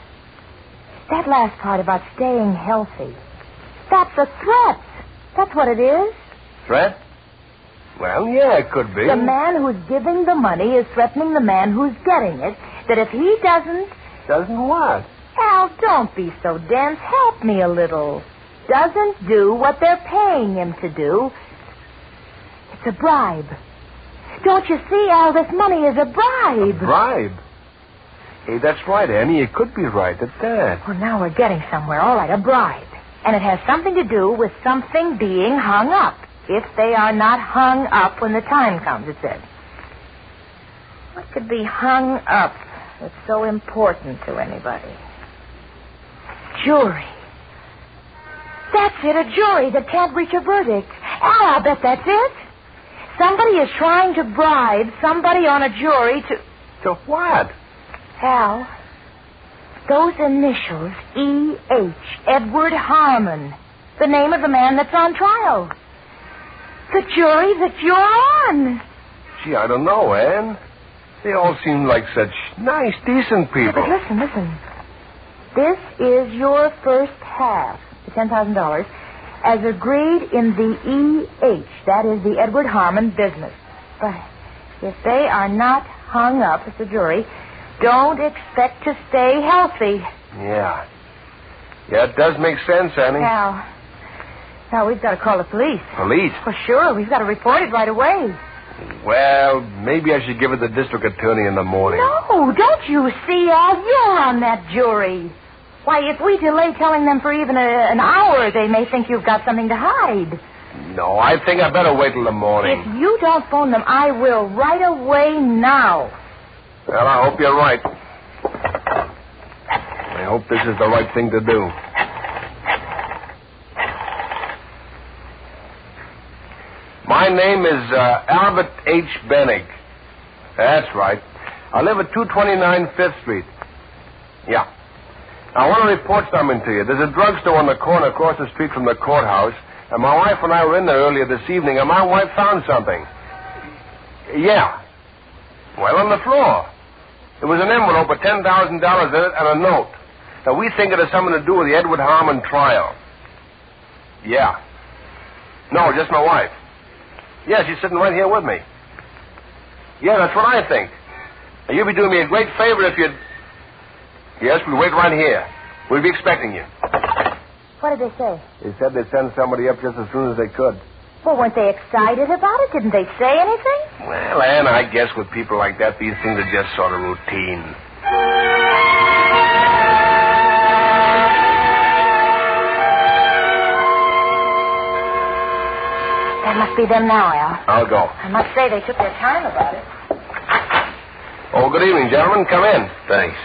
that last part about staying healthy, that's a threat. That's what it is. Threat? Well, yeah, it could be. The man who's giving the money is threatening the man who's getting it, that if he doesn't... Doesn't what? Al, don't be so dense. Help me a little. Doesn't do what they're paying him to do. It's a bribe. Don't you see, Al, this money is a bribe. A bribe? Hey, that's right, Annie. You could be right at that. Well, now we're getting somewhere. All right, a bribe. And it has something to do with something being hung up. If they are not hung up when the time comes, it says. What could be hung up that's so important to anybody? Jury. That's it, a jury that can't reach a verdict. Al, I'll bet that's it. Somebody is trying to bribe somebody on a jury to... To what? Al, those initials, E.H., Edward Harmon, the name of the man that's on trial. The jury that you're on. Gee, I don't know, Ann. They all seem like such nice, decent people. But listen. This is your first half, the $10,000, as agreed in the E.H., that is the Edward Harmon business. But if they are not hung up as a jury, don't expect to stay healthy. Yeah. Yeah, it does make sense, Annie. Now, we've got to call the police. Police? Well, sure. We've got to report it right away. Well, maybe I should give it to the district attorney in the morning. No, don't you see, Al? You're on that jury. Why, if we delay telling them for even an hour, they may think you've got something to hide. No, I think I better wait till the morning. If you don't phone them, I will right away now. Well, I hope you're right. I hope this is the right thing to do. My name is Albert H. Bennig. That's right. I live at 229 Fifth Street. Yeah. I want to report something to you. There's a drugstore on the corner across the street from the courthouse, and my wife and I were in there earlier this evening, and my wife found something. Yeah. Well, on the floor. There was an envelope with $10,000 in it and a note. Now, we think it has something to do with the Edward Harmon trial. Yeah. No, just my wife. Yeah, she's sitting right here with me. Yeah, that's what I think. Now, you'd be doing me a great favor if you'd... Yes, we'll wait right here. We'll be expecting you. What did they say? They said they'd send somebody up just as soon as they could. Well, weren't they excited about it? Didn't they say anything? Well, Ann, I guess with people like that, these things are just sort of routine. That must be them now, Al. I'll go. I must say they took their time about it. Oh, good evening, gentlemen. Come in. Thanks.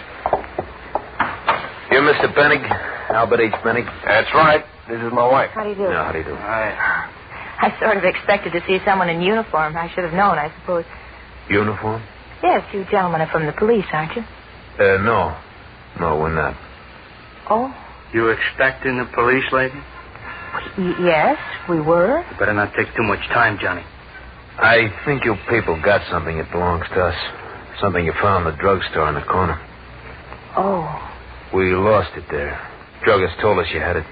You're Mr. Bennig, Albert H. Bennig? That's right. This is my wife. How do you do? No, how do you do? I sort of expected to see someone in uniform. I should have known, I suppose. Uniform? Yes, you gentlemen are from the police, aren't you? No. No, we're not. Oh? You expecting the police, lady? Yes, we were. You better not take too much time, Johnny. I think you people got something that belongs to us. Something you found in the drugstore in the corner. Oh. We lost it there. Druggist told us you had it.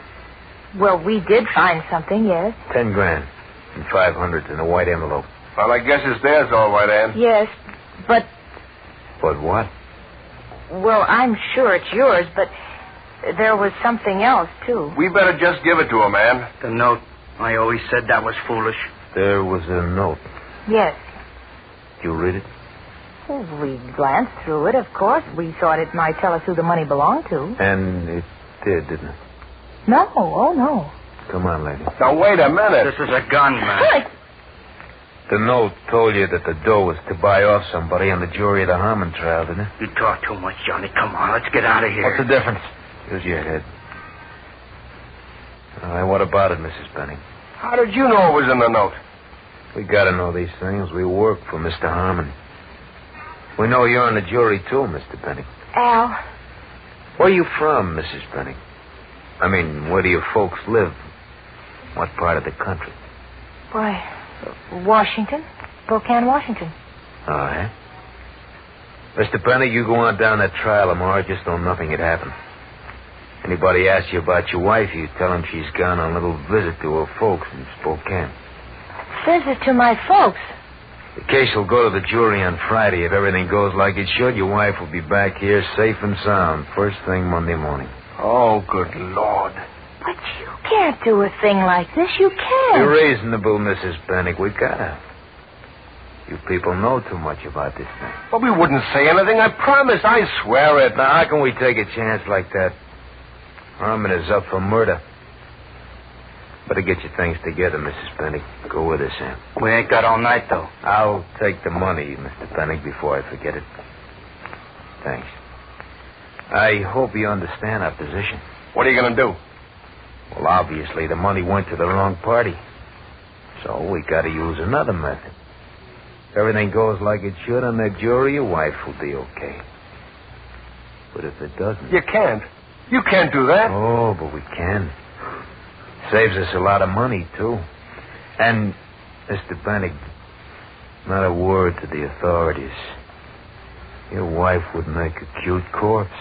Well, we did find something, yes. $10,000 and $500 in a white envelope. Well, I guess it's theirs all right, Ann. Yes, but... But what? Well, I'm sure it's yours, but there was something else, too. We better just give it to him, man. The note. I always said that was foolish. There was a note. Yes. Did you read it? Well, we glanced through it, of course. We thought it might tell us who the money belonged to. And it did, didn't it? No. Oh, no. Come on, lady. Now, wait a minute. This is a gun, man. Hey. The note told you that the dough was to buy off somebody on the jury of the Harmon trial, didn't it? You talk too much, Johnny. Come on, let's get out of here. What's the difference? Use your head. All right, what about it, Mrs. Benning? How did you know it was in the note? We gotta know these things. We work for Mr. Harmon. We know you're on the jury, too, Mr. Benning. Al. Where are you from, Mrs. Benning? I mean, where do your folks live? What part of the country? Why, Washington. Spokane, Washington. Oh, eh? Mr. Benning, you go on down that trial tomorrow, just know nothing had happened. Anybody asks you about your wife, you tell them she's gone on a little visit to her folks in Spokane. Visit to my folks? The case will go to the jury on Friday. If everything goes like it should, your wife will be back here safe and sound first thing Monday morning. Oh, good Lord. But you can't do a thing like this. You can't. You're reasonable, Mrs. Bennick. We gotta. You people know too much about this thing. Well, we wouldn't say anything. I promise. I swear it. Now, how can we take a chance like that? Harmon is up for murder. Better get your things together, Mrs. Bennick. Go with us, Sam. We ain't got all night, though. I'll take the money, Mr. Bennick, before I forget it. Thanks. I hope you understand our position. What are you going to do? Well, obviously, the money went to the wrong party. So we got to use another method. If everything goes like it should on that jury, your wife will be okay. But if it doesn't... You can't. You can't do that. Oh, but we can. Saves us a lot of money, too. And, Mr. Bennick, not a word to the authorities. Your wife would make a cute corpse.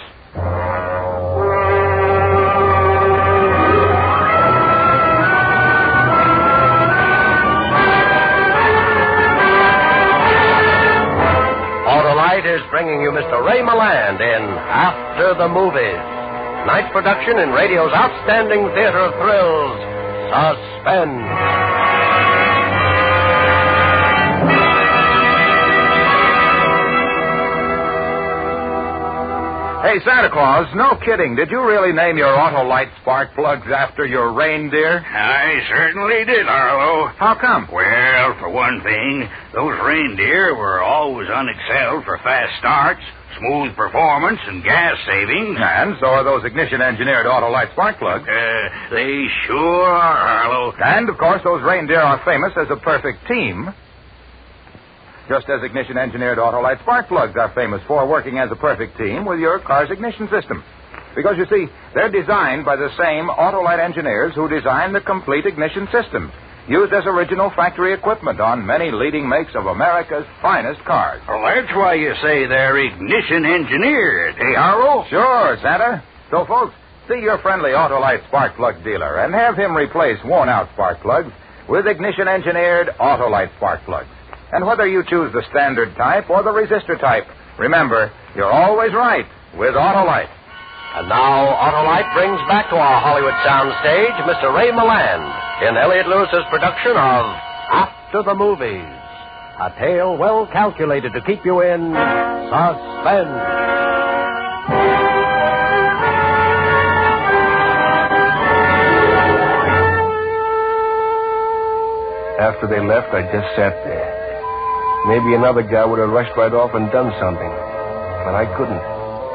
Autolite is bringing you Mr. Ray Milland in After the Movies. Night production in radio's outstanding theater of thrills, Suspense. Hey, Santa Claus, no kidding. Did you really name your Autolite spark plugs after your reindeer? I certainly did, Arlo. How come? Well, for one thing, those reindeer were always unexcelled for fast starts, smooth performance, and gas savings. And so are those ignition-engineered Autolite spark plugs. They sure are, Arlo. And, of course, those reindeer are famous as a perfect team. Just as ignition-engineered Autolite spark plugs are famous for working as a perfect team with your car's ignition system. Because, you see, they're designed by the same Autolite engineers who designed the complete ignition system, used as original factory equipment on many leading makes of America's finest cars. Well, that's why you say they're ignition engineered, eh, Arlo? Sure, Santa. So, folks, see your friendly Autolite spark plug dealer and have him replace worn-out spark plugs with ignition-engineered Autolite spark plugs. And whether you choose the standard type or the resistor type, remember, you're always right with Autolite. And now, Autolite brings back to our Hollywood soundstage Mr. Ray Milland in Elliot Lewis's production of After the Movies, a tale well calculated to keep you in suspense. After they left, I just sat there. Maybe another guy would have rushed right off and done something. But I couldn't.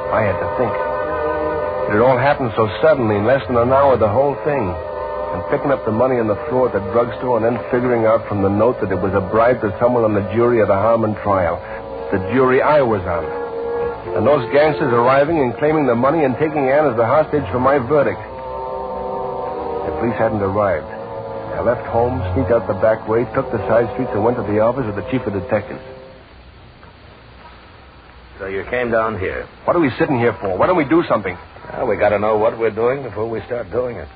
I had to think. It had all happened so suddenly, in less than an hour, the whole thing. And picking up the money on the floor at the drugstore and then figuring out from the note that it was a bribe to someone on the jury of the Harmon trial. The jury I was on. And those gangsters arriving and claiming the money and taking Ann as the hostage for my verdict. The police hadn't arrived. I left home, sneaked out the back way, took the side streets, and went to the office of the chief of detectives. So you came down here. What are we sitting here for? Why don't we do something? Well, we got to know what we're doing before we start doing it.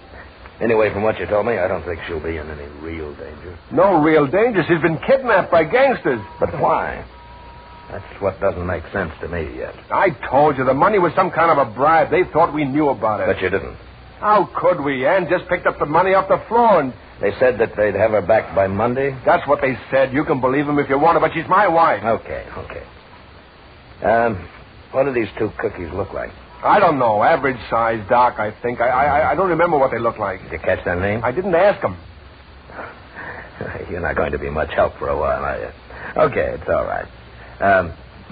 Anyway, from what you told me, I don't think she'll be in any real danger. No real danger. She's been kidnapped by gangsters. But why? That's what doesn't make sense to me yet. I told you the money was some kind of a bribe. They thought we knew about it. But you didn't. How could we? Ann just picked up the money off the floor and... They said that they'd have her back by Monday? That's what they said. You can believe them if you want to, but she's my wife. Okay. What do these two cookies look like? I don't know. Average size, Doc, I think. I don't remember what they look like. Did you catch their name? I didn't ask them. You're not going to be much help for a while, are you? Okay, it's all right.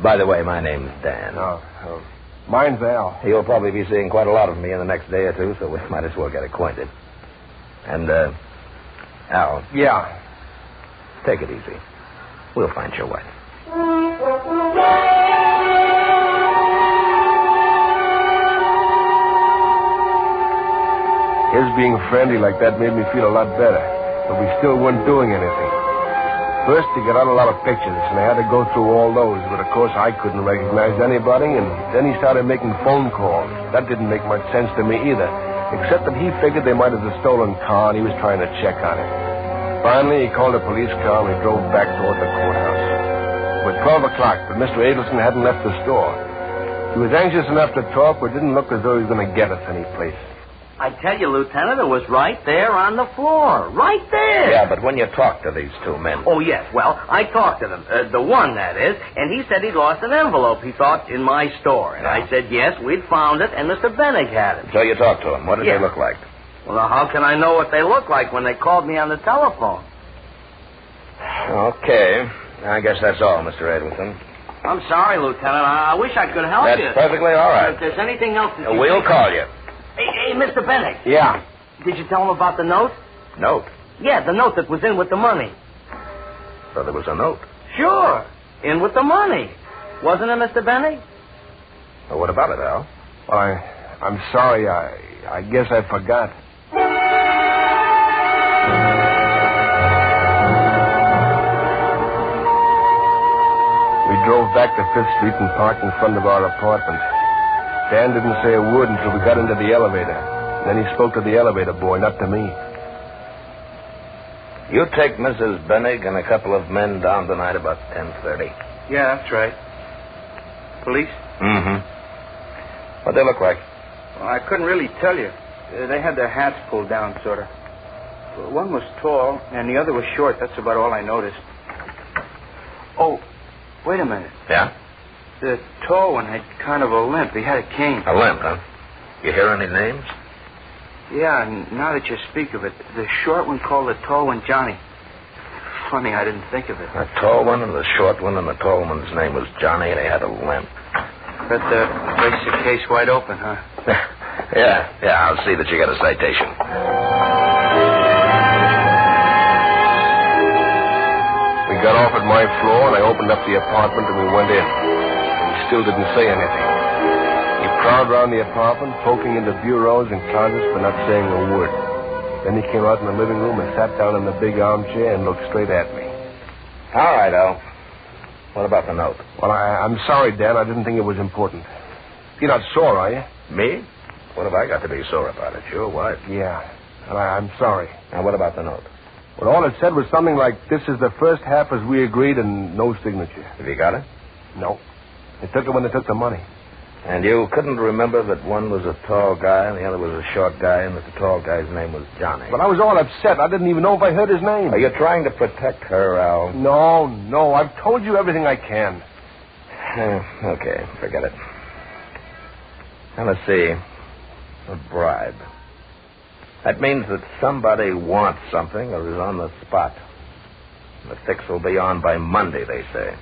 By the way, my name's Dan. Oh. Mine's Al. You'll probably be seeing quite a lot of me in the next day or two, so we might as well get acquainted. And, Al. Yeah. Take it easy. We'll find your wife. His being friendly like that made me feel a lot better, but we still weren't doing anything. First, he got out a lot of pictures, and I had to go through all those, but of course I couldn't recognize anybody, and then he started making phone calls. That didn't make much sense to me either, except that he figured they might have a stolen car, and he was trying to check on it. Finally, he called a police car, and we drove back toward the courthouse. It was 12 o'clock, but Mr. Adelson hadn't left the store. He was anxious enough to talk, but didn't look as though he was going to get us any place. I tell you, Lieutenant, it was right there on the floor. Right there. Yeah, but when you talked to these two men... Oh, yes. Well, I talked to them. The one, that is. And he said he'd lost an envelope, he thought, in my store. And I said, yes, we'd found it, and Mr. Bennig had it. So you talked to them. What did they look like? Well, now, how can I know what they look like when they called me on the telephone? Okay. I guess that's all, Mr. Edwinson. I'm sorry, Lieutenant. I wish I could help you. That's perfectly all right. If there's anything else... We'll call you. Hey, Mr. Bennig. Yeah. Did you tell him about the note? Note? Yeah, the note that was in with the money. So there was a note? Sure. In with the money. Wasn't it, Mr. Bennig? Well, what about it, Al? Well, I'm sorry. I guess I forgot. We drove back to 5th Street and parked in front of our apartment. Dan didn't say a word until we got into the elevator. Then he spoke to the elevator boy, not to me. You take Mrs. Bennig and a couple of men down tonight about 10:30. Yeah, that's right. Police? Mm-hmm. What'd they look like? Well, I couldn't really tell you. They had their hats pulled down, sort of. One was tall, and the other was short. That's about all I noticed. Oh, wait a minute. Yeah? The tall one had kind of a limp. He had a cane. A limp, huh? You hear any names? Yeah, and now that you speak of it, the short one called the tall one Johnny. Funny, I didn't think of it. The tall one and the short one, and the tall one's name was Johnny, and he had a limp. But breaks the case wide open, huh? Yeah, I'll see that you get a citation. We got off at my floor, and I opened up the apartment, and we went in. He still didn't say anything. He prowled around the apartment, poking into bureaus and closets, but not saying a word. Then he came out in the living room and sat down in the big armchair and looked straight at me. All right, Al. What about the note? Well, I'm sorry, Dan. I didn't think it was important. You're not sore, are you? Me? What have I got to be sore about it? Your wife. Yeah. And I'm sorry. Now, what about the note? Well, all it said was something like, this is the first half as we agreed and no signature. Have you got it? No. They took it when they took the money. And you couldn't remember that one was a tall guy and the other was a short guy and that the tall guy's name was Johnny? But I was all upset. I didn't even know if I heard his name. Are you trying to protect her, Al? No. I've told you everything I can. Okay, forget it. Now, let's see. A bribe. That means that somebody wants something or is on the spot. The fix will be on by Monday, they say.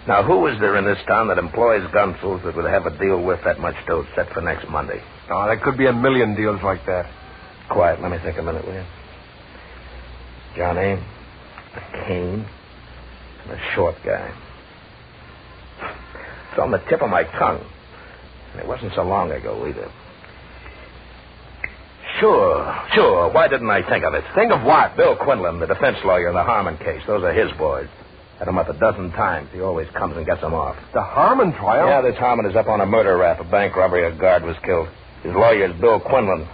Now, who is there in this town that employs gunsels that would have a deal worth that much dough set for next Monday? Oh, there could be a million deals like that. Quiet, let me think a minute, will you? Johnny, a cane, and a short guy. It's on the tip of my tongue. And it wasn't so long ago, either. Sure. Why didn't I think of it? Think of what? Bill Quinlan, the defense lawyer in the Harmon case. Those are his boys. Had him up a dozen times. He always comes and gets them off. The Harmon trial? Yeah, this Harmon is up on a murder rap. A bank robbery. A guard was killed. His lawyer is Bill Quinlan.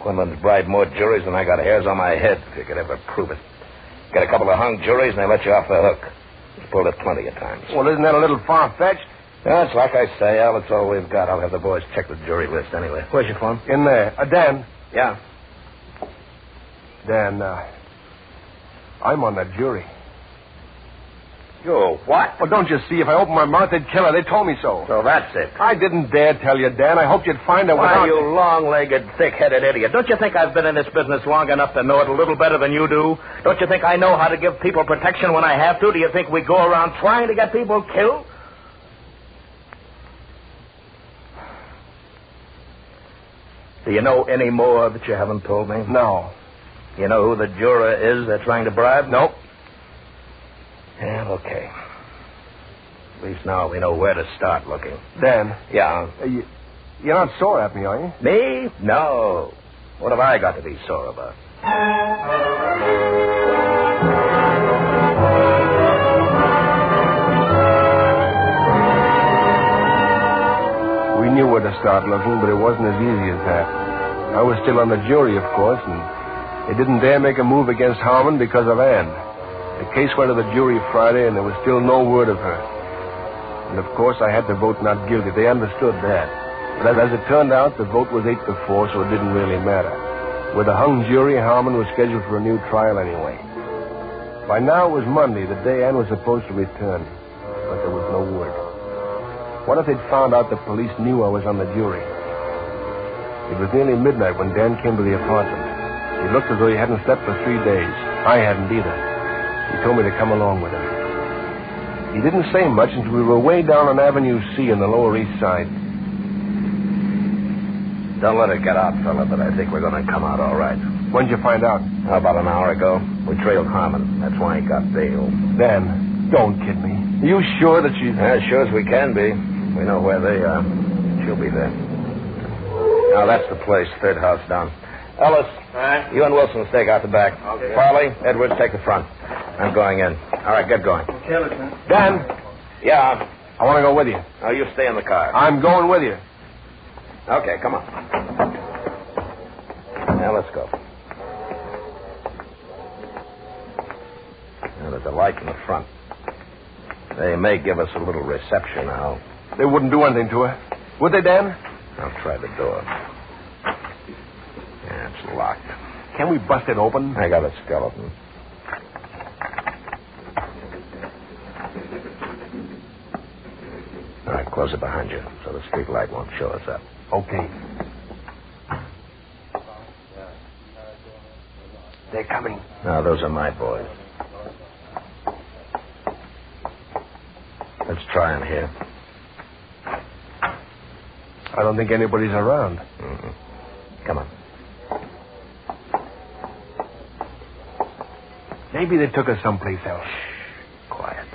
Quinlan's bribed more juries than I got hairs on my head, if you could ever prove it. Get a couple of hung juries and they let you off the hook. He's pulled it plenty of times. Well, isn't that a little far-fetched? That's like I say, Al. It's all we've got. I'll have the boys check the jury list anyway. Where's your phone? In there. Dan. Yeah. Dan, I'm on that jury. You what? Well, don't you see? If I opened my mouth, they'd kill her. They told me so. So that's it. I didn't dare tell you, Dan. I hoped you'd find her Why, without... you long-legged, thick-headed idiot. Don't you think I've been in this business long enough to know it a little better than you do? Don't you think I know how to give people protection when I have to? Do you think we go around trying to get people killed? Do you know any more that you haven't told me? No. You know who the juror is they're trying to bribe? Nope. Yeah, okay. At least now we know where to start looking. Dan. Yeah? You're not sore at me, are you? Me? No. What have I got to be sore about? We knew where to start looking, but it wasn't as easy as that. I was still on the jury, of course, and they didn't dare make a move against Harmon because of Ann. The case went to the jury Friday, and there was still no word of her. And, of course, I had to vote not guilty. They understood that. But as it turned out, the vote was 8-4, so it didn't really matter. With a hung jury, Harmon was scheduled for a new trial anyway. By now, it was Monday, the day Ann was supposed to return. But there was no word. What if they'd found out the police knew I was on the jury? It was nearly midnight when Dan came to the apartment. He looked as though he hadn't slept for 3 days. I hadn't either. He told me to come along with him. He didn't say much until we were way down on Avenue C on the Lower East Side. Don't let it get out, fella, but I think we're going to come out all right. When'd you find out? About an hour ago. We trailed Harmon. That's why he got bail. Dan, don't kid me. Are you sure that she's... As sure as we can be. We know where they are. She'll be there. Now, that's the place, third house down. Ellis, you and Wilson stake out the back. Okay. Farley, Edwards, take the front. I'm going in. All right, get going. Okay, Lieutenant. Dan! Yeah? I want to go with you. Oh, you stay in the car. I'm going with you. Okay, come on. Now, let's go. Now, there's a light in the front. They may give us a little reception now. They wouldn't do anything to her. Would they, Dan? I'll try the door. Yeah, it's locked. Can we bust it open? I got a skeleton. All right, close it behind you so the street light won't show us up. Okay. They're coming. No, those are my boys. Let's try in here. I don't think anybody's around. Mm-hmm. Come on. Maybe they took us someplace else. Quiet.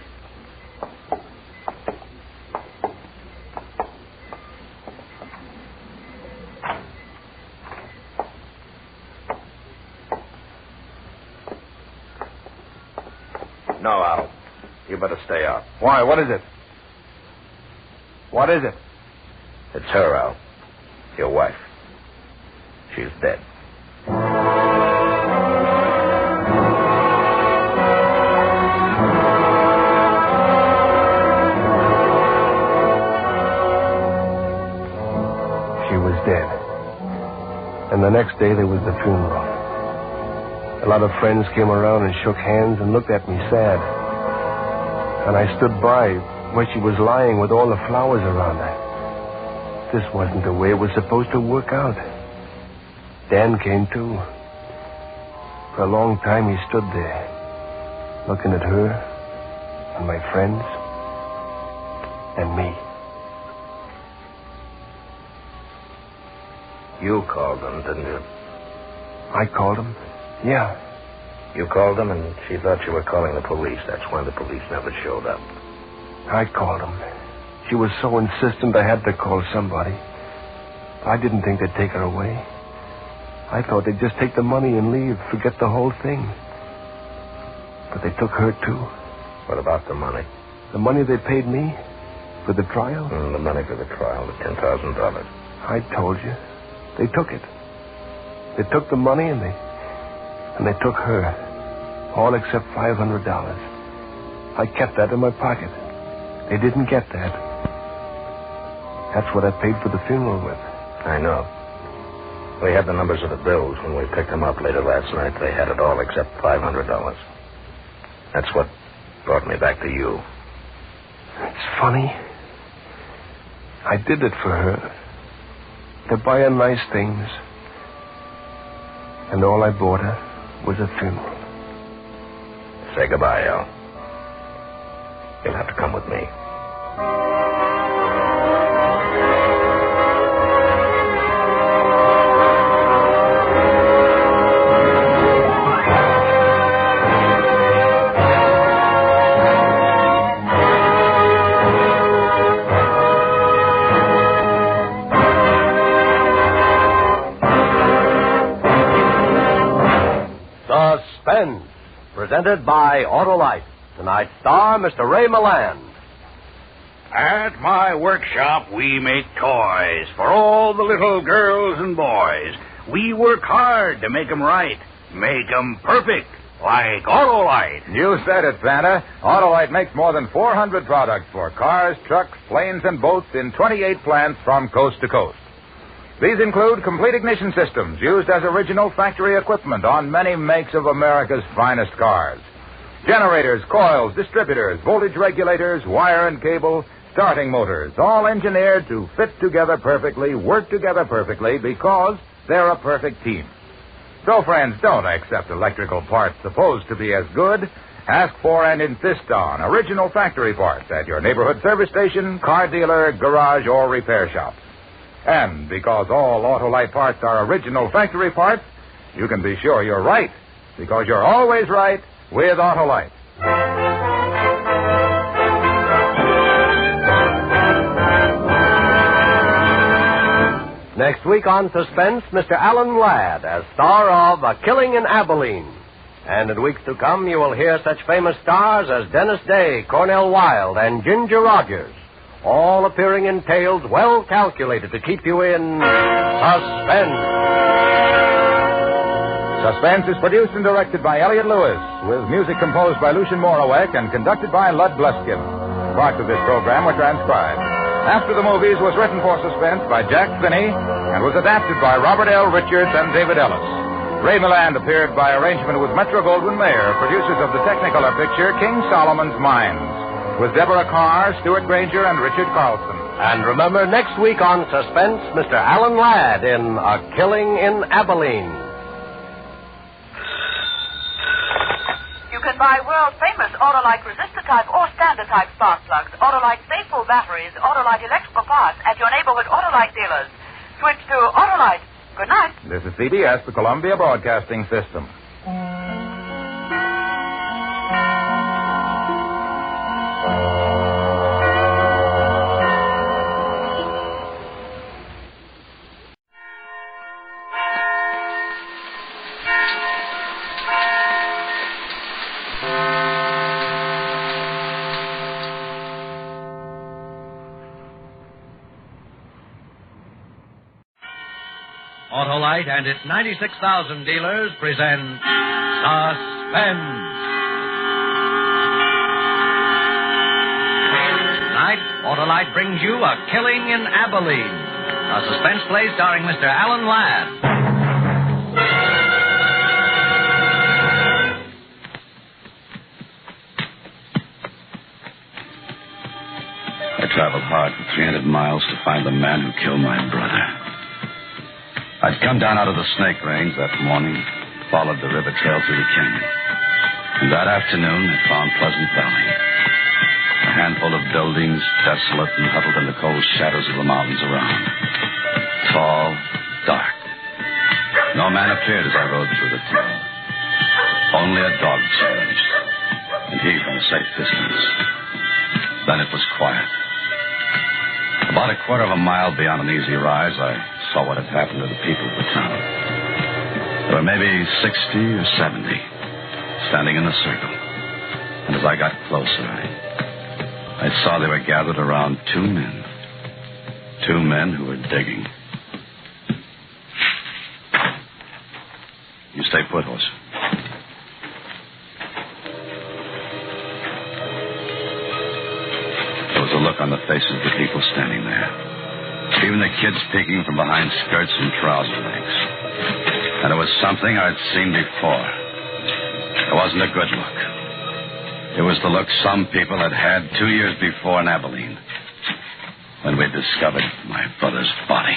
No, Al. You better stay out. Why? What is it? What is it? It's her, Al. Your wife. She's dead. She was dead. And the next day there was the funeral. A lot of friends came around and shook hands and looked at me sad. And I stood by where she was lying with all the flowers around her. This wasn't the way it was supposed to work out. Dan came too. For a long time he stood there, looking at her and my friends and me. You called them, didn't you? I called him? Yeah. You called them, and she thought you were calling the police. That's why the police never showed up. I called him. She was so insistent I had to call somebody. I didn't think they'd take her away. I thought they'd just take the money and leave, forget the whole thing. But they took her, too. What about the money? The money they paid me for the trial? The money for the trial, the $10,000. I told you. They took it. They took the money and they took her. All except $500. I kept that in my pocket. They didn't get that. That's what I paid for the funeral with. I know. We had the numbers of the bills when we picked them up later last night. They had it all except $500. That's what brought me back to you. It's funny. I did it for her. To buy her nice things. And all I bought her was a funeral. Say goodbye, Al. You'll have to come with me. Suspense, presented by Autolite. Tonight's star, Mr. Ray Milland. At my workshop, we make toys for all the little girls and boys. We work hard to make 'em right, make 'em perfect, like Autolite. You said it, Santa. Autolite makes more than 400 products for cars, trucks, planes, and boats in 28 plants from coast to coast. These include complete ignition systems used as original factory equipment on many makes of America's finest cars. Generators, coils, distributors, voltage regulators, wire and cable, starting motors, all engineered to fit together perfectly, work together perfectly, because they're a perfect team. So, friends, don't accept electrical parts supposed to be as good. Ask for and insist on original factory parts at your neighborhood service station, car dealer, garage, or repair shop. And because all Autolite parts are original factory parts, you can be sure you're right, because you're always right with Autolite. Next week on Suspense, Mr. Alan Ladd as star of A Killing in Abilene. And in weeks to come, you will hear such famous stars as Dennis Day, Cornell Wilde, and Ginger Rogers, all appearing in tales well calculated to keep you in suspense. Suspense is produced and directed by Elliott Lewis, with music composed by Lucien Morawek and conducted by Lud Bluskin. Parts of this program were transcribed. After the Movies was written for Suspense by Jack Finney and was adapted by Robert L. Richards and David Ellis. Ray Milland appeared by arrangement with Metro-Goldwyn-Mayer, producers of the Technicolor picture King Solomon's Mines, with Deborah Carr, Stuart Granger, and Richard Carlson. And remember, next week on Suspense, Mr. Alan Ladd in A Killing in Abilene. You can buy world-famous Autolite resistor-type or standard-type spark plugs, Autolite faithful batteries, Autolite electrical parts at your neighborhood Autolite dealers. Switch to Autolite. Good night. This is CBS, the Columbia Broadcasting System. Autolite and its 96,000 dealers present Suspense. Tonight, Autolite brings you A Killing in Abilene, a suspense play starring Mr. Alan Ladd. I traveled hard for 300 miles to find the man who killed my brother. I'd come down out of the Snake Range that morning, followed the river trail through the canyon. And that afternoon, I found Pleasant Valley. A handful of buildings, desolate and huddled in the cold shadows of the mountains around. Tall, dark. No man appeared as I rode through the town. Only a dog challenged, and he from a safe distance. Then it was quiet. About a quarter of a mile beyond an easy rise, I saw what had happened to the people of the town. There were maybe 60 or 70 standing in a circle. And as I got closer, I saw they were gathered around two men. Two men who were digging. You stay put, horse. look on the faces of the people standing there. Even the kids peeking from behind skirts and trouser legs. And it was something I'd seen before. It wasn't a good look. It was the look some people had had 2 years before in Abilene, when we discovered my brother's body.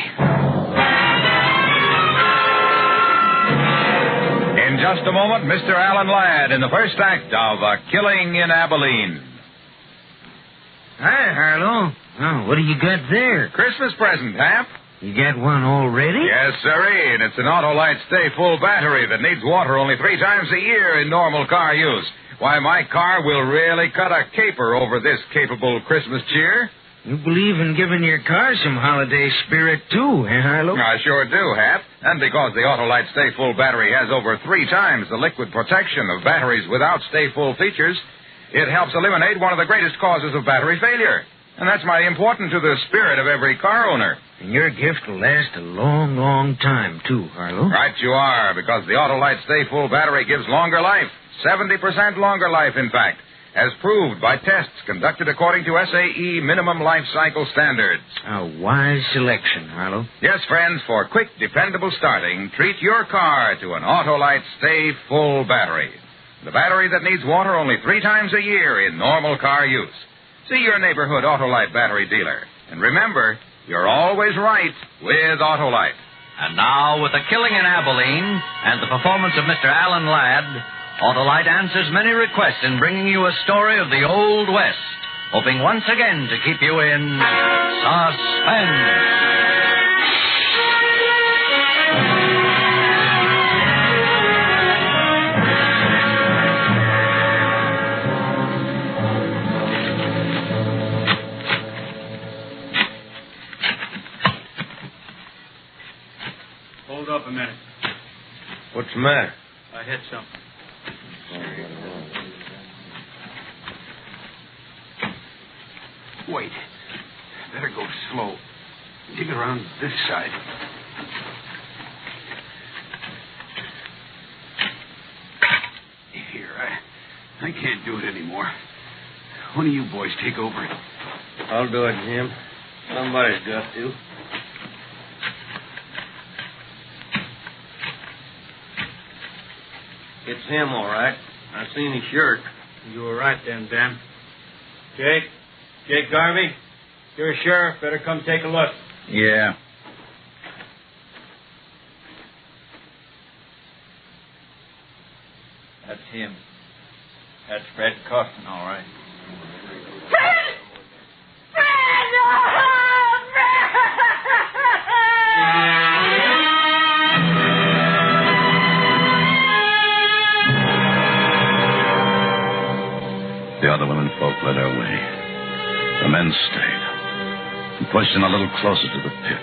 In just a moment, Mr. Alan Ladd in the first act of A Killing in Abilene. Hi, Harlow. Oh, what do you got there? Christmas present, Hap. You got one already? Yes, sirree, and it's an Autolite Stay Full battery that needs water only 3 times a year in normal car use. Why, my car will really cut a caper over this capable Christmas cheer. You believe in giving your car some holiday spirit, too, eh, Harlow? I sure do, Hap. And because the Autolite Stay Full battery has over 3 times the liquid protection of batteries without Stay Full features, it helps eliminate one of the greatest causes of battery failure. And that's mighty important to the spirit of every car owner. And your gift will last a long, long time, too, Harlow. Right you are, because the Autolite Stay Full battery gives longer life. 70% longer life, in fact, as proved by tests conducted according to SAE minimum life cycle standards. A wise selection, Harlow. Yes, friends, for quick, dependable starting, treat your car to an Autolite Stay Full battery. The battery that needs water only 3 times a year in normal car use. See your neighborhood Autolite battery dealer. And remember, you're always right with Autolite. And now, with A Killing in Abilene and the performance of Mr. Alan Ladd, Autolite answers many requests in bringing you a story of the Old West, hoping once again to keep you in suspense. Hold up a minute. What's the matter? I hit something. Wait. Better go slow. Dig around this side. Here, I can't do it anymore. One of you boys take over. I'll do it, Jim. Somebody's got to. It's him, all right. I seen his shirt. You were right then, Ben. Jake Garvey, you're a sheriff. Better come take a look. Yeah. That's him. That's Fred Costin, all right. The other women folk led our way. The men stayed and pushed in a little closer to the pit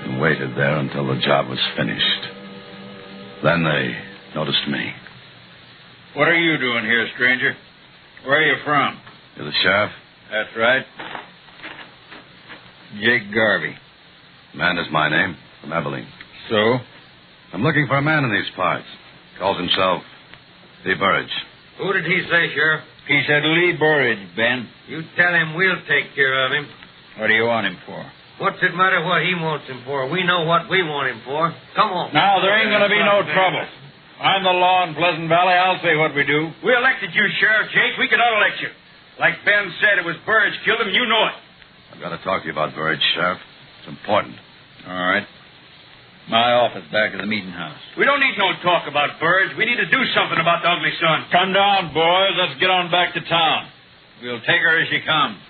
and waited there until the job was finished. Then they noticed me. What are you doing here, stranger? Where are you from? You're the sheriff? That's right. Jake Garvey. Man is my name, from Abilene. So? I'm looking for a man in these parts. Calls himself Lee Burridge. Who did he say, Sheriff? He said Lee Burridge, Ben. You tell him we'll take care of him. What do you want him for? What's it matter what he wants him for? We know what we want him for. Come on. Now, there ain't going to be no trouble. I'm the law in Pleasant Valley. I'll say what we do. We elected you, Sheriff Jake. We could elect you. Like Ben said, it was Burridge killed him. You know it. I've got to talk to you about Burridge, Sheriff. It's important. All right. My office back at the meeting house. We don't need no talk about Burridge. We need to do something about the ugly son. Come down, boys. Let's get on back to town. We'll take her as she comes.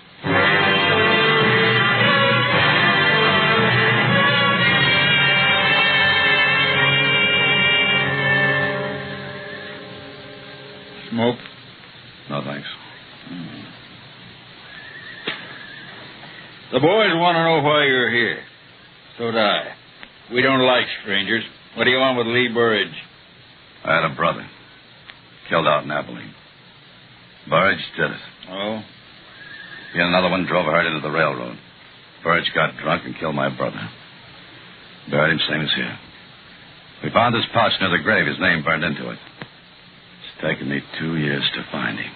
Smoke? No, thanks. The boys want to know why you're here. So do I. We don't like strangers. What do you want with Lee Burridge? I had a brother. Killed out in Abilene. Burridge did it. Oh? He and another one drove a herd into the railroad. Burridge got drunk and killed my brother. Buried him same as here. We found his pouch near the grave. His name burned into it. It's taken me 2 years to find him.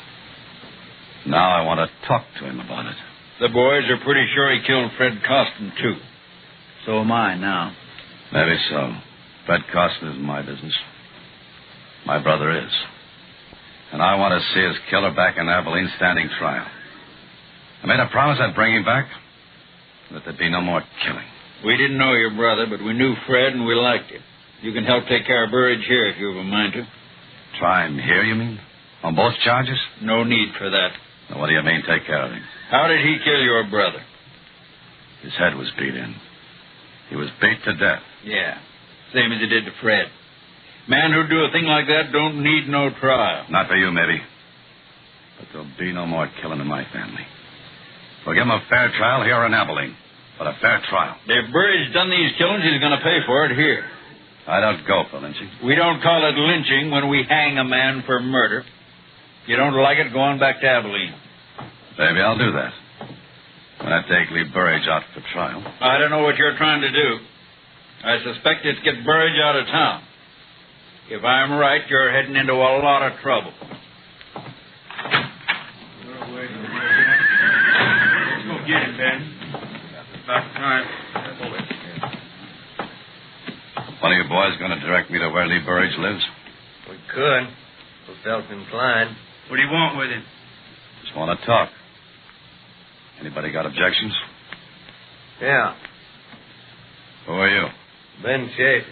Now I want to talk to him about it. The boys are pretty sure he killed Fred Costin, too. So am I now. Maybe so. Fred Costin isn't my business. My brother is. And I want to see his killer back in Abilene standing trial. I made a promise I'd bring him back, that there'd be no more killing. We didn't know your brother, but we knew Fred and we liked him. You can help take care of Burridge here if you have a mind to. Try him here, you mean? On both charges? No need for that. Now, what do you mean, take care of him? How did he kill your brother? His head was beat in. He was beat to death. Yeah, same as he did to Fred. Man who'd do a thing like that don't need no trial. Not for you, maybe. But there'll be no more killing in my family. We'll give him a fair trial here in Abilene. But a fair trial. If Burridge done these killings, he's going to pay for it here. I don't go for lynching. We don't call it lynching when we hang a man for murder. If you don't like it, go on back to Abilene. Maybe I'll do that. When I take Lee Burridge out for trial. I don't know what you're trying to do. I suspect it's get Burridge out of town. If I'm right, you're heading into a lot of trouble. Let's go get him, Ben. About time. One of you boys going to direct me to where Lee Burridge lives? We could. We felt inclined. What do you want with him? Just want to talk. Anybody got objections? Yeah. Who are you? Ben Chafee.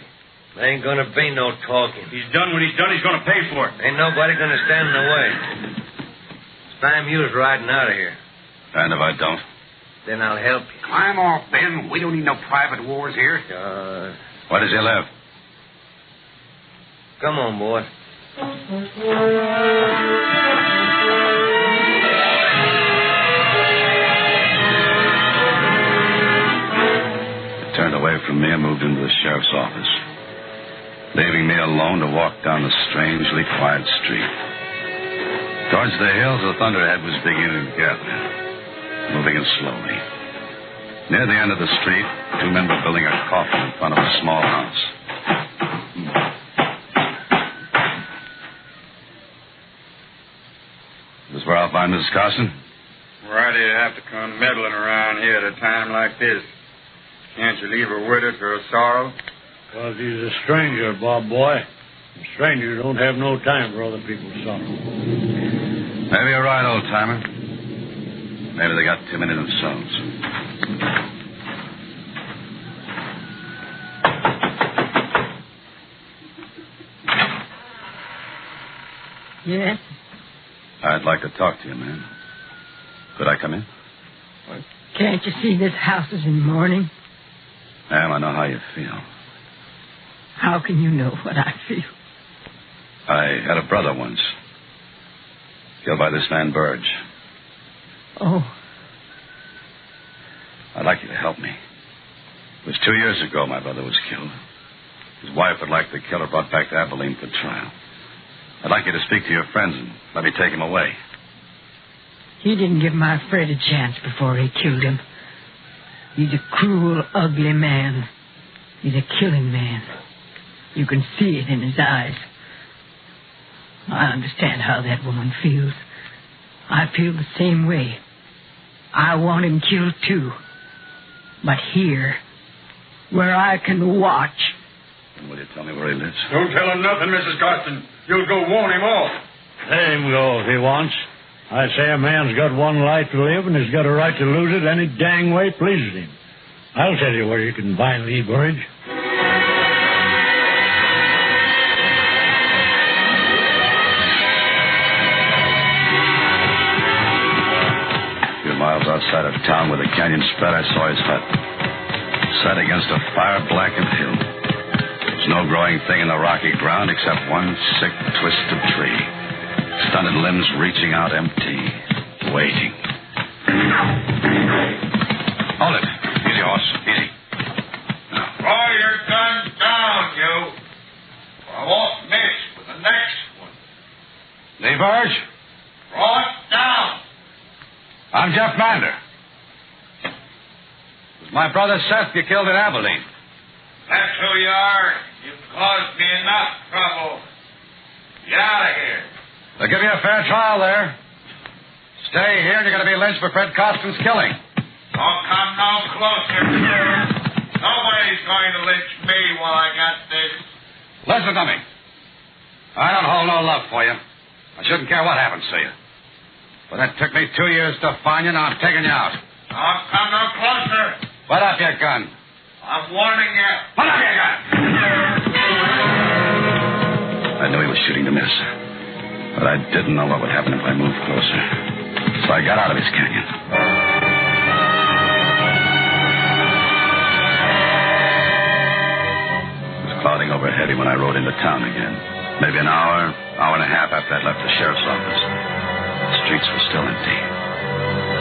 There ain't gonna be no talking. He's done what he's done. He's gonna pay for it. Ain't nobody gonna stand in the way. It's time you was riding out of here. And if I don't? Then I'll help you. Climb off, Ben. We don't need no private wars here. Where does he live? Come on, boy. He turned away from me and moved into the sheriff's office, leaving me alone to walk down the strangely quiet street. Towards the hills, the thunderhead was beginning to gather, moving in slowly. Near the end of the street, two men were building a coffin in front of a small house. This is where I'll find Mrs. Carson? Why do you have to come meddling around here at a time like this? Can't you leave her with us for her sorrow? Because he's a stranger, Bob boy. Strangers don't have no time for other people's sorrow. Maybe you're right, old-timer. Maybe they got too many themselves. Yes? I'd like to talk to you, man. Could I come in? Can't you see this house is in mourning? Ma'am, I know how you feel. How can you know what I feel? I had a brother once. Killed by this man Burridge. Oh. I'd like you to help me. It was 2 years ago my brother was killed. His wife would like the killer brought back to Abilene for trial. I'd like you to speak to your friends and let me take him away. He didn't give my Fred a chance before he killed him. He's a cruel, ugly man. He's a killing man. You can see it in his eyes. I understand how that woman feels. I feel the same way. I want him killed, too. But here, where I can watch... And will you tell me where he lives? Don't tell him nothing, Mrs. Costin. You'll go warn him off. Let him go if he wants. I say a man's got one life to live, and he's got a right to lose it any dang way it pleases him. I'll tell you where you can buy Lee Burridge. A few miles outside of town where the canyon spread, I saw his hut. Set against a fire-blackened hill. There was no growing thing in the rocky ground except one sick, twisted tree. Stunted limbs reaching out empty, waiting. Hold it. Easy, horse. Easy. Draw your gun down, you. I won't miss with the next one. Lee Burridge? Draw it down. I'm Jeff Mander. It was my brother Seth you killed in Abilene. That's who you are. You've caused me enough trouble. Get out of here. They'll give you a fair trial there. stay here and you're going to be lynched for Fred Costin's killing. Don't come no closer. Nobody's going to lynch me while I got this. Listen to me. I don't hold no love for you. I shouldn't care what happens to you. But it took me 2 years to find you, now I'm taking you out. Don't come no closer. Put up your gun. I'm warning you. Put up your gun! I knew he was shooting to miss. But I didn't know what would happen if I moved closer. So I got out of his canyon. It was clouding over heavy when I rode into town again. Maybe an hour and a half after I'd left the sheriff's office. The streets were still empty.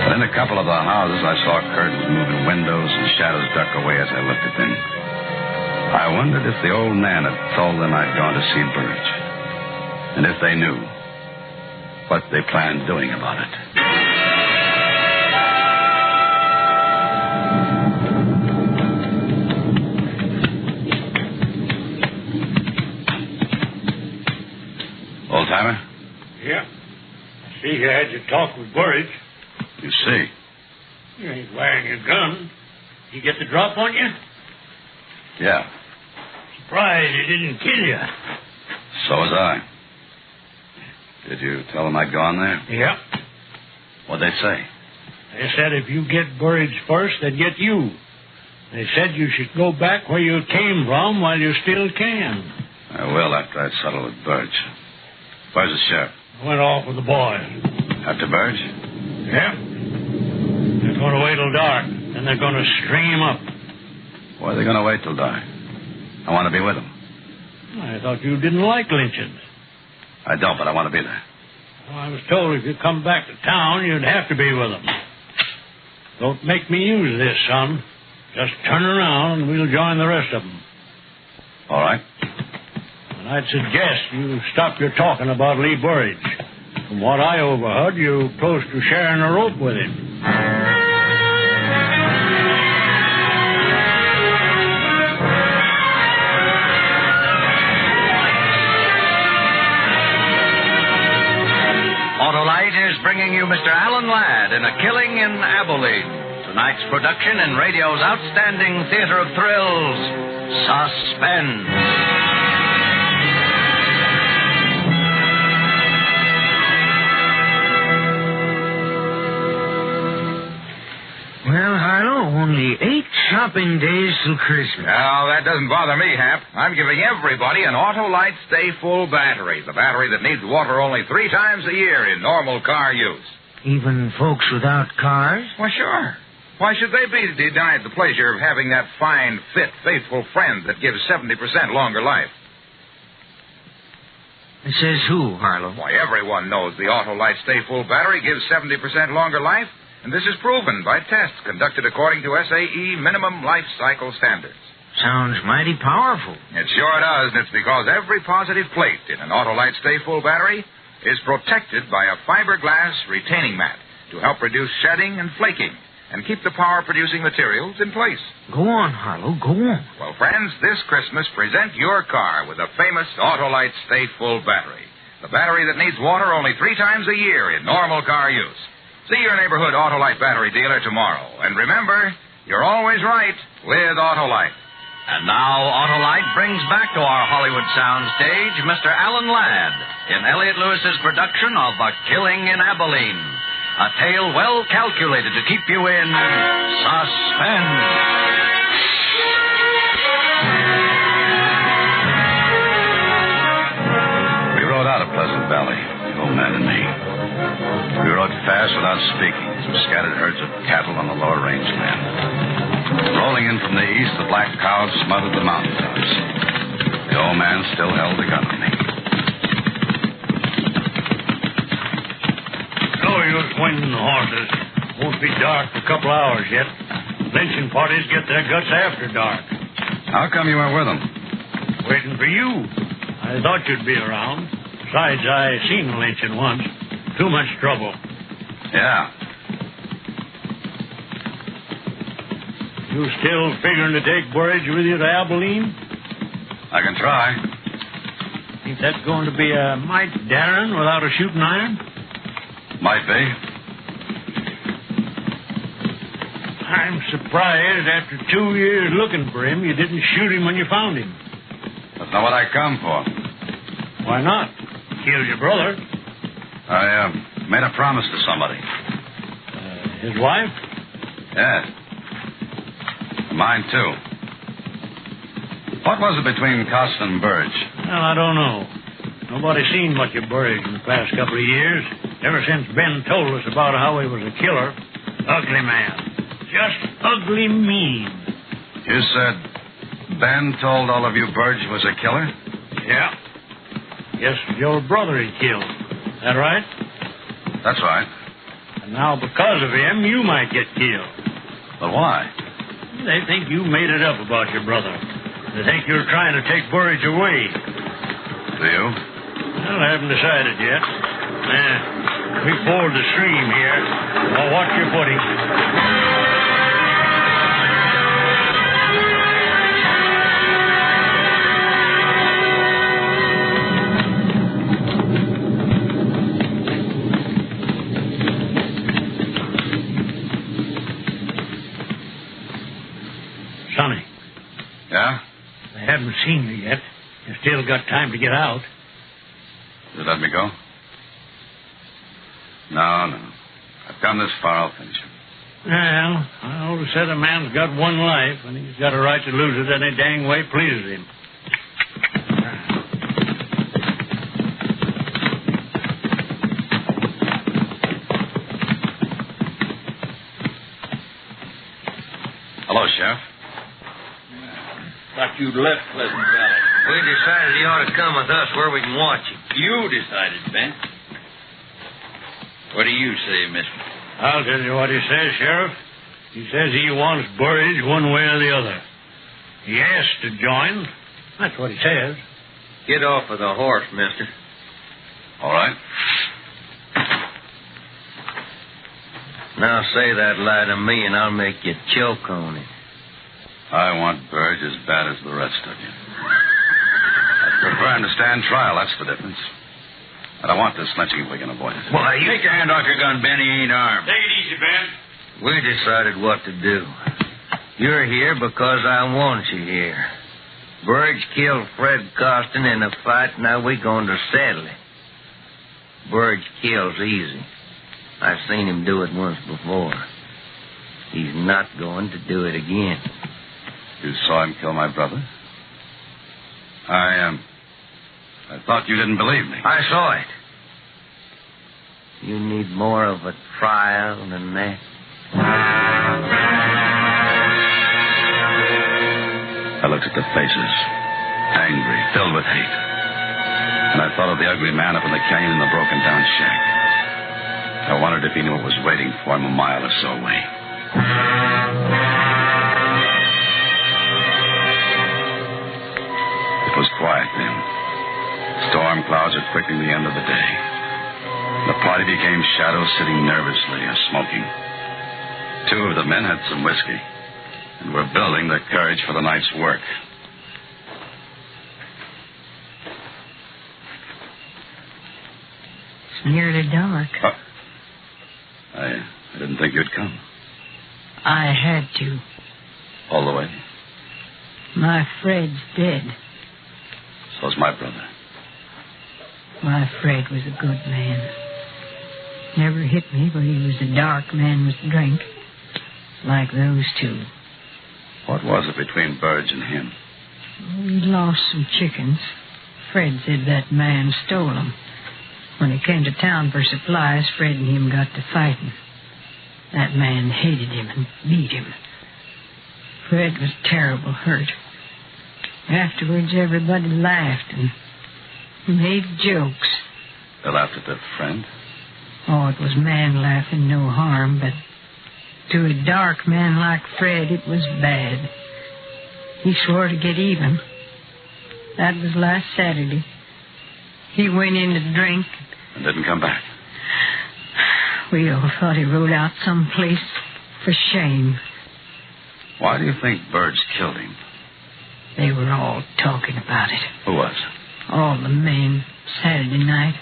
But in a couple of the houses, I saw curtains move in windows and shadows duck away as I looked at them. I wondered if the old man had told them I'd gone to see Burge. And if they knew what they planned doing about it. Old-timer? Yeah. I see you had your talk with Burge. You see? You ain't wearing your gun. He get the drop on you? Yeah. Surprised he didn't kill you. So was I. Did you tell them I'd gone there? Yeah. What'd they say? They said if you get Burge first, they'd get you. They said you should go back where you came from while you still can. I will after I settle with Burge. Where's the sheriff? I went off with the boys. After Burge? Yeah. They're going to wait till dark, and they're going to string him up. Why are they going to wait till dark? I want to be with them. I thought you didn't like lynchings. I don't, but I want to be there. Well, I was told if you come back to town, you'd have to be with them. Don't make me use this, son. Just turn around and we'll join the rest of them. All right. And I'd suggest you stop your talking about Lee Burge. From what I overheard, you're close to sharing a rope with him. Autolite is bringing you Mr. Alan Ladd in A Killing in Abilene. Tonight's production in radio's outstanding theater of thrills, Suspense. Well, Harlow, only 8 shopping days till Christmas. Now, that doesn't bother me, Hap. I'm giving everybody an Autolite Stay Full battery. The battery that needs water only 3 times a year in normal car use. Even folks without cars? Why, sure. Why should they be denied the pleasure of having that fine, fit, faithful friend that gives 70% longer life? It says who, Harlow? Why, everyone knows the Autolite Stay Full battery gives 70% longer life. And this is proven by tests conducted according to SAE minimum life cycle standards. Sounds mighty powerful. It sure does, and it's because every positive plate in an Autolite Stay Full battery is protected by a fiberglass retaining mat to help reduce shedding and flaking and keep the power-producing materials in place. Go on, Harlow, go on. Well, friends, this Christmas, present your car with a famous Autolite Stay Full battery. The battery that needs water only 3 times a year in normal car use. See your neighborhood Autolite battery dealer tomorrow. And remember, you're always right with Autolite. And now Autolite brings back to our Hollywood soundstage Mr. Alan Ladd in Elliott Lewis's production of A Killing in Abilene. A tale well calculated to keep you in suspense. We rode out of Pleasant Valley, the old man and me. We rode fast without speaking through scattered herds of cattle on the lower rangeland. Rolling in from the east, the black cows smothered the mountaintops. The old man still held the gun on me. No use winding the horses. Won't be dark for a couple hours yet. Lynching parties get their guts after dark. How come you weren't with them? Waiting for you. I thought you'd be around. Besides, I seen the lynching once. Too much trouble. Yeah. You still figuring to take Burge with you to Abilene? I can try. Think that's going to be a mite daring without a shooting iron? Might be. I'm surprised after 2 years looking for him, you didn't shoot him when you found him. That's not what I come for. Why not? Killed your brother. I made a promise to somebody. His wife? Yeah. Mine, too. What was it between Costa and Burge? Well, I don't know. Nobody's seen much of Burge in the past couple of years. Ever since Ben told us about how he was a killer. Ugly man. Just ugly mean. You said Ben told all of you Burge was a killer? Yeah. Yes, your brother he killed. That right? That's right. And now because of him, you might get killed. But why? They think you made it up about your brother. They think you're trying to take Burge away. Do you? Well, I haven't decided yet. We ford the stream here. I'll watch your footing. Sonny. Yeah? They haven't seen me yet. You still got time to get out. You let me go? No. I've come this far, I'll finish it. Well, I always said a man's got one life, and he's got a right to lose it any dang way pleases him. Hello, Sheriff. Thought you'd left Pleasant Valley. We decided he ought to come with us where we can watch him. You decided, Ben. What do you say, mister? I'll tell you what he says, Sheriff. He says he wants Burge one way or the other. He asked to join. That's what he says. Get off of the horse, mister. All right. Now say that lie to me and I'll make you choke on it. I want Burge as bad as the rest of you. I prefer him to stand trial, that's the difference. I don't want this lynching if we can avoid it. Why, you... Take your hand off your gun, Ben. He ain't armed. Take it easy, Ben. We decided what to do. You're here because I want you here. Burge killed Fred Costin in a fight, now we're going to settle it. Burge kills easy. I've seen him do it once before. He's not going to do it again. You saw him kill my brother? I thought you didn't believe me. I saw it. You need more of a trial than that. I looked at the faces, angry, filled with hate. And I thought of the ugly man up in the canyon in the broken-down shack. I wondered if he knew what was waiting for him a mile or so away. It was quiet then. Storm clouds are quickly the end of the day. The party became shadows sitting nervously or smoking. Two of the men had some whiskey and were building their courage for the night's work. It's nearly dark. I didn't think you'd come. I had to. All the way? My Fred's dead. So's my brother. My Fred was a good man. Never hit me, but he was a dark man with drink. Like those two. What was it between Burge and him? We lost some chickens. Fred said that man stole them. When he came to town for supplies, Fred and him got to fighting. That man hated him and beat him. Fred was terrible hurt. Afterwards, everybody laughed and made jokes. They laughed at their friend? Oh, it was man laughing, no harm, but to a dark man like Fred, it was bad. He swore to get even. That was last Saturday. He went in to drink. And didn't come back? We all thought he rode out someplace for shame. Why do you think Burge killed him? They were all talking about it. Who was? All the men, Saturday night.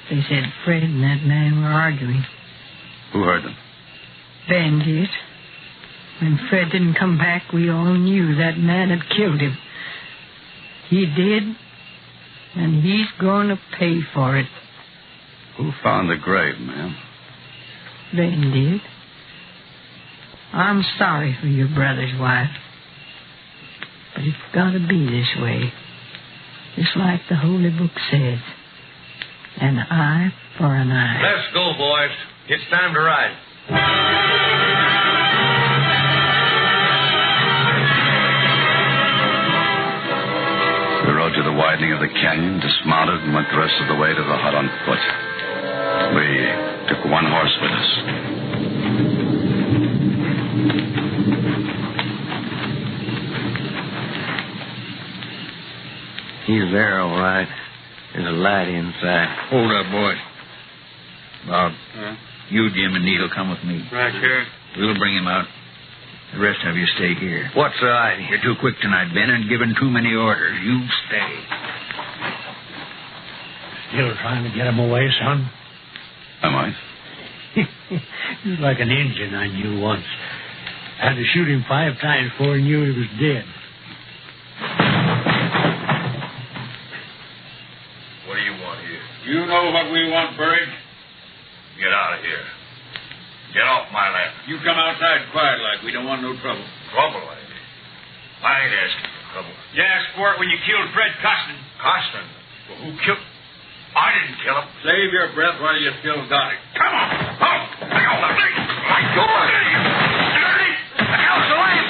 They said Fred and that man were arguing. Who heard them? Ben did. When Fred didn't come back, we all knew that man had killed him. He did, and he's going to pay for it. Who found the grave, ma'am? Ben did. I'm sorry for your brother's wife. But it's got to be this way. Just like the Holy Book says. An eye for an eye. Let's go, boys. It's time to ride. We rode to the widening of the canyon, dismounted, and went the rest of the way to the hut on foot. We took one horse with us. He's there, all right. There's a light inside. Hold up, boys. Bob, you, Jim, and Nate will come with me. Right, Sheriff. We'll bring him out. The rest of you stay here. What's the idea? You're too quick tonight, Ben, and giving too many orders. You stay. Still trying to get him away, son? Am I? You're like an Indian I knew once. Had to shoot him 5 times before he knew he was dead. What do you want here? You know what we want, Burridge. Get out of here. Get off my land. You come outside quiet like. We don't want no trouble. Trouble, I ain't asking for trouble. You asked for it when you killed Fred Costin. Costin? Well, who killed... I didn't kill him. Save your breath while you still got it. Come on. Oh, let go of it. The house of land.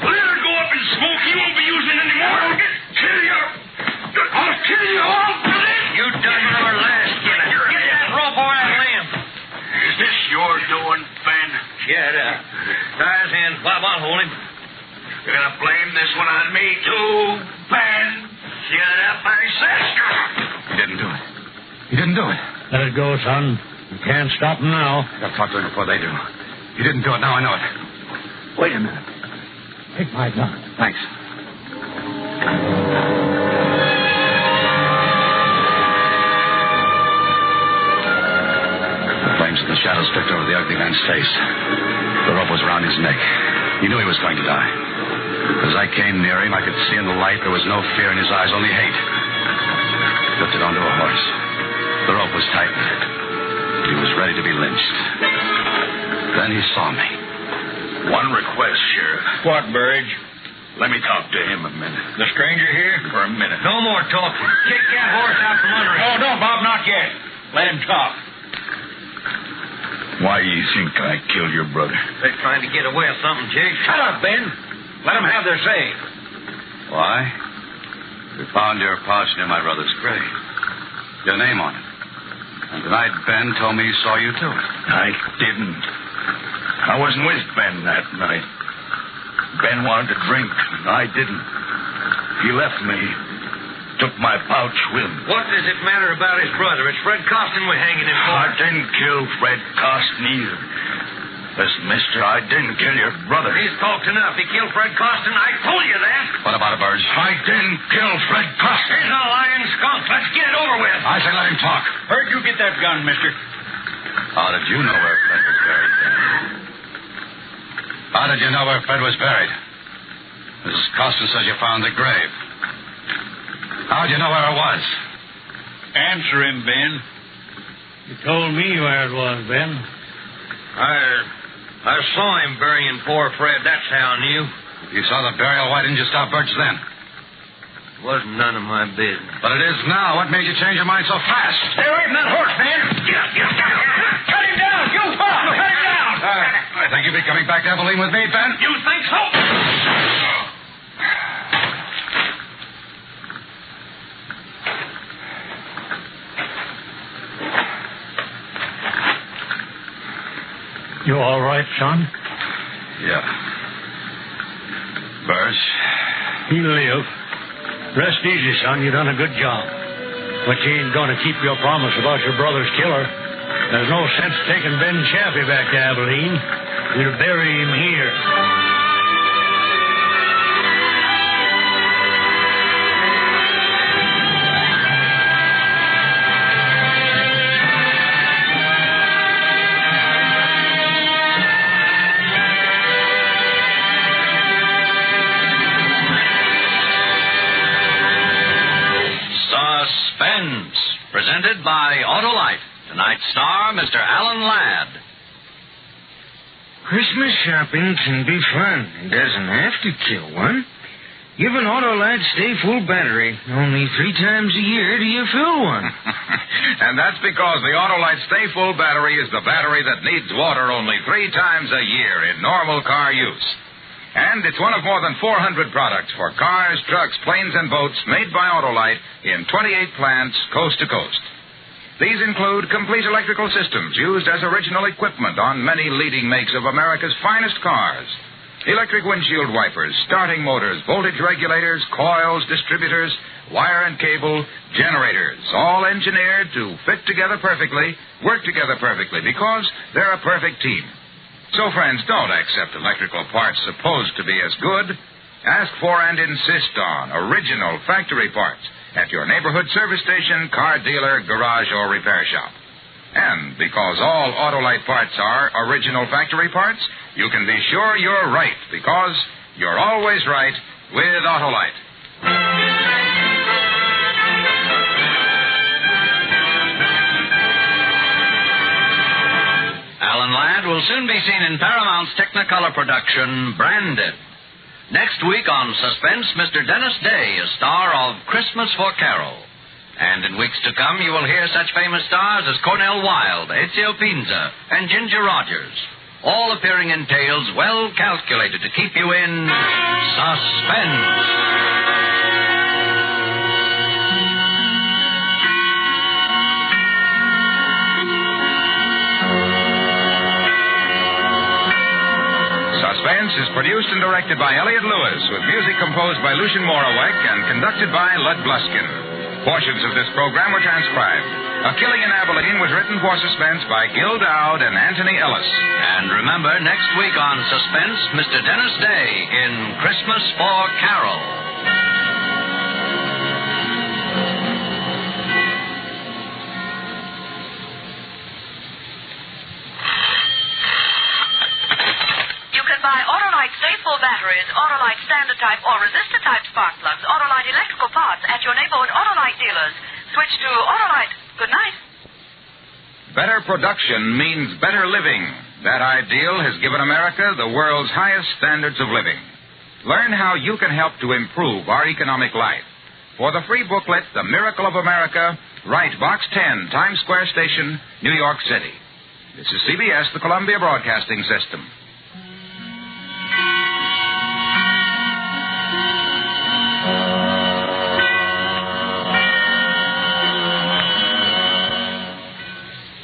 Let it go up in smoke. He won't be using it anymore. I'll kill you. I'll kill you all. You done your last killing. Get that rope or that limb. Is this your doing, Ben? Shut up. Tie his hands, Bob. I'll hold him. You're going to blame this one on me, too, Ben? Shut up, I said. He didn't do it. He didn't do it. Let it go, son. You can't stop him now. I gotta talk to him before they do. He didn't do it. Now I know it. Wait a minute. Take my gun. Thanks. The flames of the shadows flicked over the ugly man's face. The rope was around his neck. He knew he was going to die. As I came near him, I could see in the light there was no fear in his eyes, only hate. Lifted onto a horse. The rope was tightened. He was ready to be lynched. Then he saw me. One request, Sheriff. What, Burridge? Let me talk to him a minute. The stranger here? For a minute. No more talking. Kick that horse out from under him. Oh, no, Bob, not yet. Let him talk. Why do you think I killed your brother? They're trying to get away with something, Jake. Shut up, Ben. Let them have their say. Why? We found your pouch near my brother's grave. Your name on it. And tonight Ben told me he saw you do it. I didn't. I wasn't with Ben that night. Ben wanted to drink, and I didn't. He left me. Took my pouch with him. What does it matter about his brother? It's Fred Costin we're hanging him for. I didn't kill Fred Costin either. Listen, mister, I didn't kill your brother. He's talked enough. He killed Fred Costin. I told you that. What about it, Burge? I didn't kill Fred Costin. He's a lying skunk. Let's get it over with. I say let him talk. Where'd you get that gun, mister? How did you know where Fred was buried, then? How did you know where Fred was buried? Mrs. Costin says you found the grave. How'd you know where it was? Answer him, Ben. You told me where it was, Ben. I saw him burying poor Fred. That's how I knew. If you saw the burial, why didn't you stop Birch then? It wasn't none of my business. But it is now. What made you change your mind so fast? Stay away from that horse, man. Cut him down. You Bob. Cut him down. I think you'll be coming back to Abilene with me, Ben. You think so? You all right, son? Yeah. Burge? He'll live. Rest easy, son. You done a good job. But you ain't going to keep your promise about your brother's killer. There's no sense taking Ben Chaffee back to Abilene. We'll bury him here. Suspense, presented by Autolite. Tonight's star, Mr. Alan Ladd. Christmas shopping can be fun. It doesn't have to kill one. Give an Autolite Stay Full battery. Only 3 times a year do you fill one. And that's because the Autolite Stay Full battery is the battery that needs water only 3 times a year in normal car use. And it's one of more than 400 products for cars, trucks, planes, and boats made by Autolite in 28 plants coast to coast. These include complete electrical systems used as original equipment on many leading makes of America's finest cars. Electric windshield wipers, starting motors, voltage regulators, coils, distributors, wire and cable, generators, all engineered to fit together perfectly, work together perfectly, because they're a perfect team. So, friends, don't accept electrical parts supposed to be as good. Ask for and insist on original factory parts at your neighborhood service station, car dealer, garage, or repair shop. And because all Autolite parts are original factory parts, you can be sure you're right, because you're always right with Autolite. Alan Ladd will soon be seen in Paramount's Technicolor production, Branded. Next week on Suspense, Mr. Dennis Day, a star of Christmas for Carol. And in weeks to come, you will hear such famous stars as Cornel Wilde, Ezio Pinza, and Ginger Rogers, all appearing in tales well calculated to keep you in suspense. Suspense is produced and directed by Elliott Lewis, with music composed by Lucien Morawek and conducted by Lud Bluskin. Portions of this program were transcribed. A Killing in Abilene was written for Suspense by Gil Dowd and Anthony Ellis. And remember, next week on Suspense, Mr. Dennis Day in Christmas for Carol. Buy Autolite Stay Full batteries, Autolite Standard Type or Resistor Type spark plugs, Autolite electrical parts at your neighborhood Autolite dealers. Switch to Autolite. Good night. Better production means better living. That ideal has given America the world's highest standards of living. Learn how you can help to improve our economic life. For the free booklet, The Miracle of America, write Box 10, Times Square Station, New York City. This is CBS, the Columbia Broadcasting System.